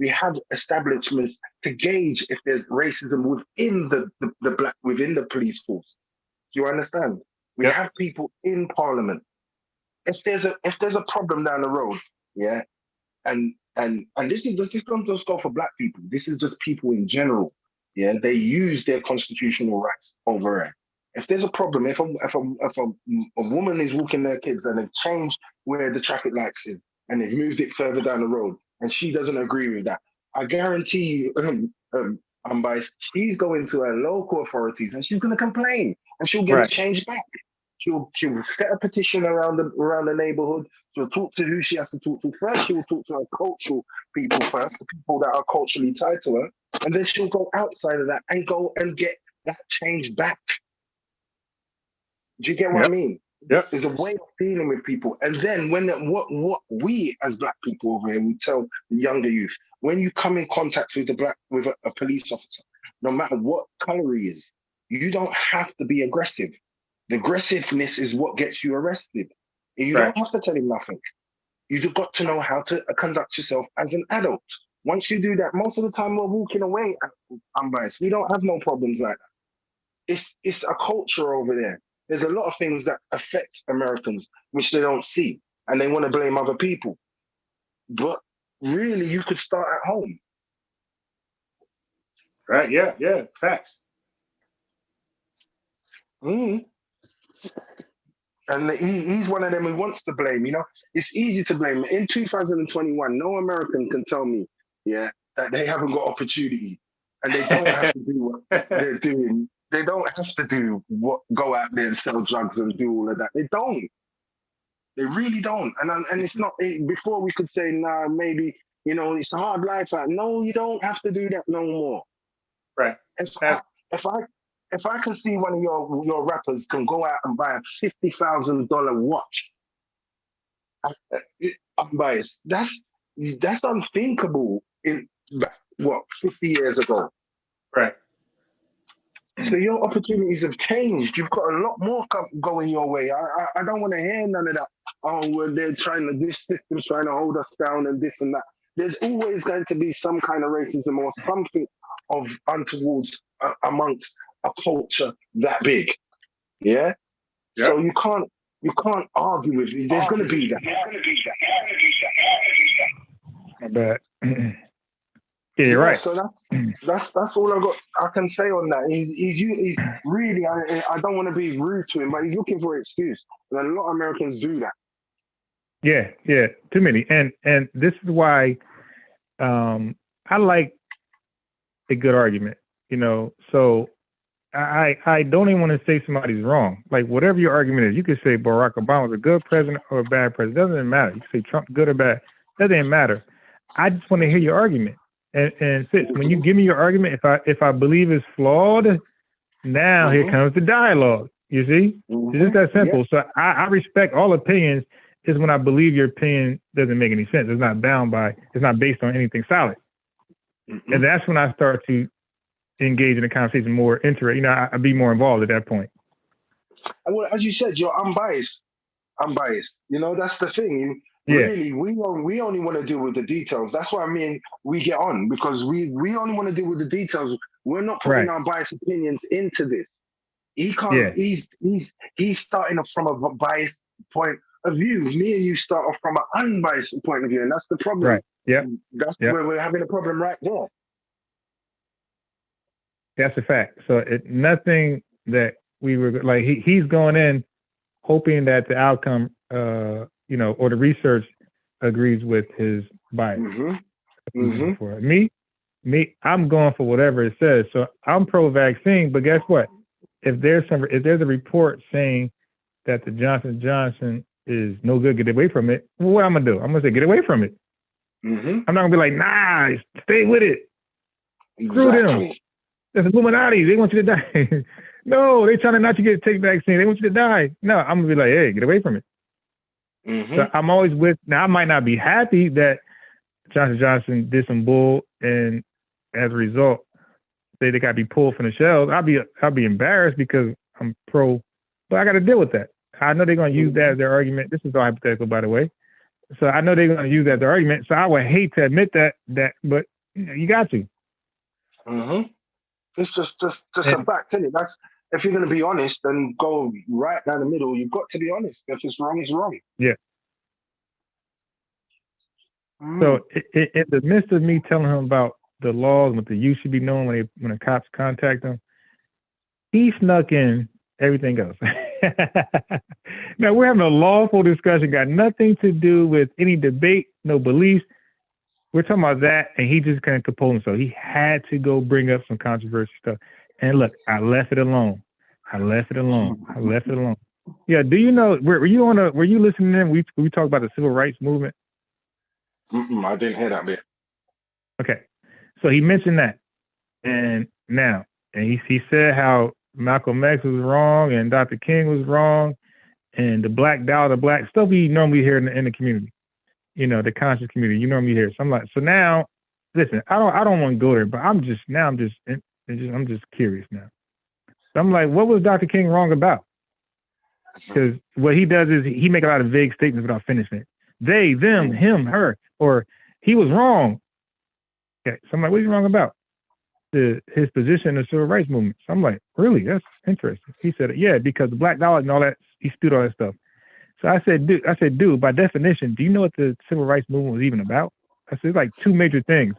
have establishments to gauge if there's racism within within the police force. Do you understand? We have people in Parliament. If there's a problem down the road, yeah, and this doesn't just go for black people. This is just people in general. Yeah, they use their constitutional rights over it. If there's a problem, if a woman is walking their kids and they've changed where the traffic lights is and they've moved it further down the road and she doesn't agree with that, I guarantee you, I'm biased, she's going to her local authorities and she's going to complain and she'll get it changed back. She'll set a petition around the neighborhood. She'll talk to who she has to talk to first. She will talk to her cultural people first, the people that are culturally tied to her, and then she'll go outside of that and go and get that change back. Do you get what I mean? There's a way of dealing with people, and then what we as black people over here, we tell the younger youth, when you come in contact with a police officer, no matter what color he is, you don't have to be aggressive. The aggressiveness is what gets you arrested. And you don't have to tell him nothing. You've got to know how to conduct yourself as an adult. Once you do that, most of the time we're walking away. I'm biased. We don't have no problems like that. It's a culture over there. There's a lot of things that affect Americans which they don't see, and they want to blame other people. But really, you could start at home. Right? Yeah. Facts. And he's one of them who wants to blame. You know, it's easy to blame. In 2021, no American can tell me, that they haven't got opportunity, and they don't have to do what they're doing. They don't have to go out there and sell drugs and do all of that. They don't. They really don't. And it's not before we could say, nah, maybe it's a hard life out. No, you don't have to do that no more. Right. If I can see one of your rappers can go out and buy a $50,000 watch, I'm biased. That's unthinkable in what 50 years ago. Right. So your opportunities have changed. You've got a lot more going your way. I don't want to hear none of that. Oh, well, they're trying to, this system's trying to hold us down and this and that. There's always going to be some kind of racism or something of untowards amongst a culture that big. Yeah. Yep. So you can't argue with it. There's going to be that. My bad. Yeah, you're right. So that's all I can say on that. He's really, I don't want to be rude to him, but he's looking for an excuse, and a lot of Americans do that. Yeah, too many. And this is why I like a good argument, you know. So I don't even want to say somebody's wrong. Like, whatever your argument is, you could say Barack Obama was a good president or a bad president. It doesn't matter. You can say Trump good or bad. It doesn't matter. I just want to hear your argument. And Fitz, when you give me your argument, if I believe it's flawed, now here comes the dialogue. You see? It's just that simple. Yeah. So I respect all opinions. Is when I believe your opinion doesn't make any sense. It's not it's not based on anything solid. And that's when I start to engage in the conversation more interested. You know, I'd be more involved at that point. Well, as you said, you're unbiased. You know, that's the thing. Really, we only want to deal with the details. That's what I mean. We get on because we only want to deal with the details. We're not putting our biased opinions into this. He can't. Yeah. He's starting off from a biased point of view. Me and you start off from an unbiased point of view, and that's the problem. Right. Yeah. That's where we're having a problem right there. That's a fact. So nothing that we were like. He's going in hoping that the outcome, you know, or the research agrees with his bias. For me, I'm going for whatever it says. So I'm pro-vaccine, but guess what? If there's a report saying that the Johnson & Johnson is no good, get away from it, well, what I'm gonna do? I'm gonna say get away from it. I'm not gonna be like, nah, stay with it. Screw them. That's Illuminati. They want you to die. No, they're trying to not you to take vaccine. They want you to die. No, I'm gonna be like, hey, get away from it. So I'm always with. Now I might not be happy that Johnson & Johnson did some bull, and as a result, they got to be pulled from the shelves. I'll be embarrassed because I'm pro, but I got to deal with that. I know they're going to use that as their argument. This is all hypothetical, by the way. So I know they're going to use that as their argument. So I would hate to admit that, but you got to. It's just a fact, isn't it? That's, if you're going to be honest and go right down the middle, you've got to be honest. If it's wrong, it's wrong. Yeah. So in the midst of me telling him about the laws, what the youth should be knowing when the cops contact them, he snuck in everything else. Now we're having a lawful discussion, got nothing to do with any debate, no beliefs. We're talking about that, and he just couldn't compose himself. He had to go bring up some controversial stuff. And look, I left it alone. Yeah, do you know? Were you listening in? We talked about the civil rights movement. I didn't hear that bit. Okay, so he mentioned that, and he said how Malcolm X was wrong and Dr. King was wrong, and the Black Dollar, black stuff we normally hear in the community, you know, the conscious community. You normally hear. So I'm like, so now, listen, I don't want to go there, but I'm just curious now. So I'm like, what was Dr. King wrong about? Because what he does is he make a lot of vague statements without finishing it. They, them, him, her, or he was wrong. Okay, so I'm like, what is he wrong about? His position in the civil rights movement. So I'm like, really? That's interesting. He said, yeah, because the Black Dollar and all that, he spewed all that stuff. So I said, dude, by definition, do you know what the civil rights movement was even about? I said, it's like two major things.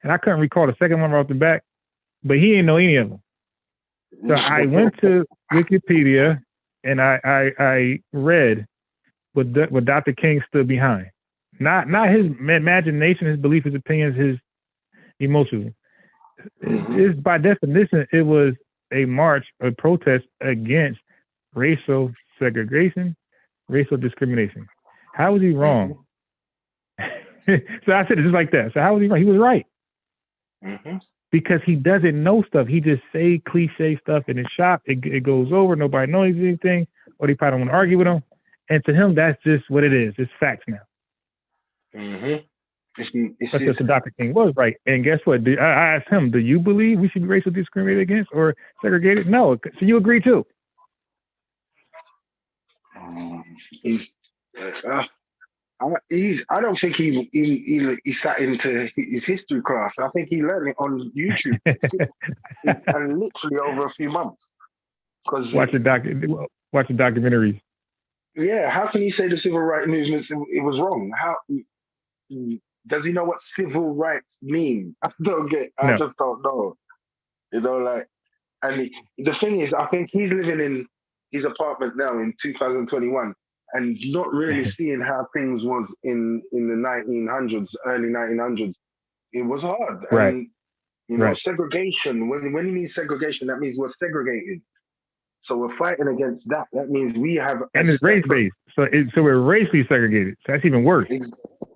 And I couldn't recall the second one right off the back, but he didn't know any of them. So I went to Wikipedia and I read what Dr. King stood behind. Not his imagination, his belief, his opinions, his emotions. By definition, it was a march, a protest against racial segregation, racial discrimination. How was he wrong? So I said it just like that. So how was he wrong? He was right. Because he doesn't know stuff. He just say cliche stuff in his shop. It goes over. Nobody knows anything, or they probably don't want to argue with him. And to him, that's just what it is. It's facts now. It's That's just Dr. King was right. And guess what? I asked him, do you believe we should be racially discriminated against or segregated? No. So you agree too? he's I don't think he sat into his history class. I think he learned it on YouTube and literally over a few months. Because watch the documentaries. Yeah, how can you say the civil rights movement it was wrong? How does he know what civil rights mean? I don't get. I just don't know. You know, like, and the thing is, I think he's living in his apartment now in 2021 and not really seeing how things was in the 1900s, early 1900s. It was hard, right? And you know, segregation. When he means segregation, that means we're segregated. So we're fighting against that. That means we have, and it's race based. So we're racially segregated. So that's even worse.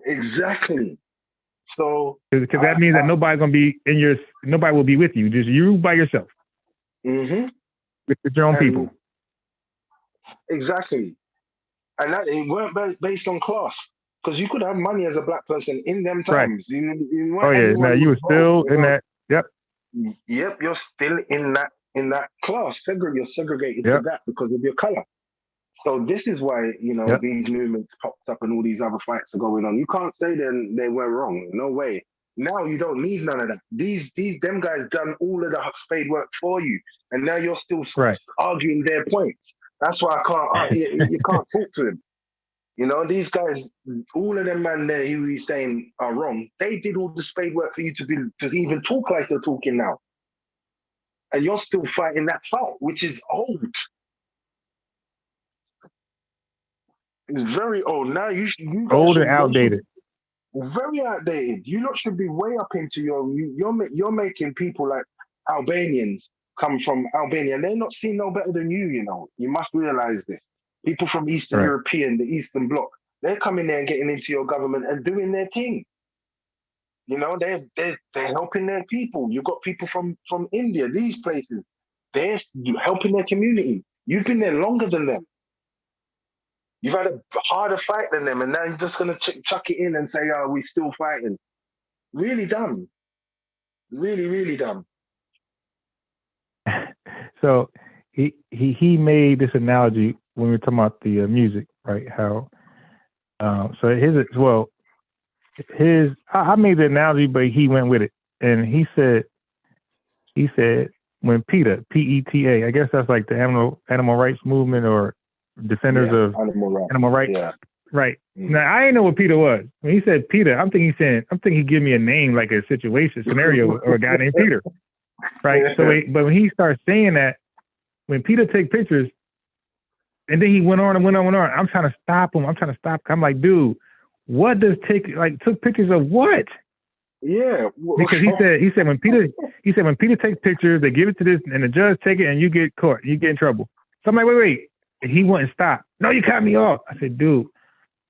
Exactly. So because that means that nobody's gonna be nobody will be with you. Just you by yourself. Mm-hmm. With your own people. Exactly. And that it weren't based on class. Because you could have money as a black person in them times. Right. Now you were still in that. Yep. Yep, you're still in that class. You're segregated to that because of your color. So this is why, you know, these movements popped up and all these other fights are going on. You can't say then they were wrong. No way. Now you don't need none of that. Them guys done all of the spade work for you, and now you're still arguing their points. That's why I can't. You can't talk to him. You know, these guys, all of them man there who he's saying are wrong. They did all the spade work for you to even talk like you're talking now, and you're still fighting that fight, which is old. It's very old. Now you old and outdated. Very outdated. You lot should be way up into you're making people like Albanians come from Albania. They're not seen no better than you. You know, you must realize this. People from Eastern European, the Eastern Bloc, they're coming there and getting into your government and doing their thing. You know, they're helping their people. You've got people from India, these places. They're helping their community. You've been there longer than them. You've had a harder fight than them, and now you're just going to chuck it in and say, oh, we're still fighting. Really dumb. Really, really dumb. So he made this analogy when we were talking about the music, right? How, so I made the analogy, but he went with it. And he said, when PETA, P-E-T-A, I guess that's like the animal rights movement or defenders of animal rights. Yeah. Right. Now I didn't know what PETA was. When he said PETA, I'm thinking he give me a name like a scenario or a guy named Peter. Right. So but when he starts saying that, when PETA take pictures, and then he went on and went on and on, I'm trying to stop him. I'm like, dude, what does took pictures of what? Yeah. Because he said when PETA takes pictures, they give it to this and the judge take it and you get caught. You get in trouble. So I'm like, wait. And he wouldn't stop. No, you cut me off. I said, dude,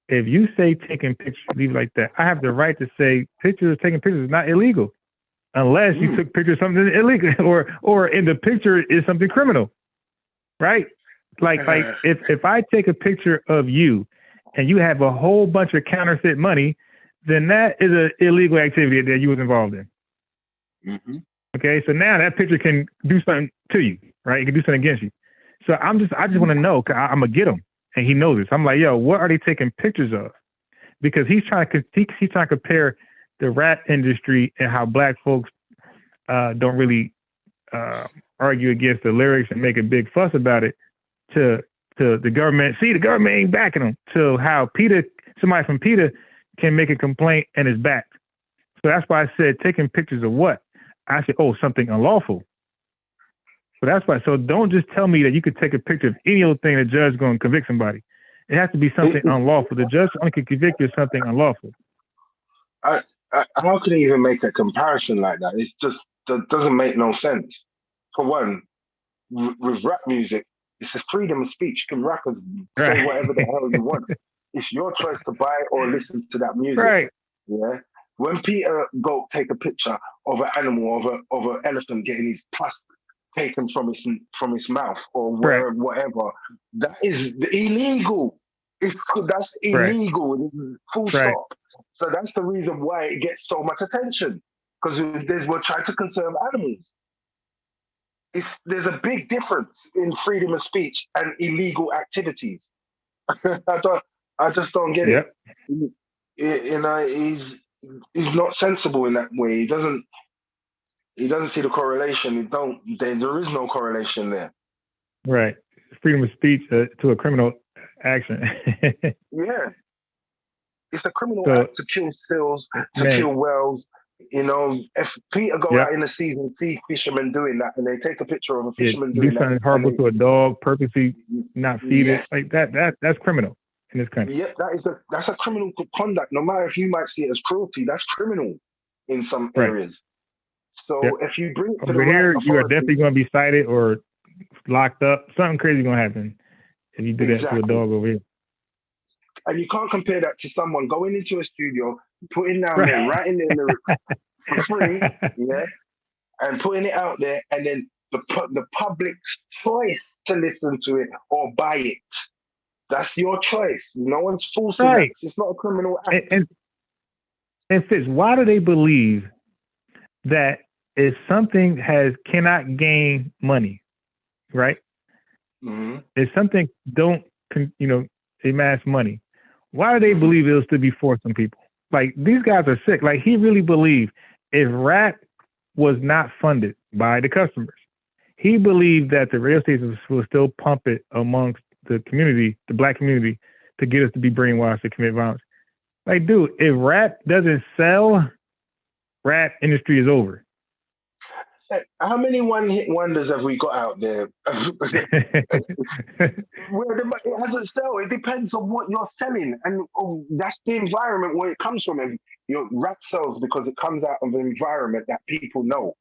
if you say taking pictures, leave it like that. I have the right to say taking pictures is not illegal. Unless you took pictures of something illegal or in the picture is something criminal. Right? Like if I take a picture of you and you have a whole bunch of counterfeit money, then that is an illegal activity that you was involved in. Mm-hmm. Okay, so now that picture can do something to you, right? It can do something against you. So I just want to know, cause I'm gonna get him, and he knows this. I'm like, yo, what are they taking pictures of? Because he's trying to compare the rap industry and how black folks don't really argue against the lyrics and make a big fuss about it to the government. See, the government ain't backing them. To how somebody from PETA can make a complaint and is backed. So that's why I said taking pictures of what? I said, something unlawful. So that's why. So don't just tell me that you could take a picture of any old thing the judge is going to convict somebody. It has to be something unlawful. The judge only can convict you of something unlawful. How can you even make a comparison like that? It's just that doesn't make no sense. For one, with rap music, it's a freedom of speech. You can rap and say whatever the hell you want. It's your choice to buy or listen to that music. Right. Yeah. When PETA go take a picture of an animal, of an elephant getting his tusk taken from his mouth or whatever, that is illegal. That's Right. illegal. Full Right. stop. So that's the reason why it gets so much attention, because we're trying to conserve animals. There's a big difference in freedom of speech and illegal activities. I just don't get it. Yep. You know, he's not sensible in that way. He doesn't see the correlation. There is no correlation there. Right. Freedom of speech to a criminal action. Yeah. It's a criminal So, act to kill seals, to man, kill whales. You know, if Peter go Yep. out in the season, see fishermen doing that, and they take a picture of a yeah, fisherman do doing something that, horrible to a dog, purposely not feed yes, it, like that's criminal in this country. yeah, that's a criminal conduct. No matter if you might see it as cruelty, that's criminal in some Right. areas. So Yep. if you bring it to Over the here, right you are authorities, definitely going to be cited or locked up. Something crazy going to happen if you do that to a exactly. dog over here. And you can't compare that to someone going into a studio, putting down Right. there, writing their lyrics for free, yeah, and putting it out there, and then the public's choice to listen to it or buy it. That's your choice. No one's forcing Right. that. It's not a criminal act. And Fitz, why do they believe that if something cannot gain money, right? Mm-hmm. If something don't amass money, why do they believe it'll still be forced on people? Like, these guys are sick. Like, he really believed if rap was not funded by the customers, he believed that the radio stations will still pump it amongst the community, the black community, to get us to be brainwashed to commit violence. Like, dude, if rap doesn't sell, rap industry is over. How many one-hit wonders have we got out there? Where it hasn't sold. It depends on what you're selling, and that's the environment where it comes from. And your rap sells because it comes out of an environment that people know,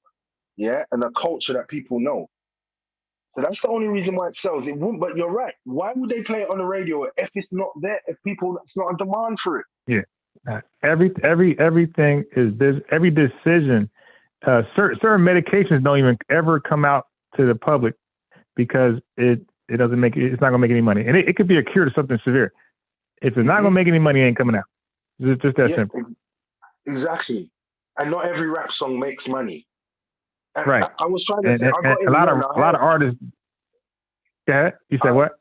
yeah, and a culture that people know. So that's the only reason why it sells. It wouldn't, but you're right. Why would they play it on the radio if it's not there? If it's not a demand for it? Yeah, everything is this. Every decision. Certain medications don't even ever come out to the public because it doesn't make it's not gonna make any money, and it could be a cure to something severe. If it's not gonna make any money, it ain't coming out. It's just that simple. Exactly. And not every rap song makes money. And right. I was trying to say, a lot of artists. Yeah, you said what?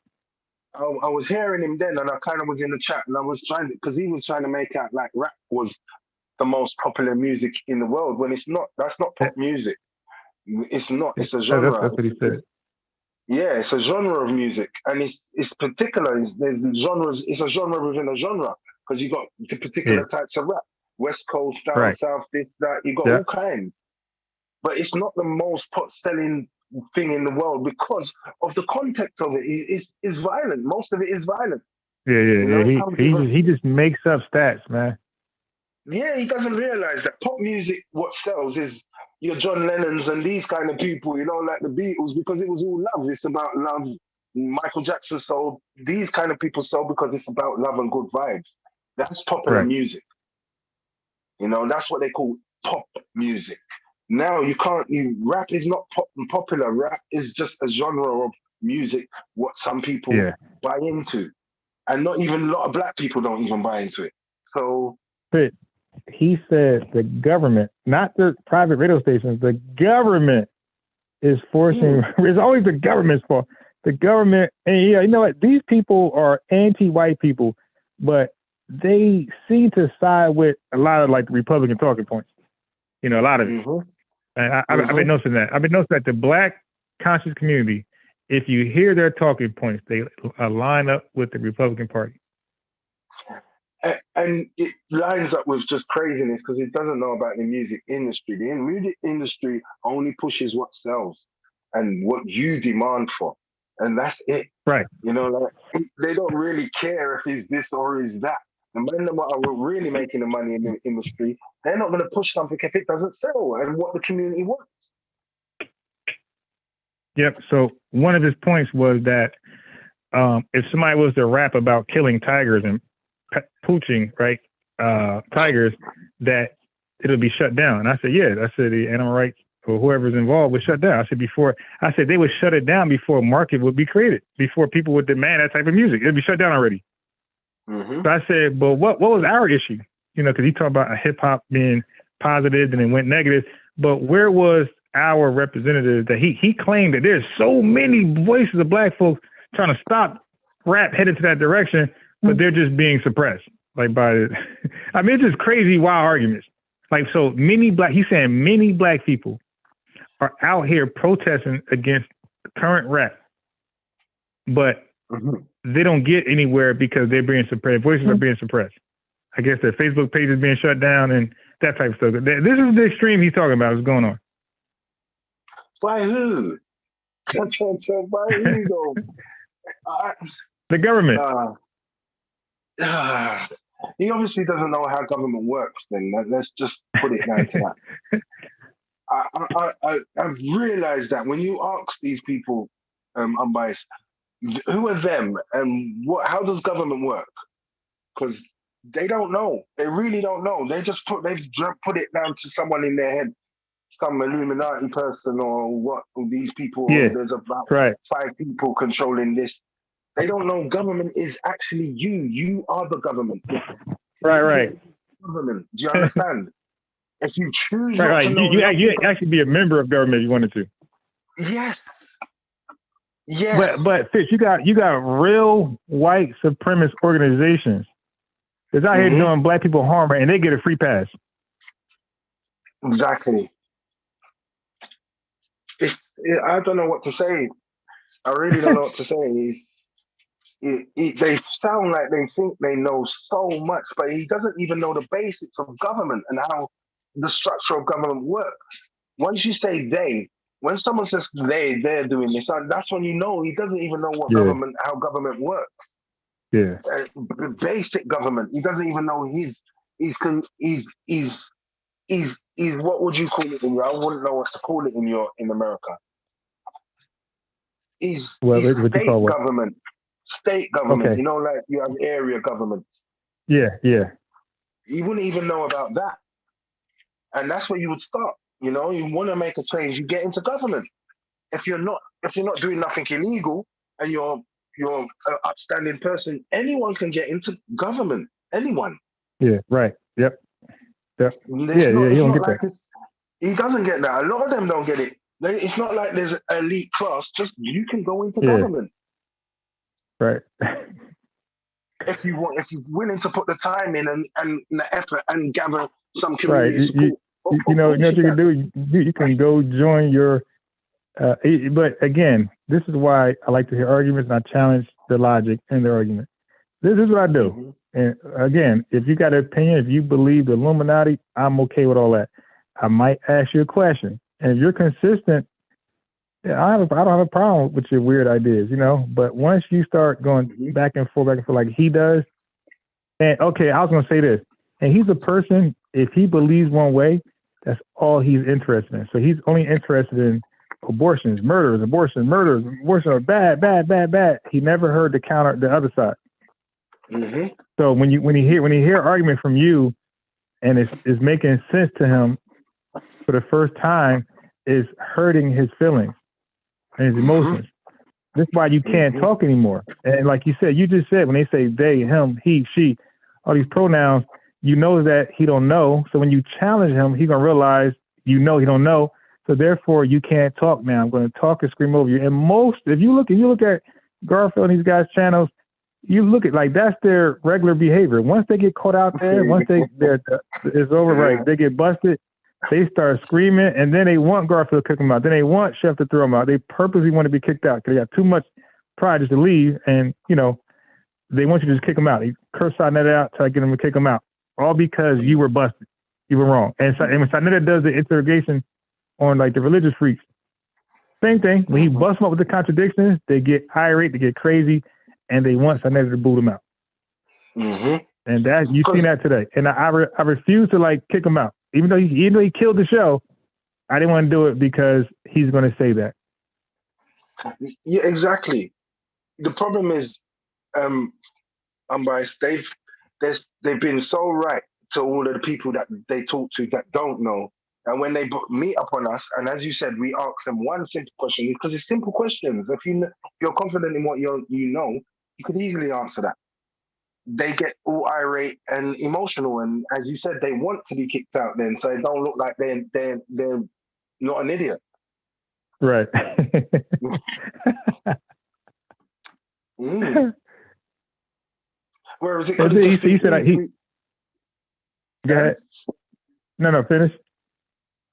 I was hearing him then, and I kind of was in the chat, and I was because he was trying to make out like rap was the most popular music in the world, when it's not. That's not pop music. It's not. It's a genre. That's what he said. Yeah, it's a genre of music, and it's particular. There's genres. It's a genre within a genre, because you got the particular types of rap. West Coast, down south, this, that. You got all kinds, but it's not the most selling thing in the world because of the context of it. It's violent. Most of it is violent. Yeah. He just makes up stats, man. Yeah, he doesn't realize that pop music, what sells is your John Lennons and these kind of people, like the Beatles, because it was all love. It's about love. Michael Jackson sold. These kind of people sold because it's about love and good vibes. That's popular music. That's what they call pop music. Now rap is not popular. Rap is just a genre of music, what some people buy into. And not even a lot of black people don't even buy into it. So... But he said the government, not the private radio stations, the government is forcing, it's always the government's fault. The government, and you know what, these people are anti-white people, but they seem to side with a lot of like Republican talking points. A lot of it. And I've been noticing that. I've been noticing that the black conscious community, if you hear their talking points, they line up with the Republican Party. And it lines up with just craziness because it doesn't know about the music industry. The music industry only pushes what sells and what you demand for. And that's it. Right. They don't really care if it's this or is that. The men that are really making the money in the industry, they're not going to push something if it doesn't sell and what the community wants. Yep. So one of his points was that if somebody was to rap about killing tigers and poaching, tigers, that it'll be shut down. And I said, the animal rights or whoever's involved would shut down. I said they would shut it down before a market would be created, before people would demand that type of music. It'd be shut down already. Mm-hmm. So I said, but what was our issue? You know, because he talked about hip hop being positive and it went negative. But where was our representative that he claimed that there's so many voices of black folks trying to stop rap headed to that direction, but they're just being suppressed. Like by the, I mean, it's just crazy, wild arguments. Like, so he's saying many black people are out here protesting against current rap, but they don't get anywhere because they're being suppressed. Voices are being suppressed. I guess their Facebook page is being shut down and that type of stuff. This is the extreme he's talking about. What's going on? By who? By who though? The government. He obviously doesn't know how government works. Then let's just put it down to that. I've realized that when you ask these people, unbiased, who are them and how does government work? Because they don't know. They really don't know. They've put it down to someone in their head, some Illuminati person or what. These people. Yeah, there's about 5 people controlling this. They don't know government is actually you. You are the government. Right. Government. Do you understand? If you choose right. You actually be a member of government if you wanted to. Yes. But Fitz, you got real white supremacist organizations that's out here doing black people harm, and they get a free pass. Exactly. I don't know what to say. I really don't know what to say. They sound like they think they know so much, but he doesn't even know the basics of government and how the structure of government works. Once you say they, when someone says they're doing this, that's when you know he doesn't even know what how government works. Yeah. Basic government. He doesn't even know he's what would you call it I wouldn't know what to call it in America. He's state government. State government, okay. Like you have area governments. Yeah. You wouldn't even know about that. And that's where you would start. You want to make a change, you get into government. If you're not doing nothing illegal and you're an upstanding person, anyone can get into government. Anyone. Yeah, right. Yep. He don't get that. He doesn't get that. A lot of them don't get it. It's not like there's an elite class, just you can go into government. Right. If you're willing to put the time in and the effort and gather some community support. You know what you can do? You can go join your. But again, this is why I like to hear arguments and I challenge the logic in the argument. This is what I do. And again, if you got an opinion, if you believe the Illuminati, I'm okay with all that. I might ask you a question, and if you're consistent, I don't have a problem with your weird ideas, But once you start going back and forth like he does, and okay, I was gonna say this, and he's a person. If he believes one way, that's all he's interested in. So he's only interested in abortions, murders. Abortion are bad. He never heard the other side. So when you hear argument from you, and it's making sense to him for the first time, is hurting his feelings and his emotions. This is why you can't talk anymore. And like you just said, when they say they, him, he, she, all these pronouns, that he don't know. So when you challenge him, he's gonna realize he don't know. So therefore you can't talk now. I'm gonna talk and scream over you. And if you look at Garfield and these guys' channels, you look at like that's their regular behavior. Once they get caught out there, it's over, right? They get busted, they start screaming, and then they want Garfield to kick them out. Then they want Chef to throw them out. They purposely want to be kicked out because they got too much pride just to leave, and they want you to just kick them out. They curse Sarnetta out, try to get them to kick them out, all because you were busted, you were wrong. And when Sarnetta does the interrogation on like the religious freaks, same thing. When he busts them up with the contradictions, they get irate, they get crazy, and they want Sarnetta to boot them out. And that you've seen that today. And I refuse to like kick him out. Even though he killed the show, I didn't want to do it because he's going to say that. Yeah, exactly. The problem is, unbiased. They've been so right to all of the people that they talk to that don't know. And when they meet up on us, and as you said, we ask them one simple question because it's simple questions. If you're confident in what you know, you could easily answer that. they get all irate and emotional, and as you said, they want to be kicked out. Then, so it don't look like they're not an idiot. Right. Mm. Whereas it And could have then just he been said easily. go ahead. No, finish.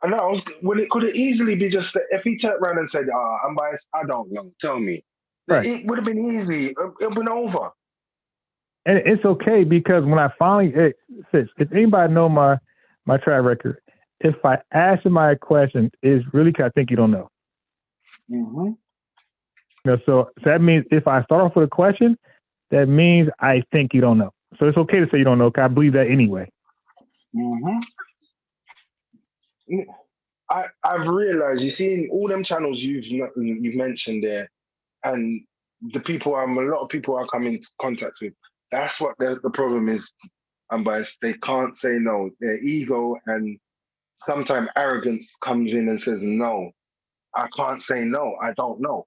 I know. Well, it could have easily be just that if he turned around and said, I'm biased, I don't know, tell me. Right. It would have been easy. It would have been over. And it's okay because when I finally, if anybody know my track record, if I ask somebody a question, it's really because I think you don't know. Mm-hmm. So that means if I start off with a question, that means I think you don't know. So it's okay to say you don't know because I believe that anyway. Mm-hmm. I've realized, you see, in all them channels you've mentioned there, and a lot of people I come in contact with, that's what the problem is. I'm biased. They can't say no. Their ego and sometimes arrogance comes in and says, no, I can't say no. I don't know.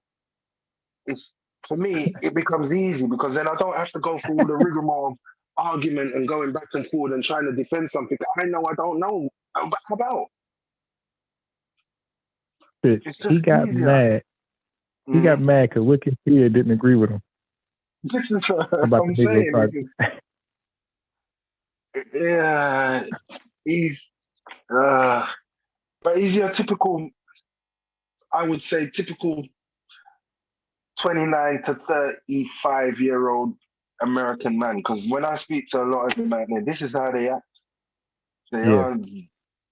It's, for me, it becomes easy because then I don't have to go through all the rigmarole of argument and going back and forward and trying to defend something I know I don't know about. It's just He got easier. mad. He got mad because Wikipedia didn't agree with him This is what about I'm the Negro saying. Project. Yeah, he's, but he's your typical, I would say, typical 29 to 35-year-old American man. Because when I speak to a lot of them out there, this is how they act. They are.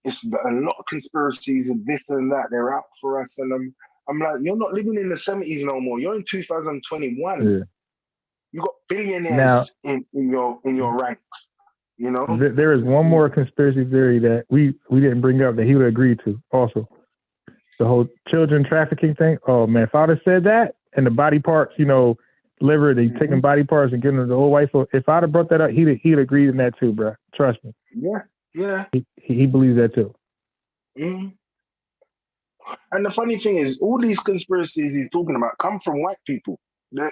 It's a lot of conspiracies and this and that. They're out for us, and I'm like, you're not living in the 70s no more. You're in 2021. Yeah. You got billionaires Now, in your ranks. You know. There is one more conspiracy theory that we didn't bring up that he would agree to. Also, the whole children trafficking thing. Oh man, if I'd have said that and the body parts, liver, they taking body parts and giving them to the old white folk. If I'd have brought that up, he'd agree in that too, bro. Trust me. Yeah. He believes that too. Mm. And the funny thing is, all these conspiracies he's talking about come from white people. They're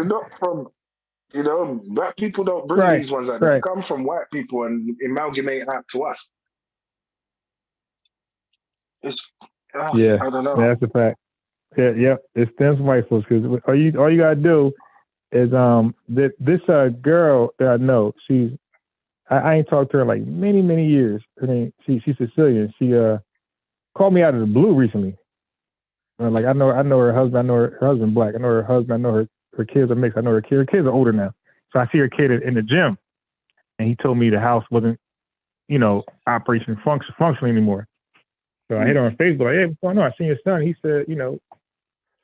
not from, black people don't bring these ones out. They come from white people and amalgamate out to us. It's, I don't know. That's a fact. Yeah, it stems from white folks because all you gotta do is this girl that I know, I ain't talked to her like many years. Her name, she's Sicilian. She called me out of the blue recently. Like I know her husband. I know her husband black. I know her husband. I know her kids are mixed. I know her kids. Her kids are older now. So I see her kid in the gym, and he told me the house wasn't, operation functioning anymore. So I hit her on Facebook like, hey, what's going on? I seen your son. He said,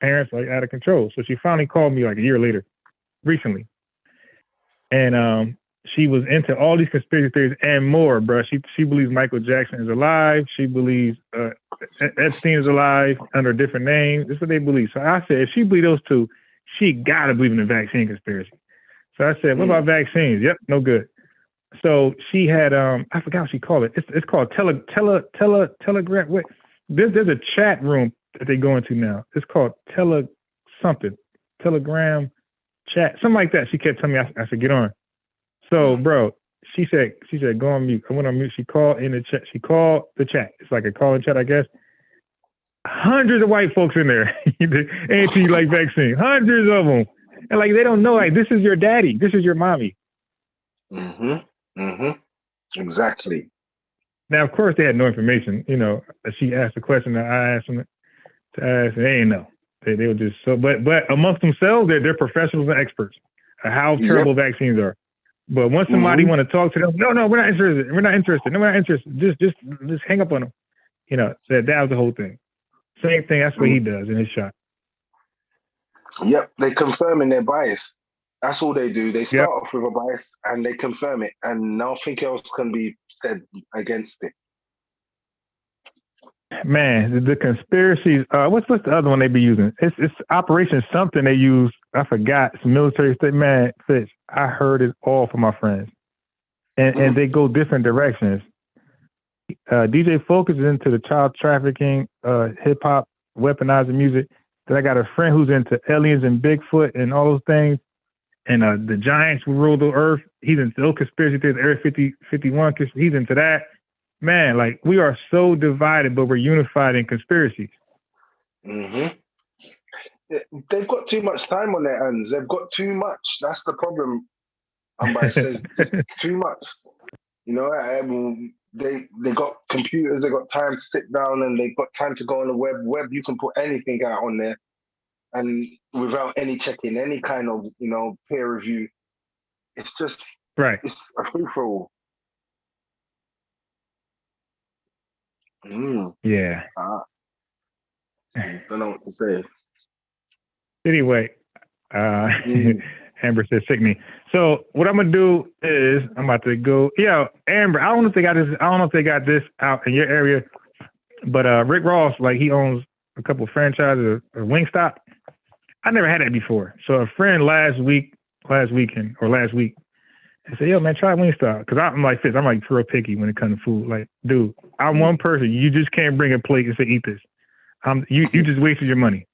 parents like out of control. So she finally called me like a year later, recently, and she was into all these conspiracy theories and more, bro. She believes Michael Jackson is alive. She believes Epstein is alive under a different name. This is what they believe. So I said, if she believes those two, she gotta believe in the vaccine conspiracy. So I said, what about vaccines? Yep, no good. So she had I forgot what she called it. It's called Telegram. Wait, there's a chat room that they go into now. It's called Telegram chat, something like that. She kept telling me I should get on. So, bro, she said, go on mute. I went on mute. She called in the chat. She called the chat. It's like a call in chat, I guess. Hundreds of white folks in there. Anti vaccine. Hundreds of them. And like, they don't know, like, this is your daddy. This is your mommy. Exactly. Now, of course, they had no information. She asked the question that I asked them to ask, and they ain't know. They were just so, but amongst themselves, they're professionals and experts of how terrible vaccines are. But once somebody want to talk to them, no, we're not interested. No, we're not interested. Just hang up on them. That was the whole thing. Same thing. That's what he does in his shot. Yep, they confirming their bias. That's all they do. They start off with a bias and they confirm it, and nothing else can be said against it. Man, the conspiracies. What's the other one they be using? It's Operation something they use. I forgot. It's military state. Man, Fitz, I heard it all from my friends, and they go different directions. DJ Focus is into the child trafficking, hip hop, weaponizing music. Then I got a friend who's into aliens and Bigfoot and all those things. and the Giants will rule the earth. He's into those conspiracy theories, Area 51, he's into that. Man, like, we are so divided, but we're unified in conspiracies. Mm-hmm. They've got too much time on their hands. They've got too much. That's the problem. Says just too much. You know, they got computers. They got time to sit down, and they got time to go on the web. You can put anything out on there, and without any checking, any kind of peer review. It's just right. It's a free for all. Yeah. I don't know what to say. Anyway, Amber says sick me. So what I'm gonna do is I'm about to go. Amber, I don't know if they got this out in your area, but Rick Ross, like, he owns a couple of franchises of Wingstop. I never had that before. So a friend last week, I said, yo, man, try Wingstop. Because I'm like Fitz, I'm like real picky when it comes to food. Like, dude, I'm one person. You just can't bring a plate and say, eat this. You just wasted your money.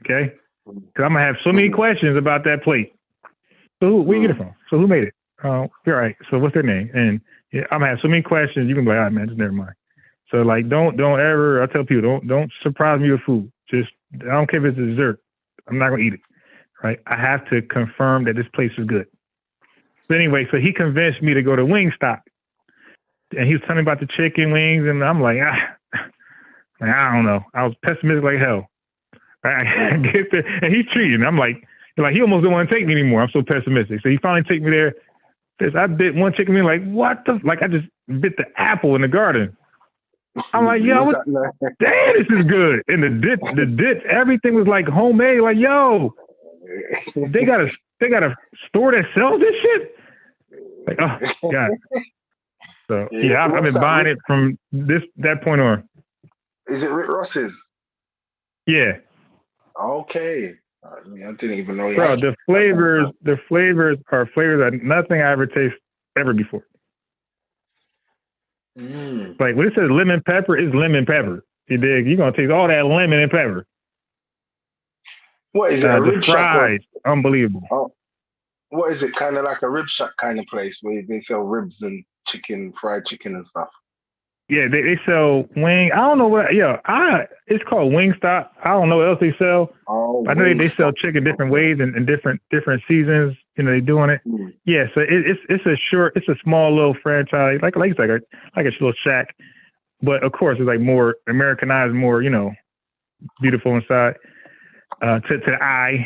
Okay? Because I'm going to have so many questions about that plate. So where you get it from? So who made it? All right. So what's their name? And I'm going to have so many questions. You can be like, all right, man, just never mind. So, like, don't ever, I tell people, don't surprise me with food. Just, I don't care if it's a dessert. I'm not going to eat it. Right? I have to confirm that this place is good. So anyway, so he convinced me to go to Wingstop. And he was telling me about the chicken wings, and I'm like, I don't know. I was pessimistic like hell. I get there, and he's treating. I'm like he almost don't want to take me anymore. I'm so pessimistic. So he finally take me there. I bit one chicken wing, like, what the? Like, I just bit the apple in the garden. I'm like, yo, damn, this is good. And the dip, everything was like homemade. Like, yo, they got a store that sells this shit. Like, oh God. So yeah, I've been buying it from that point on. Is it Rick Ross's? Yeah. Okay. I didn't even know. Bro, the flavors are flavors that nothing I ever taste ever before. Like, when it says lemon pepper, it's lemon pepper. You dig? You're gonna taste all that lemon and pepper. What is it? The fries, unbelievable. Oh, what is it? Kind of like a rib shack kind of place where they sell ribs and chicken, fried chicken and stuff. Yeah, they sell wing. I don't know what. It's called Wingstop. I don't know what else they sell. Oh, I know they sell chicken different ways and different seasons. You know, they doing it. Yeah, so it's a small little franchise, like a little shack, but of course it's like more Americanized, more beautiful inside to the eye.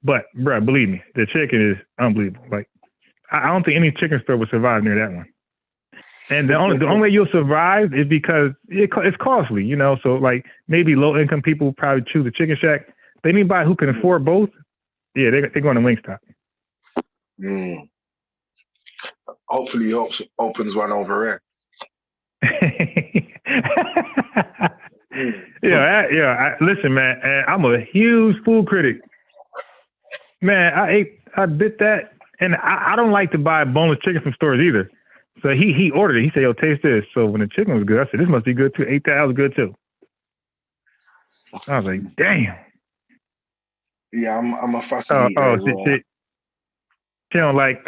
But bro, believe me, the chicken is unbelievable. Like, I don't think any chicken store would survive near that one. And the only way you'll survive is because it's costly, So, like, maybe low income people probably choose a chicken shack. But anybody who can afford both, yeah, they're going to Wingstop. Hopefully, he opens one over there. Listen, man, I'm a huge food critic. Man, I bit that, and I don't like to buy boneless chicken from stores either. So he ordered it. He said, yo, taste this. So when the chicken was good, I said, this must be good too. Ate that was good too. I was like, damn. Yeah, I'm a fussy eater. She don't like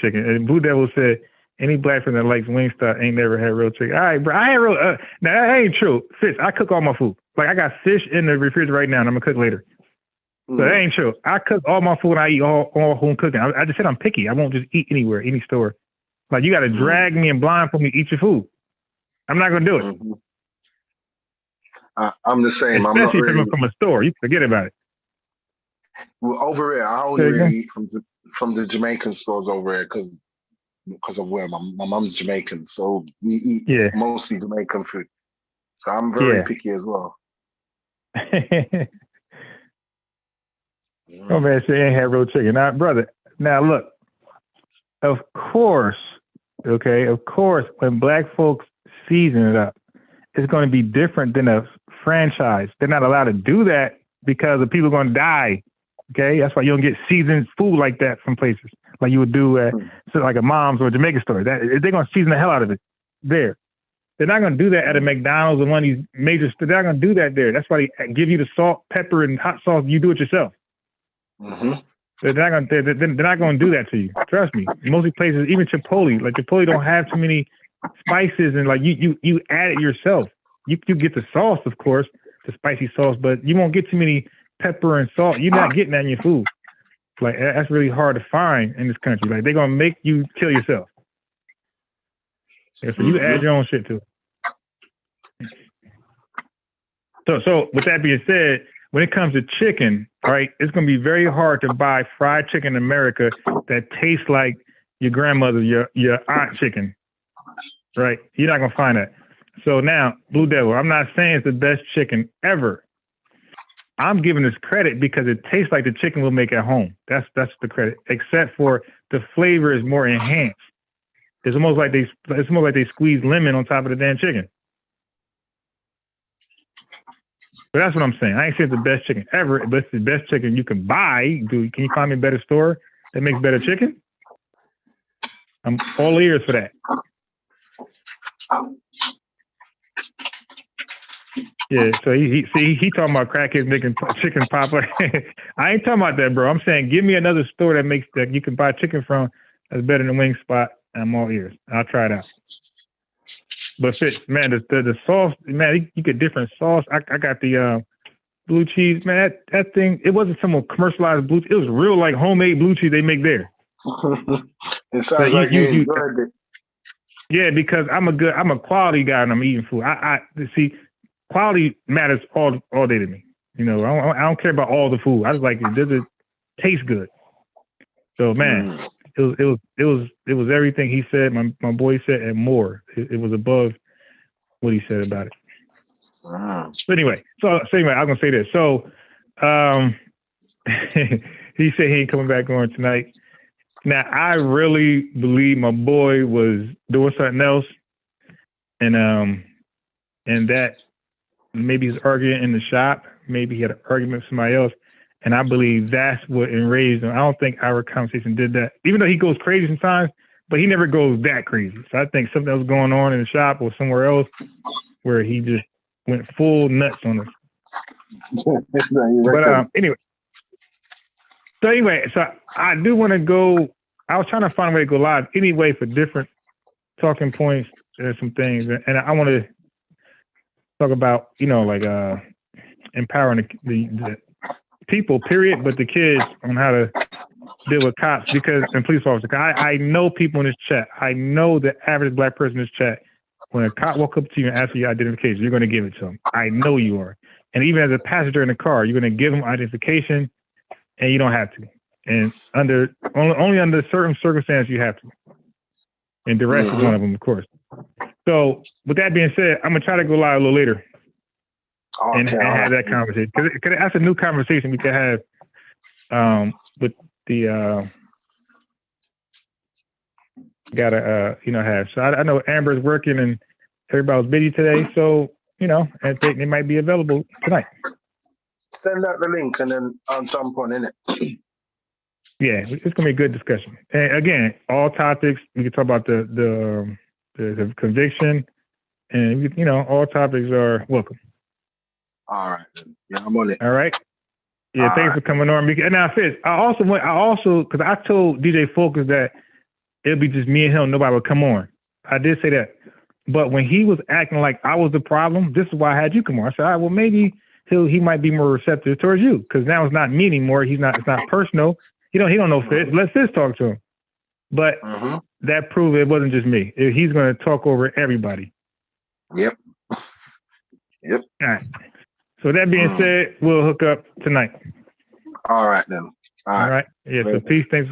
chicken. And Blue Devil said, any black person that likes Wingstop ain't never had real chicken. All right, bro. I ain't real. Now that ain't true. Fish, I cook all my food. Like, I got fish in the refrigerator right now, and I'm gonna cook later. So that ain't true. I cook all my food. And I eat all home cooking. I just said I'm picky. I won't just eat anywhere, any store. Like, you got to drag me and blindfold me to eat your food. I'm not gonna do it. I'm the same. Especially I'm not really from a store. You forget about it. Well, over here, I only really eat from the Jamaican stores over here because of where my mom's Jamaican, so we eat mostly Jamaican food. So I'm very picky as well. Oh man, she ain't had real chicken. Now, brother. Now look, of course, when black folks season it up, it's going to be different than a franchise. They're not allowed to do that because the people are going to die. Okay, that's why you don't get seasoned food like that from places like you would do at like a Mom's or a Jamaican store. They're going to season the hell out of it there. They're not going to do that at a McDonald's or one of these major stores. They're not going to do that there. That's why they give you the salt, pepper, and hot sauce. You do it yourself. They're not gonna do that to you. Trust me. Most places, even Chipotle, like Chipotle don't have too many spices, and like you add it yourself. You get the sauce, of course, the spicy sauce, but you won't get too many pepper and salt. You're not getting that in your food. Like that's really hard to find in this country. Like they're gonna make you kill yourself. Yeah, so you add your own shit to it. So with that being said, when it comes to chicken, right, it's gonna be very hard to buy fried chicken in America that tastes like your grandmother's, your aunt chicken. Right? You're not gonna find that. So now, Blue Devil, I'm not saying it's the best chicken ever. I'm giving this credit because it tastes like the chicken we'll make at home. That's the credit. Except for the flavor is more enhanced. It's almost like they squeeze lemon on top of the damn chicken. But that's what I'm saying. I ain't saying it's the best chicken ever, but it's the best chicken you can buy. Can you find me a better store that makes better chicken? I'm all ears for that. Yeah, so he talking about crackheads making chicken pop. I ain't talking about that, bro. I'm saying give me another store that you can buy chicken from that's better than Wingspot. I'm all ears. I'll try it out. But Fitz, man, the sauce, man, you get different sauce. I got the blue cheese, man. That thing, it wasn't some commercialized blue cheese. It was real like homemade blue cheese they make there. It sounds like you enjoyed it. Yeah, because I'm a quality guy and I'm eating food. I see, quality matters all day to me. You know, I don't care about all the food. I just like it. Does it taste good? So man, it was everything he said. My boy said and more. It was above what he said about it. But anyway, so anyway, I'm gonna say this. So he said he ain't coming back on tonight. Now I really believe my boy was doing something else, and that maybe he's arguing in the shop. Maybe he had an argument with somebody else. And I believe that's what enraged him. I don't think our conversation did that. Even though he goes crazy sometimes, but he never goes that crazy. So I think something was going on in the shop or somewhere else where he just went full nuts on us. But anyway. So I do want to go. I was trying to find a way to go live anyway for different talking points and some things. And I want to talk about, you know, like empowering the people, period, but the kids on how to deal with cops and police officers. I know people in this chat. I know the average black person in this chat. When a cop walk up to you and ask for your identification, you're going to give it to them. I know you are. And even as a passenger in the car, you're going to give them identification, and you don't have to. And only under certain circumstances you have to. And the rest is one of them, of course. So with that being said, I'm going to try to go live a little later. And have that conversation, because that's a new conversation we could have with the have. So I know Amber's working and everybody's busy today, so you know, and they might be available tonight. Send out the link and then I'll jump on, innit? Yeah, it's gonna be a good discussion. And again, all topics. We can talk about the conviction, and you know, all topics are welcome. All right, then. Yeah, I'm on it. All right. Yeah, thanks for coming on. And now, Fitz, I also, because I told DJ Focus that it'll be just me and him, nobody would come on. I did say that. But when he was acting like I was the problem, this is why I had you come on. I said, all right, well, maybe he might be more receptive towards you, because now it's not me anymore. It's not personal. He don't know Fitz. Let Fitz talk to him. But that proved it wasn't just me. He's going to talk over everybody. Yep. All right. So that being said, we'll hook up tonight. All right, then. All right. Yeah, so peace. Thanks.